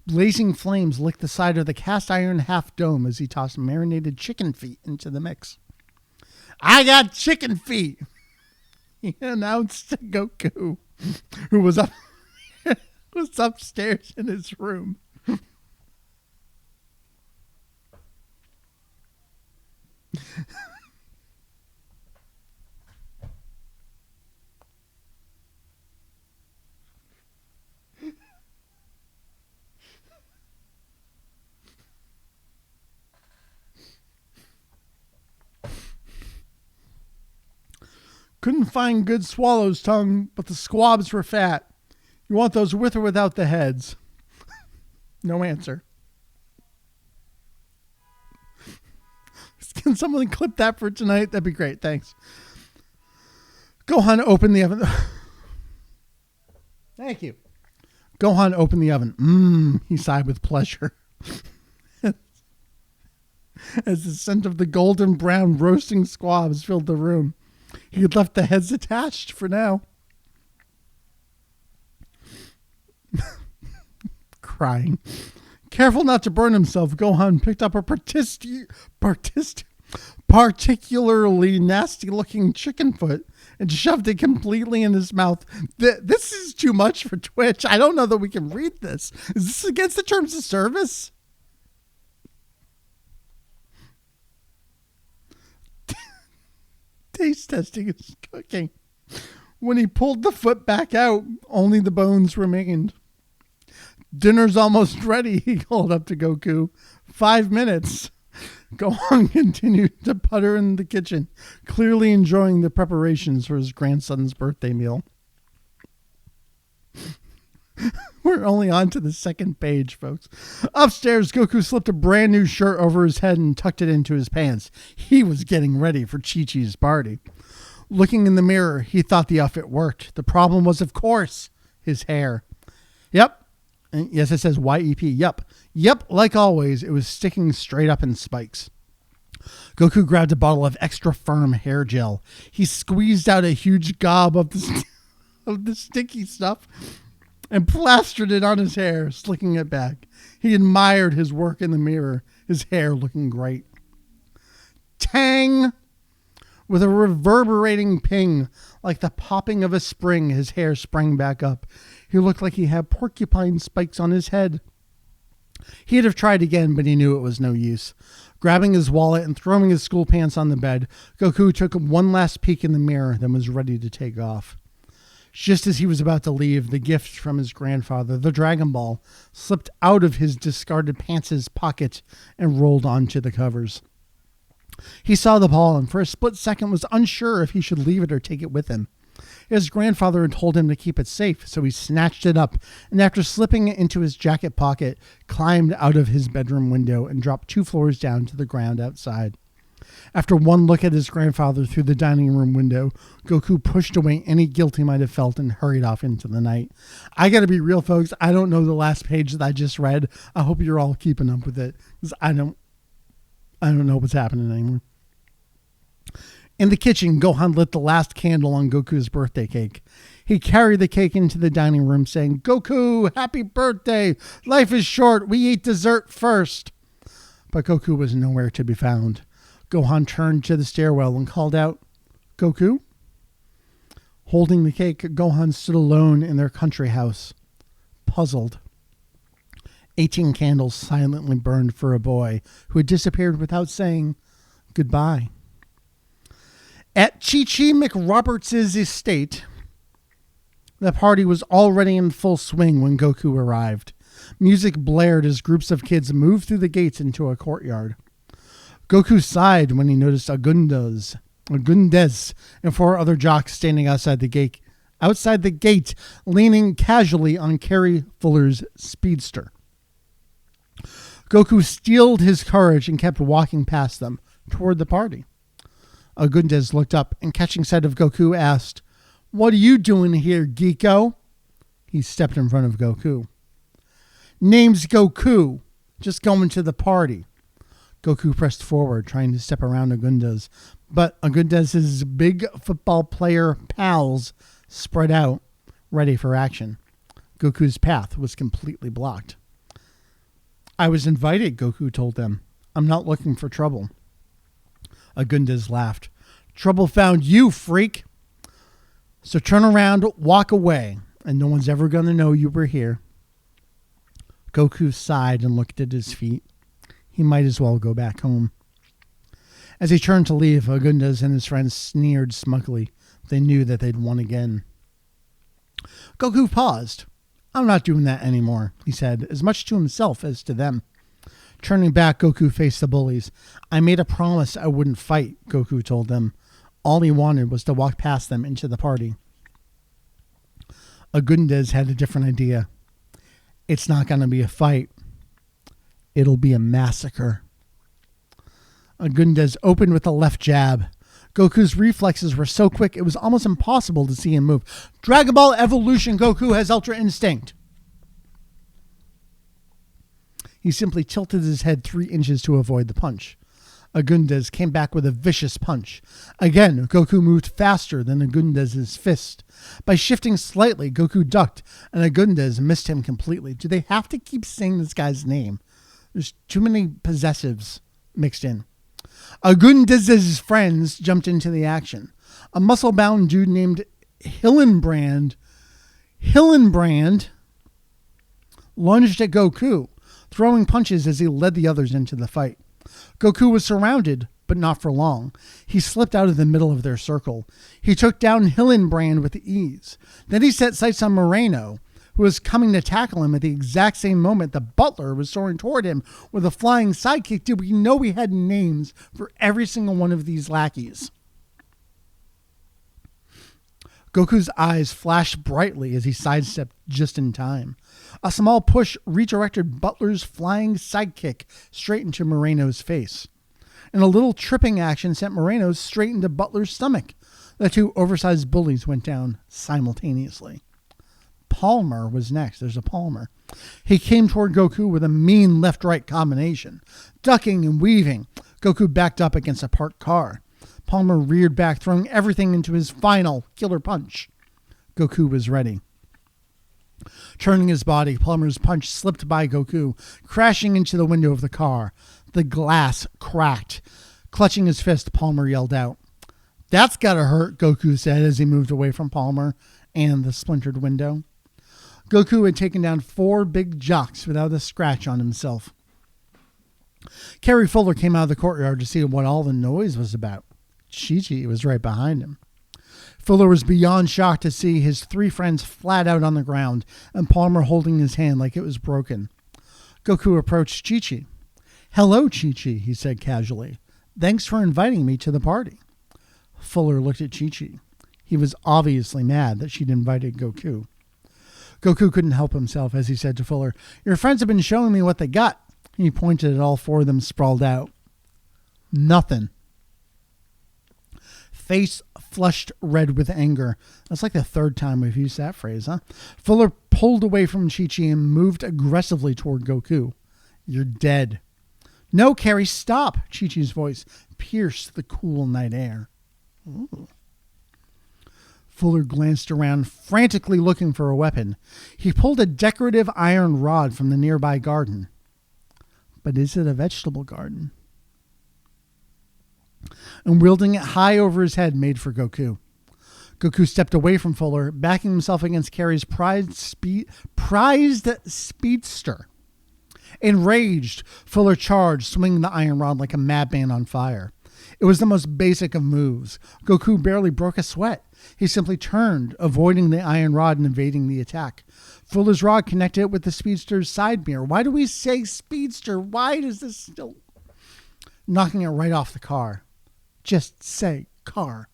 Blazing flames licked the side of the cast iron half dome as he tossed marinated chicken feet into the mix. I got chicken feet, he announced to Goku, who was upstairs in his room. Couldn't find good swallow's tongue, but the squabs were fat. You want those with or without the heads? No answer. Can someone clip that for tonight? That'd be great. Thanks. Gohan opened the oven. Thank you. Gohan opened the oven. He sighed with pleasure. As the scent of the golden brown roasting squabs filled the room. He had left the heads attached for now. Crying. Careful not to burn himself, Gohan picked up a particularly nasty-looking chicken foot and shoved it completely in his mouth. This is too much for Twitch. I don't know that we can read this. Is this against the terms of service? Taste testing is cooking. When he pulled the foot back out, only the bones remained. Dinner's almost ready, he called up to Goku. 5 minutes. Gohan continued to putter in the kitchen, clearly enjoying the preparations for his grandson's birthday meal. We're only on to the second page, folks. Upstairs, Goku slipped a brand new shirt over his head and tucked it into his pants. He was getting ready for Chi-Chi's party. Looking in the mirror, he thought the outfit worked. The problem was, of course, his hair. Yep. And yes, it says YEP. Yep, like always, it was sticking straight up in spikes. Goku grabbed a bottle of extra firm hair gel. He squeezed out a huge gob of the sticky stuff and plastered it on his hair, slicking it back. He admired his work in the mirror, his hair looking great. Tang! With a reverberating ping, like the popping of a spring, his hair sprang back up. He looked like he had porcupine spikes on his head. He'd have tried again, but he knew it was no use. Grabbing his wallet and throwing his school pants on the bed, Goku took one last peek in the mirror, then was ready to take off. Just as he was about to leave, the gift from his grandfather, the Dragon Ball, slipped out of his discarded pants' pocket and rolled onto the covers. He saw the ball and for a split second was unsure if he should leave it or take it with him. His grandfather had told him to keep it safe, so he snatched it up and after slipping it into his jacket pocket, climbed out of his bedroom window and dropped 2 floors down to the ground outside. After one look at his grandfather through the dining room window, Goku pushed away any guilt he might have felt and hurried off into the night. I gotta be real, folks. I don't know the last page that I just read. I hope you're all keeping up with it, because I don't know what's happening anymore. In the kitchen, Gohan lit the last candle on Goku's birthday cake. He carried the cake into the dining room saying, "Goku, happy birthday! Life is short. We eat dessert first." But Goku was nowhere to be found. Gohan turned to the stairwell and called out, "Goku?" Holding the cake, Gohan stood alone in their country house, puzzled. 18 candles silently burned for a boy who had disappeared without saying goodbye. At Chi-Chi McRoberts' estate, the party was already in full swing when Goku arrived. Music blared as groups of kids moved through the gates into a courtyard. Goku sighed when he noticed Agundes, and 4 other jocks standing outside the gate, leaning casually on Carrie Fuller's speedster. Goku steeled his courage and kept walking past them toward the party. Agundes looked up and, catching sight of Goku, asked, "What are you doing here, geeko?" He stepped in front of Goku. "Name's Goku. Just going to the party." Goku pressed forward, trying to step around Agundes, but Agundes' big football player pals spread out, ready for action. Goku's path was completely blocked. "I was invited," Goku told them. "I'm not looking for trouble." Agundes laughed. "Trouble found you, freak. So turn around, walk away, and no one's ever going to know you were here." Goku sighed and looked at his feet. He might as well go back home. As he turned to leave, Agundes and his friends sneered smugly. They knew that they'd won again. Goku paused. "I'm not doing that anymore," he said, as much to himself as to them. Turning back, Goku faced the bullies. "I made a promise I wouldn't fight," Goku told them. All he wanted was to walk past them into the party. Agundes had a different idea. "It's not going to be a fight. It'll be a massacre." Agundes opened with a left jab. Goku's reflexes were so quick it was almost impossible to see him move. "Dragon Ball Evolution, Goku has Ultra Instinct." He simply tilted his head 3 inches to avoid the punch. Agundes came back with a vicious punch. Again, Goku moved faster than Agundes' fist. By shifting slightly, Goku ducked, and Agundes missed him completely. Do they have to keep saying this guy's name? There's too many possessives mixed in. Agundaz's friends jumped into the action. A muscle-bound dude named Hillenbrand lunged at Goku, throwing punches as he led the others into the fight. Goku was surrounded, but not for long. He slipped out of the middle of their circle. He took down Hillenbrand with ease. Then he set sights on Moreno, who was coming to tackle him at the exact same moment the butler was soaring toward him with a flying sidekick. Did we know we had names for every single one of these lackeys? Goku's eyes flashed brightly as he sidestepped just in time. A small push redirected Butler's flying sidekick straight into Moreno's face. And a little tripping action sent Moreno straight into Butler's stomach. The two oversized bullies went down simultaneously. Palmer was next. There's a Palmer. He came toward Goku with a mean left-right combination. Ducking and weaving, Goku backed up against a parked car. Palmer reared back, throwing everything into his final killer punch. Goku was ready. Turning his body, Palmer's punch slipped by Goku, crashing into the window of the car. The glass cracked. Clutching his fist, Palmer yelled out. "That's gotta hurt," Goku said as he moved away from Palmer and the splintered window. Goku had taken down 4 big jocks without a scratch on himself. Carrie Fuller came out of the courtyard to see what all the noise was about. Chi-Chi was right behind him. Fuller was beyond shocked to see his 3 friends flat out on the ground and Palmer holding his hand like it was broken. Goku approached Chi-Chi. "Hello, Chi-Chi," he said casually. "Thanks for inviting me to the party." Fuller looked at Chi-Chi. He was obviously mad that she'd invited Goku. Goku couldn't help himself as he said to Fuller, "Your friends have been showing me what they got." He pointed at all 4 of them sprawled out. "Nothing." Face flushed red with anger. That's like the 3rd time we've used that phrase, huh? Fuller pulled away from Chi-Chi and moved aggressively toward Goku. "You're dead." "No, Carrie, stop!" Chi-Chi's voice pierced the cool night air. Ooh. Fuller glanced around, frantically looking for a weapon. He pulled a decorative iron rod from the nearby garden. But is it a vegetable garden? And wielding it high over his head, made for Goku. Goku stepped away from Fuller, backing himself against Carrie's prized speedster. Enraged, Fuller charged, swinging the iron rod like a madman on fire. It was the most basic of moves. Goku barely broke a sweat. He simply turned, avoiding the iron rod and evading the attack. Fuller's rod connected it with the speedster's side mirror. Why do we say speedster? Why does this still... Knocking it right off the car. Just say car.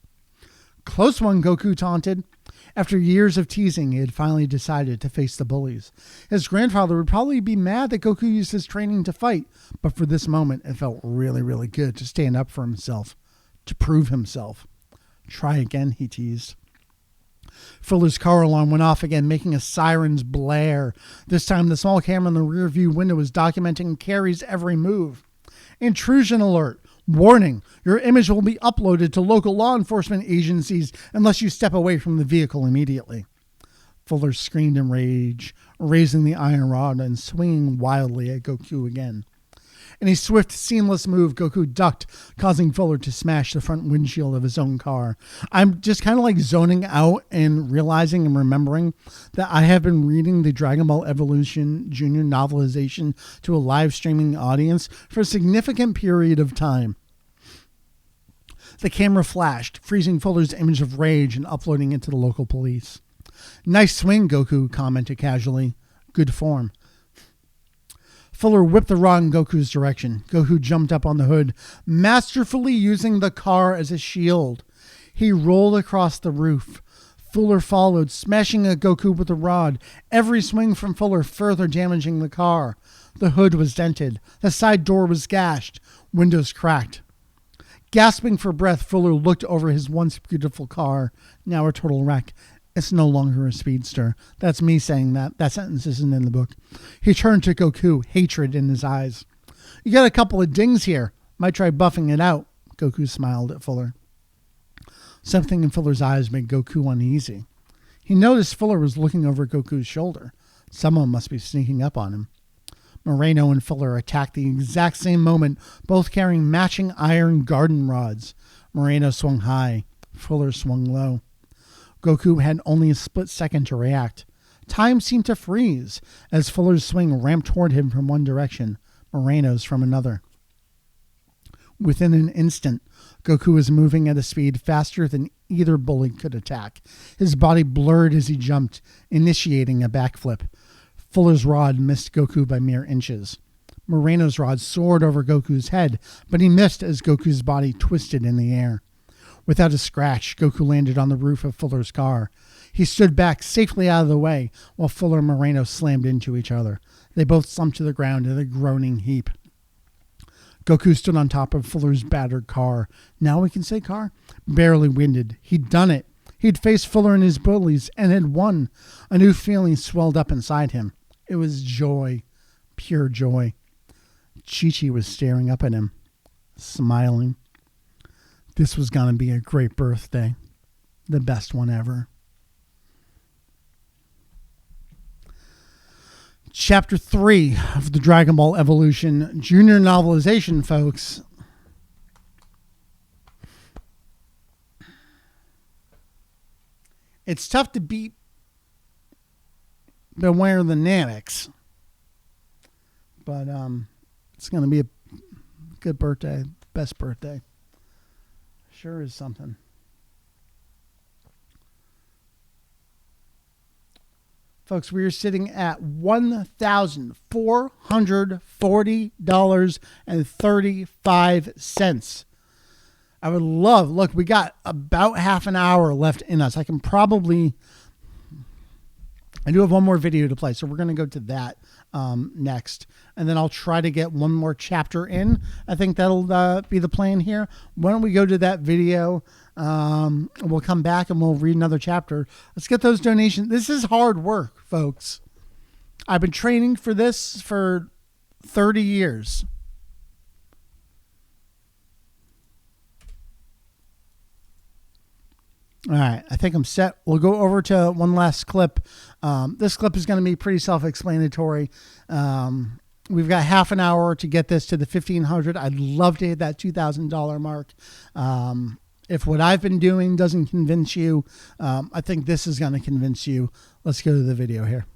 "Close one," Goku taunted. After years of teasing, he had finally decided to face the bullies. His grandfather would probably be mad that Goku used his training to fight, but for this moment, it felt really, really good to stand up for himself, to prove himself. "Try again," he teased. Fuller's car alarm went off again, making a siren's blare. This time, the small camera in the rearview window was documenting Carrie's every move. "Intrusion alert. Warning, your image will be uploaded to local law enforcement agencies unless you step away from the vehicle immediately." Fuller screamed in rage, raising the iron rod and swinging wildly at Goku again. In a swift, seamless move, Goku ducked, causing Fuller to smash the front windshield of his own car. I'm just kind of like zoning out and realizing and remembering that I have been reading the Dragon Ball Evolution Junior novelization to a live streaming audience for a significant period of time. The camera flashed, freezing Fuller's image of rage and uploading it to the local police. "Nice swing," Goku commented casually. "Good form." Fuller whipped the rod in Goku's direction. Goku jumped up on the hood, masterfully using the car as a shield. He rolled across the roof. Fuller followed, smashing at Goku with the rod, every swing from Fuller further damaging the car. The hood was dented. The side door was gashed. Windows cracked. Gasping for breath, Fuller looked over his once beautiful car, now a total wreck. It's no longer a speedster. That's me saying that. That sentence isn't in the book. He turned to Goku, hatred in his eyes. "You got a couple of dings here. Might try buffing it out." Goku smiled at Fuller. Something in Fuller's eyes made Goku uneasy. He noticed Fuller was looking over Goku's shoulder. Someone must be sneaking up on him. Moreno and Fuller attacked the exact same moment, both carrying matching iron garden rods. Moreno swung high. Fuller swung low. Goku had only a split second to react. Time seemed to freeze as Fuller's swing ramped toward him from one direction, Moreno's from another. Within an instant, Goku was moving at a speed faster than either bully could attack. His body blurred as he jumped, initiating a backflip. Fuller's rod missed Goku by mere inches. Moreno's rod soared over Goku's head, but he missed as Goku's body twisted in the air. Without a scratch, Goku landed on the roof of Fuller's car. He stood back safely out of the way while Fuller and Moreno slammed into each other. They both slumped to the ground in a groaning heap. Goku stood on top of Fuller's battered car. Now we can say car? Barely winded. He'd done it. He'd faced Fuller and his bullies and had won. A new feeling swelled up inside him. It was joy. Pure joy. Chi-Chi was staring up at him, smiling. This was going to be a great birthday. The best one ever. Chapter 3 of the Dragon Ball Evolution Junior Novelization, folks. It's tough to beat Beware the Nanics. But it's going to be a good birthday. Best birthday. Sure is something. Folks, we are sitting at $1,440.35. I would love, look, we got about half an hour left in us. I do have one more video to play, so we're going to go to that next. And then I'll try to get one more chapter in. I think that'll be the plan here. Why don't we go to that video? We'll come back and we'll read another chapter. Let's get those donations. This is hard work, folks. I've been training for this for 30 years. All right, I think I'm set. We'll go over to one last clip. This clip is going to be pretty self-explanatory. We've got half an hour to get this to the 1,500. I'd love to hit that $2,000 mark. If what I've been doing doesn't convince you, I think this is going to convince you. Let's go to the video here.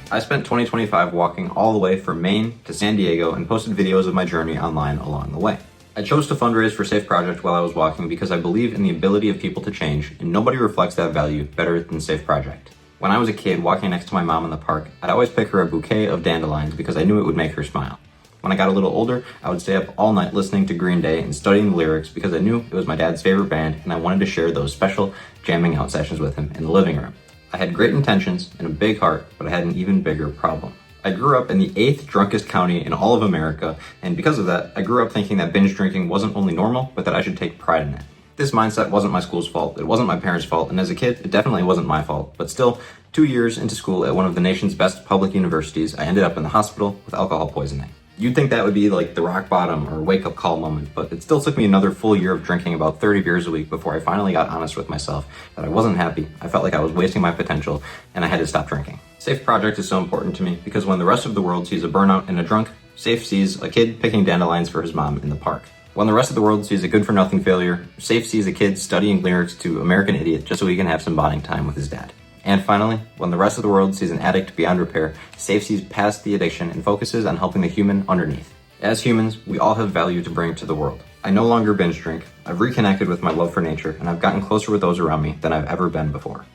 I spent 2025 walking all the way from Maine to San Diego and posted videos of my journey online along the way. I chose to fundraise for Safe Project while I was walking because I believe in the ability of people to change, and nobody reflects that value better than Safe Project. When I was a kid walking next to my mom in the park, I'd always pick her a bouquet of dandelions because I knew it would make her smile. When I got a little older, I would stay up all night listening to Green Day and studying the lyrics because I knew it was my dad's favorite band and I wanted to share those special jamming out sessions with him in the living room. I had great intentions and a big heart, but I had an even bigger problem. I grew up in the 8th drunkest county in all of America, and because of that, I grew up thinking that binge drinking wasn't only normal, but that I should take pride in it. This mindset wasn't my school's fault, it wasn't my parents' fault, and as a kid, it definitely wasn't my fault. But still, 2 years into school at one of the nation's best public universities, I ended up in the hospital with alcohol poisoning. You'd think that would be like the rock bottom or wake-up call moment, but it still took me another full year of drinking about 30 beers a week before I finally got honest with myself that I wasn't happy, I felt like I was wasting my potential, and I had to stop drinking. Safe Project is so important to me because when the rest of the world sees a burnout and a drunk, Safe sees a kid picking dandelions for his mom in the park. When the rest of the world sees a good-for-nothing failure, Safe sees a kid studying lyrics to American Idiot just so he can have some bonding time with his dad. And finally, when the rest of the world sees an addict beyond repair, Safe sees past the addiction and focuses on helping the human underneath. As humans, we all have value to bring to the world. I no longer binge drink, I've reconnected with my love for nature, and I've gotten closer with those around me than I've ever been before.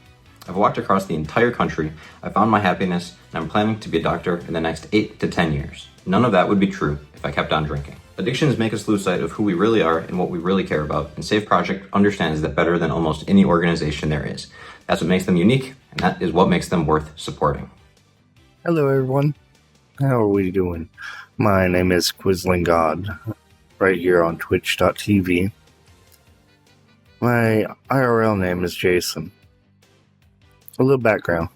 I've walked across the entire country, I found my happiness, and I'm planning to be a doctor in the next 8 to 10 years. None of that would be true if I kept on drinking. Addictions make us lose sight of who we really are and what we really care about, and Safe Project understands that better than almost any organization there is. That's what makes them unique, and that is what makes them worth supporting. Hello everyone, how are we doing? My name is Quisling God, right here on twitch.tv. My IRL name is Jason. A little background.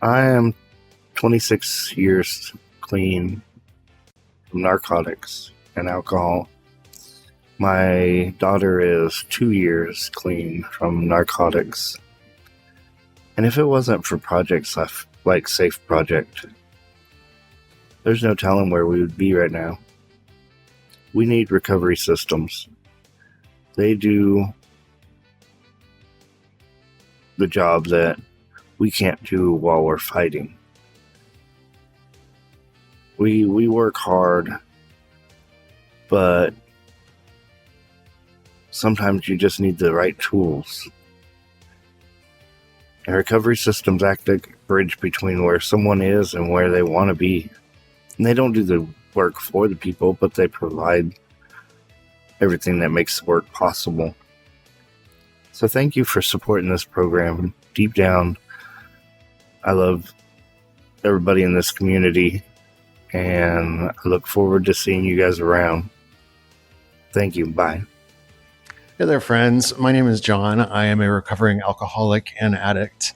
I am 26 years clean from narcotics and alcohol. My daughter is 2 years clean from narcotics. And if it wasn't for projects like Safe Project, there's no telling where we would be right now. We need recovery systems. They do the job that we can't do while we're fighting. We work hard, but sometimes you just need the right tools. And recovery systems act like a bridge between where someone is and where they want to be. And they don't do the work for the people, but they provide everything that makes the work possible. So thank you for supporting this program. Deep down, I love everybody in this community, and I look forward to seeing you guys around. Thank you. Bye. Hey there, friends. My name is John. I am a recovering alcoholic and addict.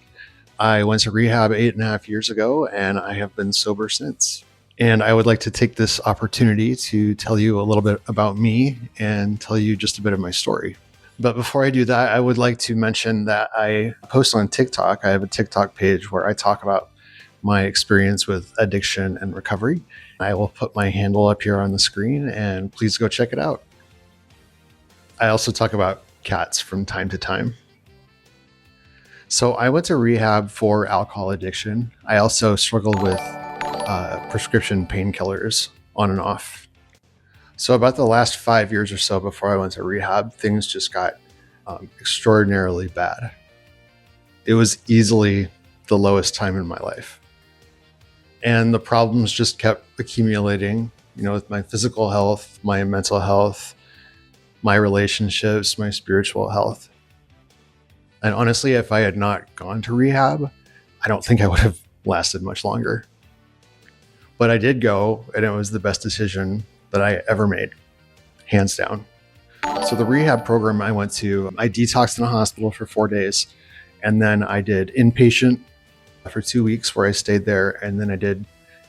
I went to rehab 8.5 years ago, and I have been sober since. And I would like to take this opportunity to tell you a little bit about me and tell you just a bit of my story. But before I do that, I would like to mention that I post on TikTok. I have a TikTok page where I talk about my experience with addiction and recovery. I will put my handle up here on the screen, and please go check it out. I also talk about cats from time to time. So I went to rehab for alcohol addiction. I also struggled with prescription painkillers on and off. So about the last 5 years or so before I went to rehab, things just got extraordinarily bad. It was easily the lowest time in my life. And the problems just kept accumulating, with my physical health, my mental health, my relationships, my spiritual health. And honestly, if I had not gone to rehab, I don't think I would have lasted much longer. But I did go, and it was the best decision that I ever made, hands down. So the rehab program I went to, I detoxed in a hospital for 4 days, and then I did inpatient for 2 weeks where I stayed there, and then I did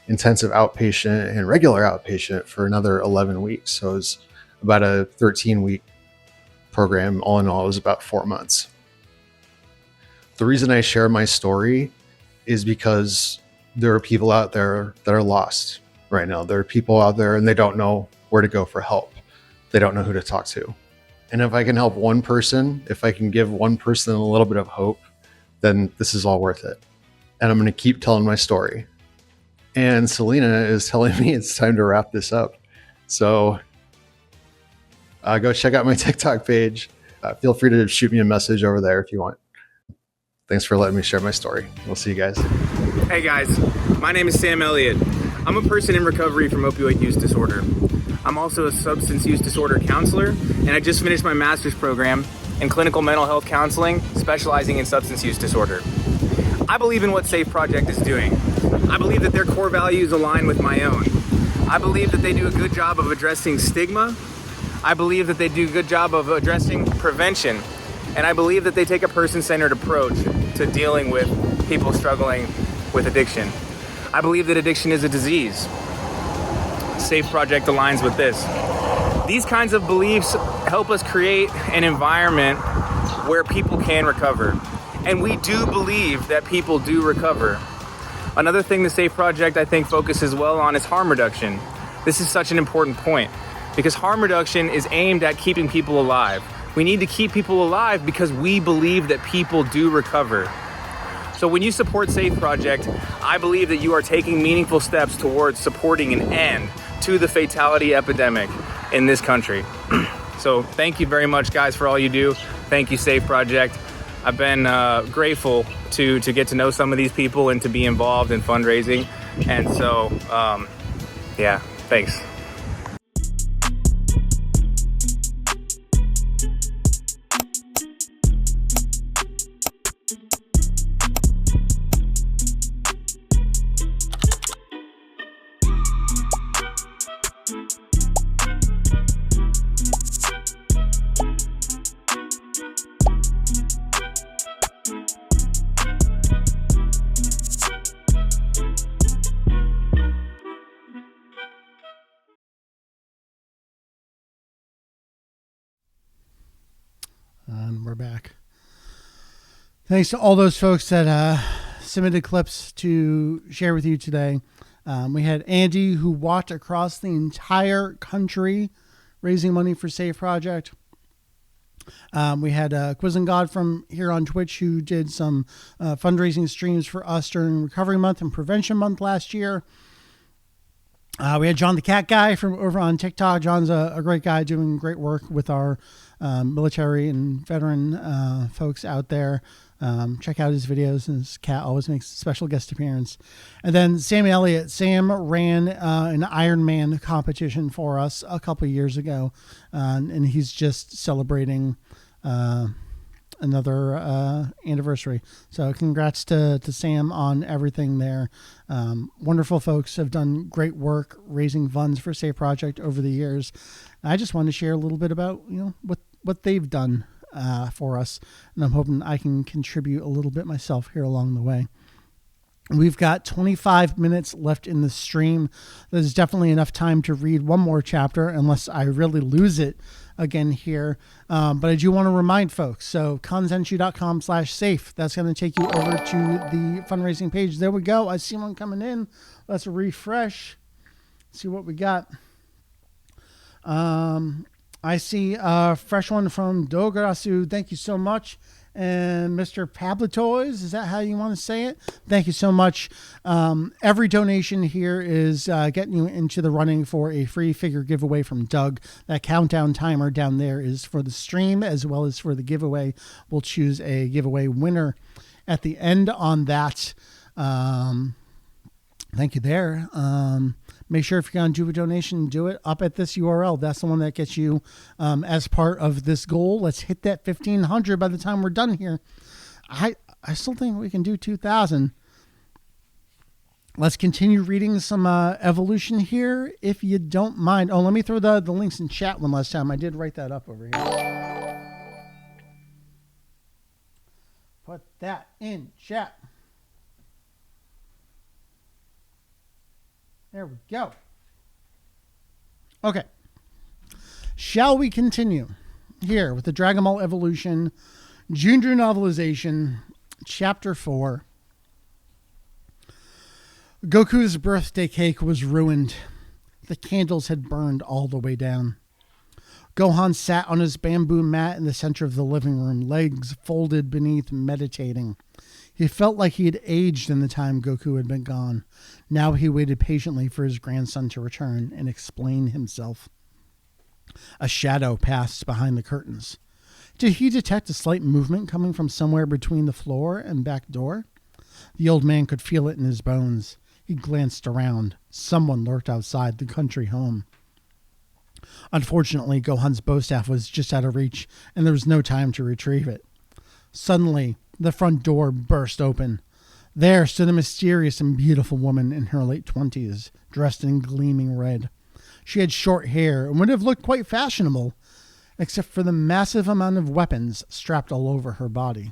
intensive outpatient and regular outpatient for another 11 weeks. So it was about a 13-week program. All in all, it was about 4 months. The reason I share my story is because there are people out there that are lost right now. There are people out there and they don't know where to go for help. They don't know who to talk to. And if I can help one person, if I can give one person a little bit of hope, then this is all worth it. And I'm going to keep telling my story. And Selena is telling me it's time to wrap this up. So go check out my TikTok page. Feel free to shoot me a message over there if you want. Thanks for letting me share my story. We'll see you guys. Hey guys, my name is Sam Elliott. I'm a person in recovery from opioid use disorder. I'm also a substance use disorder counselor, and I just finished my master's program in clinical mental health counseling, specializing in substance use disorder. I believe in what Safe Project is doing. I believe that their core values align with my own. I believe that they do a good job of addressing stigma. I believe that they do a good job of addressing prevention. And I believe that they take a person-centered approach to dealing with people struggling with addiction. I believe that addiction is a disease. Safe Project aligns with this. These kinds of beliefs help us create an environment where people can recover. And we do believe that people do recover. Another thing the Safe Project, I think, focuses well on is harm reduction. This is such an important point because harm reduction is aimed at keeping people alive. We need to keep people alive because we believe that people do recover. So when you support Safe Project, I believe that you are taking meaningful steps towards supporting an end to the fatality epidemic in this country. So thank you very much, guys, for all you do. Thank you, Safe Project. I've been grateful to get to know some of these people and to be involved in fundraising. And so, yeah, thanks. And we're back. Thanks to all those folks that submitted clips to share with you today. We had Andy, who walked across the entire country raising money for Safe Project. We had Quiz and God from here on Twitch, who did some fundraising streams for us during Recovery Month and Prevention Month last year. We had John the Cat Guy from over on TikTok. John's a great guy doing great work with our military and veteran folks out there. Check out his videos. His cat always makes a special guest appearance. And then Sam Elliott. Sam ran an Ironman competition for us a couple of years ago, and he's just celebrating another anniversary. So congrats to Sam on everything there. Wonderful folks, have done great work raising funds for Safe Project over the years. I just want to share a little bit about what they've done for us, and I'm hoping I can contribute a little bit myself here along the way. We've got 25 minutes left in the stream. There's definitely enough time to read one more chapter unless I really lose it again here. But I do want to remind folks, so kanzenshuu.com/safe. That's going to take you over to the fundraising page. There we go. I see one coming in. Let's refresh. See what we got. I see a fresh one from Dogarasu. Thank you so much. And Mr. Pablatoys, is that how you want to say it? Thank you so much. Every donation here is getting you into the running for a free figure giveaway from Doug. That countdown timer down there is for the stream as well as for the giveaway. We'll choose a giveaway winner at the end on that. Thank you there. Make sure if you're going to do a donation, do it up at this URL. That's the one that gets you as part of this goal. Let's hit that 1,500 by the time we're done here. I still think we can do 2,000. Let's continue reading some evolution here, if you don't mind. Oh, let me throw the links in chat one last time. I did write that up over here. Put that in chat. There we go. Okay. Shall we continue here with the Dragon Ball Evolution Junior Novelization, Chapter 4. Goku's birthday cake was ruined. The candles had burned all the way down. Gohan sat on his bamboo mat in the center of the living room, legs folded beneath, meditating. He felt like he had aged in the time Goku had been gone. Now he waited patiently for his grandson to return and explain himself. A shadow passed behind the curtains. Did he detect a slight movement coming from somewhere between the floor and back door? The old man could feel it in his bones. He glanced around. Someone lurked outside the country home. Unfortunately, Gohan's bowstaff was just out of reach, and there was no time to retrieve it. Suddenly, the front door burst open. There stood a mysterious and beautiful woman in her late 20s, dressed in gleaming red. She had short hair and would have looked quite fashionable, except for the massive amount of weapons strapped all over her body.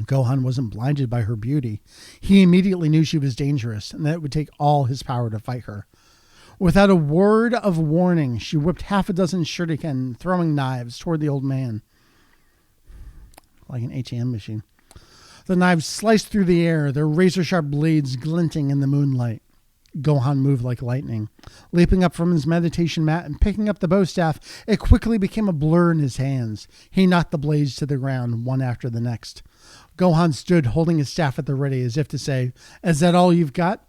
Gohan wasn't blinded by her beauty. He immediately knew she was dangerous and that it would take all his power to fight her. Without a word of warning, she whipped half a dozen shuriken, throwing knives toward the old man. Like an ATM machine. The knives sliced through the air, their razor-sharp blades glinting in the moonlight. Gohan moved like lightning. Leaping up from his meditation mat and picking up the bowstaff, it quickly became a blur in his hands. He knocked the blades to the ground, one after the next. Gohan stood holding his staff at the ready, as if to say, "Is that all you've got?"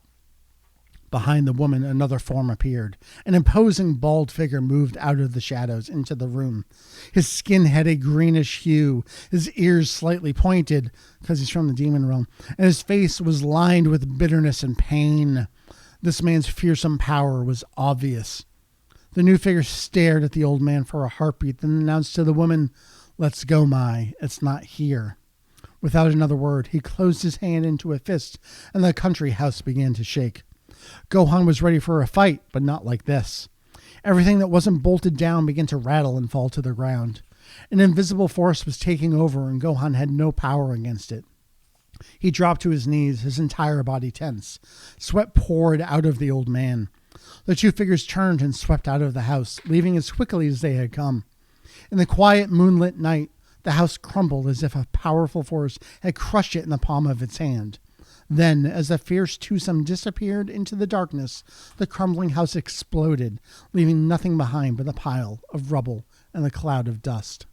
Behind the woman, another form appeared. An imposing bald figure moved out of the shadows into the room. His skin had a greenish hue, his ears slightly pointed, because he's from the demon realm, and his face was lined with bitterness and pain. This man's fearsome power was obvious. The new figure stared at the old man for a heartbeat, then announced to the woman, "Let's go, Mai. It's not here." Without another word, he closed his hand into a fist, and the country house began to shake. Gohan was ready for a fight, but not like this. Everything that wasn't bolted down began to rattle and fall to the ground. An invisible force was taking over, and Gohan had no power against it. He dropped to his knees, his entire body tense. Sweat poured out of the old man. The two figures turned and swept out of the house, leaving as quickly as they had come. In the quiet moonlit night, the house crumbled as if a powerful force had crushed it in the palm of its hand. Then, as the fierce twosome disappeared into the darkness, the crumbling house exploded, leaving nothing behind but a pile of rubble and a cloud of dust.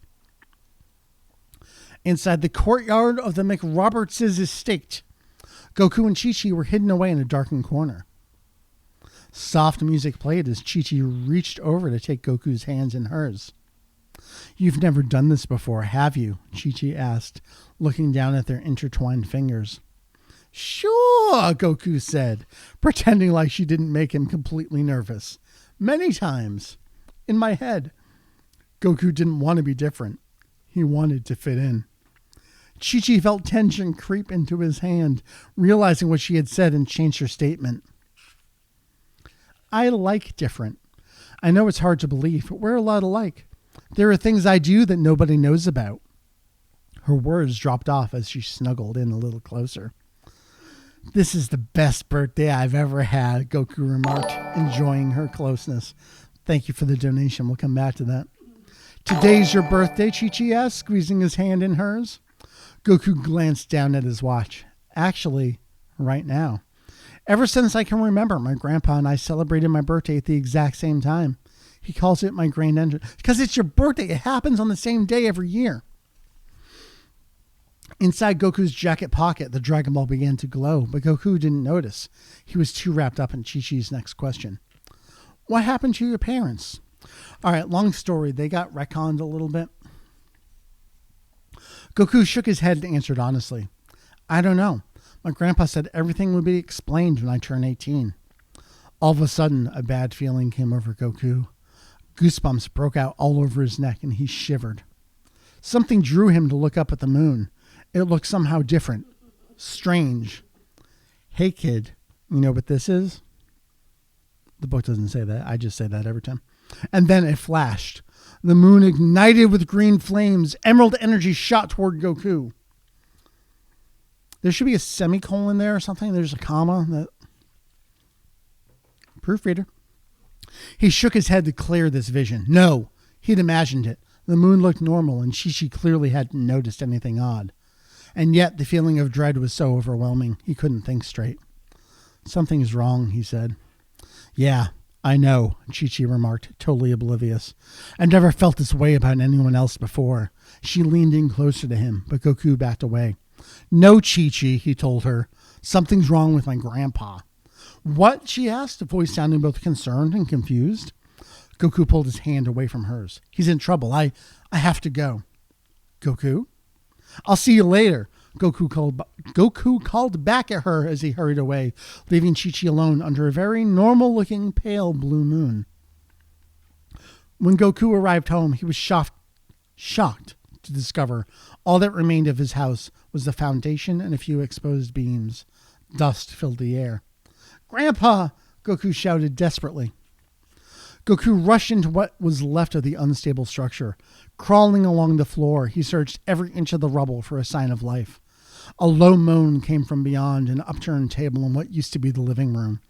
Inside the courtyard of the McRobertses' estate, Goku and Chi-Chi were hidden away in a darkened corner. Soft music played as Chi-Chi reached over to take Goku's hands in hers. "You've never done this before, have you?" Chi-Chi asked, looking down at their intertwined fingers. "Sure," Goku said, pretending like she didn't make him completely nervous. "Many times. In my head." Goku didn't want to be different. He wanted to fit in. Chi-Chi felt tension creep into his hand, realizing what she had said, and changed her statement. "I like different. I know it's hard to believe, but we're a lot alike. There are things I do that nobody knows about." Her words dropped off as she snuggled in a little closer. "This is the best birthday I've ever had," Goku remarked, enjoying her closeness. "Thank you for the donation. We'll come back to that." "Today's your birthday?" Chi-Chi asked, squeezing his hand in hers. Goku glanced down at his watch. "Actually, right now. Ever since I can remember, my grandpa and I celebrated my birthday at the exact same time. He calls it my grand entrance. Because it's your birthday. It happens on the same day every year." Inside Goku's jacket pocket, the Dragon Ball began to glow, but Goku didn't notice. He was too wrapped up in Chi-Chi's next question. "What happened to your parents?" All right, long story. They got retconned a little bit. Goku shook his head and answered honestly. "I don't know. My grandpa said everything would be explained when I turn 18. All of a sudden, a bad feeling came over Goku. Goosebumps broke out all over his neck, and he shivered. Something drew him to look up at the moon. It looked somehow different. Strange. "Hey, kid, you know what this is?" The book doesn't say that. I just say that every time. And then it flashed. The moon ignited with green flames. Emerald energy shot toward Goku. There should be a semicolon there or something. There's a comma. Proofreader. He shook his head to clear this vision. No, he'd imagined it. The moon looked normal, and Chi-Chi clearly hadn't noticed anything odd. And yet the feeling of dread was so overwhelming, he couldn't think straight. "Something's wrong," he said. "Yeah, I know," Chi-Chi remarked, totally oblivious. "I've never felt this way about anyone else before." She leaned in closer to him, but Goku backed away. "No, Chi-Chi," he told her. "Something's wrong with my grandpa." "What?" she asked, a voice sounding both concerned and confused. Goku pulled his hand away from hers. "He's in trouble. I have to go." "Goku?" "I'll see you later," Goku called back at her as he hurried away, leaving Chi-Chi alone under a very normal-looking pale blue moon. When Goku arrived home, he was shocked to discover all that remained of his house was the foundation and a few exposed beams. Dust filled the air. "Grandpa!" Goku shouted desperately. Goku rushed into what was left of the unstable structure. Crawling along the floor, he searched every inch of the rubble for a sign of life. A low moan came from beyond an upturned table in what used to be the living room.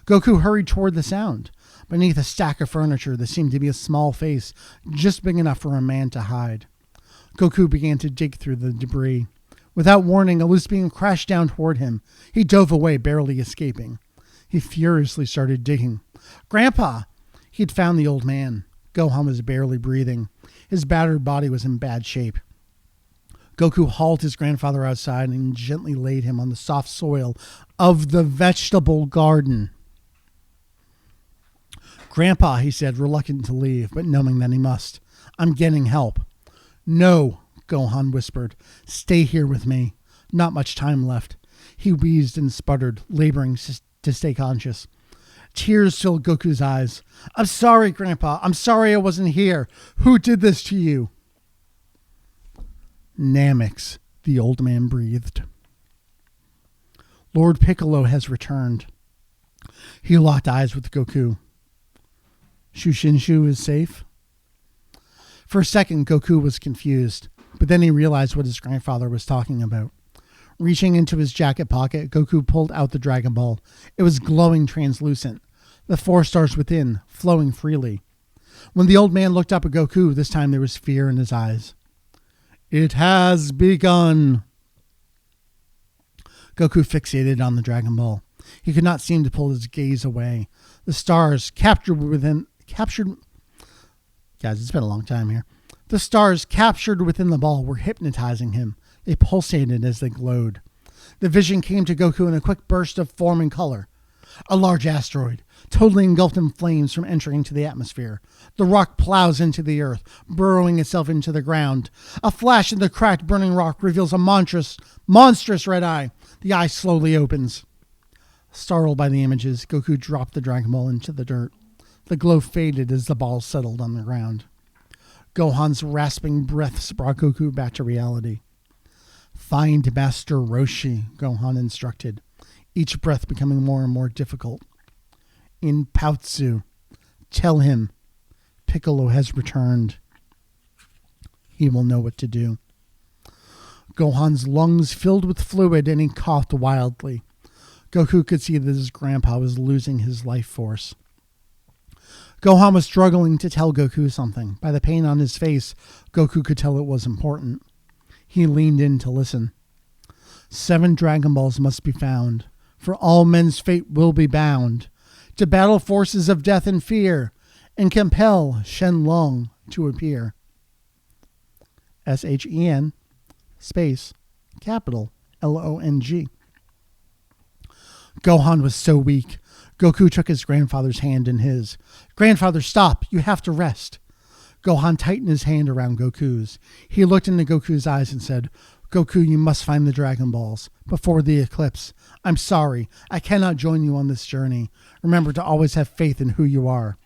Goku hurried toward the sound. Beneath a stack of furniture, there seemed to be a small face, just big enough for a man to hide. Goku began to dig through the debris. Without warning, a loose beam crashed down toward him. He dove away, barely escaping. He furiously started digging. "Grandpa!" He'd found the old man. Gohan was barely breathing. His battered body was in bad shape. Goku hauled his grandfather outside and gently laid him on the soft soil of the vegetable garden. "Grandpa," he said, reluctant to leave, but knowing that he must. "I'm getting help." "No," Gohan whispered. "Stay here with me. Not much time left." He wheezed and sputtered, laboring to stay conscious. Tears filled Goku's eyes. "I'm sorry, Grandpa. I'm sorry I wasn't here. Who did this to you?" "Namix," the old man breathed. "Lord Piccolo has returned." He locked eyes with Goku. "Shushinshu is safe?" For a second, Goku was confused, but then he realized what his grandfather was talking about. Reaching into his jacket pocket, Goku pulled out the Dragon Ball. It was glowing translucent, the 4 stars within, flowing freely. When the old man looked up at Goku, this time there was fear in his eyes. It has begun. Goku fixated on the Dragon Ball. He could not seem to pull his gaze away. The stars captured. Guys, it's been a long time here. The stars captured within the ball were hypnotizing him. They pulsated as they glowed. The vision came to Goku in a quick burst of form and color. A large asteroid, totally engulfed in flames from entering into the atmosphere. The rock plows into the earth, burrowing itself into the ground. A flash in the cracked, burning rock reveals a monstrous red eye. The eye slowly opens. Startled by the images, Goku dropped the Dragon Ball into the dirt. The glow faded as the ball settled on the ground. Gohan's rasping breaths brought Goku back to reality. Find Master Roshi, Gohan instructed, each breath becoming more and more difficult. In Pautsu, tell him Piccolo has returned. He will know what to do. Gohan's lungs filled with fluid and he coughed wildly. Goku could see that his grandpa was losing his life force. Gohan was struggling to tell Goku something. By the pain on his face, Goku could tell it was important. He leaned in to listen. 7 Dragon Balls must be found, for all men's fate will be bound, to battle forces of death and fear, and compel Shenlong to appear. Shen, space, capital, Long. Gohan was so weak. Goku took his grandfather's hand in his. Grandfather, stop. You have to rest. Gohan tightened his hand around Goku's. He looked into Goku's eyes and said, Goku, you must find the Dragon Balls before the eclipse. I'm sorry. I cannot join you on this journey. Remember to always have faith in who you are.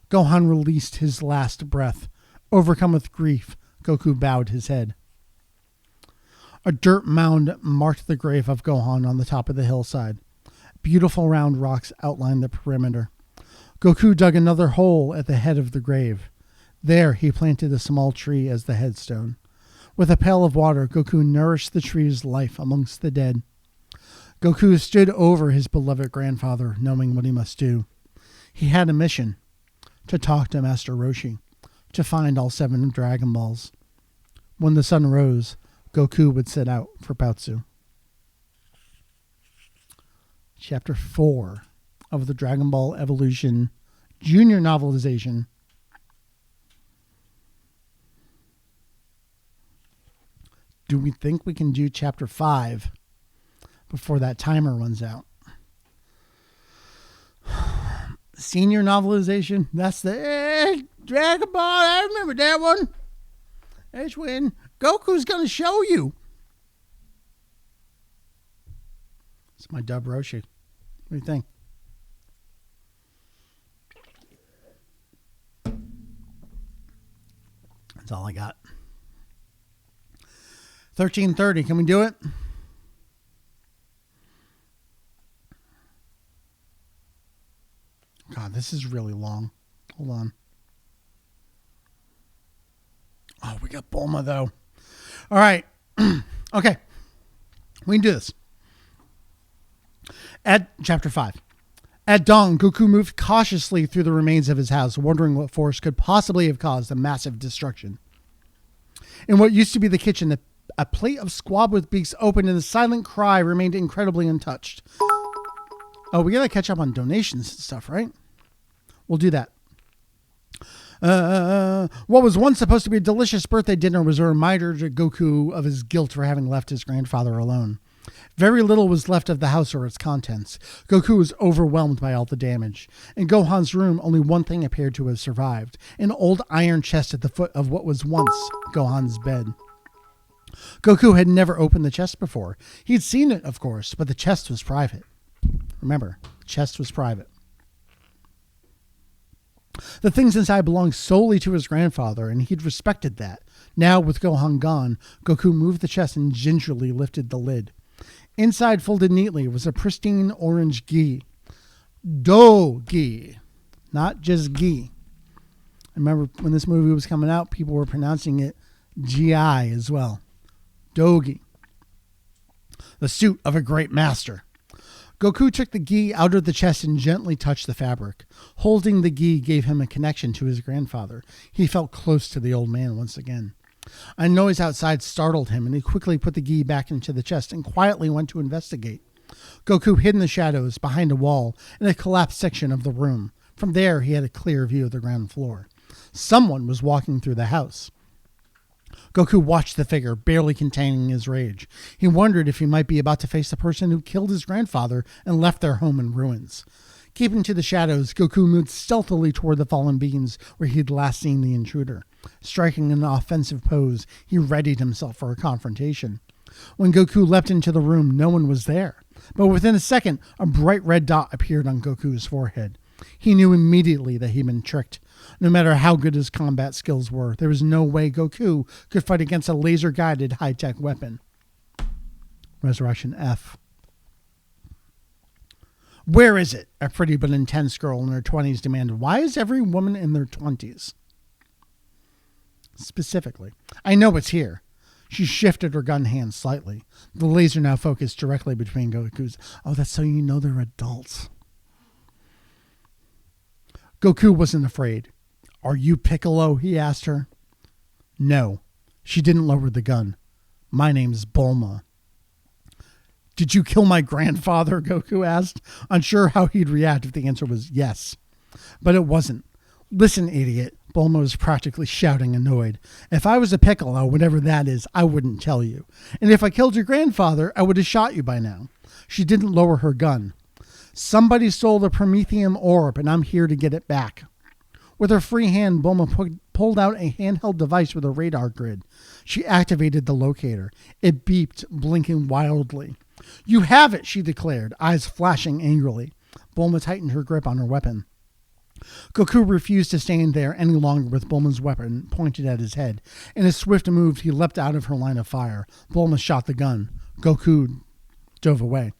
Gohan released his last breath. Overcome with grief, Goku bowed his head. A dirt mound marked the grave of Gohan on the top of the hillside. Beautiful round rocks outlined the perimeter. Goku dug another hole at the head of the grave. There he planted a small tree as the headstone. With a pail of water, Goku nourished the tree's life amongst the dead. Goku stood over his beloved grandfather, knowing what he must do. He had a mission, to talk to Master Roshi, to find all 7 Dragon Balls. When the sun rose, Goku would set out for Pautsu. Chapter 4 of the Dragon Ball Evolution Junior Novelization. Do we think we can do Chapter 5 before that timer runs out? Senior Novelization. That's the Dragon Ball. I remember that one. That's when Goku's going to show you. It's my dub Roshi. What do you think? That's all I got. 13:30. Can we do it? God, this is really long. Hold on. Oh, we got Bulma, though. All right. Okay. We can do this. At Chapter 5. At dawn, Goku moved cautiously through the remains of his house, wondering what force could possibly have caused the massive destruction. In what used to be the kitchen, a plate of squab with beaks opened and the silent cry remained incredibly untouched. Oh, we gotta catch up on donations and stuff, right? We'll do that. What was once supposed to be a delicious birthday dinner was a reminder to Goku of his guilt for having left his grandfather alone. Very little was left of the house or its contents. Goku was overwhelmed by all the damage. In Gohan's room, only one thing appeared to have survived: an old iron chest at the foot of what was once Gohan's bed. Goku had never opened the chest before. He'd seen it, of course, but the chest was private. Remember, the chest was private. The things inside belonged solely to his grandfather, and he'd respected that. Now, with Gohan gone, Goku moved the chest and gingerly lifted the lid. Inside, folded neatly, was a pristine orange gi. Do-gi. Not just gi. I remember when this movie was coming out, people were pronouncing it G-I as well. Dogi. The suit of a great master. Goku took the gi out of the chest and gently touched the fabric. Holding the gi gave him a connection to his grandfather. He felt close to the old man once again. A noise outside startled him, and he quickly put the gi back into the chest and quietly went to investigate. Goku hid in the shadows behind a wall in a collapsed section of the room. From there, he had a clear view of the ground floor. Someone was walking through the house. Goku watched the figure, barely containing his rage. He wondered if he might be about to face the person who killed his grandfather and left their home in ruins. Keeping to the shadows, Goku moved stealthily toward the fallen beams where he'd last seen the intruder. Striking an offensive pose, he readied himself for a confrontation. When Goku leapt into the room, no one was there. But within a second, a bright red dot appeared on Goku's forehead. He knew immediately that he'd been tricked. No matter how good his combat skills were, there was no way Goku could fight against a laser-guided high-tech weapon. Resurrection F. Where is it? A pretty but intense girl in her 20s demanded. Why is every woman in their 20s? Specifically. I know it's here. She shifted her gun hand slightly. The laser now focused directly between Goku's. Oh, that's so you know they're adults. Goku wasn't afraid. Are you Piccolo? He asked her. No. She didn't lower the gun. My name's Bulma. Did you kill my grandfather? Goku asked, unsure how he'd react if the answer was yes. But it wasn't. Listen, idiot. Bulma was practically shouting, annoyed. If I was a Piccolo, whatever that is, I wouldn't tell you. And if I killed your grandfather, I would have shot you by now. She didn't lower her gun. Somebody stole the Prometheum orb, and I'm here to get it back. With her free hand, Bulma pulled out a handheld device with a radar grid. She activated the locator. It beeped, blinking wildly. You have it, she declared, eyes flashing angrily. Bulma tightened her grip on her weapon. Goku refused to stand there any longer with Bulma's weapon pointed at his head. In a swift move, he leapt out of her line of fire. Bulma shot the gun. Goku dove away.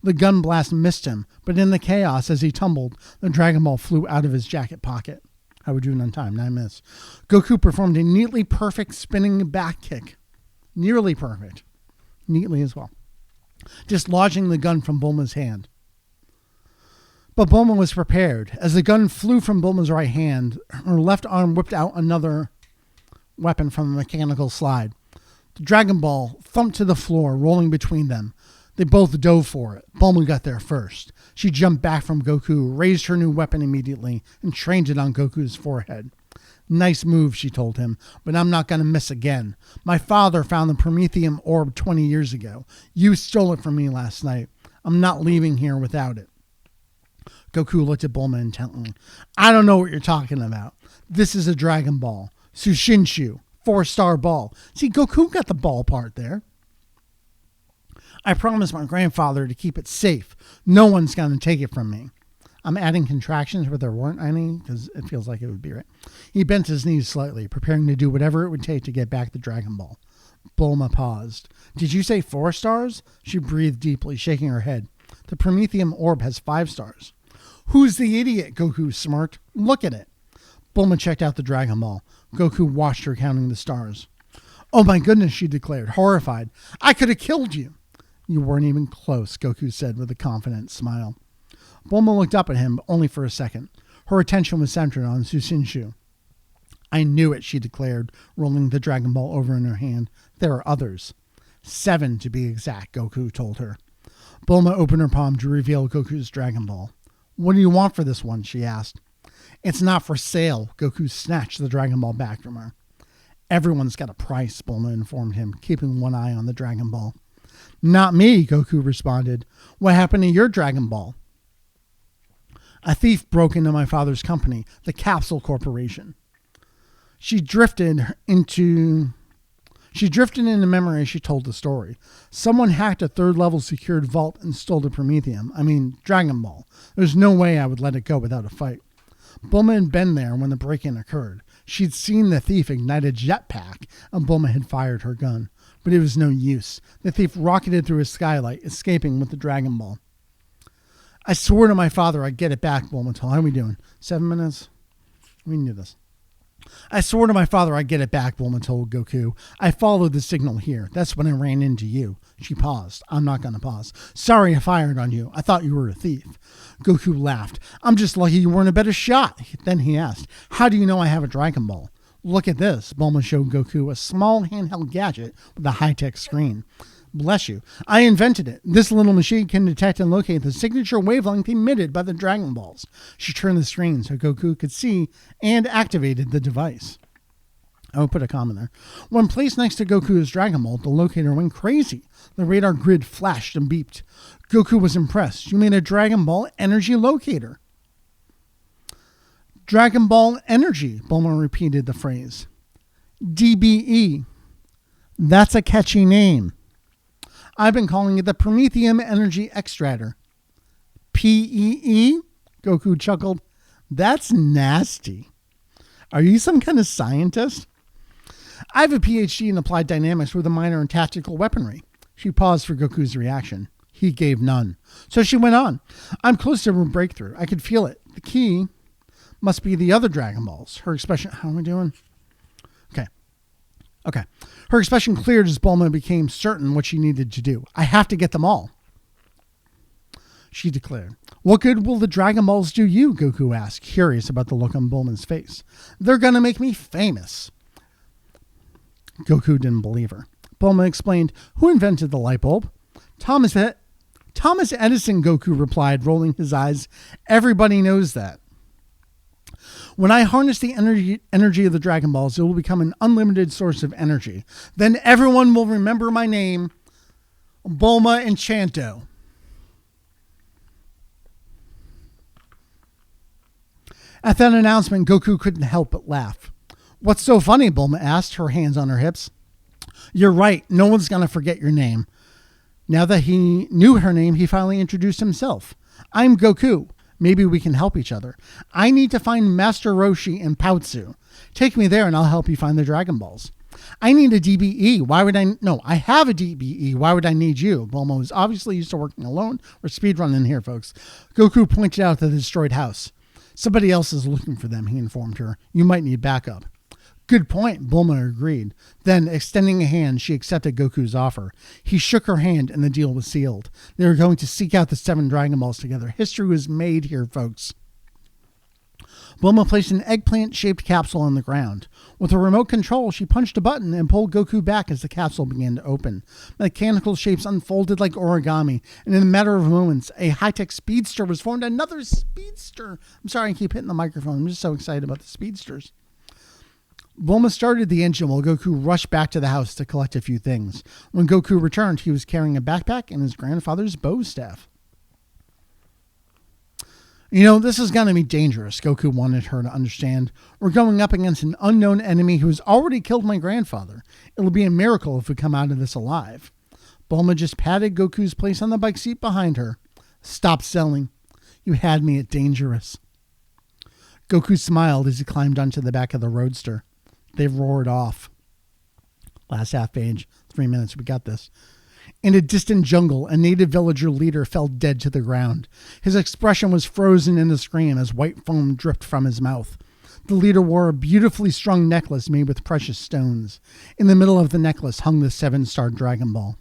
The gun blast missed him, but in the chaos as he tumbled, the Dragon Ball flew out of his jacket pocket. How would you do it on time? 9 minutes. Goku performed a neatly perfect spinning back kick. Nearly perfect. Neatly as well. Dislodging the gun from Bulma's hand. But Bulma was prepared. As the gun flew from Bulma's right hand, her left arm whipped out another weapon from the mechanical slide. The Dragon Ball thumped to the floor, rolling between them. They both dove for it. Bulma got there first. She jumped back from Goku, raised her new weapon immediately, and trained it on Goku's forehead. Nice move, she told him, but I'm not going to miss again. My father found the Prometheum orb 20 years ago. You stole it from me last night. I'm not leaving here without it. Goku looked at Bulma intently. I don't know what you're talking about. This is a Dragon Ball. Sushinshu. 4-star ball. See, Goku got the ball part there. I promised my grandfather to keep it safe. No one's going to take it from me. I'm adding contractions where there weren't any because it feels like it would be right. He bent his knees slightly, preparing to do whatever it would take to get back the Dragon Ball. Bulma paused. Did you say 4 stars? She breathed deeply, shaking her head. The Prometheum orb has 5 stars. Who's the idiot? Goku smirked. Look at it. Bulma checked out the Dragon Ball. Goku watched her counting the stars. Oh my goodness, she declared, horrified. I could have killed you. You weren't even close, Goku said with a confident smile. Bulma looked up at him, but only for a second. Her attention was centered on Sushinshu. I knew it, she declared, rolling the Dragon Ball over in her hand. There are others. 7 to be exact, Goku told her. Bulma opened her palm to reveal Goku's Dragon Ball. What do you want for this one? She asked. It's not for sale. Goku snatched the Dragon Ball back from her. Everyone's got a price, Bulma informed him, keeping one eye on the Dragon Ball. Not me, Goku responded. What happened to your Dragon Ball? A thief broke into my father's company, the Capsule Corporation. She drifted into memory as she told the story. Someone hacked a 3rd-level secured vault and stole the Dragon Ball. There's no way I would let it go without a fight. Bulma had been there when the break-in occurred. She'd seen the thief ignite a jetpack, and Bulma had fired her gun. But it was no use. The thief rocketed through a skylight, escaping with the Dragon Ball. I swore to my father I'd get it back, Bulma told. How are we doing? 7 minutes? We can do this. I swore to my father I'd get it back, Bulma told Goku. I followed the signal here. That's when I ran into you. She paused. I'm not going to pause. Sorry I fired on you. I thought you were a thief. Goku laughed. I'm just lucky you weren't a better shot. Then he asked, how do you know I have a Dragon Ball? Look at this. Bulma showed Goku a small handheld gadget with a high-tech screen. Bless you. I invented it. This little machine can detect and locate the signature wavelength emitted by the Dragon Balls. She turned the screen so Goku could see and activated the device. I will put a comment there. When placed next to Goku's Dragon Ball, the locator went crazy. The radar grid flashed and beeped. Goku was impressed. You made a Dragon Ball energy locator. Dragon Ball energy, Bulma repeated the phrase. DBE. That's a catchy name. I've been calling it the Promethium Energy Extractor. PEE? Goku chuckled. That's nasty. Are you some kind of scientist? I have a PhD in applied dynamics with a minor in tactical weaponry. She paused for Goku's reaction. He gave none. So she went on. I'm close to a breakthrough. I could feel it. The key must be the other Dragon Balls. Her expression... How am I doing? Okay. Her expression cleared as Bulma became certain what she needed to do. I have to get them all, she declared. What good will the Dragon Balls do you? Goku asked, curious about the look on Bulma's face. They're going to make me famous. Goku didn't believe her. Bulma explained, who invented the light bulb? Thomas Edison, Goku replied, rolling his eyes. Everybody knows that. When I harness the energy of the Dragon Balls, it will become an unlimited source of energy. Then everyone will remember my name, Bulma Enchanto. At that announcement, Goku couldn't help but laugh. What's so funny? Bulma asked, her hands on her hips. You're right. No one's going to forget your name. Now that he knew her name, he finally introduced himself. I'm Goku. Maybe we can help each other. I need to find Master Roshi and Pautsu. Take me there and I'll help you find the Dragon Balls. I need a DBE. I have a DBE. Why would I need you? Bulma was obviously used to working alone. We're speedrunning here, folks. Goku pointed out the destroyed house. Somebody else is looking for them, he informed her. You might need backup. Good point, Bulma agreed. Then, extending a hand, she accepted Goku's offer. He shook her hand and the deal was sealed. They were going to seek out the 7 Dragon Balls together. History was made here, folks. Bulma placed an eggplant-shaped capsule on the ground. With a remote control, she punched a button and pulled Goku back as the capsule began to open. Mechanical shapes unfolded like origami, and in a matter of moments, a high-tech speedster was formed. Another speedster! I'm sorry I keep hitting the microphone. I'm just so excited about the speedsters. Bulma started the engine while Goku rushed back to the house to collect a few things. When Goku returned, he was carrying a backpack and his grandfather's bow staff. This is going to be dangerous, Goku wanted her to understand. We're going up against an unknown enemy who has already killed my grandfather. It'll be a miracle if we come out of this alive. Bulma just patted Goku's place on the bike seat behind her. Stop selling. You had me at dangerous. Goku smiled as he climbed onto the back of the roadster. They roared off. Last half page, 3 minutes, we got this. In a distant jungle, a native villager leader fell dead to the ground. His expression was frozen in a scream as white foam dripped from his mouth. The leader wore a beautifully strung necklace made with precious stones. In the middle of the necklace hung the 7-star Dragon Ball.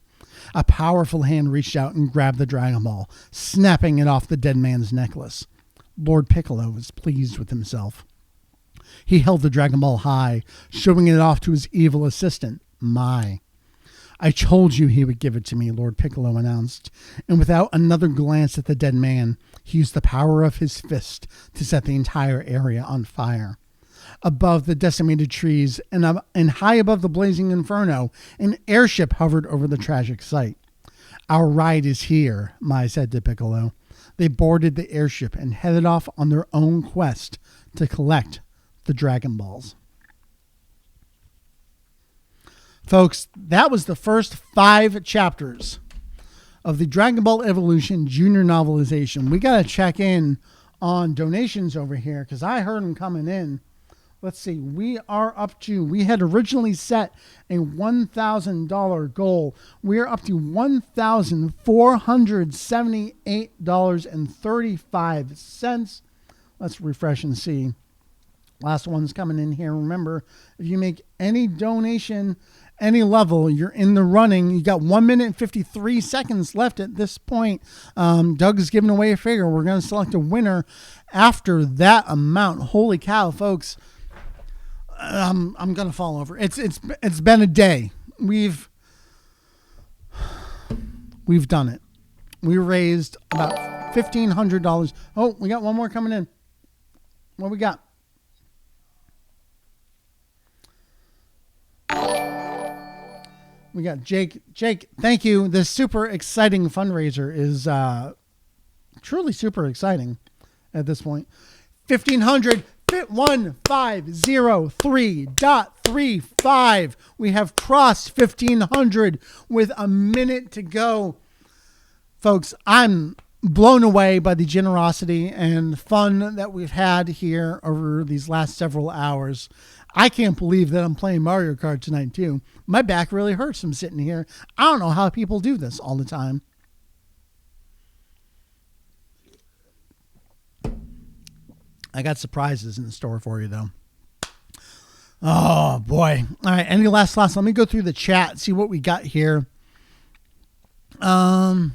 A powerful hand reached out and grabbed the Dragon Ball, snapping it off the dead man's necklace. Lord Piccolo was pleased with himself. He held the Dragon Ball high, showing it off to his evil assistant, Mai. I told you he would give it to me, Lord Piccolo announced, and without another glance at the dead man, he used the power of his fist to set the entire area on fire. Above the decimated trees and high above the blazing inferno, an airship hovered over the tragic sight. Our ride is here, Mai said to Piccolo. They boarded the airship and headed off on their own quest to collect the Dragon Balls. Folks, that was the first 5 chapters of the Dragon Ball Evolution Junior Novelization. We got to check in on donations over here because I heard them coming in. Let's see. We had originally set a $1,000 goal. We're up to $1,478.35. Let's refresh and see Last one's coming in here. Remember, if you make any donation, any level, you're in the running. You got 1 minute and 53 seconds left at this point. Doug is giving away a figure. We're going to select a winner after that amount. Holy cow, folks. I'm going to fall over. It's been a day. We've done it. We raised about $1,500. Oh, we got one more coming in. What we got? We got Jake. Jake, thank you. This super exciting fundraiser is truly super exciting at this point. 1,500, 1503.35. We have crossed 1,500 with a minute to go. Folks, I'm blown away by the generosity and fun that we've had here over these last several hours. I can't believe that I'm playing Mario Kart tonight, too. My back really hurts from sitting here. I don't know how people do this all the time. I got surprises in the store for you, though. Oh, boy. All right, any last thoughts? Let me go through the chat, see what we got here. Oh,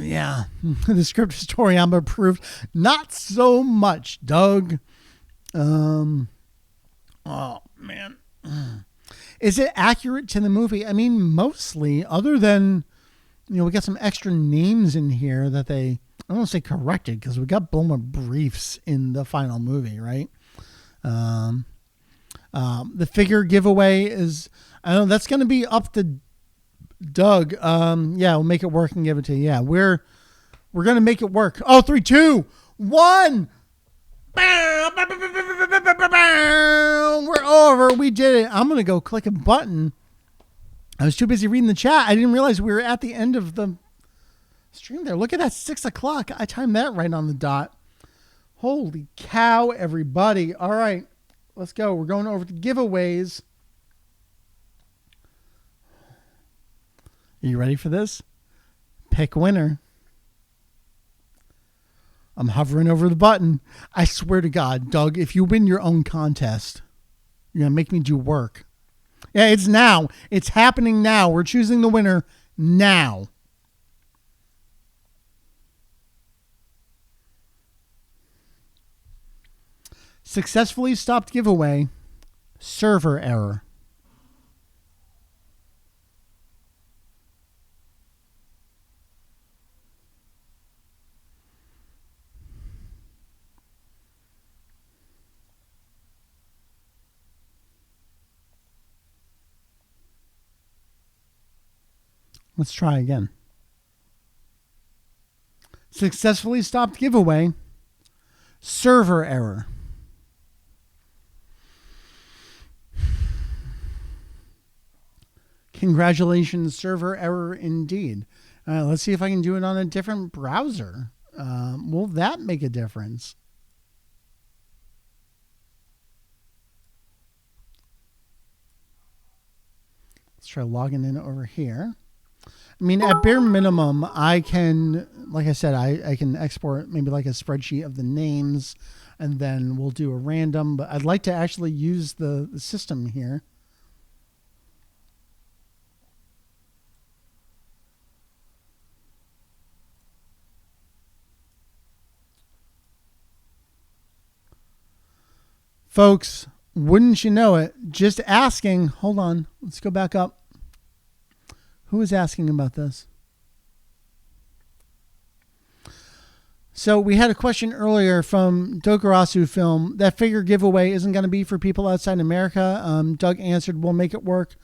yeah. The script story I'm approved. Not so much, Doug. Oh man. Is it accurate to the movie? I mean, mostly, other than, we got some extra names in here that I don't want to say corrected, because we got Bulma briefs in the final movie, right? The figure giveaway is, I don't know, that's going to be up to Doug. Yeah, we'll make it work and give it to you. Yeah, we're going to make it work. Oh, 3, 2, 1. We're over. We did it. I'm going to go click a button. I was too busy reading the chat. I didn't realize we were at the end of the stream there. Look at that, 6 o'clock. I timed that right on the dot. Holy cow, everybody. All right, let's go. We're going over to giveaways. Are you ready for this? Pick winner. I'm hovering over the button. I swear to God, Doug, if you win your own contest, you're going to make me do work. Yeah, it's now. It's happening now. We're choosing the winner now. Successfully stopped giveaway. Server error. Let's try again. Successfully stopped giveaway. Server error. Congratulations, server error indeed. Let's see if I can do it on a different browser. Will that make a difference? Let's try logging in over here. I mean, at bare minimum, I can, like I said, I can export maybe like a spreadsheet of the names, and then we'll do a random, but I'd like to actually use the system here. Folks, wouldn't you know it, just asking, hold on, let's go back up. Who is asking about this? So we had a question earlier from Dokarasu Film. That figure giveaway isn't going to be for people outside America. Doug answered, we'll make it work.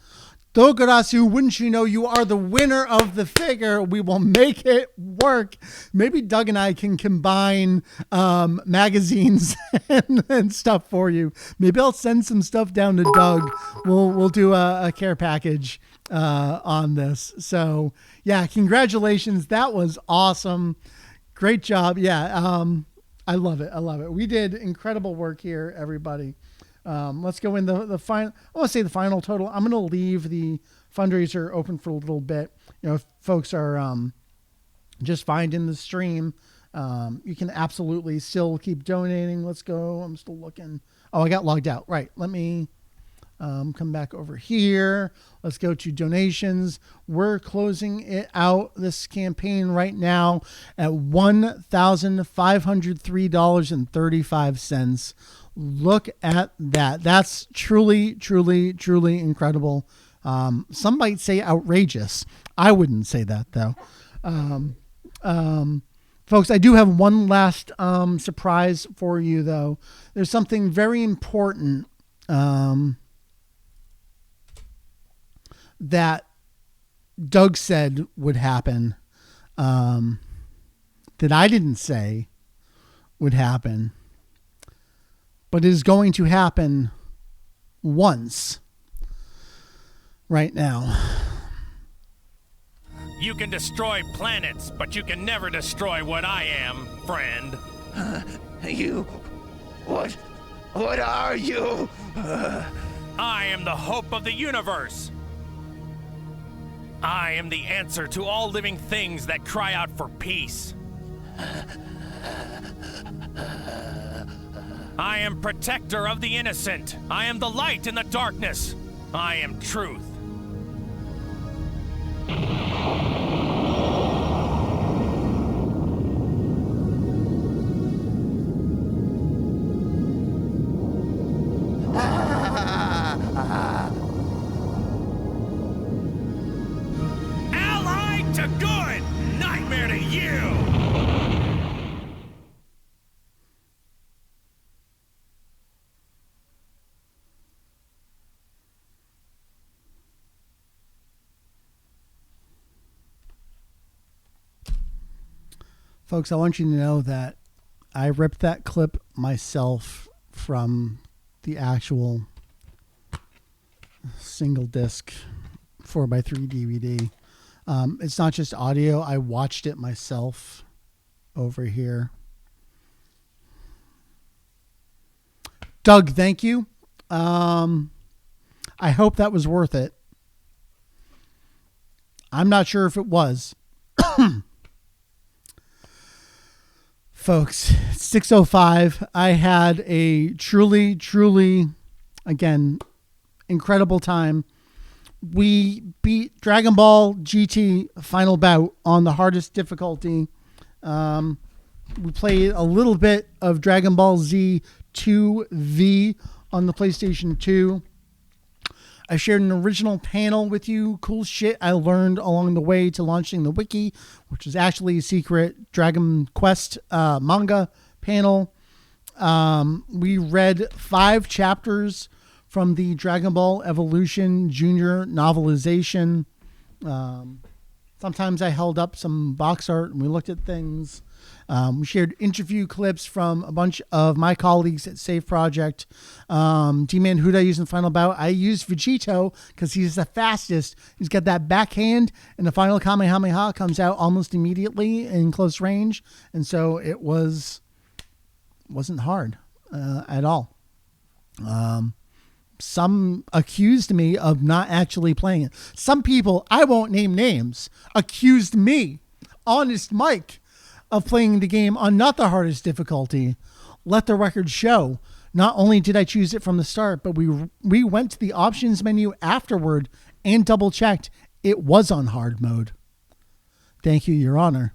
Dokarasu, wouldn't you know, you are the winner of the figure. We will make it work. Maybe Doug and I can combine magazines and stuff for you. Maybe I'll send some stuff down to Doug. We'll do a care package on this. So yeah, congratulations. That was awesome. Great job. Yeah. I love it. I love it. We did incredible work here, everybody. Let's go in the final. I want to say the final total. I'm going to leave the fundraiser open for a little bit. If folks are just finding the stream, You can absolutely still keep donating. Let's go. I'm still looking. Oh, I got logged out. Right. Let me come back over here. Let's go to donations. We're closing it out, this campaign right now, at $1,503.35. Look at that. That's truly, truly, truly incredible. Some might say outrageous. I wouldn't say that, though. Folks, I do have one last surprise for you, though. There's something very important that Doug said would happen, that I didn't say would happen, but it is going to happen once right now. You can destroy planets, but you can never destroy what I am, friend. What are you? I am the hope of the universe. I am the answer to all living things that cry out for peace. I am protector of the innocent. I am the light in the darkness. I am truth. Allied to good, nightmare to you. Folks, I want you to know that I ripped that clip myself from the actual single disc 4x3 DVD. It's not just audio. I watched it myself over here. Doug, thank you. I hope that was worth it. I'm not sure if it was. Folks, 6:05. I had a truly, truly, again, incredible time. We beat Dragon Ball GT Final Bout on the hardest difficulty. We played a little bit of Dragon Ball Z 2V on the PlayStation 2. I shared an original panel with you. Cool shit I learned along the way to launching the Wiki, which is actually a secret Dragon Quest manga panel. We read 5 chapters from the Dragon Ball Evolution Junior novelization. Sometimes I held up some box art and we looked at things. We shared interview clips from a bunch of my colleagues at Safe Project. D-Man, who'd I use in Final Bout? I used Vegito because he's the fastest. He's got that backhand, and the final Kamehameha comes out almost immediately in close range. And so it wasn't hard at all. Some accused me of not actually playing it. Some people, I won't name names, accused me, Honest Mike, of playing the game on not the hardest difficulty. Let the record show. Not only did I choose it from the start, but we went to the options menu afterward and double checked it was on hard mode. Thank you, Your Honor.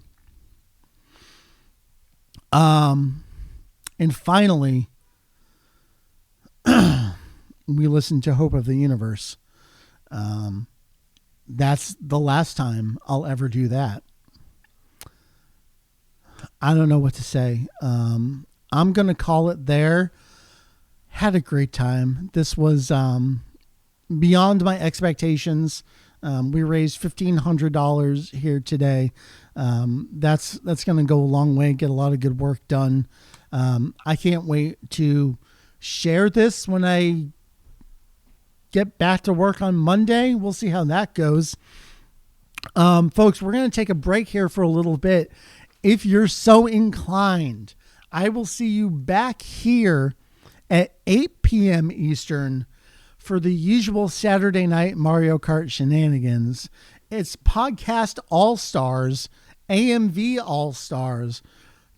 And finally, we listened to Hope of the Universe. That's the last time I'll ever do that. I don't know what to say. I'm going to call it there. Had a great time. This was beyond my expectations. We raised $1,500 here today. That's going to go a long way, get a lot of good work done. I can't wait to share this when I get back to work on Monday. We'll see how that goes. Folks, we're going to take a break here for a little bit. If you're so inclined, I will see you back here at 8 p.m. Eastern for the usual Saturday night Mario Kart shenanigans. It's Podcast All-Stars, AMV All-Stars,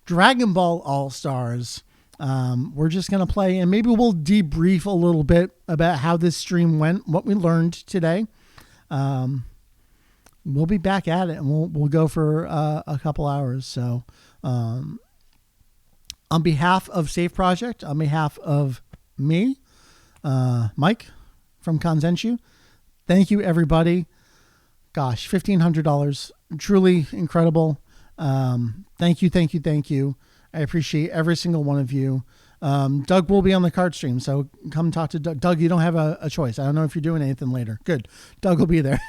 Dragon Ball All-Stars. We're just going to play, and maybe we'll debrief a little bit about how this stream went, what we learned today. We'll be back at it, and we'll go for a couple hours. So on behalf of Safe Project, on behalf of me, Mike from Consenshu, thank you, everybody. Gosh, $1,500. Truly incredible. Thank you. I appreciate every single one of you. Doug will be on the card stream, so come talk to Doug. Doug, you don't have a choice. I don't know if you're doing anything later. Good. Doug will be there.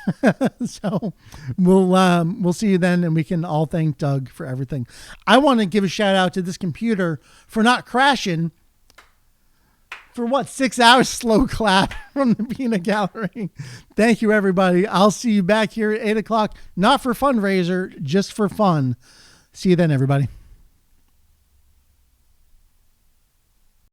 So we'll see you then, and we can all thank Doug for everything. I want to give a shout out to this computer for not crashing for 6 hours. Slow clap from the peanut gallery. Thank you, everybody. I'll see you back here at 8 o'clock, not for fundraiser, just for fun. See you then, everybody.